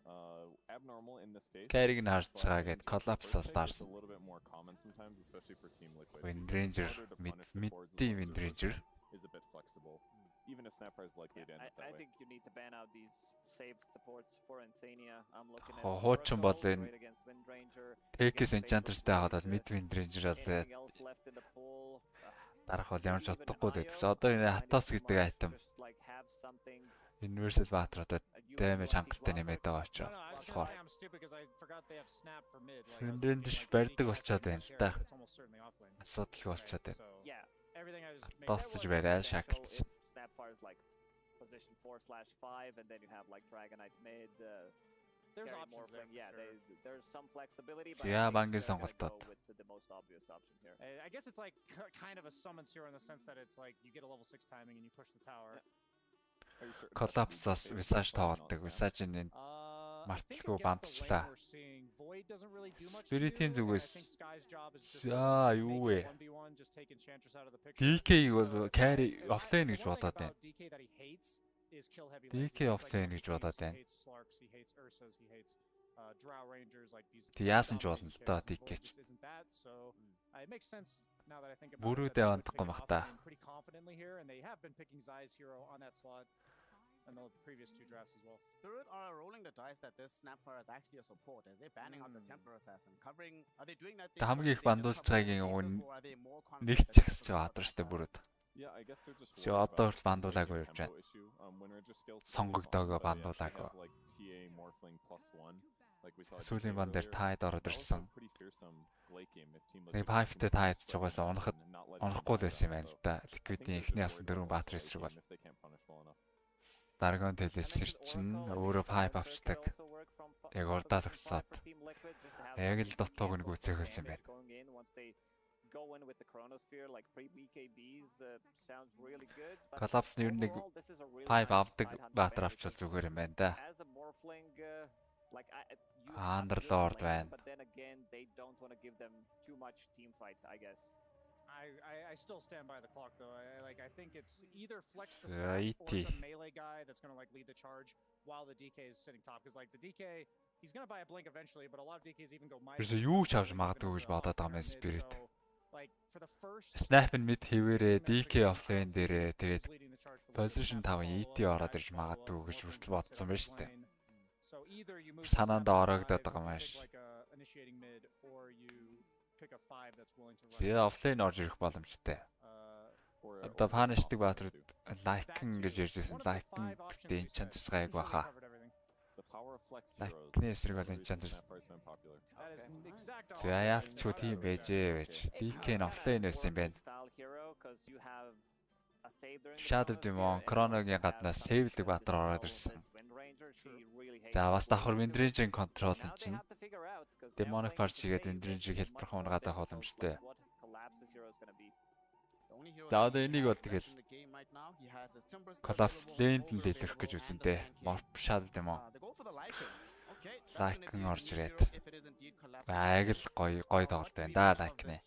Abnormal in this case. Carry-г нь харж байгаа гэд Collapse-аас дарсан. A little bit more common sometimes, especially for Team Liquid. Windranger, mid-team Windranger. Is a bit flexible. Even if Snapfire is likely to end up that way. I think you need to ban out these saved supports for Insania. I'm looking at Хуучин бол энэ Texas Enchantress-тэй хадаад mid Windranger аль дарах бол ямар ч утгагүй гэдэгс. Одоо энэ Atos гэдэг айтем Universal Batter-уудад damage хангалттай нэмээд байгаа учраас болохоор Windranger барьдаг болчиход байна л да. Асуудалгүй болчиход байна. Atos ч барай шагалж. Snapfire's like position 4/5, and then you have like Dragonite mid. There's carry options there Morphling. Yeah, for sure. there's some flexibility, but Зя I think бангийн they're gonna сонголтууд. go with the most obvious option here. I guess it's like kind of a summons hero in the sense that it's like you get a level 6 timing and you push the tower. Collapse бас Visage тоглодог. Visage-ийн марталгүй бандчлаа. Spirit-ийн зүгээс юу вэ? DK бол carry offlane гэж бодоод байна. DK offlane гэж бодоод байна. Тэг яасан ч болно л доо DK-ч. Бүрүүдээ ондохгүй мах та. And the previous 2 drafts as well. Spirit are rolling the dice that this Snapfire is actually a support as they're banning out the Temper Assassin. Covering, are they doing that thing? Хамгийн их бандуулж байгаагийн нэг ч ихсэж байгаа адрестэй бүрүүд. Чи одоо л бандуулаагүй явж байна. Сонгогдоогоо бандуулаагүй. Сүүлийн бан дээр таад ороод ирсэн. Нэг 5-тэй таад ч угаасаа унахгүй л байсан юм байна л да. Liquid-ийн эхний авсан 4 баатар эсрэг бол. Даргон телес сэрчин өөрөө pipe авчдаг. Яг урдаа тагсаад. Яг л дотоог нь гүцэхээс юм байна. Collapse нь нэг pipe авдаг баатар авчвал зүгээр юм байна да. Underlord байна. I still stand by the clock though. I think it's either flex the snap or some melee guy that's going to like lead the charge while the DK is sitting top because like the DK he's going to buy a blink eventually but a lot of DKs even go might. Биш юу ч авч магадгүй гэж бодоод байгаа юм Spirit. Like for the first Snap and mid хэвээрээ DK offlane дээрээ тэгээд position 5 ET ороод ирж магадгүй гэж хүртэл бодсон байна шүү дээ. Санаанд ороогдоод байгаа юм ааш. Зя offlane орж ирэх боломжтой. Одоо панишдаг баатрууд лайкн гэж ярьжсэн. Лайкн гэдэг enchanters гайг баха. Лайкны эсрэг бол enchanters. Зя яалч хөө тийм байжээ байж. DK нь offlane байсан юм байна. Shadow Demon Chronoгийн гаднаас save-дэг баатар ороод ирсэн. За бас давхар Windrange-ийн контрол нь чинь Demonic Force хийгээд Windrange-ийг хэлбэрх унгаад авах боломжтой. За одоо энийг бол тэгэл Collapse Lane-д л дэлгэрэх гэж үзэндээ. Morph Shadow Demon. Like-н орж ирээд. Айг л гоё тоглолт байна да Like-ны.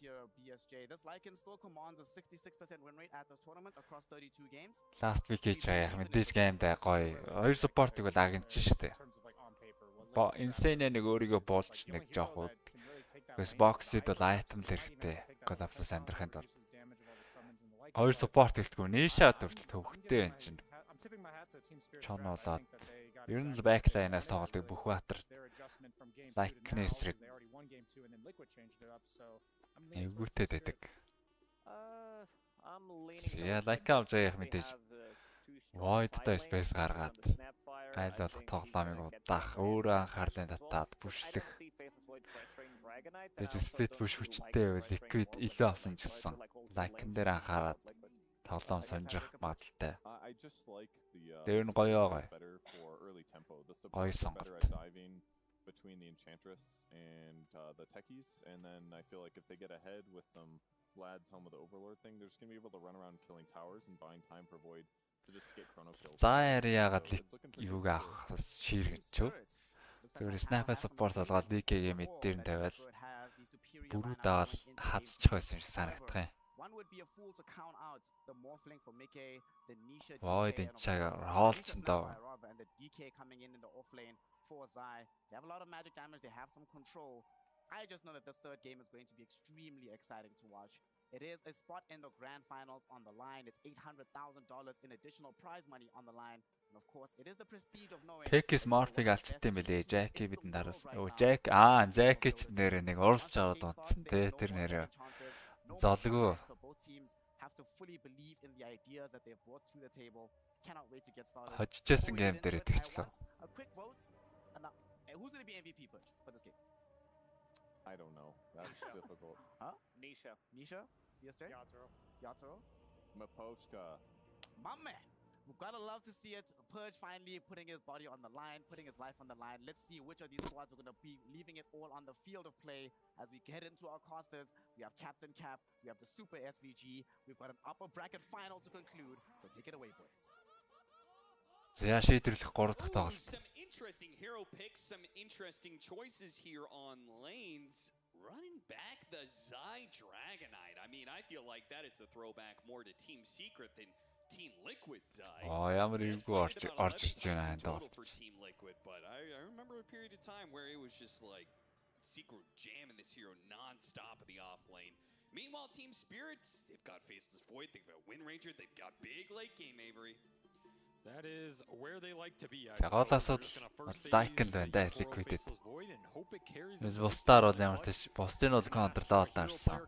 Last week хийж байгаа яг мэдээж геймдээ гоё. Хоёр support-ыг бол агнч штэ. Insane нэг өөрийгөө болж нэг жоох. Гэвч box-ид бол item л хэрэгтэй. Collapse-аас амьдрахын тулд. Хоёр support гэлтгүй нээшаа хүртэл төвхтэй байна чинь. Чон болоод ер нь л backline-аас тоглодог бүх баатар Like-ны эсрэг эвгүүтэй дэдэг. Яа Like авч яах мэдээж Void-тай space гаргаад айл болох тоглоомыг удаах, өөрөө анхаарлын татаад бүшлэх. Тэгж split push хүчтэй байвал Liquid илүү авсан ч гэсэн Like-н дээр анхаарал тоглоом сонжих магадaltaй. Тэр нь гоё гоё. Гоё сонголт. Between the Enchantress and the techies, and then I feel like if they get ahead with some Vlad's Helm of the Overlord thing, they're just gonna be able to run around killing towers and buying time for Void to just get chrono kills. За яагаад юуг авах шииргэж. Зүгээр снайпер support болгоод DK-гээ мэд дээр нь тавиал бүрүүд аваад хазчих байсан юм шиг санагдах юм. Void энэ чагаар хоолч доо. For Zai. They have a lot of magic damage, they have some control. I just know that this third game is going to be extremely exciting to watch. It is a spot in the grand finals on the line. It's $800,000 in additional prize money on the line. And of course, it is the prestige of knowing... Tekis Morph-ыг алчтай мэлээ. Jack-ийг бидэнд харуулсан. Jack Jack-ий ч нэр нэг урсч аваад унтсан те тэр нэр. Золгүй. Have to fully believe in the ideas that they've brought to the table. Cannot wait to get started. Хожижсэн гейм дээр итгэжлээ. A quick vote. Who's going to be MVP push for this game? I don't know. That's difficult. Huh? Nisha. Nisha? BSJ? Yatoro. Yatoro? Mapovska. My man. We've gotta love to see it. Purge finally putting his body on the line, putting his life on the line. Let's see which of these squads are gonna be leaving it all on the field of play as we get into our casters. We have Captain Cap, we have the Super SVG, we've got an upper bracket final to conclude. So take it away, boys. За шийдвэрлэх 3 дахь тоглолт. Some interesting hero picks, some interesting choices here on lanes. Running back the Zai Dragonite. I mean, I feel like that is a throwback more to Team Secret than Team Liquid Zai. Ямар ийгүү орж ирж байна энэ for Team Liquid, but I remember a period of time where it was just like Secret jamming this hero non-stop at the off lane. Meanwhile, Team Spirits, they've got Faceless Void, they've got Wind Ranger, they've got big late game, Avery. That is where they like to be. Гол асуудал Lycan байна да Liquid-д. Biz бусдаар бол ямар тийш бусдын бол контрлоод нарсан.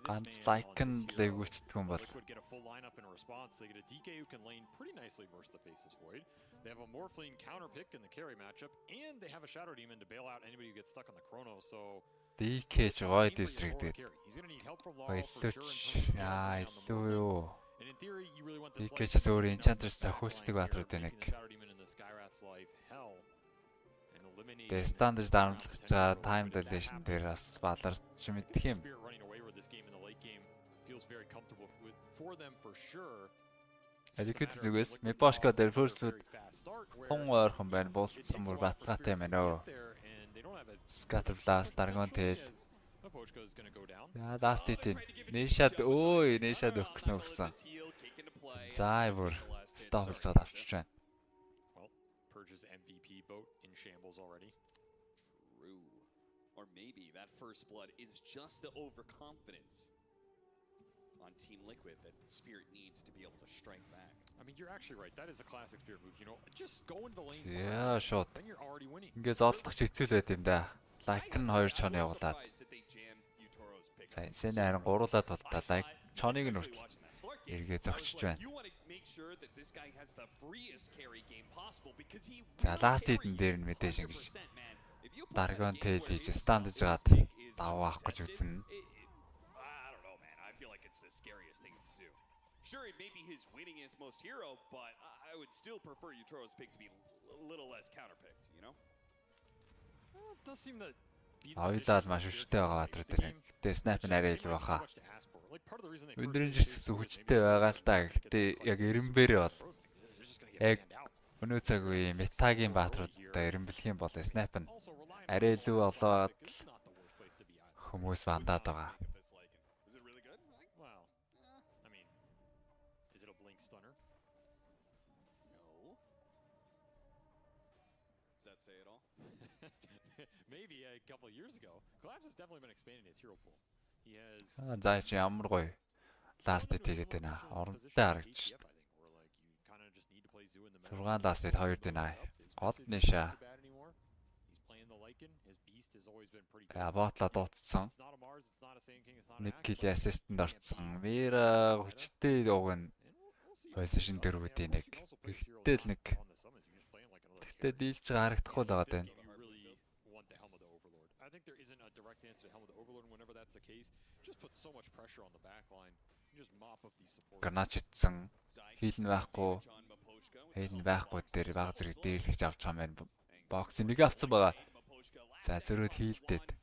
Ганц Lycan лэгүүлчихдэг юм бол get a full lineup in response. They get a DK who can lane pretty nicely versus the Faceless Void. They have a Morphling counter pick in the carry matchup, and they have a Shadow Demon to bail out anybody who gets stuck on the Chrono. So DK ч гоё дистриктэд. Ойлооч. Яа, илүү юу. DK-чээс өөр Enchantress цохиулцдаг баатрууд нэг. Тэгээ стандарт дарамтлах чаа time dilation дээр бас баларч мэдэх юм. Liquid зүгээс Мепошко дээр first-үүд хон ойрхон байна. Болцсон бүр батгатай байна өө. Scatter Blast Dragon Tail. Яа, last hit. Нэшад өгөх нь өгсөн. За бүр stop хийж байгаа авчиж байна. Well, Purge's MVP vote in shambles already. True. Or maybe that first blood is just the overconfidence on Team Liquid that Spirit needs to be able to strike back. I mean, you're actually right. That is a classic Spirit move. You know, just go into the lane. Yeah, shot. Then you're already winning. Ингээд зодлох хэцүү л байт юм да. Lycan 2 чон явуулаад. За энэ харин гуруулаад болтой. Like чоныг нь хүртэл эргээ зогсож байна. За last hit-н дээр нь мэдээж ингэж Dragon Tail хийж стандж жаад даваа авах гэж үзнэ. Sure, it may be his winningest most hero, but I would still prefer Utoro's pick to be a little less counterpicked, you know? It does seem that Ойлаад маш хүчтэй байгаа батрууд дээр. Гэтэ снайп нь арай илүү баха. Өндрөнжс хүчтэй байгаа л да. Гэтэ яг эренбэрээ бол яг өнөө цаг үе метагийн баатруудаа эренбэлэх юм бол снайп нь арай илүү болоод хүмүүс бандаад байгаа. Maybe a couple of years ago, Collapse has definitely been expanding his hero pool. He has. За чи ямар гоё last hit хийгээд байна. Оронтой харагдчих. 6 last hit 2 дэнэ. Гол нэша. Батла дутсан. Нэг kill assist-д орцсон. Мира хүчтэй өгөн position дээр үүдээ нэг. Гэхдээ л нэг. Тэгтээ дийлж харагдахгүй л байгаа даа. I think there isn't a direct answer to Helmet Overload, and whenever that's the case, just put so much pressure on the back line. You just mop up these supports. Гранатчсан. Хийл нь байхгүй. Хийл нь байхгүй дээр баг зэрэг дээрлэж авч байгаа юм байна. Бокс нэг авцсан байгаа. За зөрөөд хийлдээд.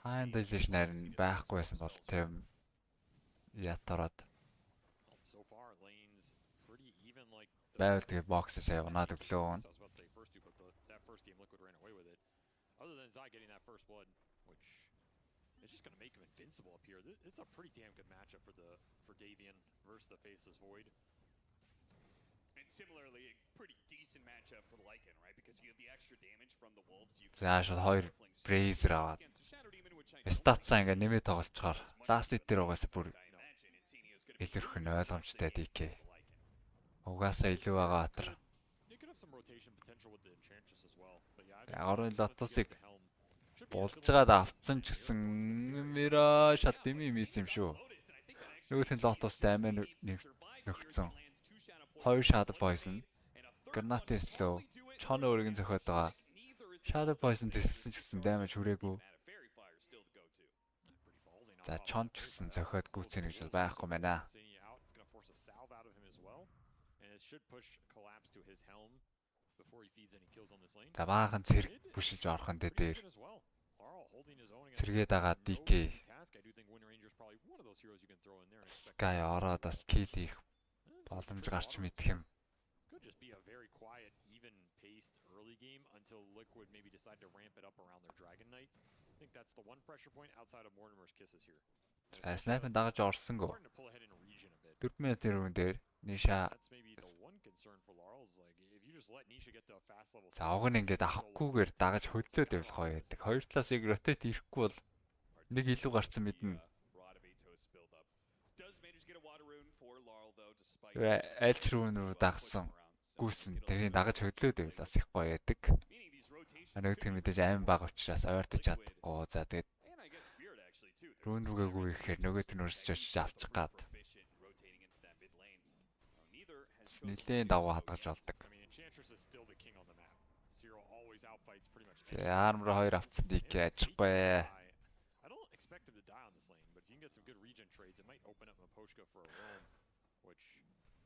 Time dilation харин байхгүй байсан бол тэм ятараад. Байвал тэгээ боксээс явнаад өглөө. Other than Zai getting that first blood, which is just going to make him invincible up here. It's a pretty damn good matchup for Davian versus the Faceless Void. And similarly, a pretty decent matchup for Lycan, right? Because you have the extra damage from the wolves. За шууд 2 Brazer аваад. Статсаа ингээ нэмээд тоглолцохоор last hit дээр угаасаа бүр илэрх нь ойлгомжтой DK. Угаасаа илүү байгаа атар. Ягарын лотосыг болж байгаад авцсан ч гэсэн мира шат дими мийц юм шүү. Нөгөөтэн лотостай амин нөхцөн. 2 Shadow Poison, Granate Slow, чон өөрийг зөхиод байгаа. Shadow Poison тессэн ч гэсэн damage хүрээгүй. За чон ч гэсэн зөхиод гүйцэнэ гэж байхгүй байна. should push collapse to his helm before he feeds any kills on this lane. Баахан цэрэг бүшиж орох нь дээр. Цэргээ дагаад DK. Sky ороод бас kill хийх боломж гарч мэдэх юм. Could just be a very quiet, even-paced early game until Liquid maybe decide to ramp it up around their Dragon Knight. I think that's the one pressure point outside of Mortimer's kisses here. Снайпер дагаж орсонгүй. 4 минутын өрөөнд дээр Ниша Завг нь ингээд авахгүйгээр дагаж хөдлөөд явах гоё байдаг. Хоёр талаас яг ротейт ирэхгүй бол нэг илүү гарцсан мэднэ. Аль ч рүү дагсан гүйсэн тэрийг дагаж хөдлөөд байвал бас их гоё байдаг. Нөгөөх нь мэдээж амин баг учраас ойртож чадахгүй. За тэгээд рүүн рүүгээ гүй ихээр нөгөөт нь өрсөж очиж авчих гад. Нилээн даваа хадгалж болдог. За арм руу хоёр авцсан DK ажихгүй.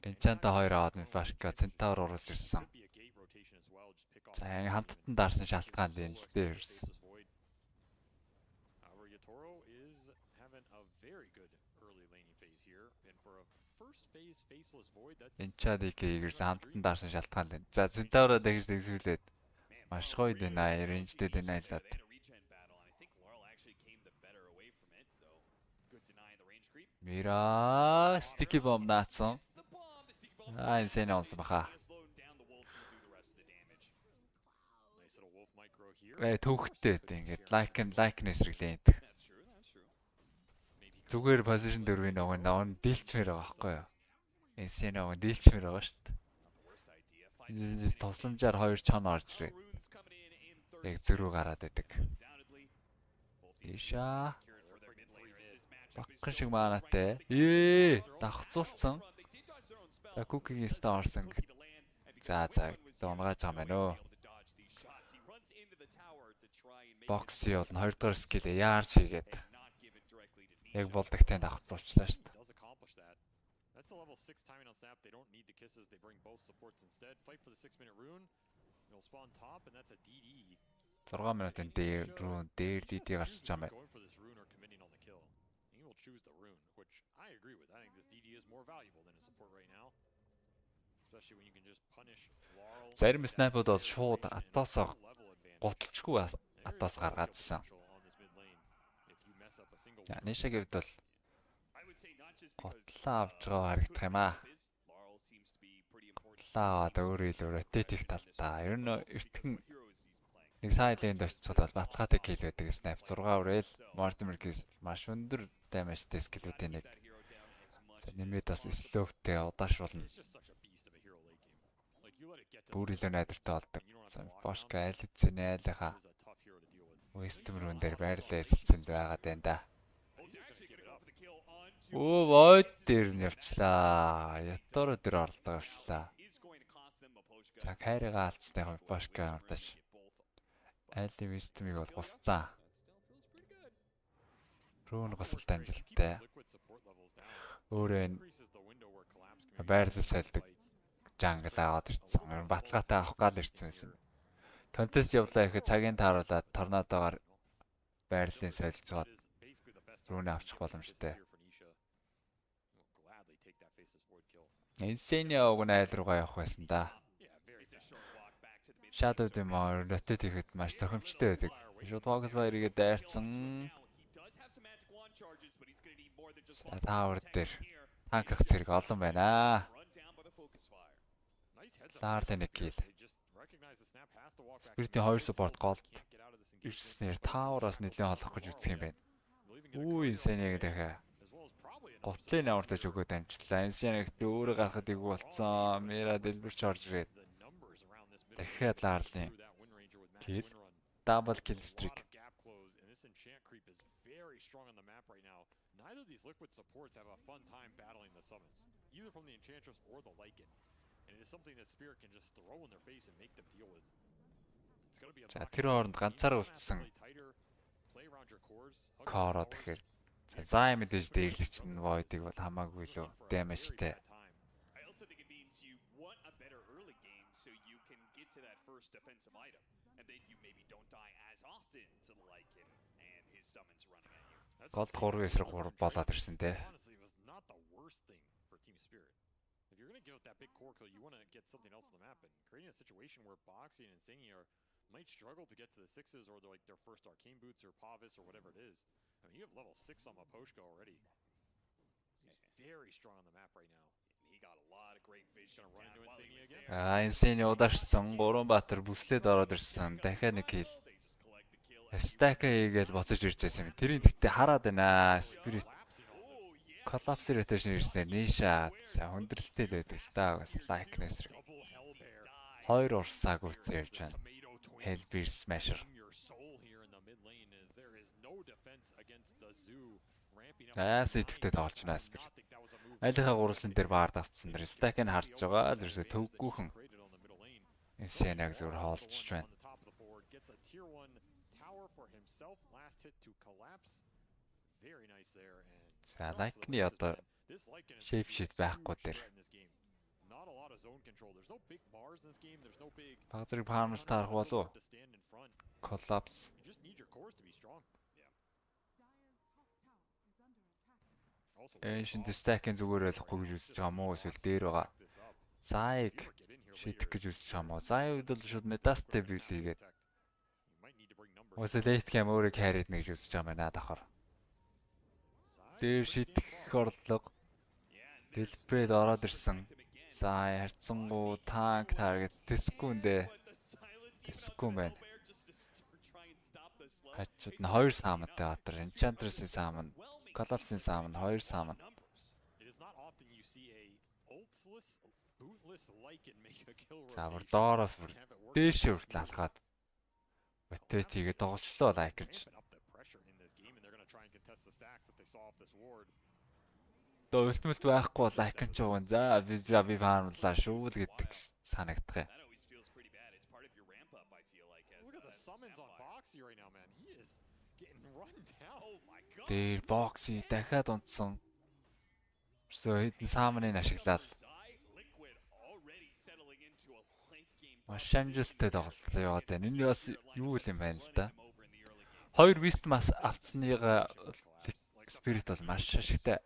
Энчанта хоёр аваад Мифашка Центавр оруулж ирсэн. За хамттан даарсан шалтгаан л энэ л дээр ирсэн. Энчадик игэрсэн хамттан даарсан шалтгаан л. За Центавроо дэгж дэгсүүлээд маш гоё дэнай рейнжтэй дэнайлаад. Мира sticky bomb наацсан. Энэ сэн онс баха. Төвхтэй ингээд like нэсрэглээ. Зүгээр position дөрвийн нөгөө дийлчмээр байгаа байхгүй юу? Энэ сэн нөгөө дийлчмээр байгаа шүү дээ. Тусламжаар хоёр чон орж ирээ. Яг зөрүү гараад байдаг. Иша. Багхан шиг маанатай. Давхцуулсан. За кукигийн стаа орсон. За унгааж байгаа юм байна өө. Бокси бол 2 дугаар скил яарч хийгээд яг болдогтой давхцуулчлаа шүү дээ. That's the level 6 timing on snap. They don't need the kisses. They bring both supports instead. Fight for the 6-minute rune. It'll spawn top and that's a DD. 6 минутын дээр DD гарч байгаа юм байна. He will choose the rune, which I agree with. I think this DD is more valuable than a support right now. Especially when you can just punish Laurel. Зарим снайпууд бол шууд атаасаа готолчгүй атаас гаргаадсан. За Нишагийн хувьд бол готлаа авч байгаа харагдах юм аа. Готлаа өөрөө илүү rotate их талдаа. Ер нь эртхэн нэг сайленд очицод бол баталгаатай kill байдаг снайп 6 үрэл Mortimer kill маш өндөр damage-тэй скиллүүдийн нэг. За нэмээд бас slowтэй удаашруулна. Бүр илүү найдвартай болдог. За Бошка айлцэн айлха. Wisdom rune дээр байрлаа эсэлцэн байгаад байна да. Вой дээр нь явчлаа. Ятор дээр орлоо явчлаа. За хайргаа алдсны хувь Бошка урдаш. Айли Wisdom-ыг бол гусцсан. Рүүн госолтой амжилттай. Өөрөө байрлал сайлдаг жангл аваад ирсэн. Баталгаатай авах гал ирсэн байсан. Контест явлаа ихэд цагийн тааруулаад торнадогоор байрлалын сольж жоод рүүн авчих боломжтой. Инсенио уг айл руугаа явах байсан да. Shadow Demon rotate хийхэд маш зохимжтой байдаг. Шууд Focus Fire-ийг дайрцсан. Таавар дээр танках зэрэг олон байна. Лаарлын нэг kill. Спиритийн 2 support голд ирснээр тааwaраас нэлээд холох гэж үзэх юм байна. Инсенийг дахиад готлын авартаж өгөөд амжилтлаа. Инсенийг өөрөө гарахад игүй болцсон. Мира дэлбэрч орж ирээд дахиад Лаарлын kill. Double kill streak. Neither of these liquid supports have a fun time battling the summons, either from the Enchantress or the Lycan. And it is something that Spirit can just throw in their face and make them deal with. It's going to be a тэр хооронд ганцаараа үлдсэн. Коро тэгэхээр за мэдээж дээрлэгч нь Void-ыг бол хамаагүй л дэмэжтэй. first defensive item, and then you maybe don't die as often to the Lycan and his summons running at you. Гол 3 эсрэг 3 болоод ирсэн те. Honestly, it was not the worst thing for Team Spirit. If you're going to give up that big core kill, you want to get something else on the map. And creating a situation where Boxy and Insani might struggle to get to the 6s or like their first arcane boots or Pavis or whatever it is. I mean, you have level 6 on Maposhka already. He's very strong on the map right now. He got a lot of great vision run into Insani again. Insani ударсан 3 баатар бүслээд ороод ирсэн. Дахиад нэг хил. Stack хийгээд боцож ирж байсан юм. Тэрийг гэхдээ хараад байна. Spirit collapse rotation ирснээр нийшаа хүндрэлтэй байдаг л да. Likeness. 2 урсааг үтсэн ярьж байна. Hellbear Smasher. Сэтгэвтэй тоглож байна Spirit. Айлынхаа гурвалжин дээр баар давцсан дэр Stack-ыг харж байгаа. Тэрсээ төвггүйхэн. Insani-г зөвөр хоолчж байна. For himself, last hit to collapse. Very nice there. За Lycan-ы одоо shape sheet байхгүй дээр. Not a lot of zone control. There's no big bars in this game. There's no big. Багцрыг farmers таарах болов. Collapse. You just need your cores to be strong. Ancient Stack-ын зүгээр ойлгохгүй гэж үзэж байгаа мó эсвэл дээр байгаа. Заыг шийдэх гэж үзэж байгаа мó. Зааны үед бол шууд Medasтэй биелийгээд. Өсөл late game өөрөө carry нэг гэж үзэж байгаа юм байна давхар. Дээр шийдэх орлого. Delpred ороод ирсэн. За харьцангуй танк target тэсгүүндээ. Тэсгүүн байна. Хачууд нь 2 саамантай батар. Enchantress-ийн сааман, Collapse-ийн сааман 2 сааман. За бүр доороос бүр дээшээ хүртэл алхаад Bat хийгээ тоглолцлоо Lycan. Дөө ultimate байхгүй бол Lycan ч уун за би фармлаа шүү л гэдэг санагдах юм. Тэр Boxy дахиад унтсан. Хэдэн саамныг ашиглаад маш амжилттай тоглолт яваад байна. Энэ бас юу юм байна л да. 2 Beastmas авцсныга Spirit бол маш ашигтай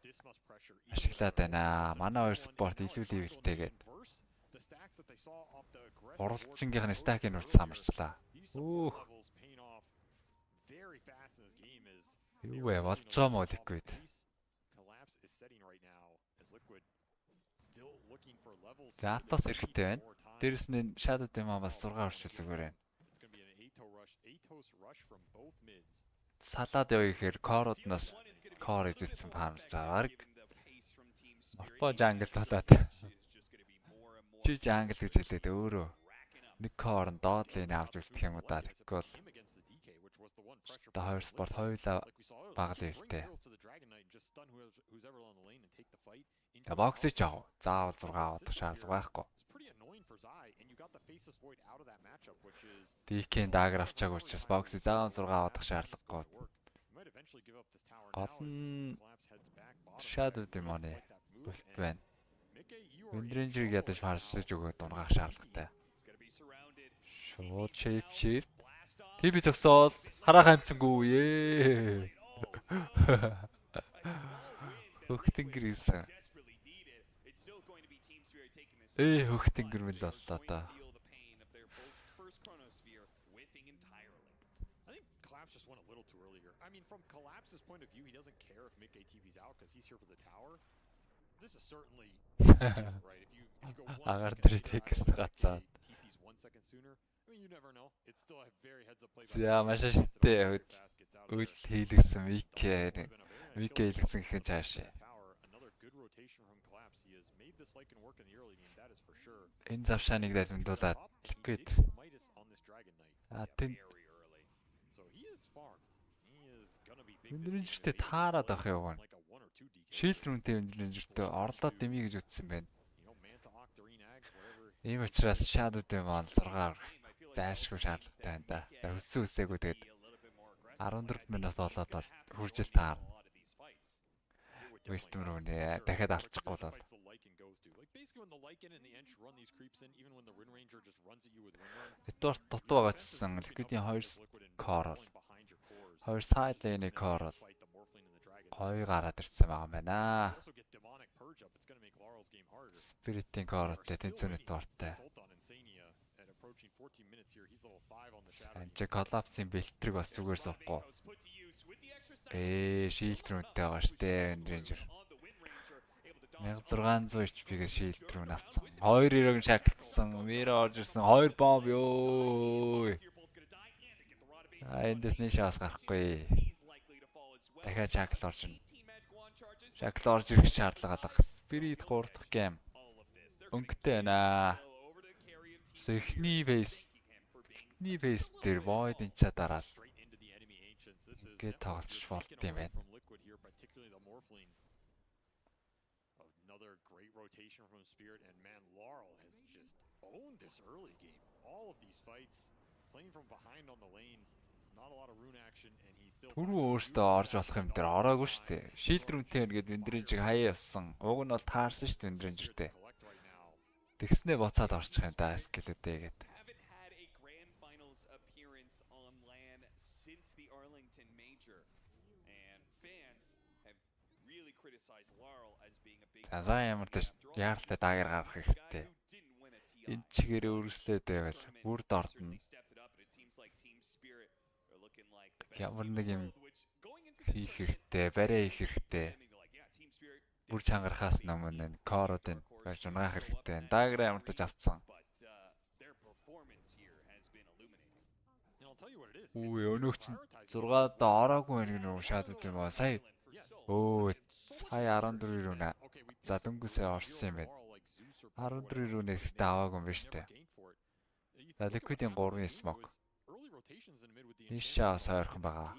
ашиглаад байна. Манай 2 support илүү levelтэйгээд. Уралчингийнхны stack-ийн урд самарчлаа. Юу вэ? Болж байгаа мó Liquid. За атас эрэхтэй байна. Дээрэс нь Shadow Demon бас 6 орчил зүгээр байна. Салаад явъя гэхээр Core-одноос Core эзэлсэн фармж заварг. Морпо jungle болоод. Чи jungle гэж хэлээд өөрөө нэг Core-н доотлын авч үлдэх юм уу да. Тэгвэл та хоёр спорт хоёулаа бага левелтэй. Boxy ч яав. Заавал 6 авах шаардлага байхгүй. DK-ийн дагер авчаагүй учраас Boxy заавал 6 авах шаардлагагүй. Гол нь Shadow Demon-ы бүлт байна. Windrange-ийг ядаж фарслаж өгөөд унгаах шаардлагатай. Шууд shape shift. TB зогсоол хараа хамцсангүй ээ. Хөхтөнгөр ийсэн. Хөхтөнгөр мэл боллоо да. Just went a little too early here. I mean, from Collapse's point of view, he doesn't care if Mickey TV's out because he's here for the tower. This is certainly right. If you go 1 second, TV's 1 second sooner. I mean, you never know. It's still a very heads-up play. За маш ашигтай үйл хийлгсэн Mickey хийлгсэн гэхэн цаашаа. Another good rotation from Collapse. He has made this Lycan work in the early game. That is for sure. Энэ завшааныг далимдуулаад Liquid. Тэн Windrange-тэй таарад авах яваа. Shield rune-тэй Windrange-тэй орлоод дэмий гэж үтсэн байна. Ийм учраас Shadow Demon 6 зайлшгүй шаардлагатай байна да. Өссөн үсээгүй тэгээд 14 минут болоод бол хүржил таар. Wisdom rune дахиад алчихгүй бол Lycan goes to. Like basically when the Lycan and the Ench run these creeps in, even when the Wind Ranger just runs at you with Wind Run. Эдгээр дутуугацсан Liquid-ийн 2 core. 2 side lane core. Гоё гараад ирсэн байгаа юм байна. Spirit-ийн core-тэй тэнцвэрний дууртай. Энд collapse-ийн бэлтрэг бас зүгээр суухгүй. Shield rune-тэй байгаа штэ Wind Ranger. 1600 HP-гээс shield rune авцсан. 2 ирэг шагтсан. Мира орж ирсэн. 2 бомб ёо. Эндээс нэг шаас гарахгүй. Дахиад шагл орж ирнэ. Шагл орж ирэх шаардлага алга. Spirit 3 дахь гейм. Өнгөтэй байна. Эхний бейс дээр Void-ын ча дараад ингээд тоглож болт юм байна. Another great rotation from Spirit, and man, Laurel has just owned this early game. All of these fights, playing from behind on the lane, not a lot of rune action, and he's still. Түрүү өөртөө орж болох юм дээр ороогүй шүү дээ. Shield rune-тэй нэгэд Wind Ranger хаяа явсан. Уг нь бол таарсан шүү дээ Wind Ranger-тэй. Тэгснээ буцаад орчих юм да скелеттэй гээд. За ямар ч яаралтай дагар гарах хэрэгтэй. Энэ чигээр өргөслөөд байвал бүр дордно. Ямар нэг юм хийх хэрэгтэй, барай хийх хэрэгтэй. Бүр чангарахаас өмнө кородын байж унаах хэрэгтэй. Дагар ямар ч авцсан. Өнөөх чинь 6-д ороогүй нэг шаадууд юм аа. Сая 14 рүүнэ. За дөнгөсөө орсон юм байна. 14 рүүнээ ихтэй аваагүй юм байна шүү дээ. За Liquid-ийн 3-ын smoke. Ишаа сайрхан байгаа.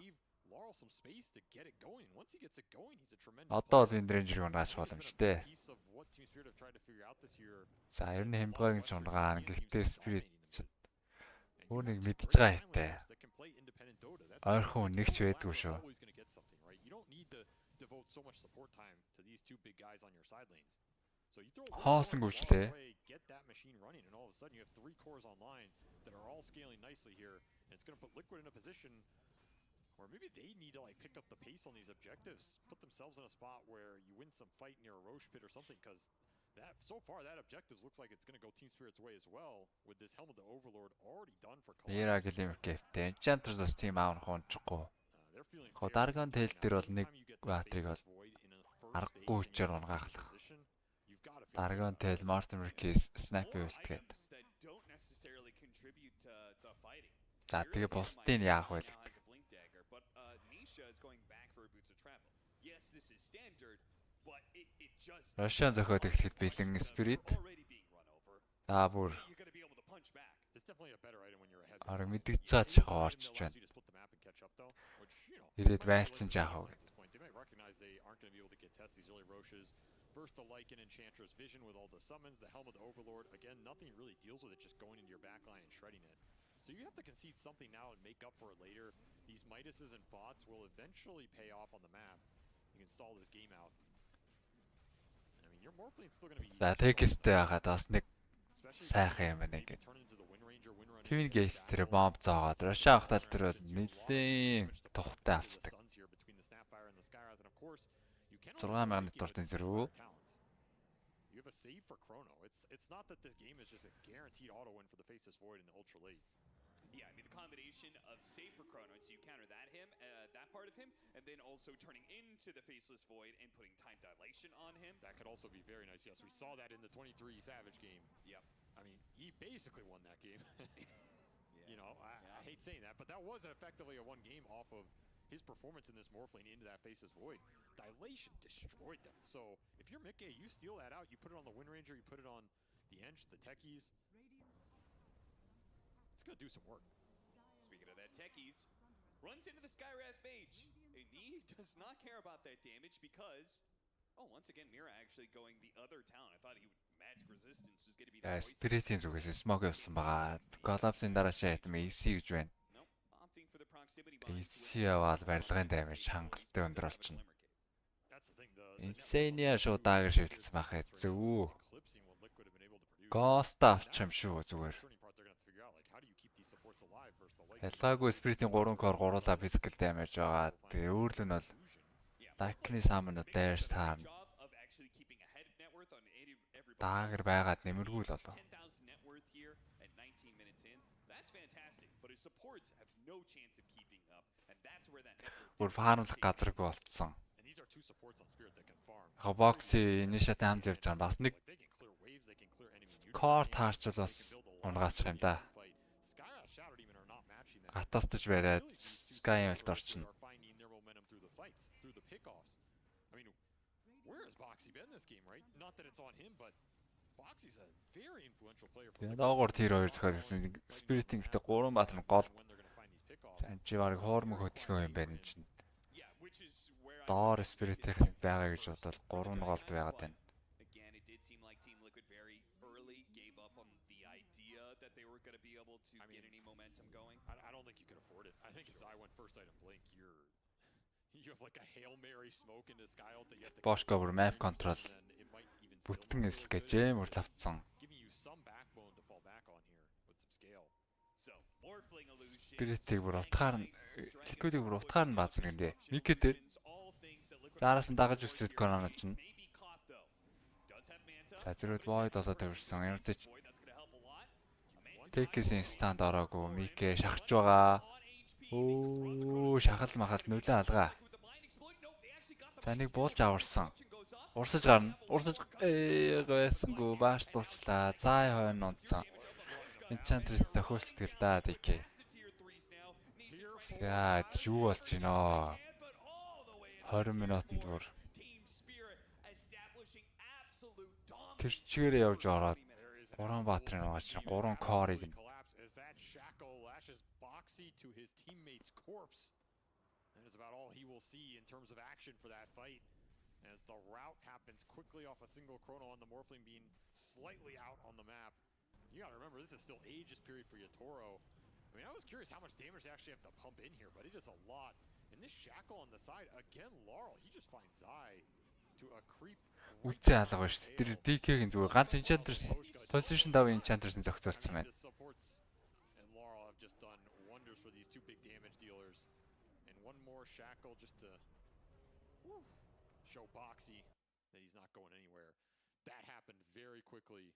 Одоо бол Wind Ranger-ыг унааш боломжтой. За ер нь хэмбэгийн чунгаа гэхдээ Spirit үүнийг мэдж байгаа хэвтэй. Ойрхон нэгч байдгүй шүү. Devote so much support time to these two big guys on your side lanes. So you throw Haasen güçlü. Get that machine running, and all of a sudden you have 3 cores online that are all scaling nicely here, and it's going to put Liquid in a position where maybe they need to like pick up the pace on these objectives, put themselves in a spot where you win some fight near a Roche pit or something, because that so far that objectives looks like it's going to go Team Spirit's way as well, with this Helm of the Overlord already done for Collapse. Мира гэлэм гэвтэй. Enchantress team аав хончихгүй. Дарган тэл дээр бол нэг батрыг бол аргагүй хүчээр унгаахлах. Дарган тэл Martin Merkis sniper үлдгээд. За тэгээ бусдын яах вэ? Russian зөхөд эхлэхэд бэлэн Spirit. За бүр арга мэдгэж чад шахаа орчиж байна. Ирээд байлцсан жаахаа. First, the Lycan Enchantress Vision with all the summons, the Helm of the Overlord. Again, nothing really deals with it, just going into your backline and shredding it. So you have to concede something now and make up for it later. These Midases and bots will eventually pay off on the map. You can stall this game out. I mean, your Morphlene's still going to be... За тексттэй байгаад бас нэг сайхан юм байна ингээд. Twin Gate дээр бомб заагаад Russia ахтал дээр бол нэлийн тухтай авчдаг. 6000 дуртын зэрэг. You have a save for Chrono. It's not that this game is just a guaranteed auto win for the Faceless Void in the ultra late. Yeah, I mean the combination of save for Chrono, so you counter that part of him, and then also turning into the Faceless Void and putting time dilation on him. That could also be very nice. Yes, we saw that in the 23 Savage game. Yep. I mean, he basically won that game. You know, I hate saying that, but that was effectively a one game off of his performance in this Morphlane into that Faceless Void. Dilation destroyed them. So if you're Mickey, you steal that out, you put it on the Wind Ranger, you put it on the Ench, the Techies. It's going to do some work. Speaking of that, Techies runs into the Skywrath Mage. And he does not care about that damage because, once again, Mira actually going the other town. I thought magic resistance was going to be the choice. Spirit-ийн зүгээс smoke явсан байгаа. Collapse-ийн дараа шатм AC гэж байна. AC яваад барилгын damage хангалттай өндөр болчихно. Insane шууд даагар шивэлцсэн байхад зөв. Ghost авч юм шүү зүгээр. Ялгаагүй Spirit-ийн 3 core гуруула physical damage байгаа. Тэгээ өөрлөл нь бол Like-ны summon дайрс таарна. Даагар байгаад нэмэргүй л болоо. Бүр фаармлах газаргүй болцсон. Яг бокси инишат хамт явж байгаа. Бас нэг core таарч бас унгаачих юм да. Атастаж бариад Sky Ult орчихно. Тэгээд доогоор тэр хоёр зохиол гэсэн Spirit-ийн гэхдээ 3 бат нь гол. Чи барыг хоормог хөдөлгөөн юм байна чинь. Доор Spirit-ийн байгаа гэж бодвол 3 нь голд байгаад байна. Bosch over map control. Бүтэн эсэлгээ жэмүр тавцсан. Spirit-ийг бүр утгаар нь Liquid-ийг бүр утгаар нь баазар гиндэ. Микэ дээр заараас нь дагаж үсрээд корона чинь. За зэрэг Void болоо тавьсан. Ямар ч Take-ийн stand ороогүй. Микэ шахаж байгаа. Оо шахал махал нүлээ алгаа. За нэг буулж аварсан. Урсаж гарна. Урсаж гойсонгүй бааш дуучлаа. Цай хойно унтсан. Enchantress тохиолцдог л да DK. Яа, юу болж байна? 20 минутанд бүр тэр чигээр явж ороод 3 баатрын байгаа чинь 3 core-ыг нь to his teammate's corpse. That is about all he will see in terms of action for that fight. As the rout happens quickly off a single chrono on the Morphling being slightly out on the map. You gotta remember, this is still Aegis period for Yatoro. I mean, I was curious how much damage they actually have to pump in here, but it is a lot. And this Shackle on the side, again, Laurel, he just finds Zai to a creep. Үгүй алга ба шүү. Тэр DK-гийн зүгээр ганц Enchantress position давын Enchantress-ыг зохицуулсан байна. For these two big damage dealers, and one more Shackle just to show Boxy that he's not going anywhere. That happened very quickly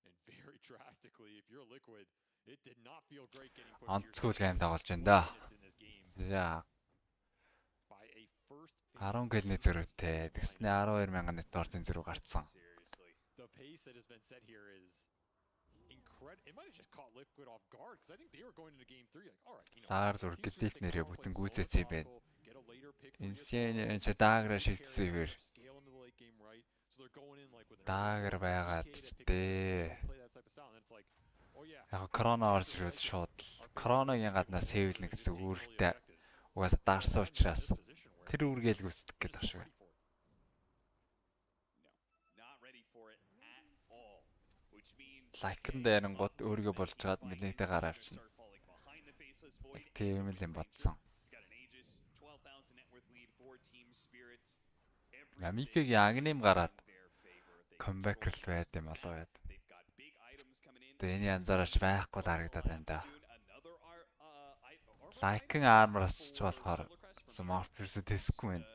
and very drastically. If you're Liquid, it did not feel great getting pushed. Онцгой гейм тоглож байна да. За. 10 гэлний зөрүүтэй. Тэгснэ 12,000 нэтворкийн зөрүү гарцсан. The pace that has been set here is it might have just caught Liquid off guard because I think they were going into game 3 like all right, you know. Саар зур гэлдэлт нэрээ бүтэн гүйцээсэн юм байна. Insane ч дааграа шигдсэвэр. Даагар байгаад дээ. Яг корона орж ирээд шууд короногийн гаднаас сэвэлнэ гэсэн үүрэгтэй угаасаа даарсан учраас тэр үүргээл гүйцэтгэх гээд байна шүү. Like-ын дээрнгууд өөрийгөө болж чад нэлээдээ гараа авчихна. Тийм л юм бодсон. Микэгийн агним гараад comeback л байд юм болоо яд. Тэгээ энэ янзаарч байхгүй л харагдаад байна да. Like-ын armor-аас ч болохоор Morphers тэсэхгүй байна.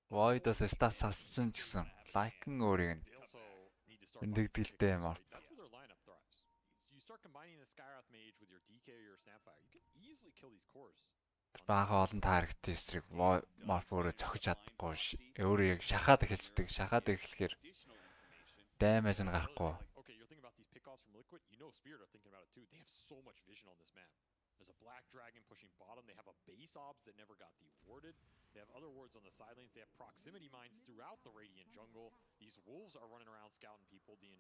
Void-оос stats ассан ч гэсэн Like-ын өөрийг нь эндэгдэлтэй юм аа. Бага олон таргет эсрэг Morph өөрөө цохиж чадахгүй өөрөө яг шахаад эхэлцдэг. Шахаад эхлэхээр damage нь гарахгүй. There's a black dragon pushing bottom. They have a base obs that never got dewarded. They have other wards on the sidelines. They have proximity mines throughout the Radiant jungle. These wolves are running around scouting people. The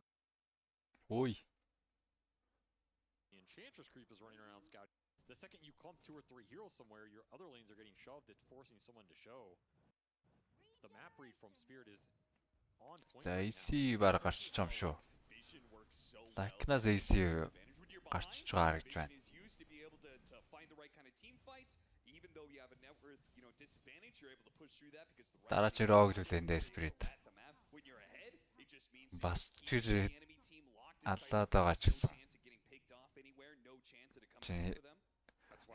Enchantress creep is running around scouting. The second you clump 2 or 3 heroes somewhere, your other lanes are getting shoved. It's forcing someone to show. The map read from Spirit is on point. За AC бараг гарч чам шүү. Like-наас AC гарч байгаа гэж байна. find the right kind of team fights. Even though you have a net worth, disadvantage, you're able to push through that because the Дараа чи рог үлэндээ Spirit. when you're ahead, it just means Бас чи алдаад байгаа ч гэсэн. Чи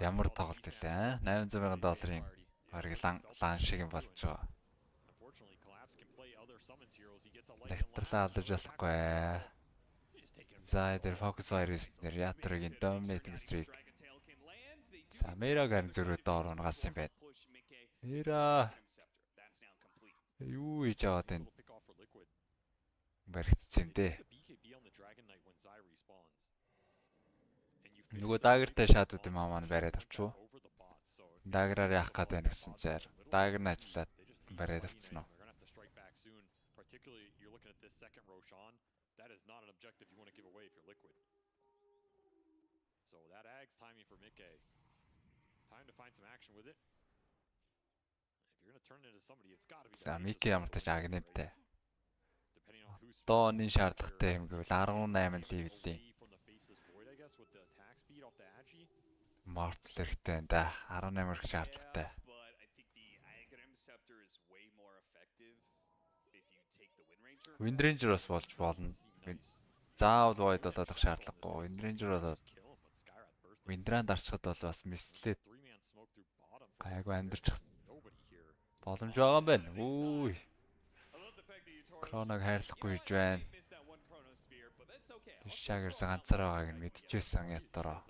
ямар тоглолт вэ? $800,000 бараг лан шиг юм болж байгаа. Лектралаа алдаж болохгүй. За дээр focus virus нэр ятрагийн dominating streak. За Мэраг харин зөрөө доор унгаас юм байна. Мира. Юу хийж аваад энэ баригдсан дээ. Нөгөө дагертай шаадууд юм аа бариад авчуу. Дагераар яах гээд байна гэсэн чаар. Дагер нь ажиллаад бариад авцсан уу? Particularly, you're looking at this second Roshan. That is not an objective you want to give away if you're Liquid. So that Ag's timing for Mickey. Time to find some action with it. If you're going to turn it into somebody, it's got to be. За Мики ямар тач агнэмтэй. Дооны шаардлагатай юм гэвэл 18 левелтэй. Мартл хэрэгтэй энэ да 18 их шаардлагатай. Wind Ranger бас болж болно. Заавал void болоод шаардлагагүй. Wind Ranger болоод Windrand дарчхад бол бас мислээд гайгүй амьдэрч боломж байгаа юм байна. Үгүй. Кроног хайрлахгүй гэж байна. Шагэрс ганцаараа байгааг нь мэдчихсэн ятараа.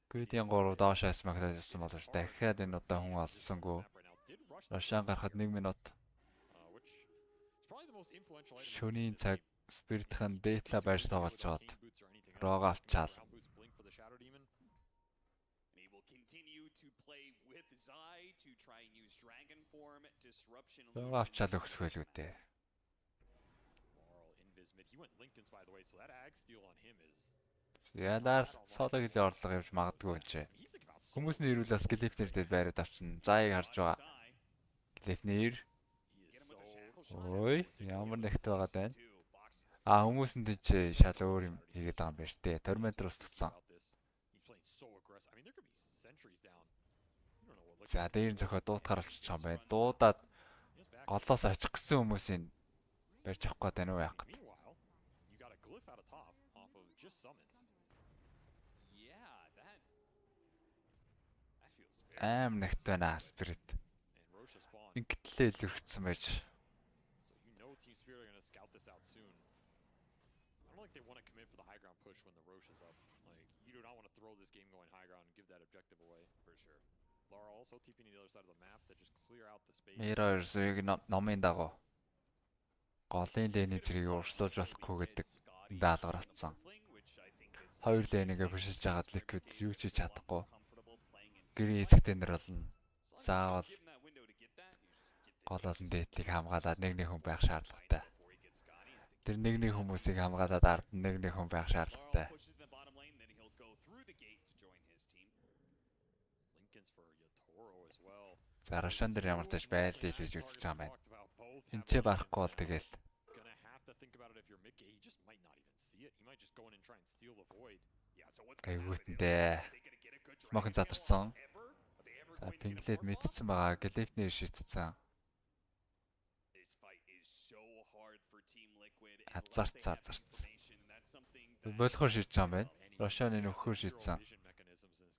Гүйдийн 3 доошоос магтаажсан боловч дахиад энэ удаа хүн олсонгүй. Рашан гарахад 1 минут. Шөнийн цаг Spirit-хан Data байж тоглож байгаад Rog авчаал. Rog авчаал өгсгөл үдээ. Яалаар солог ил орлого явж магадгүй юм чи. Хүмүүсний ирүүл бас Gleipnir дээр байраад авчин. Заыг харж байгаа. Gleipnir. Ой, ямар нэгт байгаа даа. Хүмүүс нь тийч шал өөр юм хийгээд байгаа юм байна штэ. Tormentor устгацсан. За дээр зөхөө дуутахаар болчих юм байна. Дуудаад голоос очих гэсэн хүмүүсийн барьж авах гээд байна уу яах гээд. Нэгт байна Spirit. Ингэтлээ л өргөцсөн байж. They want to commit for the high ground push when the Roche is up. Like, you do not want to throw this game going high ground and give that objective away. For sure. Lara also TPing the other side of the map to just clear out the space. Mirror зүйг номын дагуу. Голын лэний зэргийг уршлуулж болохгүй гэдэг даалгавар авсан. Хоёр лэнийг бишиж жагаад Liquid юу ч хийж чадахгүй. Гэрийн эзэгтэй нэр болно. Заавал гол олон дээдлийг хамгаалаад нэг хүн байх шаардлагатай. Тэр нэгний хүмүүсийг хамгаалаад ард нэгний хүн байх шаардлагатай. За Рашан дээр ямар тач байлдаа л гэж үзэж байгаа юм байна. Энчээ барахгүй бол тэгэл. Айгүйтэндээ. Смоkin задарсан. За пинглээд мэдсэн байгаа. Gleipnir шийтсэн. Азарцаа. Болохоор шийдэж байгаа юм байна. Рошаны нөхөр шийдсэн.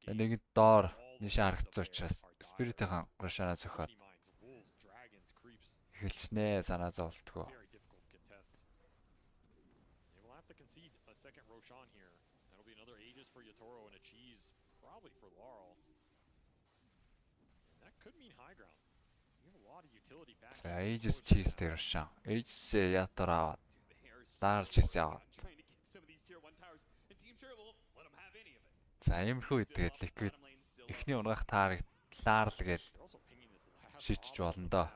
Нэгэн доор нишаа харагдсан учраас Spirit-ийн Рошана зөхөөр эхэлчихнэ санаа зовлтгоо. Aegis cheese дээр шаа. Aegis ятараа даарч яа. За иймэрхүү тэгээд Liquid эхний унгах таардлаар л гээл шийдэж болно доо.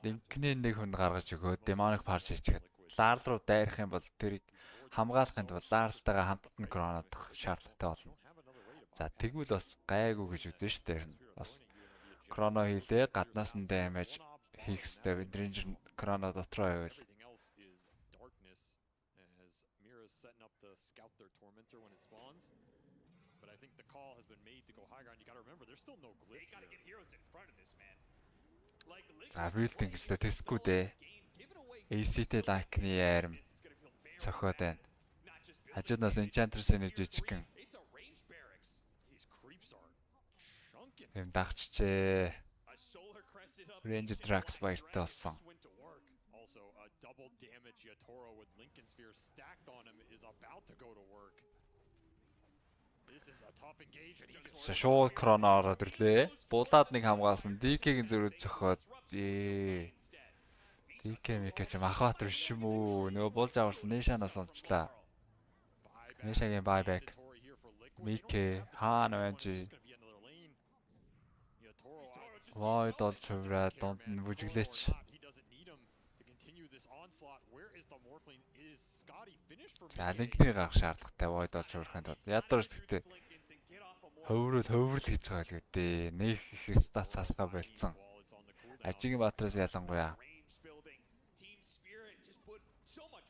Линкний нэг хүн гаргаж өгөө демоник парш хийчихэд Ларл руу дайрах юм бол тэрийг хамгаалахын тулд Ларлтайгаа хамтд нь кронодох шаардлагатай болно. За тэгвэл бас гайгүй гэж үзэн ш дээр нь бас кроно хийлээ гаднаас нь даймаж хийх ёстой. Wind Ranger кроно дотроо байвал scout their Tormentor when it spawns. But I think the call has been made to go high ground. You got to remember, there's still no glitch. They got to get heroes in front of this, man. За building statistic дээ. ACT like-ны ярим цохоод байна. Хажууднаас Enchantress-ийн жижигхэн юм дагчжээ. Range Drax баяртай болсон. Also, a double damage Yatoro with Lincoln Sphere stacked on him is about to go to work. This is a tough engagement. Шууд крона ороод ирлээ. Булаад нэг хамгаалсан. DK-гийн зөрүүд зөхөөд. DK микэж Махбаатар биш юм уу? Нөгөө булж аварсан Нэшанаас олчлаа. Нэшагийн buyback. Микэ хаана байна чи? Void олж хувраа донд нь бүжиглээч. За линкний гарах шаардлагатай Void олж хуврахын тулд ядарч гэхдээ хөврөл гэж байгаа л гэдэг. Нэг их стат сасгаа болцсон. Ажигийн Баатараас ялангуяа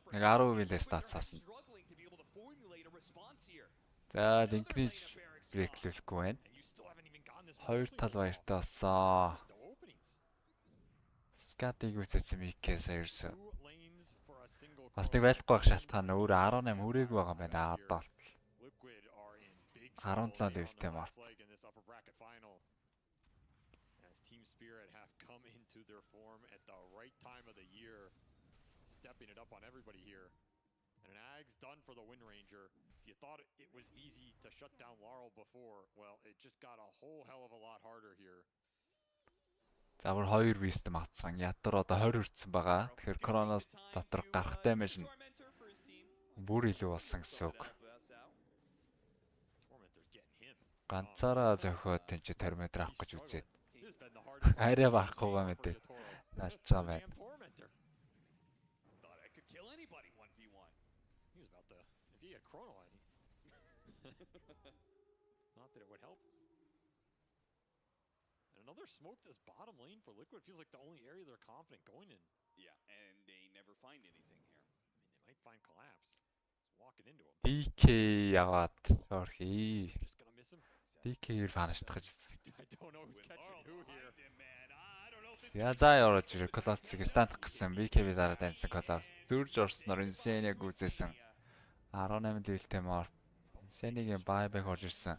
нэг 10 милээ стат сасна. За линкний брэклэхгүй байна. Хоёр тал баяртай болсон. Скатыг үсэсэн Микээс ерөөсөө. Бас нэг байхгүй байх шалтгаан өөрөө 18 хүрээгүй байгаа юм байна. Одоо 17 левелтэй мар. Team Spirit have come into their form at the right time of the year, stepping it up on everybody here. And an Ag's done for the Wind Ranger. If you thought it was easy to shut down Laurel before, well, it just got a whole hell of a lot harder here. За бүр 2 wisdom атсан. Ятар одоо 20 хүрсэн байгаа. Тэгэхээр коронавирус дотор гарах damage нь бүр илүү болсон гэсэн үг. Ганцаараа зөхөөд тэнцээ термометр авах гэж үзээд. Арай барахгүйгаа мэдээ. Наалж байгаа байна. Not that it would help. And another smoke this bottom lane for Liquid feels like the only area they're confident going in. Yeah, and they never find anything here. I mean, they might find collapse. Just walking into him. DK яваад орхи. Just gonna miss him. DK-ээр фанаштах гэж байсан. I don't know who's catching who here. Я заа орж ирээ коллапсыг стантах гэсэн BKB дараа дамжсан коллапс. Зүрж орсноор Insane-ийг үзээсэн. 18 левелтэй мор. Insane-ийн buyback орж ирсэн.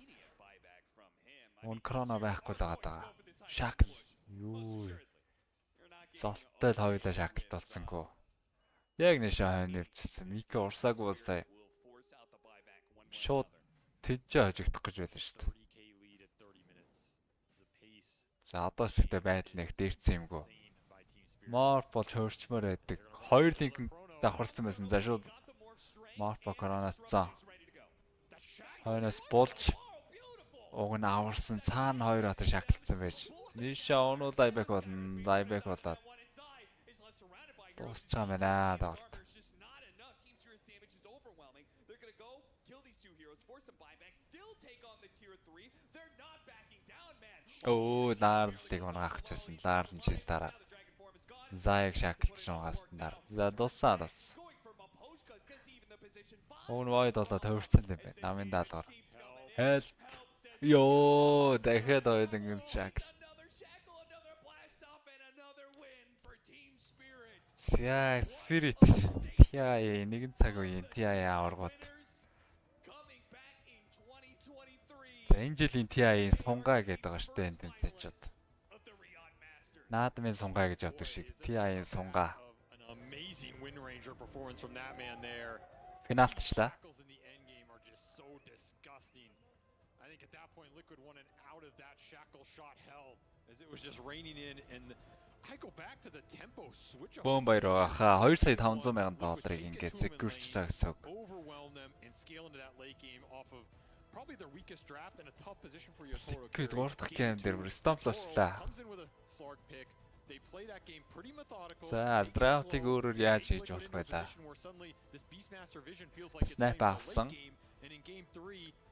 Мөн крона байхгүй л байгаа. Шакл. Юу. Золтой л хоёулаа шаклт болсонгүй. Яг нэшээ хойно явчихсан. Мика урсаагүй бол сая. Шууд тэжээ хожигдох гэж байлаа шүү дээ. За одоо сэгтэй байдал нэг дээрцсэн юмгүй. Морп болж хөрчмөр байдаг. Хоёр линк давхарцсан байсан. За шууд Морпо коронацсан. Хойноос болж уг нь аварсан цаана хоёр хатар шаклцсан байж. Ниша оноо дайбек болно. Дайбек болоод. Дуусч байгаа мэнаа даа. Оо, Ларлыг унаах гэсэн. Ларл нь чиз дараа. Заяг шаклж угаас нар. За дуусаа. Оон Void болоод хөвөрцөн юм байна. Намын даалгаар. Хэл. Йоо, дахиад Void юм шакл. Яа, Spirit. Яа, нэгэн цаг үеийн TI аваргууд. За энэ жилийн TI-ийн сунгаа гэдэг байгаа штэ энэ тэнцээчүүд. Наадмын сунгаа гэж явдаг шиг TI-ийн сунгаа. Финалчлаа. Бом баяраа ха 2,500,000 ингээд security байгаа гэсэн үг. Probably the weakest draft and a tough position for Yatoro. Good work game дээр stomp болчлаа. They play that game pretty methodical. За, драфтыг өөрөөр яаж хийж болох байлаа? Snap авсан.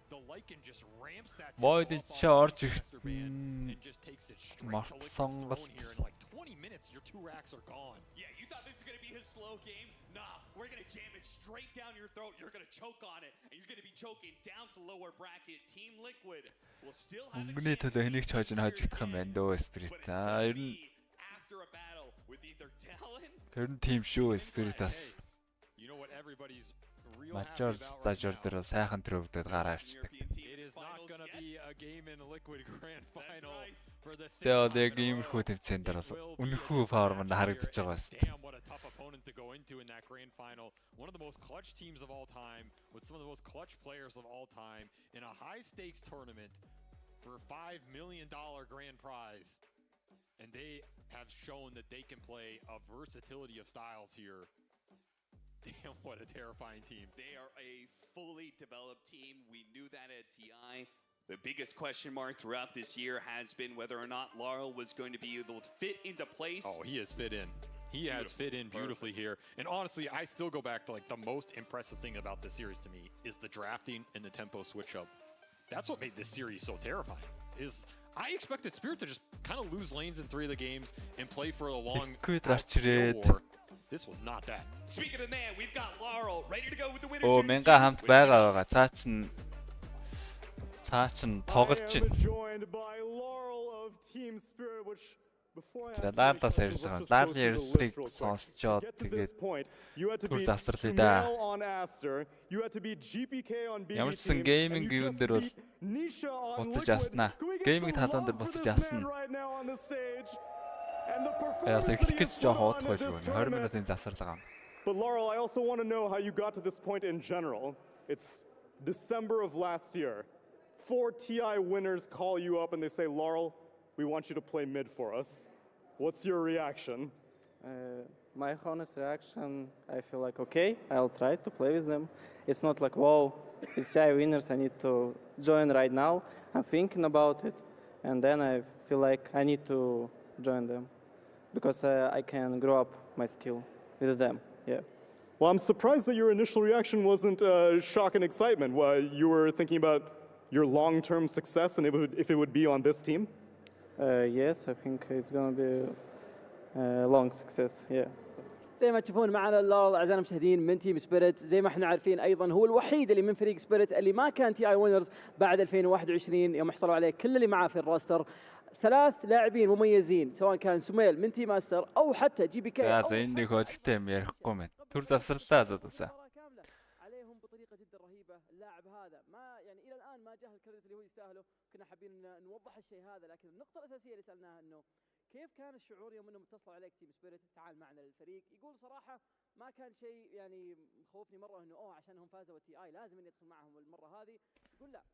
the Lycan just ramps that Void charge and just takes it straight to Lycan's throne here in like 20 minutes your 2 racks are gone. Yeah, you thought this was going to be his slow game? Nah, we're going to jam it straight down your throat. You're going to choke on it, and you're going to be choking down to lower bracket. Team Liquid will still have a chance to энийг чойж хажигдах юм байна дөө Spirit. Ер нь after a battle with either Talon. Ер нь team шүү Spirit-аас. You know what everybody's real Major stage дээр сайхан төрөвдөд гараа авчдаг. It is not going to be a game in Liquid Grand Final for the Тэгээд иймэрхүү тэмцээн дээр бас үнэхүү форм харагдаж байгаа бас. Damn, what a tough opponent to go into in that grand final. One of the most clutch teams of all time with some of the most clutch players of all time in a high stakes tournament for a $5 million grand prize. And they have shown that they can play a versatility of styles here. Damn, what a terrifying team. They are a fully developed team. We knew that at TI. The biggest question mark throughout this year has been whether or not Laurel was going to be able to fit into place. Oh, he has fit in. He has fit in beautifully here. And honestly, I still go back to like the most impressive thing about this series to me is the drafting and the tempo switch up. That's what made this series so terrifying. I expected Spirit to just kind of lose lanes in 3 of the games and play for a long skill war. This was not that. Speaking of that, we've got Laurel ready to go with the winners. Оо Менга хамт байгаа. Цаа чин тоглож чинь. За Дартаас ярьсан. Дарт ярьсыг сонсчоод тэгээд түр завсарлаа да. Ямар ч сан гейминг юун дээр бол буцаж яснаа. Гейминг талаан дээр буцаж ясна. Яс их гэж жоох удахгүй шүү. 20 минутын завсарлаа. But Laurel, I also want to know how you got to this point in general. It's December of last year. 4 TI winners call you up and they say, Laurel, we want you to play mid for us. What's your reaction? My honest reaction, I feel like, okay, I'll try to play with them. It's not like, whoa, it's TI winners, I need to join right now. I'm thinking about it, and then I feel like I need to join them because I can grow up my skill with them, yeah. Well, I'm surprised that your initial reaction wasn't shock and excitement. You were thinking about your long-term success and if it would be on this team? Yes, I think it's going to be a long success, yeah. زي ما تشوفون معنا لارل اعزائنا المشاهدين من تيم سبيريت، زي ما احنا عارفين ايضا هو الوحيد اللي من فريق سبيريت اللي ما كان تي اي وينرز بعد 2021 يوم حصلوا عليه كل اللي معاه في الروستر. 3 لاعبين مميزين سواء كان سميل من تي ماستر او حتى جي بي كي. زين كوتكتم يرحقوم تور زفسرتا زدوسا. عليهم بطريقه جدا رهيبه. اللاعب هذا ما يعني الى الان ما جاه الكريدت اللي هو يستاهله، كنا حابين نوضح الشيء هذا، لكن النقطه الاساسيه اللي سالناها انه كيف كان الشعور يوم انهم اتصلوا عليك تيم سبيريت تعال معنا للفريق؟ يقول صراحه ما كان شيء يعني مخوفني مره انه عشان هم فازوا التي اي لازم اني ادخل معهم المره هذه. يقول لا